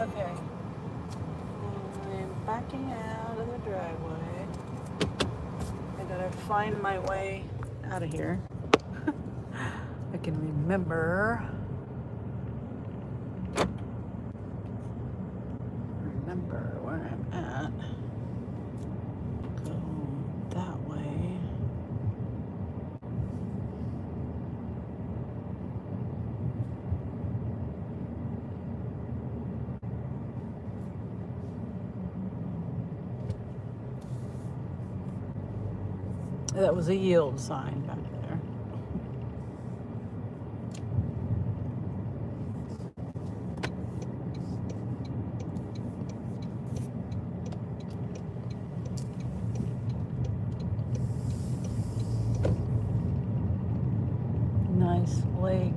Okay. I'm backing out of the driveway. I gotta find my way out of here. I can remember where I'm at. Go that way. That was a yield sign back there. Nice lake.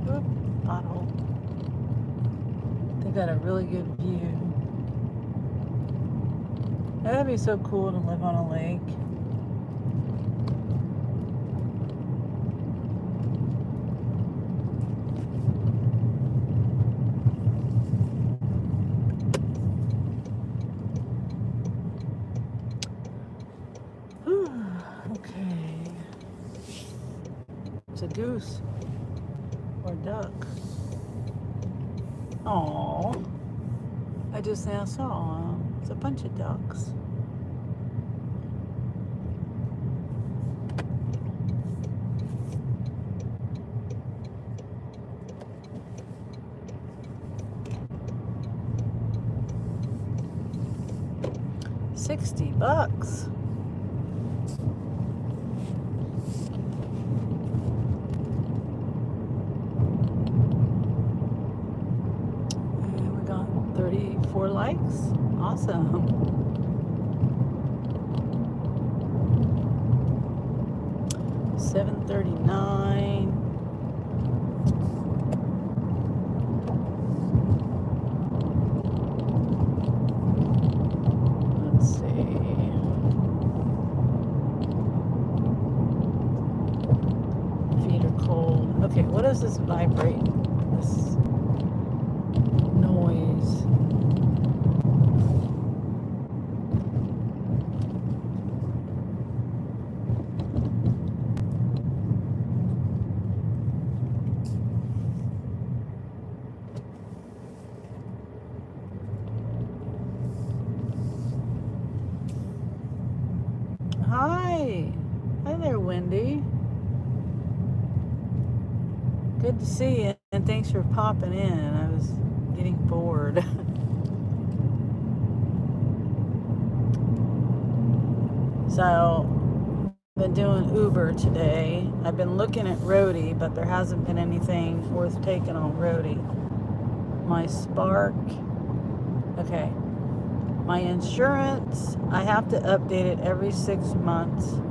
Oop, pothole. They got a really good view. That'd be so cool to live on a lake. Okay. It's a goose or duck. Oh, I just now saw it's a bunch of ducks. $60. And we got 34 likes. Awesome. $7.39. Let's see. Feet are cold. Okay, what is this vibrate? This noise. Hi. Hi there, Wendy. Good to see you, and thanks for popping in. I was getting bored. So, I've been doing Uber today. I've been looking at Roadie, but there hasn't been anything worth taking on Roadie. My Spark. Okay. My insurance, I have to update it every 6 months.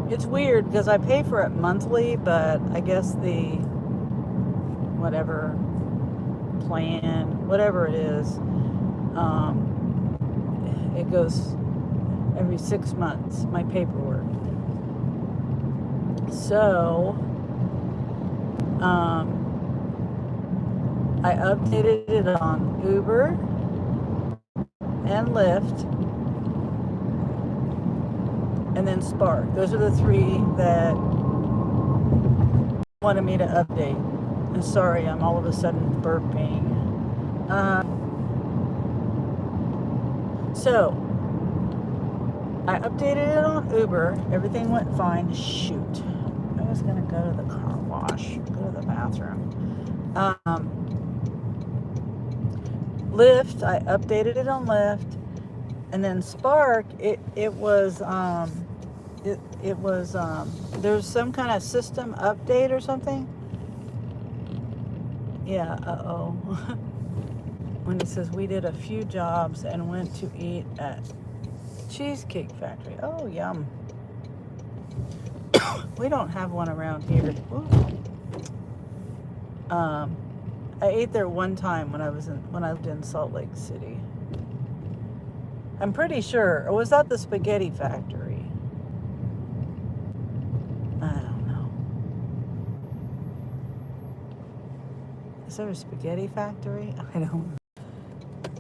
It's weird because I pay for it monthly, but I guess the whatever plan, whatever it is, it goes every 6 months, my paperwork. So, I updated it on Uber and Lyft, and then Spark. Those are the three that wanted me to update. And sorry, I'm all of a sudden burping. So, I updated it on Uber. Everything went fine. Shoot. I was going to go to the car wash, go to the bathroom. Lyft, I updated it on Lyft. And then Spark, it was there's some kind of system update or something. Yeah, When it says we did a few jobs and went to eat at Cheesecake Factory. Oh, yum. We don't have one around here. I ate there one time when I lived in Salt Lake City. I'm pretty sure. Or was that the Spaghetti Factory? I don't know. Is there a spaghetti factory? I don't.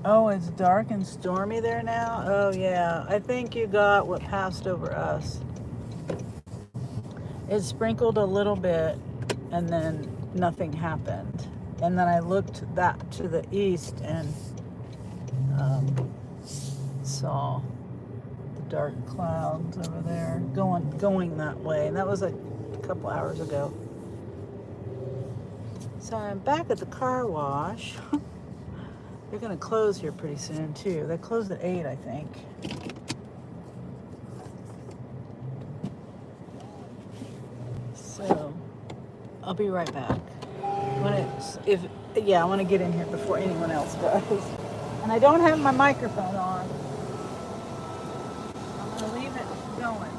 Oh, it's dark and stormy there now? Oh, yeah. I think you got what passed over us. It sprinkled a little bit, and then nothing happened. And then I looked that to the east and saw the dark clouds over there going that way. And that was a couple hours ago. So I'm back at the car wash. They're going to close here pretty soon, too. They closed at 8, I think. So I'll be right back. I want to get in here before anyone else does. And I don't have my microphone on. I'm going to leave it going.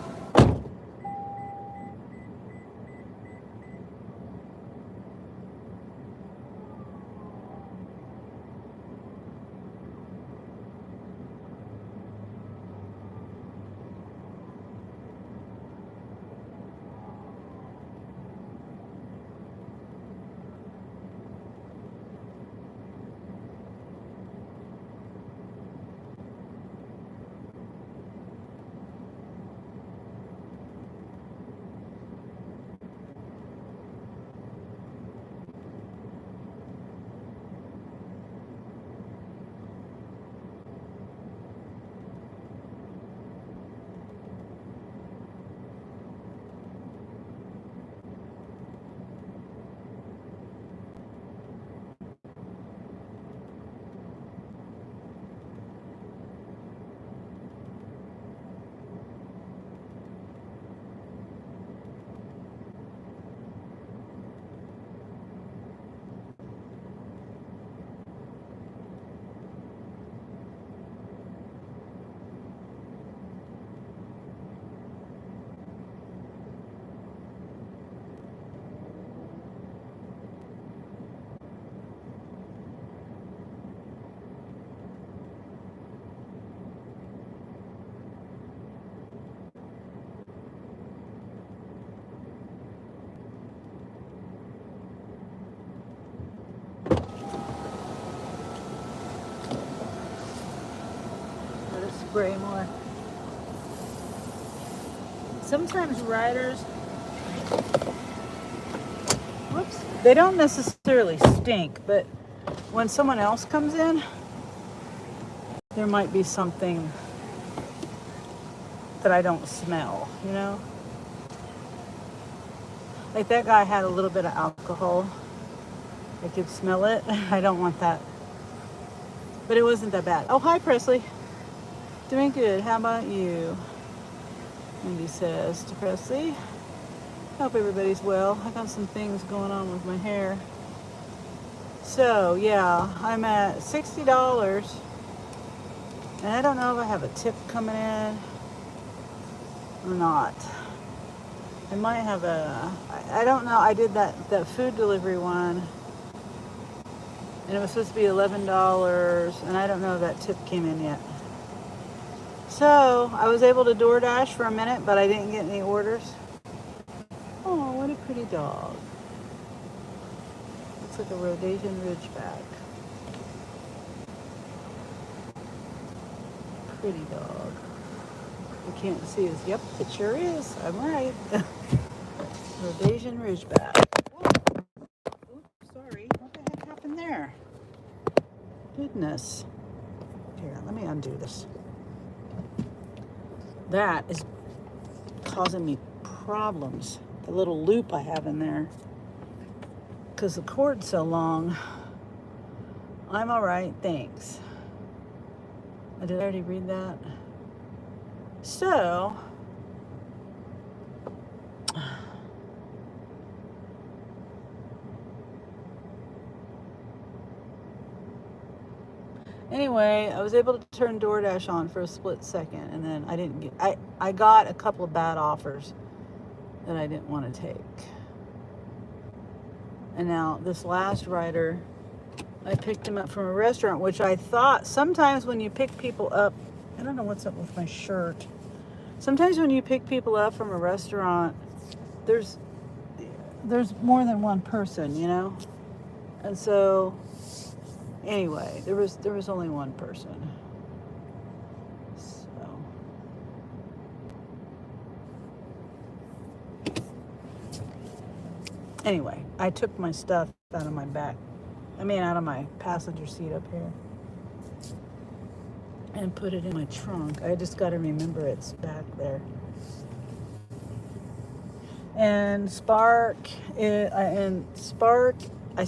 Spray more. Sometimes riders, they don't necessarily stink, but when someone else comes in, there might be something that I don't smell, you know? Like that guy had a little bit of alcohol. I could smell it. I don't want that. But it wasn't that bad. Oh, hi, Presley. Doing good. How about you? Wendy says to Presley. Hope everybody's well. I got some things going on with my hair. So, yeah, I'm at $60. And I don't know if I have a tip coming in or not. I might have I don't know. I did that food delivery one. And it was supposed to be $11. And I don't know if that tip came in yet. So, I was able to DoorDash for a minute, but I didn't get any orders. Oh, what a pretty dog. Looks like a Rhodesian Ridgeback. Pretty dog. You can't see his. Yep, it sure is. I'm right. Rhodesian Ridgeback. Oops, sorry. What the heck happened there? Goodness. Here, let me undo this. That is causing me problems. The little loop I have in there. Because the cord's so long. I'm all right, thanks. Did I already read that? So, anyway, I was able to turn DoorDash on for a split second, and then I didn't get. I got a couple of bad offers that I didn't want to take. And now this last rider, I picked him up from a restaurant, which I thought sometimes when you pick people up, I don't know what's up with my shirt. Sometimes when you pick people up from a restaurant, there's more than one person, you know. And so, anyway, there was only one person. So, anyway, I took my stuff out of my out of my passenger seat up here, and put it in my trunk. I just got to remember it's back there. And Spark, it's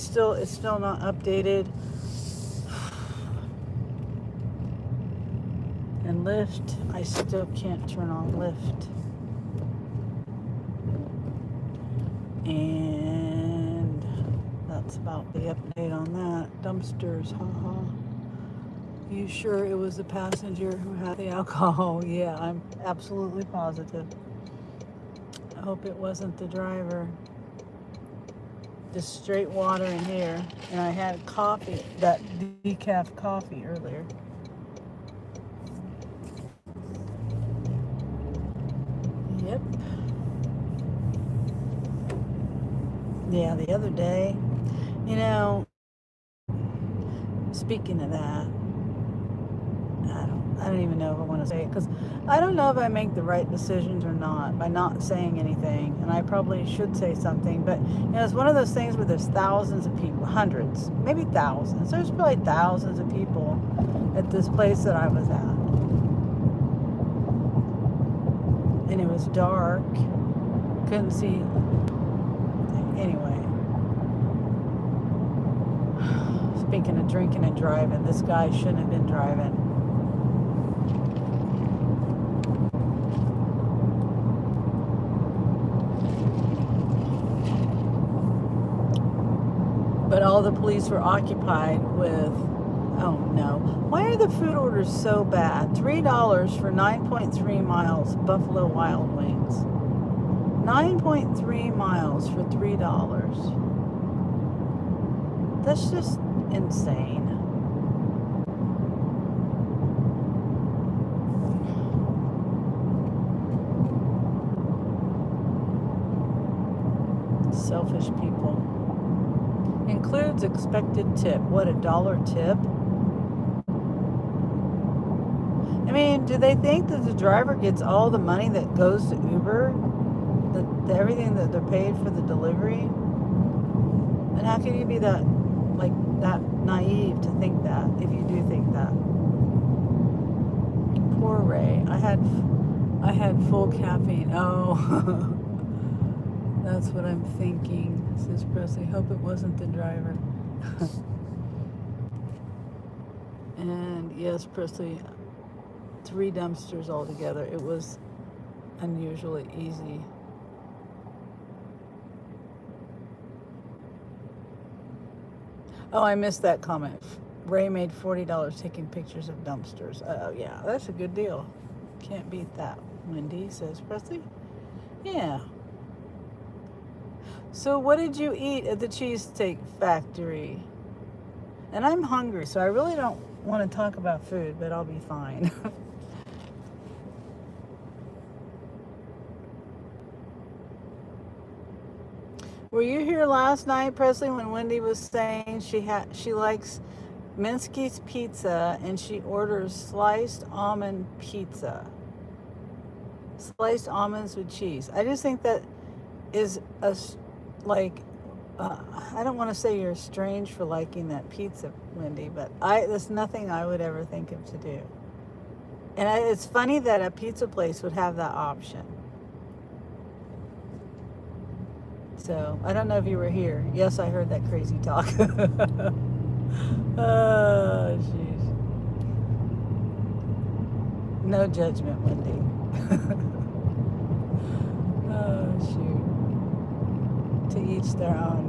still not updated. And Lyft, I still can't turn on Lyft. And that's about the update on that. Dumpsters, haha. You sure it was the passenger who had the alcohol? Yeah, I'm absolutely positive. I hope it wasn't the driver. Just straight water in here. And I had coffee, that decaf coffee earlier. Yep. Yeah, the other day, speaking of that, I don't even know if I want to say it, because I don't know if I make the right decisions or not by not saying anything, and I probably should say something, but it's one of those things where there's thousands of people, hundreds, maybe thousands. There's probably thousands of people at this place that I was at, and it was dark, couldn't see. Anyway, speaking of drinking and driving, this guy shouldn't have been driving. But all the police were occupied with, oh no, why are the food orders so bad? $3 for 9.3 miles, Buffalo Wild Wings. 9.3 miles for $3. That's just insane. Selfish people. Includes expected tip. What, $1 tip? I mean, do they think that the driver gets all the money that goes to Uber? Everything that they're paid for the delivery? And how can you be that naive to think that, if you do think that? Poor Ray. I had full caffeine. Oh, that's what I'm thinking, says Presley. Hope it wasn't the driver. And yes, Presley, 3 dumpsters altogether. It was unusually easy. Oh, I missed that comment. Ray made $40 taking pictures of dumpsters. Oh, yeah, that's a good deal. Can't beat that, Wendy, says Presley. Yeah. So what did you eat at the Cheesesteak Factory? And I'm hungry, so I really don't want to talk about food, but I'll be fine. Were you here last night, Presley, when Wendy was saying she likes Minsky's pizza and she orders sliced almond pizza? Sliced almonds with cheese. I just think that is I don't want to say you're strange for liking that pizza, Wendy, but there's nothing I would ever think of to do. And it's funny that a pizza place would have that option. So, I don't know if you were here. Yes, I heard that crazy talk. Oh, jeez. No judgment, Wendy. Oh, shoot. To each their own,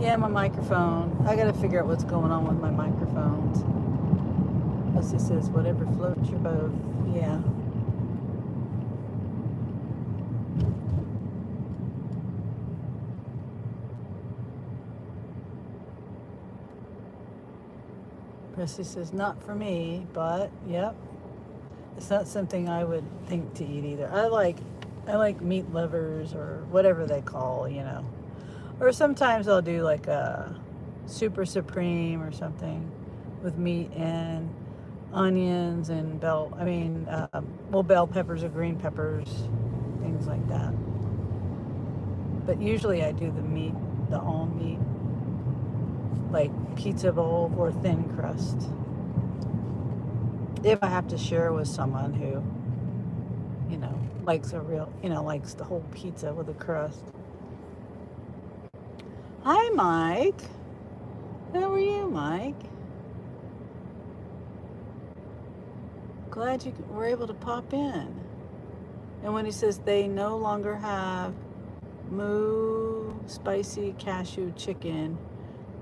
Yeah, my microphone. I gotta figure out what's going on with my microphones. Leslie says, whatever floats your boat. Yeah. Chrissy says, not for me, but yep. It's not something I would think to eat either. I like meat livers or whatever they call, Or sometimes I'll do like a super supreme or something with meat and onions and bell peppers or green peppers, things like that. But usually I do the all meat, like pizza bowl or thin crust. If I have to share with someone who, likes the whole pizza with a crust. Hi, Mike. How are you, Mike? Glad you were able to pop in. And when he says they no longer have moo spicy cashew chicken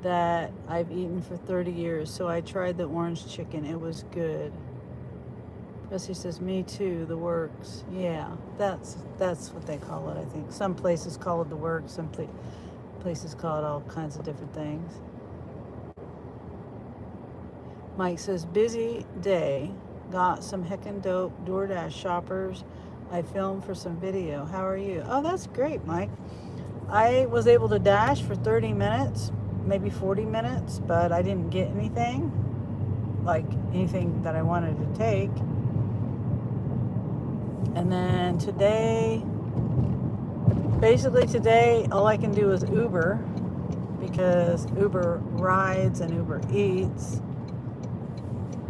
that I've eaten for 30 years, so I tried the orange chicken. It was good. Bessie says, me too, the works. Yeah, that's what they call it, I think. Some places call it the works, some places call it all kinds of different things. Mike says, busy day. Got some heckin' dope DoorDash shoppers. I filmed for some video. How are you? Oh, that's great, Mike. I was able to dash for 30 minutes, maybe 40 minutes, but I didn't get anything that I wanted to take. And then today, all I can do is Uber, because Uber rides and Uber eats.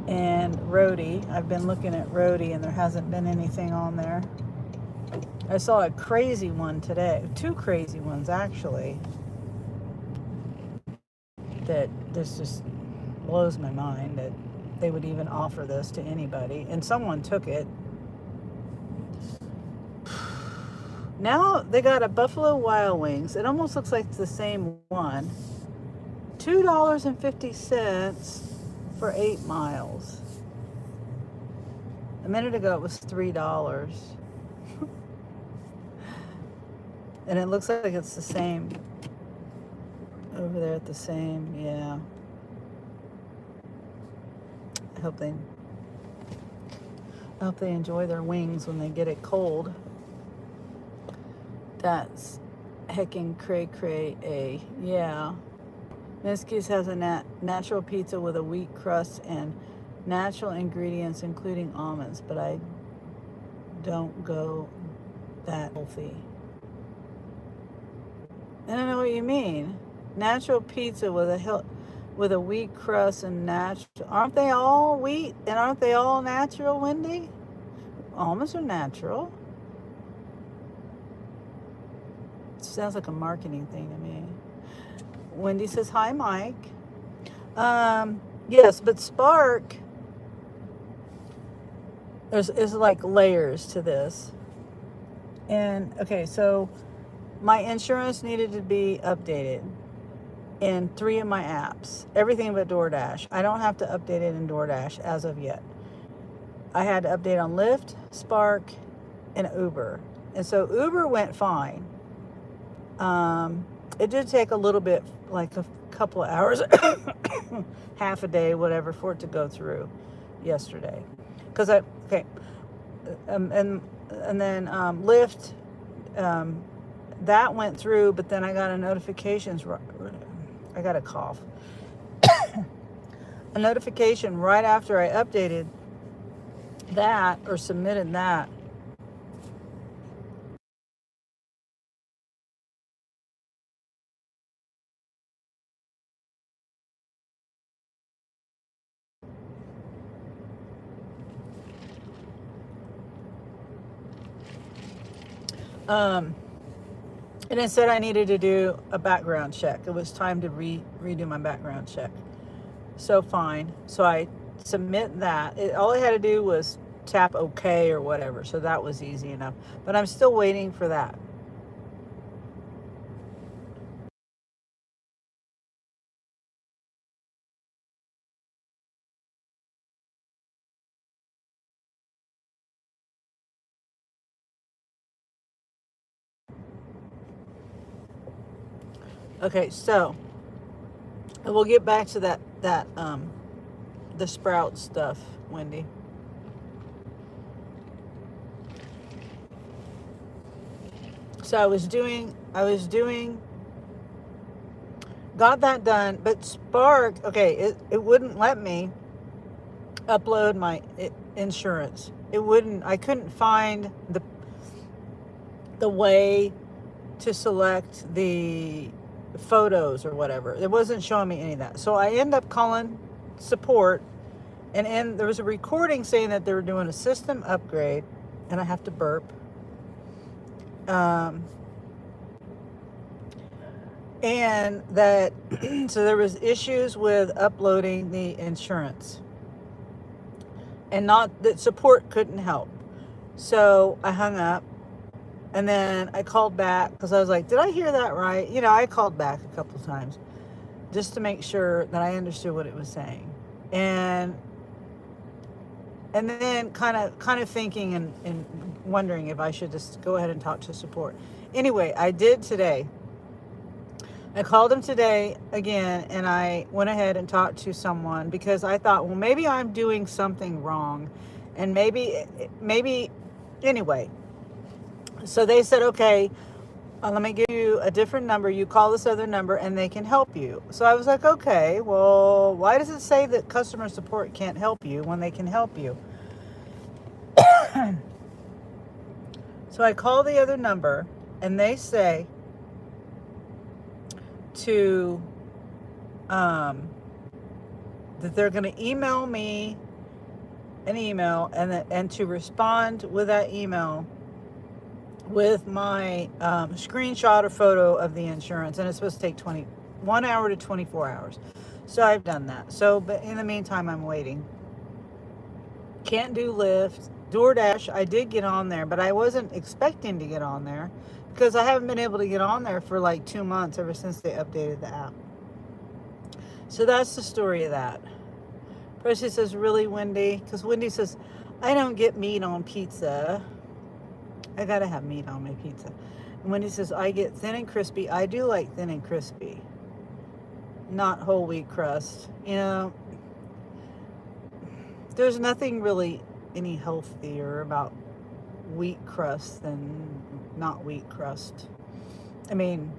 And Roadie, I've been looking at Roadie and there hasn't been anything on there. I saw a crazy one today, 2 crazy ones actually, that this just blows my mind that they would even offer this to anybody, and someone took it. Now they got a Buffalo Wild Wings. It almost looks like it's the same one. $2.50 for 8 miles. A minute ago it was $3. And it looks like it's the same over there at the same, yeah. I hope they enjoy their wings when they get it cold. That's heckin' cray, yeah. Miski's has a natural pizza with a wheat crust and natural ingredients, including almonds, but I don't go that healthy. I don't know what you mean. Natural pizza with a wheat crust and natural. Aren't they all wheat and aren't they all natural, Wendy? Almonds are natural. It sounds like a marketing thing to me. Wendy says, hi, Mike. Yes, but Spark, is like layers to this. And, okay, so my insurance needed to be updated in 3 of my apps. Everything but DoorDash. I don't have to update it in DoorDash as of yet. I had to update on Lyft, Spark, and Uber. And so Uber went fine. It did take a little bit, like a couple of hours, half a day, whatever, for it to go through yesterday. Because and then Lyft, that went through, but then I got a notification. I got a cough. A notification right after I updated that or submitted that. And it said I needed to do a background check. It was time to redo my background check. So fine. So I submit that. All I had to do was tap OK or whatever. So that was easy enough. But I'm still waiting for that. Okay, so we'll get back to that the sprout stuff, Wendy. So I was doing, got that done, but Spark, okay, it wouldn't let me upload my insurance. It wouldn't, I couldn't find the way to select the photos or whatever. It wasn't showing me any of that. So I end up calling support, and there was a recording saying that they were doing a system upgrade, and I have to burp. And that, so there was issues with uploading the insurance, and not that support couldn't help. So I hung up, and then I called back because I was like, did I hear that right? You know, I called back a couple of times just to make sure that I understood what it was saying. And then kind of thinking and wondering if I should just go ahead and talk to support. Anyway, I did today. I called him today again, and I went ahead and talked to someone because I thought, well, maybe I'm doing something wrong, and maybe anyway. So they said, okay, let me give you a different number. You call this other number, and they can help you. So I was like, okay, well, why does it say that customer support can't help you when they can help you? So I call the other number, and they say to that they're going to email me an email, and to respond with that email with my screenshot or photo of the insurance, and it's supposed to take 1 hour to 24 hours. So I've done that. So, but in the meantime, I'm waiting. Can't do Lyft. DoorDash, I did get on there, but I wasn't expecting to get on there because I haven't been able to get on there for like 2 months ever since they updated the app. So that's the story of that. Percy says, really, Wendy? Because Wendy says, I don't get meat on pizza. I gotta have meat on my pizza. And Wendy says, I get thin and crispy. I do like thin and crispy, not whole wheat crust. You know, there's nothing really any healthier about wheat crust than not wheat crust. I mean,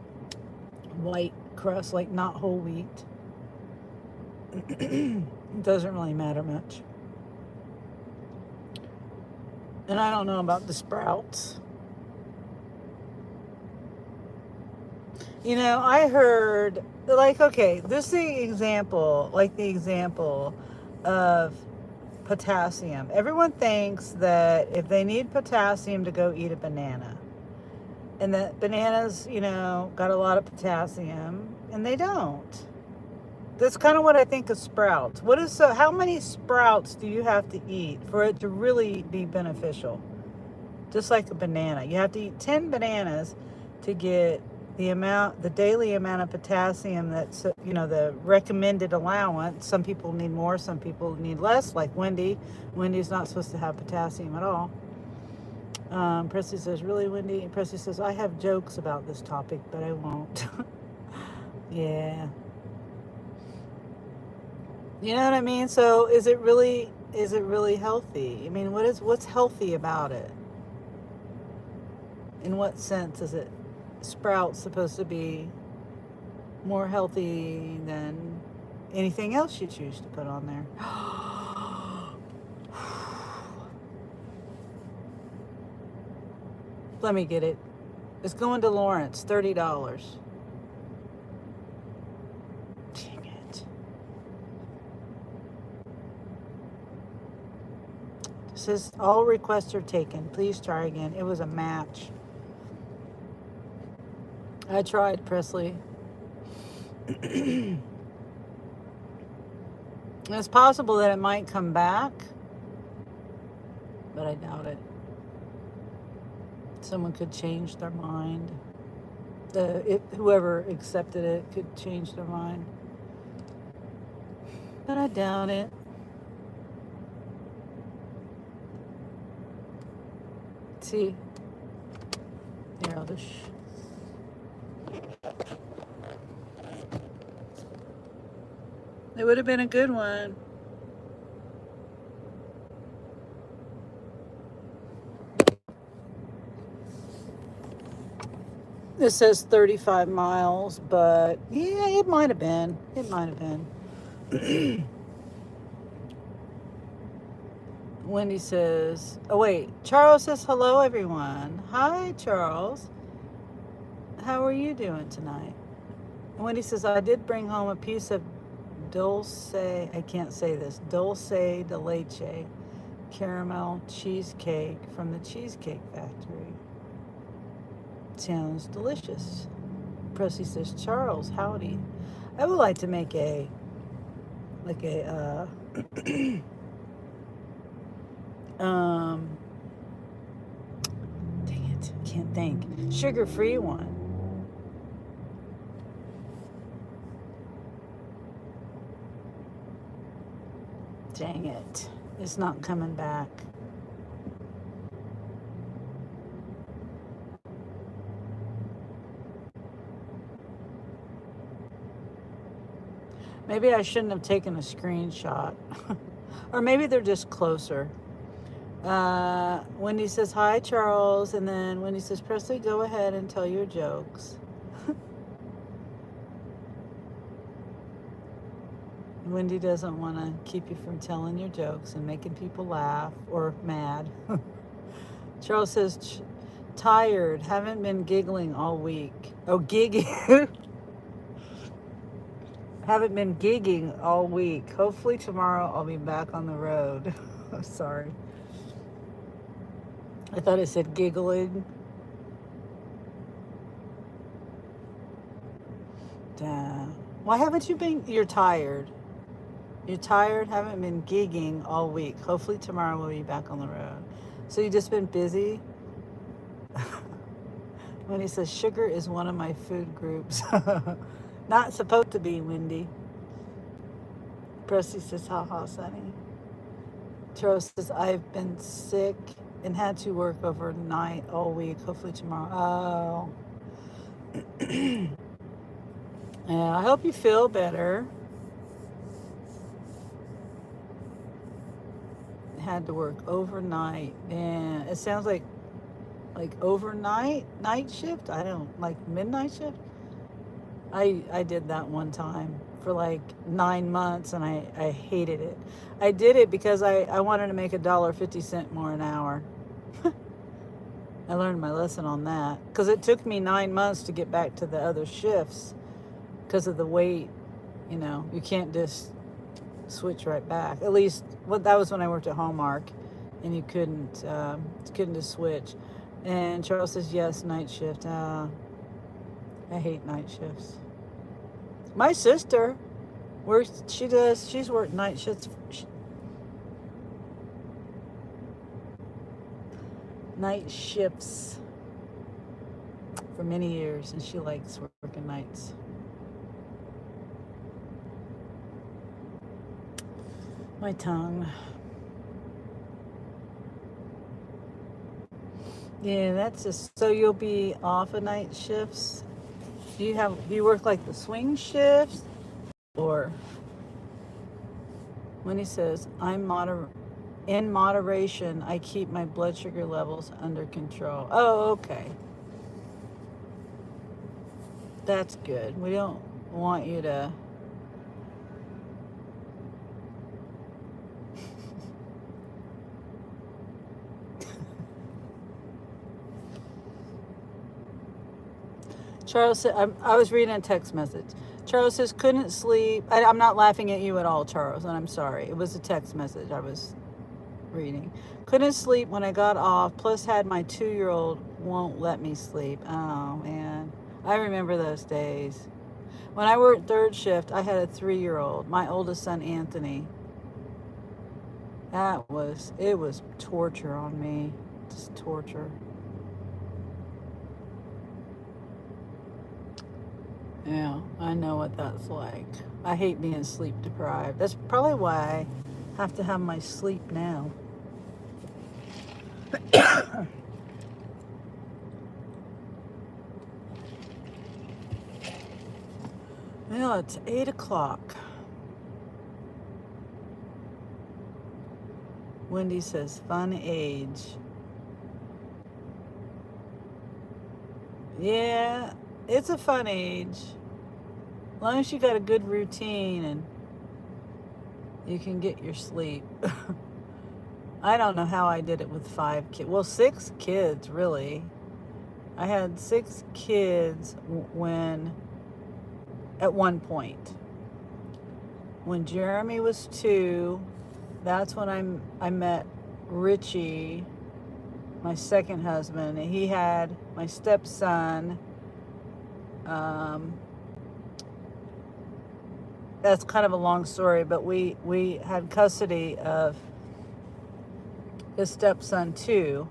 white crust, like not whole wheat. It doesn't really matter much. And I don't know about the sprouts. You know, I heard, like, okay, this is the example of potassium. Everyone thinks that if they need potassium to go eat a banana, and that bananas, you know, got a lot of potassium, and they don't. That's kind of what I think of sprouts. How many sprouts do you have to eat for it to really be beneficial? Just like a banana. You have to eat 10 bananas to get the daily amount of potassium that's, you know, the recommended allowance. Some people need more, some people need less, like Wendy. Wendy's not supposed to have potassium at all. Presley says, really, Wendy? Presley says, I have jokes about this topic, but I won't. Yeah. You know what I mean? So is it really healthy? I mean, what's healthy about it? In what sense is it sprouts supposed to be more healthy than anything else you choose to put on there? Let me get it. It's going to Lawrence, $30. Dang it. It says all requests are taken. Please try again. It was a match. I tried, Presley. It's possible that it might come back, but I doubt it. Someone could change their mind. Whoever accepted it could change their mind, but I doubt it. See, here, I'll just. It would have been a good one. It says 35 miles, but yeah, it might have been. It might have been. Wendy says, oh wait, Charles says hello everyone. Hi Charles. How are you doing tonight? And Wendy says, I did bring home a piece of dulce, I can't say this, dulce de leche caramel cheesecake from the Cheesecake Factory. Sounds delicious. Presley says, Charles, howdy. I would like to make a um dang it, can't think. Sugar-free one. Dang it. It's not coming back. Maybe I shouldn't have taken a screenshot. Or maybe they're just closer. Wendy says, hi, Charles. And then Wendy says, Presley, go ahead and tell your jokes. Wendy doesn't want to keep you from telling your jokes and making people laugh or mad. Charles says, tired. Haven't been giggling all week. Oh, gigging. Haven't been gigging all week. Hopefully tomorrow I'll be back on the road. I'm sorry. I thought it said giggling. Why haven't you been? You're tired. You're tired, haven't been gigging all week. Hopefully tomorrow we'll be back on the road. So you just been busy? When he says sugar is one of my food groups. Not supposed to be, Wendy. Presley says, haha, Sunny. Charles says, I've been sick and had to work overnight all week. Hopefully tomorrow. Oh. Yeah, I hope you feel better. Had to work overnight, and it sounds like overnight night shift. I don't like midnight shift. I did that one time for like 9 months, and I hated it. I did it because I wanted to make $1.50 more an hour. I learned my lesson on that because it took me 9 months to get back to the other shifts because of the weight. You know, you can't just switch right back. At least, well, that was when I worked at Hallmark, and you couldn't just switch. And Charles says, yes, night shift. I hate night shifts. My sister works, she's worked night shifts for many years, and she likes working nights. My tongue. Yeah, that's just, so you'll be off of night shifts? Do you work like the swing shifts? Or when he says, in moderation, I keep my blood sugar levels under control. Oh, okay. That's good. We don't want you to Charles said, I was reading a text message. Charles says, couldn't sleep. I'm not laughing at you at all, Charles, and I'm sorry. It was a text message I was reading. Couldn't sleep when I got off, plus had my 2-year-old won't let me sleep. Oh, man. I remember those days. When I worked third shift, I had a 3-year-old, my oldest son, Anthony. It was torture on me. Just torture. Yeah, I know what that's like. I hate being sleep deprived. That's probably why I have to have my sleep now. Well, it's 8 o'clock. Wendy says, fun age. Yeah, it's a fun age. As long as you got a good routine and you can get your sleep. I don't know how I did it with 5 kids. Well, 6 kids, really. I had 6 kids at one point. When Jeremy was 2, that's when I met Richie, my second husband. And he had my stepson. That's kind of a long story, but we had custody of his stepson too,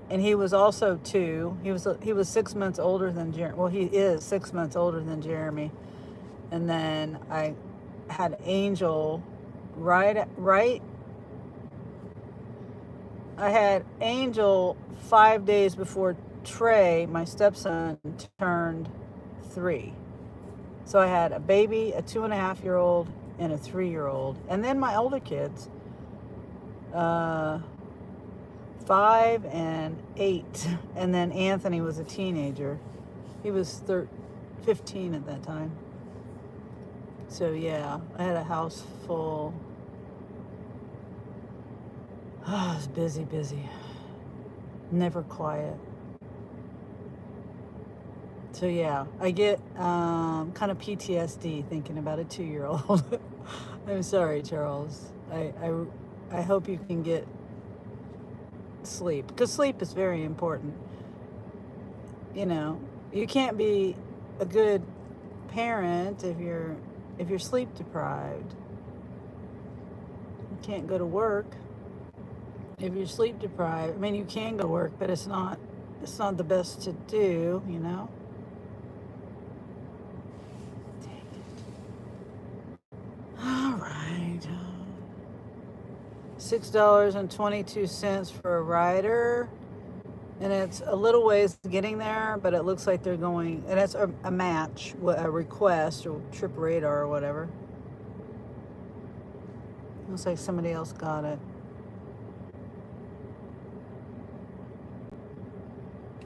and he was also 2. He was 6 months older than Jeremy. Well, he is 6 months older than Jeremy. And then I had Angel right. I had Angel 5 days before Trey, my stepson, turned 3. So I had a baby, a 2.5-year-old, and a 3-year-old, and then my older kids, 5 and 8, and then Anthony was a teenager. He was 15 at that time. So yeah, I had a house full. Oh, it was busy. Never quiet. So yeah, I get kind of PTSD thinking about a 2-year-old. I'm sorry, Charles. I hope you can get sleep, because sleep is very important. You know, you can't be a good parent if you're sleep deprived. You can't go to work if you're sleep deprived. I mean, you can go to work, but it's not the best to do, you know. All right. $6.22 for a rider. And it's a little ways getting there, but it looks like they're going, and it's a match, a request, or trip radar or whatever. Looks like somebody else got it.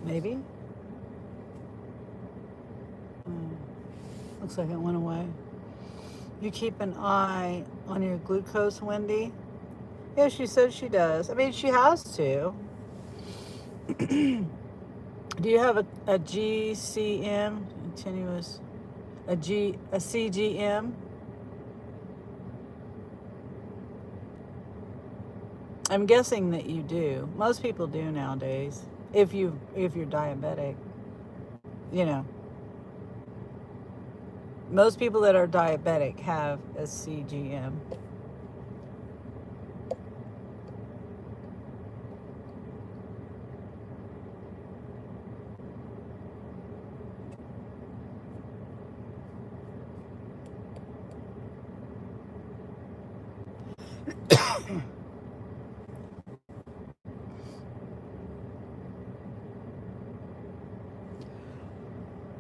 Maybe? Looks like it went away. You keep an eye on your glucose, Wendy? Yeah, she said she does. I mean, she has to. Do you have a GCM, continuous, a CGM? I'm guessing that you do. Most people do nowadays. If you're diabetic, you know. Most people that are diabetic have a CGM.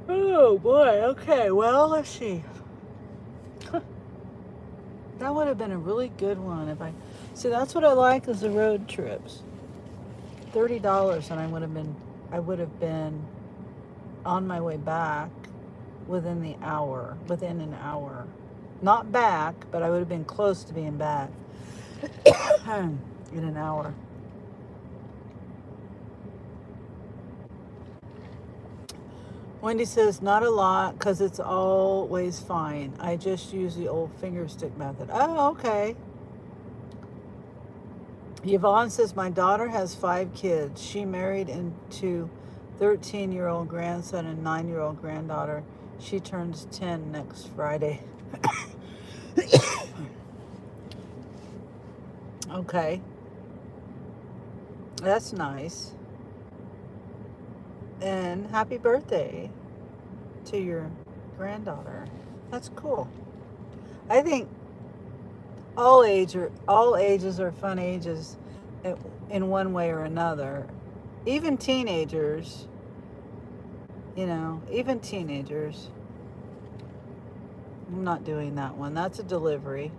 Oh boy, okay, well, let's see. That would have been a really good one if I see. That's what I like, is the road trips. $30 and I would have been on my way back within an hour. Not back, but I would have been close to being back in an hour. Wendy says, not a lot, because it's always fine. I just use the old finger stick method. Oh, okay. Yvonne says, my daughter has 5 kids. She married into 13-year-old grandson and 9-year-old granddaughter. She turns 10 next Friday. Okay. That's nice. And happy birthday to your granddaughter. That's cool. I think all ages are fun ages in one way or another. Even teenagers, even teenagers. I'm not doing that one. That's a delivery.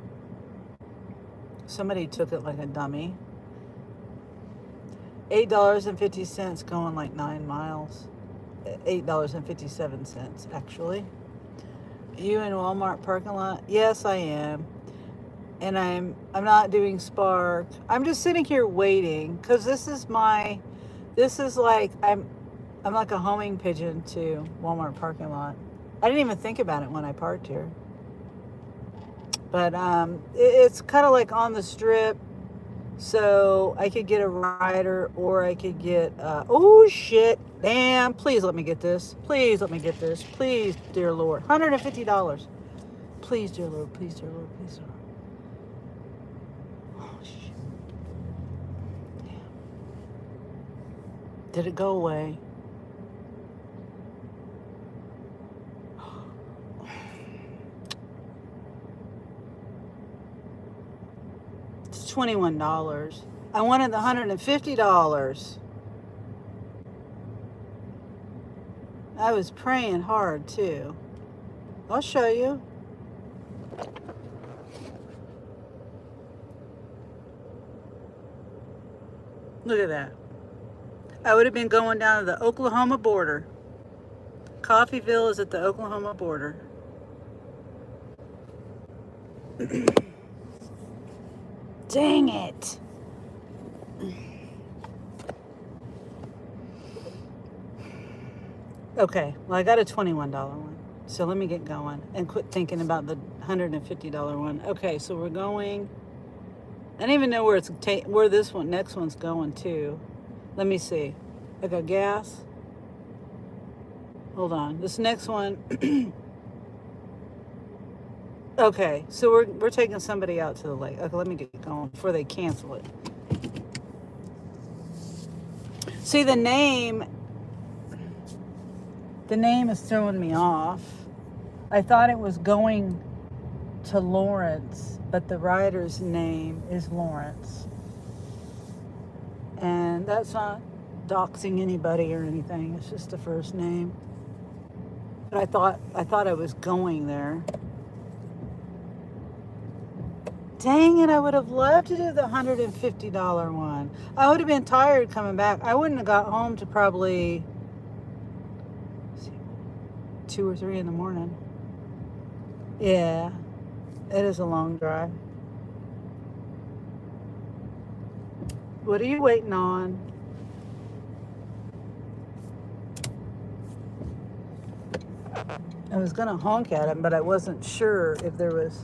Somebody took it like a dummy. $8.50 going like 9 miles. $8.57 actually. You in Walmart parking lot? Yes, I am. And I'm not doing Spark. I'm just sitting here waiting because this is like I'm like a homing pigeon to Walmart parking lot. I didn't even think about it when I parked here. But it's kind of like on the strip, so I could get a rider or I could get oh shit, damn, please let me get this. Please let me get this. Please, dear Lord. $150. Please, dear Lord. Please, dear Lord. Please, dear Lord. Oh shit. Damn. Did it go away? It's $21. I wanted the $150. I was praying hard too. I'll show you. Look at that. I would have been going down to the Oklahoma border. Coffeyville is at the Oklahoma border. Dang it. Okay, well, I got a $21 one. So let me get going and quit thinking about the $150 one. Okay, so we're going. I don't even know where where this one next one's going to. Let me see. I got gas. Hold on. This next one. Okay, so we're taking somebody out to the lake. Okay, let me get going before they cancel it. See, the name is throwing me off. I thought it was going to Lawrence, but the rider's name is Lawrence. And that's not doxing anybody or anything. It's just the first name. But I thought I was going there. Dang it, I would have loved to do the $150 one. I would have been tired coming back. I wouldn't have got home to probably 2 or 3 in the morning. Yeah, it is a long drive. What are you waiting on? I was going to honk at him, but I wasn't sure if there was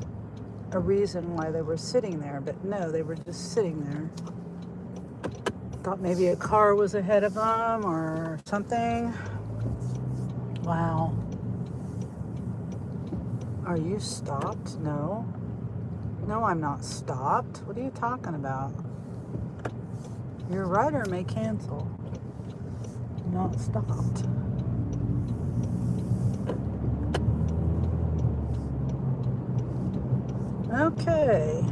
a reason why they were sitting there. But no, they were just sitting there. Thought maybe a car was ahead of them or something. Wow. Are you stopped? No. No, I'm not stopped. What are you talking about? Your rider may cancel. I'm not stopped. Okay.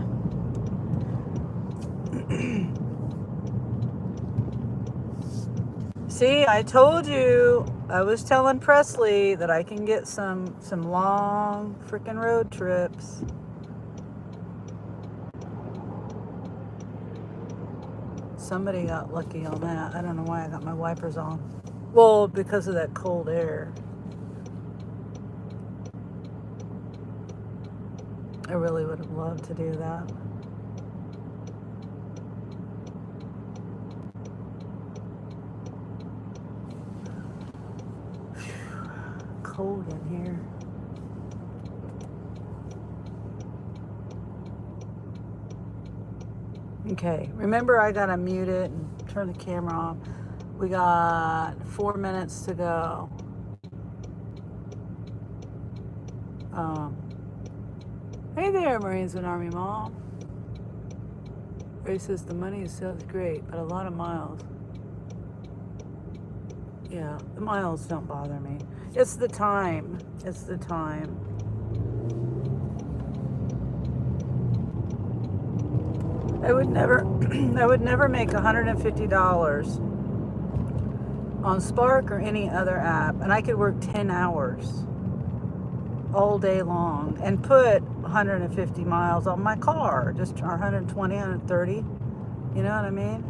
See, I told you, I was telling Presley that I can get some long freaking road trips. Somebody got lucky on that. I don't know why I got my wipers on. Well, because of that cold air. I really would have loved to do that. Cold in here. Okay, remember I gotta mute it and turn the camera off. We got 4 minutes to go. Hey there, Marines and Army Mom. Ray says the money sounds great, but a lot of miles. Yeah, the miles don't bother me. It's the time. It's the time. I would never make $150 on Spark or any other app, and I could work 10 hours all day long and put 150 miles on my car, just 120, 130. You know what I mean?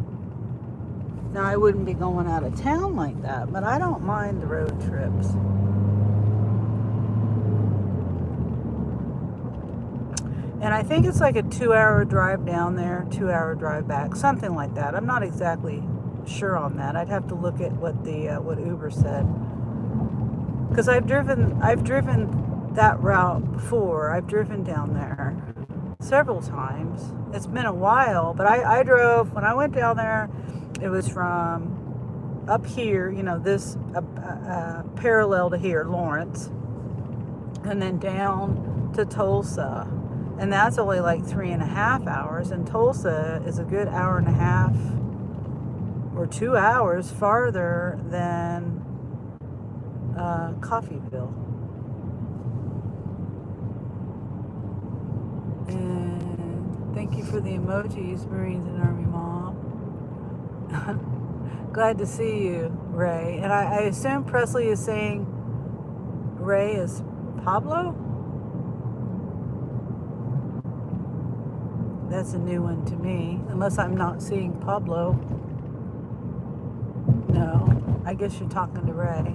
Now, I wouldn't be going out of town like that, but I don't mind the road trips. And I think it's like a 2-hour drive down there, 2-hour drive back, something like that. I'm not exactly sure on that. I'd have to look at what what Uber said. Because I've driven that route before. I've driven down there several times. It's been a while, but I drove, when I went down there, it was from up here, this parallel to here, Lawrence, and then down to Tulsa. And that's only like 3.5 hours. And Tulsa is a good hour and a half or 2 hours farther than Coffeyville. And thank you for the emojis, Marines and Army Mom. Glad to see you, Ray. And I assume Presley is saying Ray is Pablo? That's a new one to me, unless I'm not seeing Pablo. No, I guess you're talking to Ray.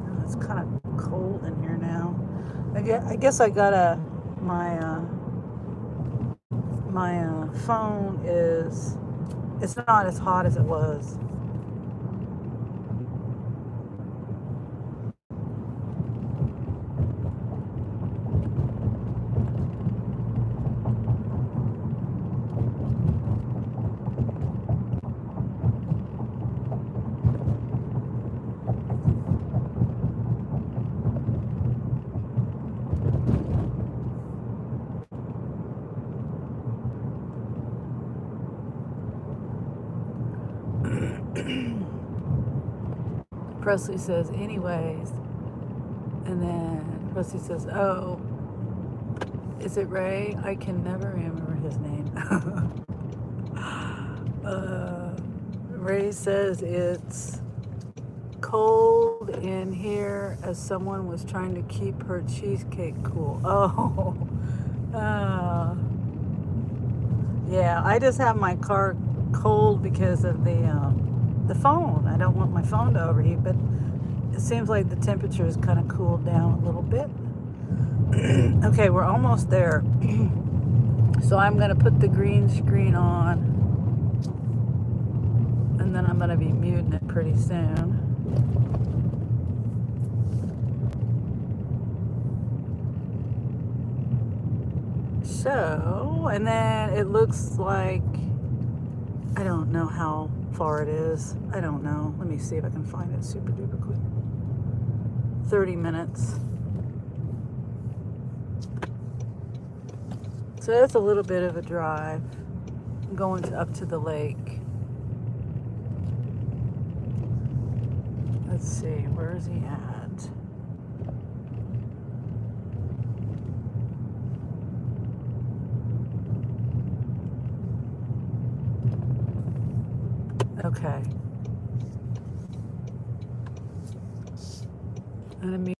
Oh, it's kind of cold in here now. I guess I got my phone it's not as hot as it was. Presley says, anyways. And then Presley says, oh, is it Ray? I can never remember his name. Ray says it's cold in here as someone was trying to keep her cheesecake cool. Oh, yeah. I just have my car cold because of the phone. I don't want my phone to overheat, but it seems like the temperature has kind of cooled down a little bit. Okay, we're almost there. So I'm going to put the green screen on, and then I'm going to be muting it pretty soon. So, and then it looks like, I don't know how far it is. I don't know. Let me see if I can find it super duper quick. 30 minutes. So that's a little bit of a drive. I'm going up to the lake. Let's see, where is he at? Okay. I'm gonna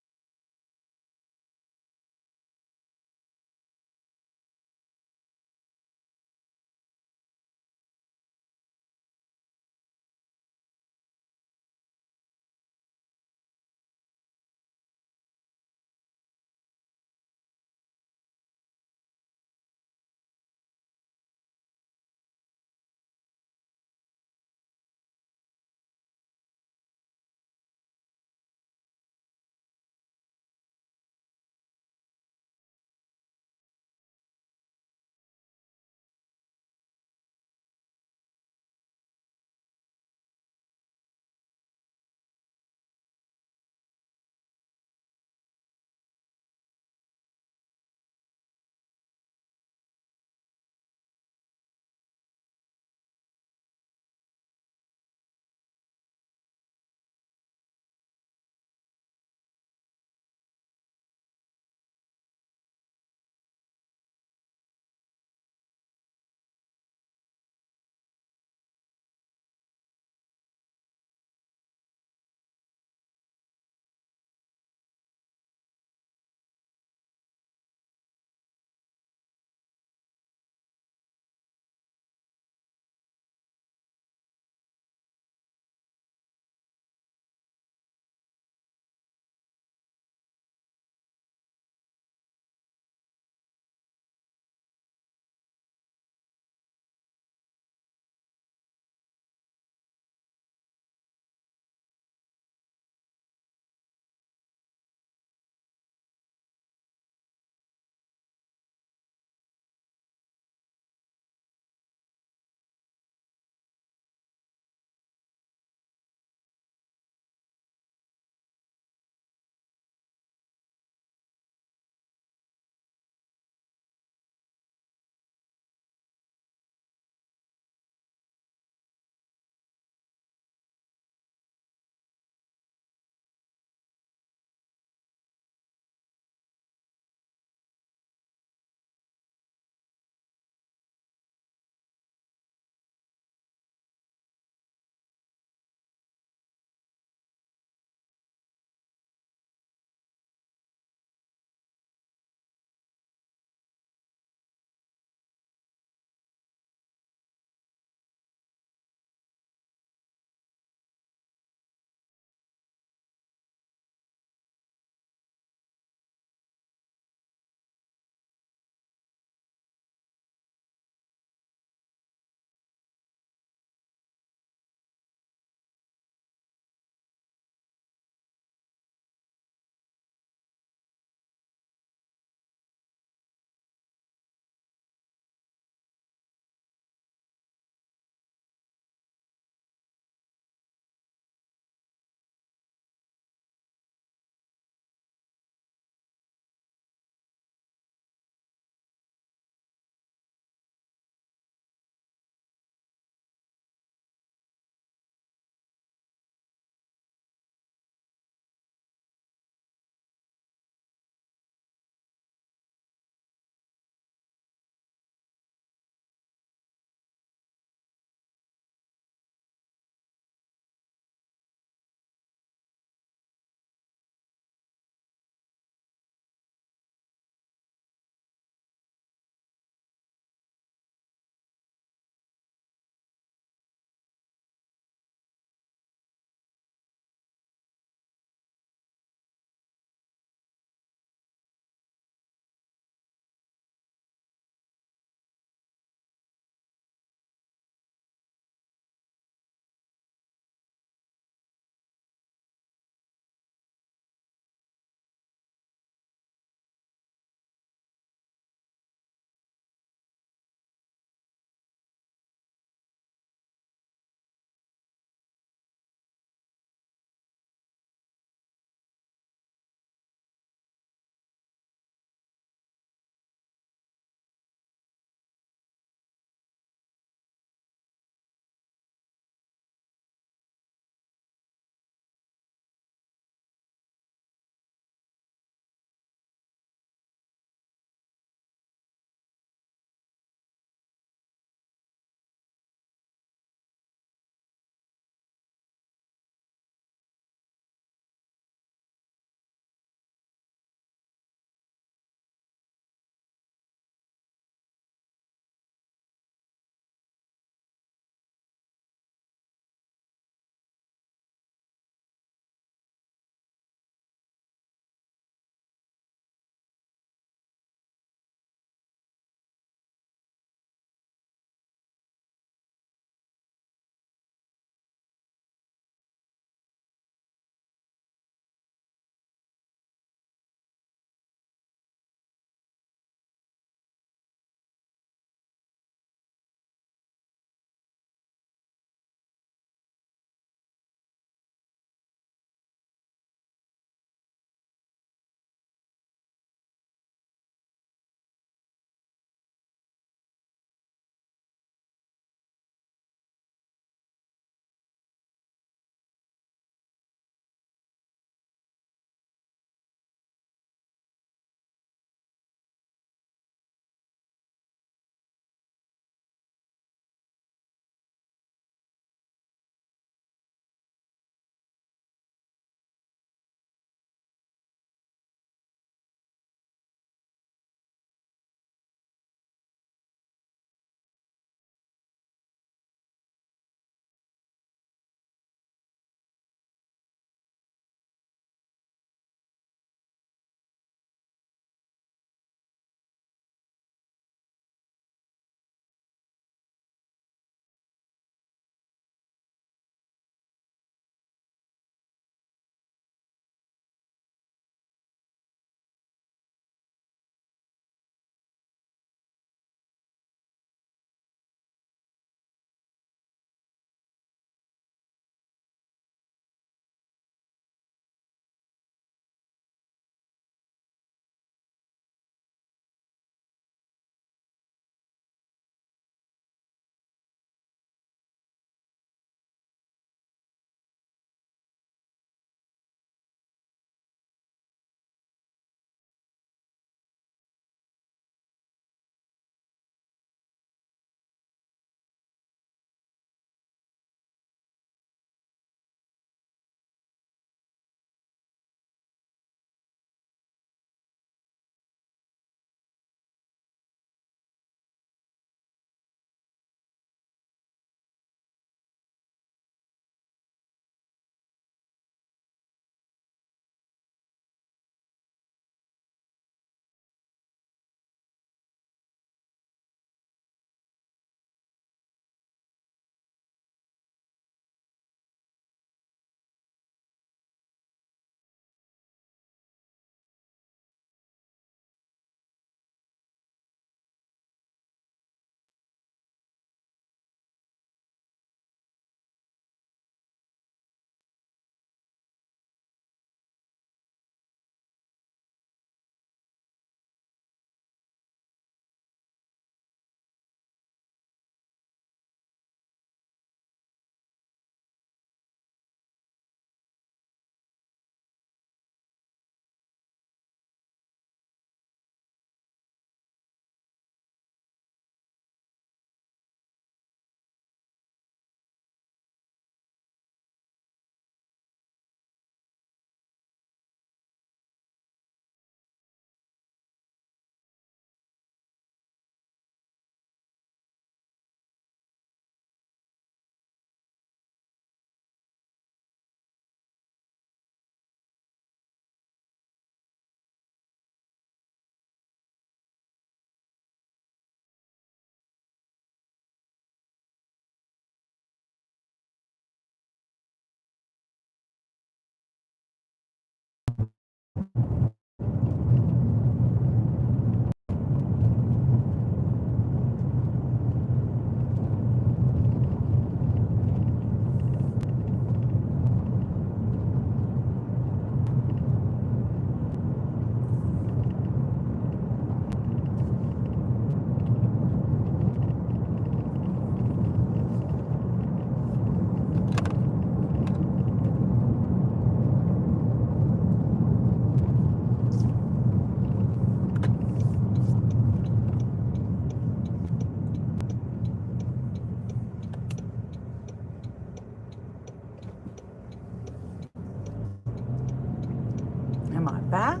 Am I back?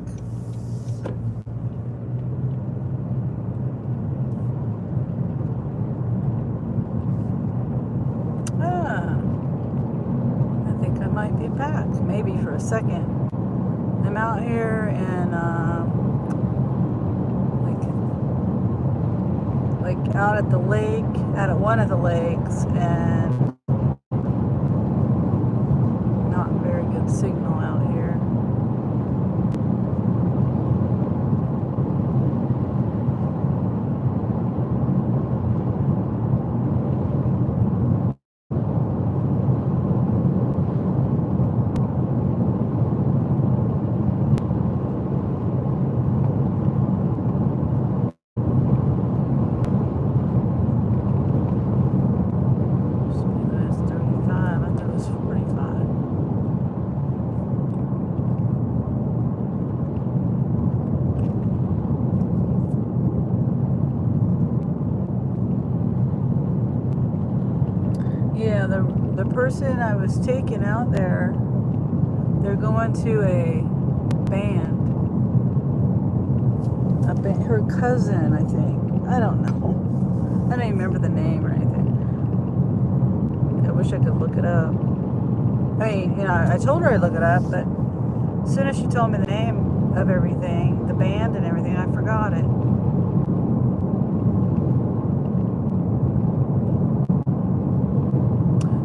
I think I might be back, maybe for a second. I'm out here and like out at the lake, out at one of the lakes, and not very good signal out here. Yeah, the person I was taking out there, they're going to a band. Her cousin, I think. I don't know. I don't even remember the name or anything. I wish I could look it up. I mean, you know, I told her I'd look it up, but as soon as she told me the name of everything, the band and everything, I forgot it.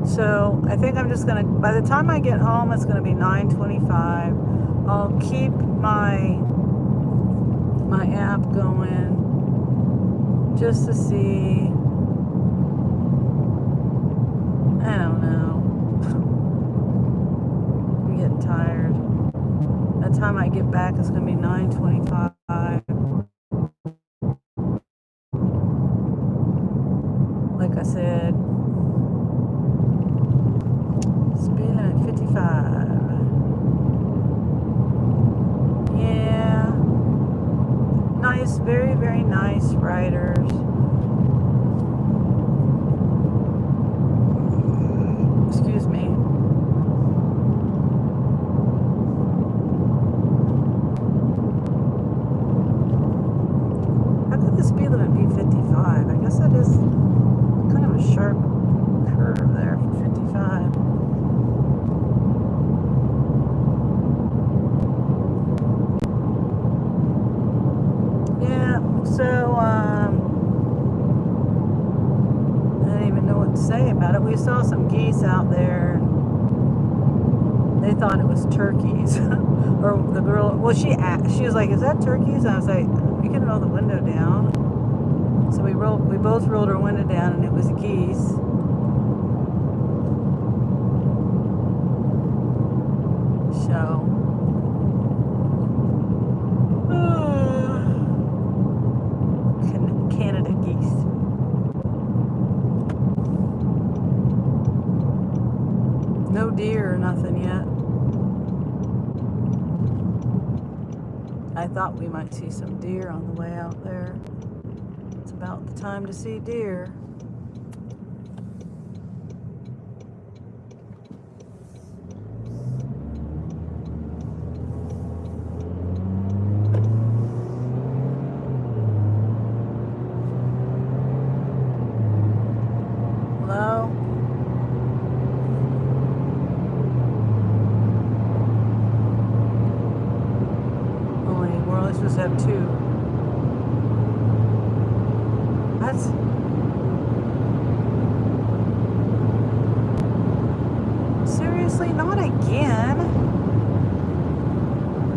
So I think I'm just gonna, by the time I get home, it's gonna be 9:25. I'll keep my app going just to see. I don't know. I'm getting tired. By the time I get back, it's gonna be 9:25. Like I said, speed limit 55. Yeah. Nice, very, very nice riders. Excuse me. How could the speed limit be 55? I guess that is kind of a sharp curve there for 55. So, I don't even know what to say about it. We saw some geese out there. They thought it was turkeys. Or the girl, well, she was like, "Is that turkeys?" And I was like, "You can roll the window down." So we both rolled our window down, and it was geese. So. Canada geese. No deer or nothing yet. I thought we might see some deer on the way out there. It's about the time to see deer. Hello? We're only supposed to have 2. That's... Seriously, not again.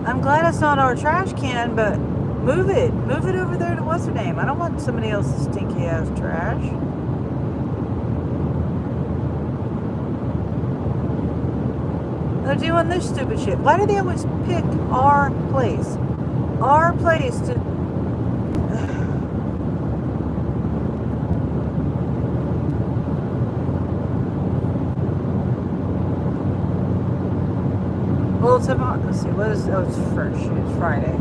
I'm glad it's not our trash can, but move it. Move it over there to what's her name. I don't want somebody else's stinky ass trash. They're doing this stupid shit. Why do they always pick our place? Our place to... Well, it's about, let's see, what is, oh, it's first, it's Friday.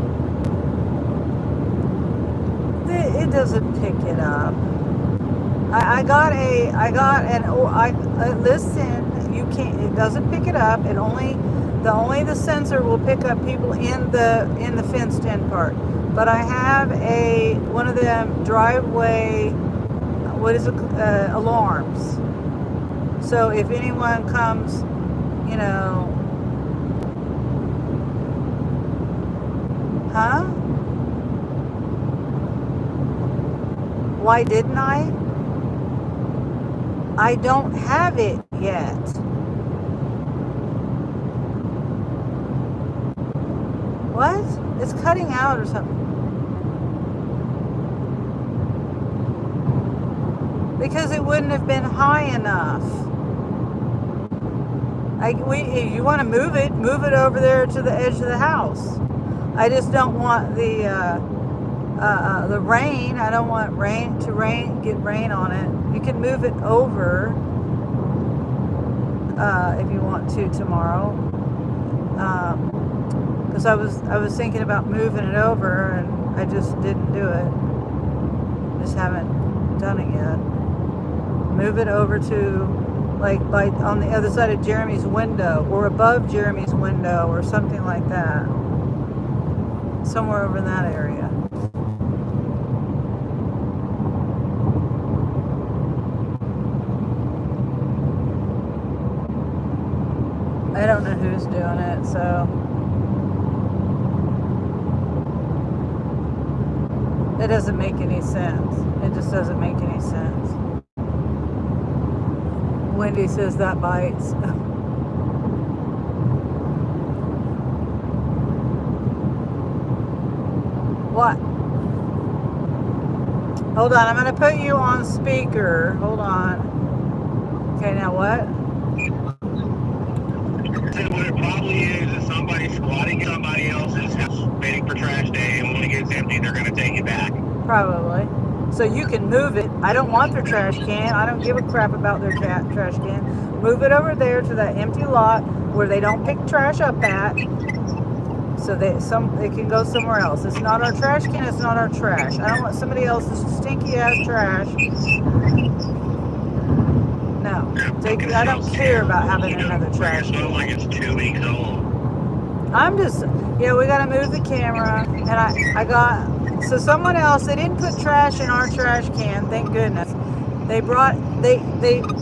It doesn't pick it up. Listen, you can't, it doesn't pick it up. It only the sensor will pick up people in the fenced in part. But I have one of them driveway, what is it, alarms. So if anyone comes, you know, huh? Why didn't I? I don't have it yet. What? It's cutting out or something. Because it wouldn't have been high enough. If you want to move it over there to the edge of the house. I just don't want the rain. I don't want get rain on it. You can move it over if you want to tomorrow. Because I was thinking about moving it over, and I just didn't do it. Just haven't done it yet. Move it over to on the other side of Jeremy's window, or above Jeremy's window, or something like that. Somewhere over in that area. I don't know who's doing it, so it doesn't make any sense. It just doesn't make any sense. Wendy says that bites. What? Hold on, I'm going to put you on speaker. Hold on. Okay, now what? What it probably is somebody squatting in somebody else's house waiting for trash day, and when it gets empty, they're going to take it back. Probably. So you can move it. I don't want their trash can. I don't give a crap about their trash can. Move it over there to that empty lot where they don't pick trash up at. So they can go somewhere else. It's not our trash can. It's not our trash. I don't want somebody else's stinky ass trash. No. I don't care about having another trash can. Like it's 2 weeks old. We got to move the camera, and I got. So someone else, they didn't put trash in our trash can, thank goodness. They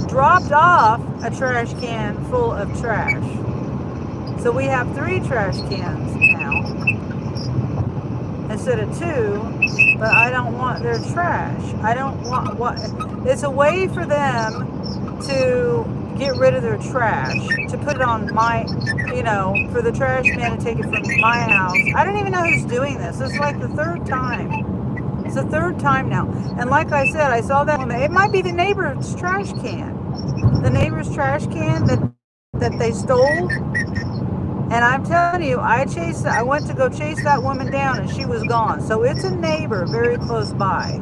dropped off a trash can full of trash. So we have 3 trash cans now instead of 2, but I don't want their trash. I don't want it's a way for them to get rid of their trash, to put it on my, for the trash man to take it from my house. I don't even know who's doing this. This is like the 3rd time. It's the 3rd time now. And like I said, I saw that woman. It might be the neighbor's trash can. The neighbor's trash can that they stole. And I'm telling you, I went to go chase that woman down, and she was gone. So it's a neighbor very close by.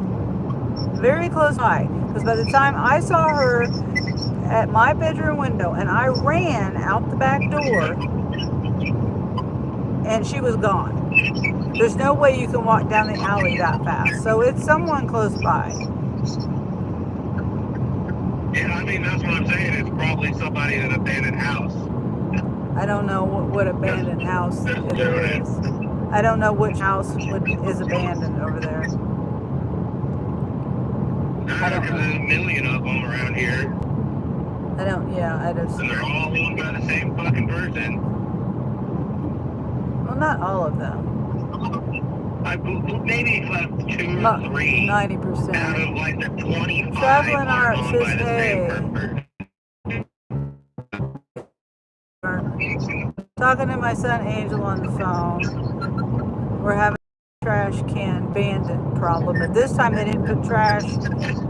Very close by. Because by the time I saw her at my bedroom window, and I ran out the back door, and she was gone. There's no way you can walk down the alley that fast. So it's someone close by. Yeah, I mean, that's what I'm saying. It's probably somebody in an abandoned house. I don't know what abandoned house it is. I don't know which house is abandoned over there. There's a million of them around here. I just... And they're all owned by the same fucking person. Well, not all of them. Maybe like 2 or 3. 90%. Out of like the 25 Traveling Art owned says, by the hey. same person. Talking to my son Angel on the phone. We're having a trash can bandit problem, but this time they didn't put trash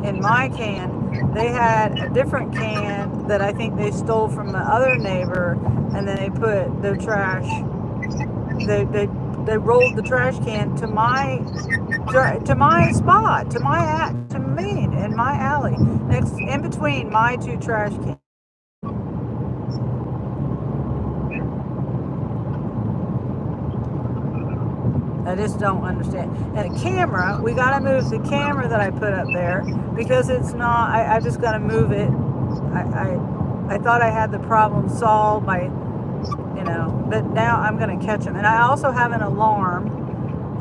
in my can. They had a different can that I think they stole from the other neighbor, and then they put their trash. They rolled the trash can to my spot, in my alley, next in between my 2 trash cans. I just don't understand. And the camera, we got to move the camera that I put up there because it's not, I just got to move it. I thought I had the problem solved by, you know, but now I'm going to catch them. And I also have an alarm.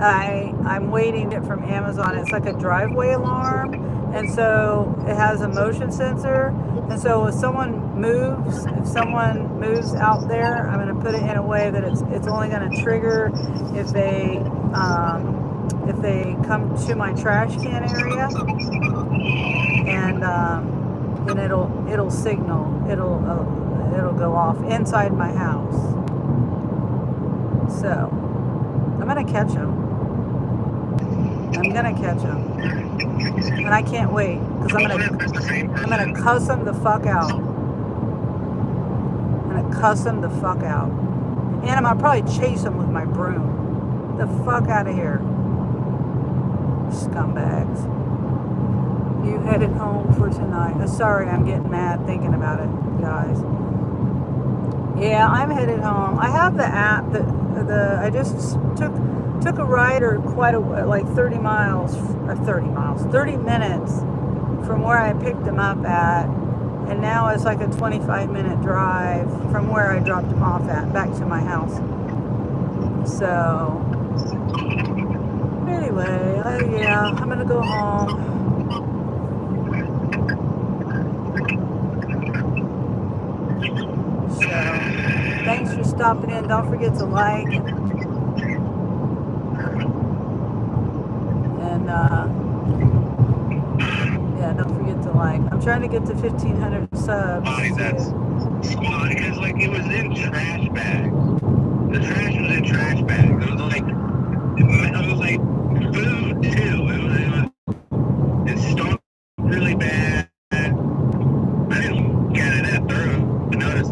I'm waiting it from Amazon. It's like a driveway alarm, and so it has a motion sensor. And so if someone moves out there, I'm going to put it in a way that it's only going to trigger if they come to my trash can area, and it'll signal. It'll go off inside my house. So I'm going to catch them. I'm gonna catch them, and I can't wait because I'm gonna cuss them the fuck out. I'm gonna cuss them the fuck out, and I'm gonna probably chase them with my broom. The fuck out of here, scumbags! You headed home for tonight? Sorry, I'm getting mad thinking about it, guys. Yeah, I'm headed home. I have the app I just took a ride like 30 minutes from where I picked them up at, and now it's like a 25-minute drive from where I dropped them off at back to my house. So anyway, yeah, I'm gonna go home. So thanks for stopping in. Don't forget to like. And yeah, don't forget to like. I'm trying to get to 1,500 subs. That's squad, because like it was in trash bags. The trash was in trash bags. It was like food too. It stunk really bad. I didn't get it that thorough to notice.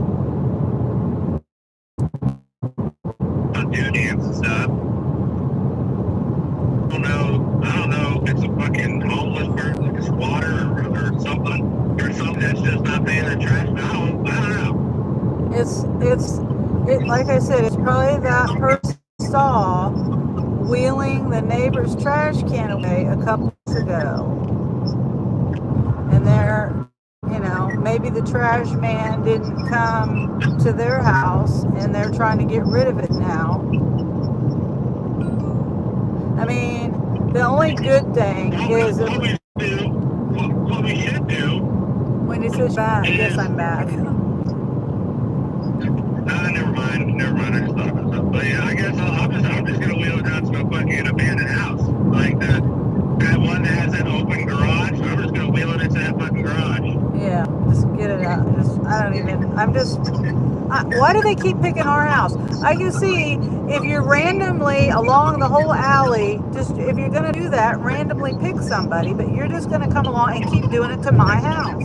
Doodads and stuff. I don't know if it's a fucking homeless person, like a squatter or something that's just not paying their trash. I don't know. It's like I said, it's probably that person saw wheeling the neighbor's trash can away a couple weeks ago, and maybe the trash man didn't come to their house, and they're trying to get rid of it now. I mean, the only good thing is what we should do. When he says back, yes, I'm back. Never mind. I just thought about something. But yeah, I guess I'm just gonna wheel it down to a fucking abandoned house, like that one that has an open garage. So I'm just gonna wheel it into that fucking garage. Yeah, just get it out. Why do they keep picking our house? I can see if you're randomly along the whole alley, if you're going to do that, randomly pick somebody, but you're just going to come along and keep doing it to my house.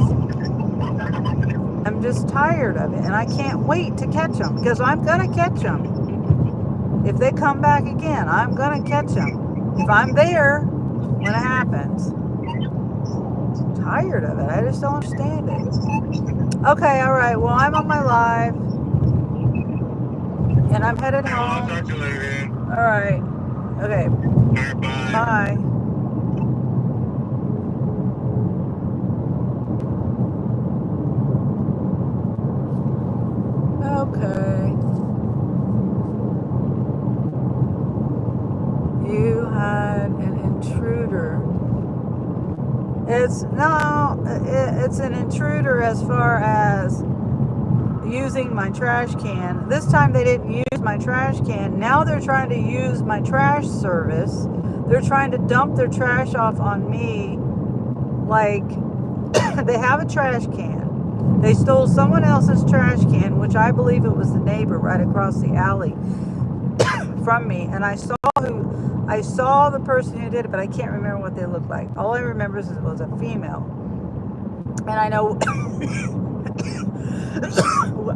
I'm just tired of it, and I can't wait to catch them, because I'm going to catch them. If they come back again, I'm going to catch them. If I'm there when it happens. I'm tired of it. I just don't understand it. Okay, all right. Well, I'm on my live. And I'm headed home. I'll talk to you later, man. All right. Okay. All right, bye. Bye. Okay. You had an intruder. It's an intruder as far as using my trash can. This time they didn't use my trash can. Now they're trying to use my trash service. They're trying to dump their trash off on me. Like, they have a trash can. They stole someone else's trash can, which I believe it was the neighbor right across the alley from me. And I saw the person who did it, but I can't remember what they looked like. All I remember is it was a female. And I know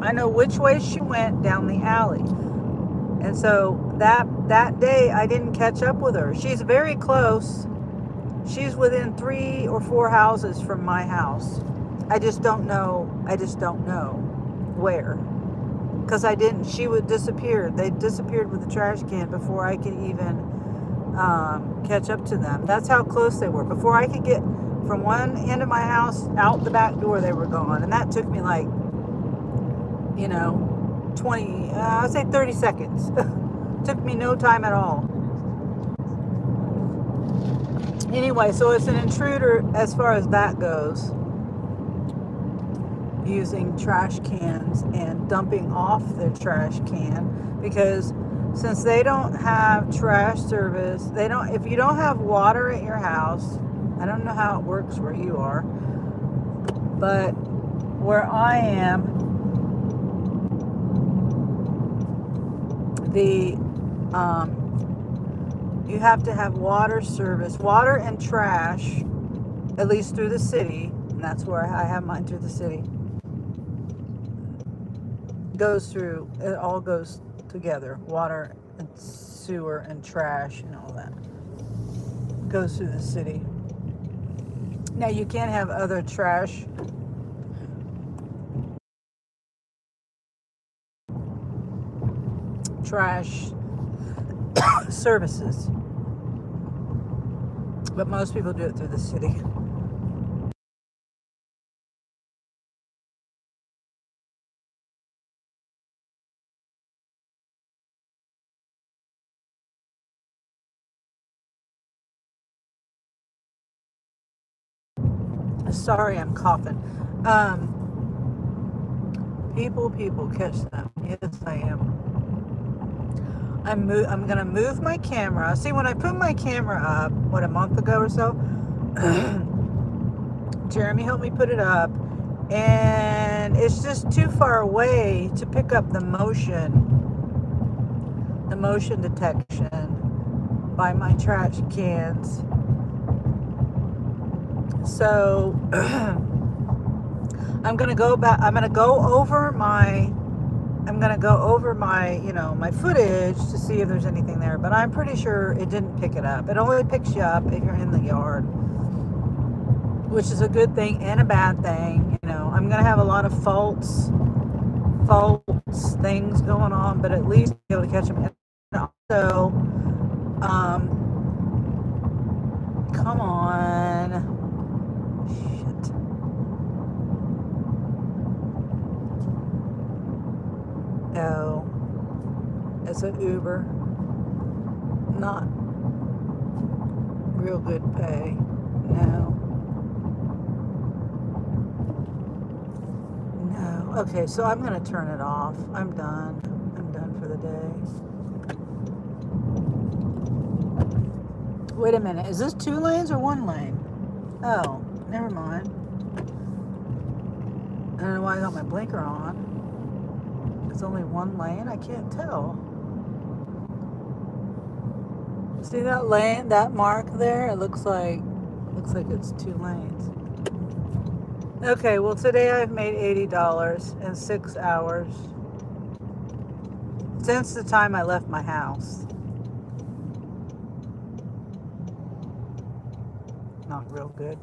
I know which way she went down the alley. And so that day I didn't catch up with her. She's very close. She's within 3 or 4 houses from my house. I just don't know where. Because she would disappear. They disappeared with the trash can before I could even catch up to them. That's how close they were. Before I could get from one end of my house out the back door, they were gone. And that took me like, 20, I'd say 30 seconds. Took me no time at all. Anyway, so it's an intruder as far as that goes. Using trash cans and dumping off their trash can, because since they don't have trash service, if you don't have water at your house, I don't know how it works where you are, but where I am, you have to have water service, water and trash, at least through the city, and that's where I have mine, through the city. It all goes together, water and sewer and trash and all that goes through the city. Now you can't have other trash services, but most people do it through the city. Sorry, I'm coughing. People, catch that. Yes, I am. I'm gonna move my camera. See, when I put my camera up, a month ago or so, Jeremy helped me put it up, and it's just too far away to pick up the motion detection by my trash cans. So I'm gonna go back. I'm gonna go over my, my footage to see if there's anything there. But I'm pretty sure it didn't pick it up. It only picks you up if you're in the yard, which is a good thing and a bad thing. I'm gonna have a lot of false things going on, but at least be able to catch them. And also, come on. No, it's an Uber. Not real good pay. No. Okay, so I'm going to turn it off. I'm done. I'm done for the day. Wait a minute. Is this 2 lanes or 1 lane? Oh, never mind. I don't know why I got my blinker on. It's only 1 lane? I can't tell. See that lane, that mark there? It looks like it's 2 lanes. Okay, well today I've made $80 in 6 hours since the time I left my house. Not real good.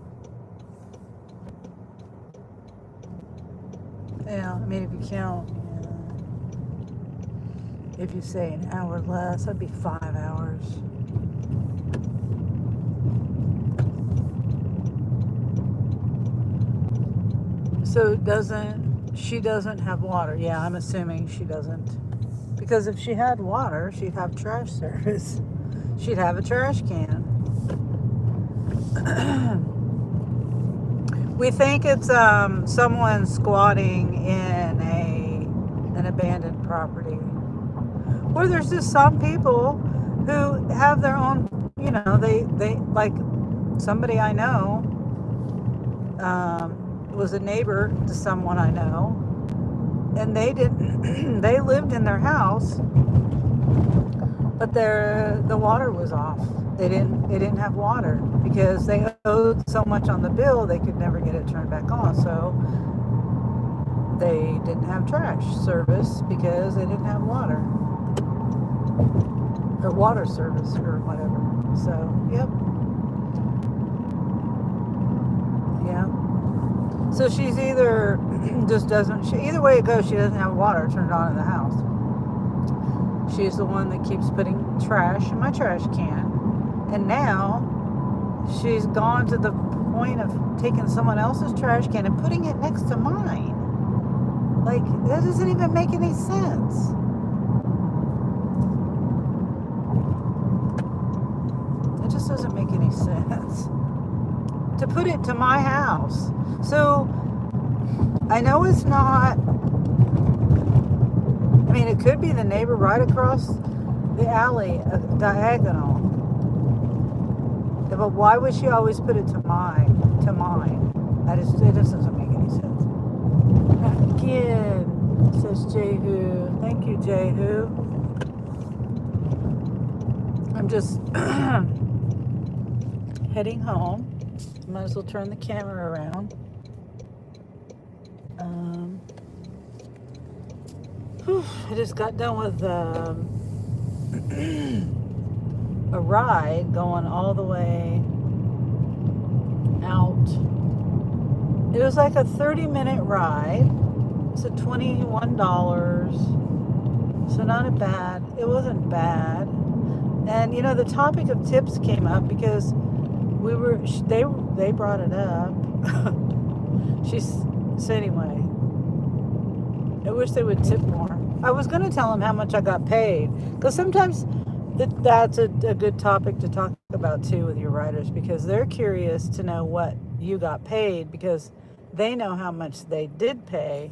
Yeah, I mean if you count, if you say an hour less, that'd be 5 hours. So she doesn't have water. Yeah, I'm assuming she doesn't. Because if she had water, she'd have trash service. She'd have a trash can. We think it's someone squatting in an abandoned property. Or there's just some people who have their own, they like somebody I know, was a neighbor to someone I know, and they lived in their house, but the water was off. They didn't have water because they owed so much on the bill they could never get it turned back on. So they didn't have trash service because they didn't have water. Or water service or whatever. So, yep. Yeah. So she's either either way it goes, she doesn't have water turned on in the house. She's the one that keeps putting trash in my trash can. And now she's gone to the point of taking someone else's trash can and putting it next to mine. Like, that doesn't even make any sense. It just doesn't make any sense to put it to my house. So I know it's not, I mean, it could be the neighbor right across the alley, diagonal. But why would she always put it to mine? It just doesn't make any sense. Again, says Jehu. Thank you, Jehu. I'm just heading home. Might as well turn the camera around. I just got done with a ride going all the way out. It was like a 30-minute ride. It's at $21. So not bad. It wasn't bad. And you know, the topic of tips came up because they brought it up. So anyway, I wish they would tip more. I was going to tell them how much I got paid, because sometimes that's a good topic to talk about too with your riders, because they're curious to know what you got paid, because they know how much they did pay.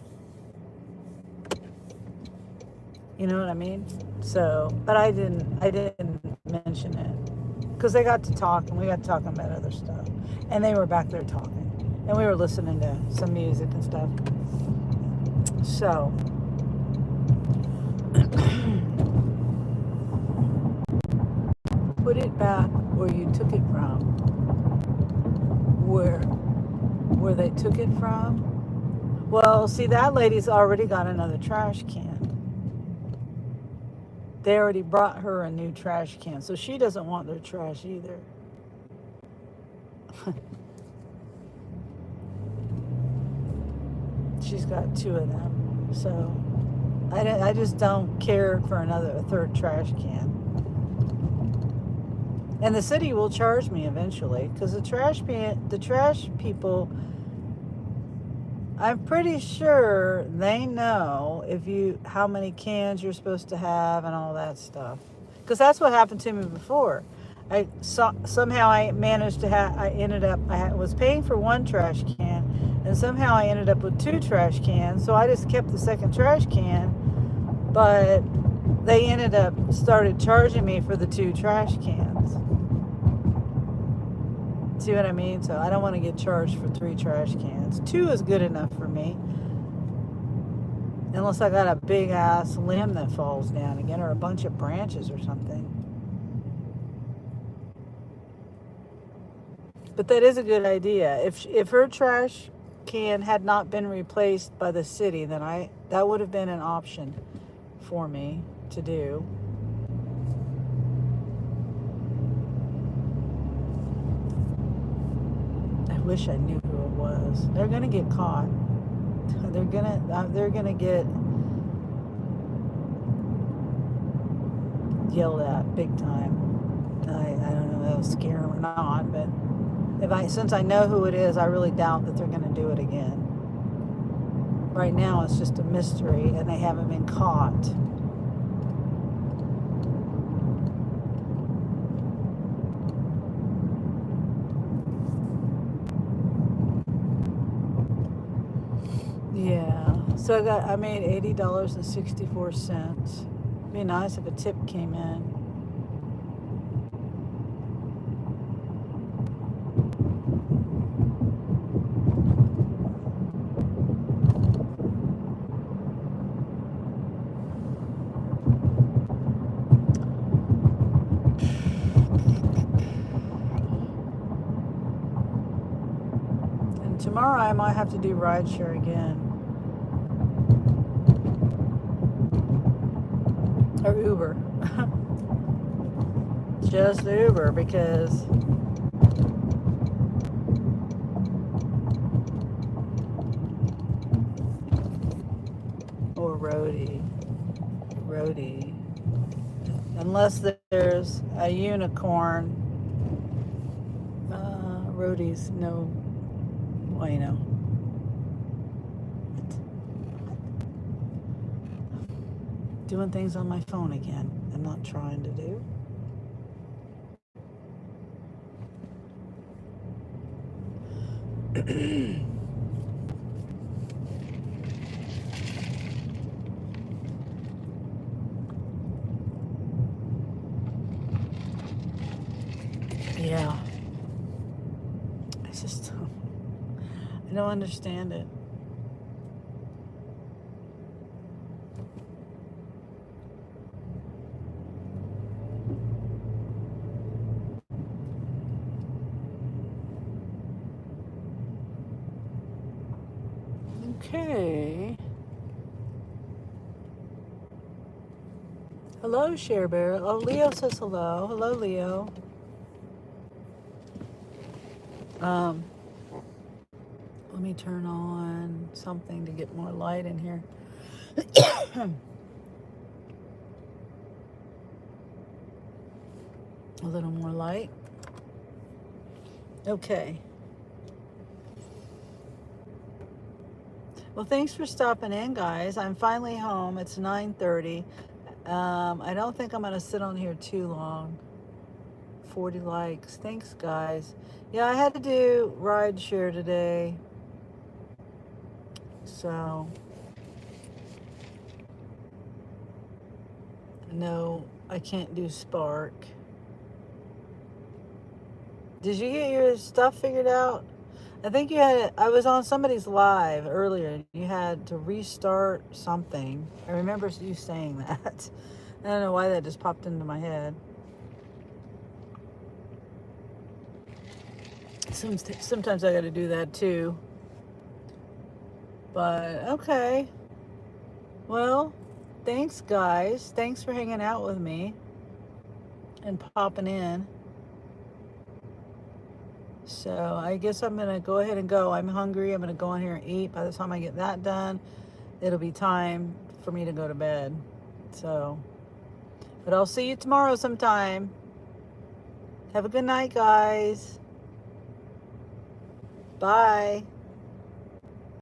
You know what I mean? So, but I didn't mention it, because they got to talk, and we got talking about other stuff, and they were back there talking, and we were listening to some music and stuff. So put it back where you took it from. Where they took it from? Well, see, that lady's already got another trash can. They already brought her a new trash can, so she doesn't want their trash either. She's got 2 of them. So I just don't care for a third trash can. And the city will charge me eventually, because the trash people, I'm pretty sure they know how many cans you're supposed to have and all that stuff. Because that's what happened to me before. Somehow I managed to I was paying for 1 trash can, and somehow I ended up with 2 trash cans. So I just kept the second trash can, but they started charging me for the 2 trash cans. See what I mean? So I don't want to get charged for 3 trash cans. 2 is good enough for me. Unless I got a big ass limb that falls down again, or a bunch of branches or something. But that is a good idea. If her trash can had not been replaced by the city, then that would have been an option for me to do. I wish I knew who it was. They're gonna get caught. They're gonna get yelled at big time. I don't know if that'll scare them or not, but since I know who it is, I really doubt that they're gonna do it again. Right now, it's just a mystery, and they haven't been caught. Yeah, so I made $80.64. Be nice if a tip came in. And tomorrow I might have to do rideshare again. Or Uber. Just Uber, because or roadie. Unless there's a unicorn. Roadies, no bueno. doing things on my phone again. I'm not trying to do. Yeah. I just I don't understand it. Okay. Hello, Share Bear. Oh, Leo says hello. Hello, Leo. Let me turn on something to get more light in here. A little more light. Okay. Well, thanks for stopping in, guys. I'm finally home. It's 9:30. I don't think I'm going to sit on here too long. 40 likes. Thanks, guys. Yeah, I had to do ride share today. So, no, I can't do Spark. Did you get your stuff figured out? I think you had, I was on somebody's live earlier. You had to restart something. I remember you saying that. I don't know why that just popped into my head. Sometimes I got to do that too. But okay. Well, thanks, guys. Thanks for hanging out with me and popping in. So I guess I'm going to go ahead and go. I'm hungry. I'm going to go in here and eat. By the time I get that done, it'll be time for me to go to bed. So, but I'll see you tomorrow sometime. Have a good night, guys. Bye.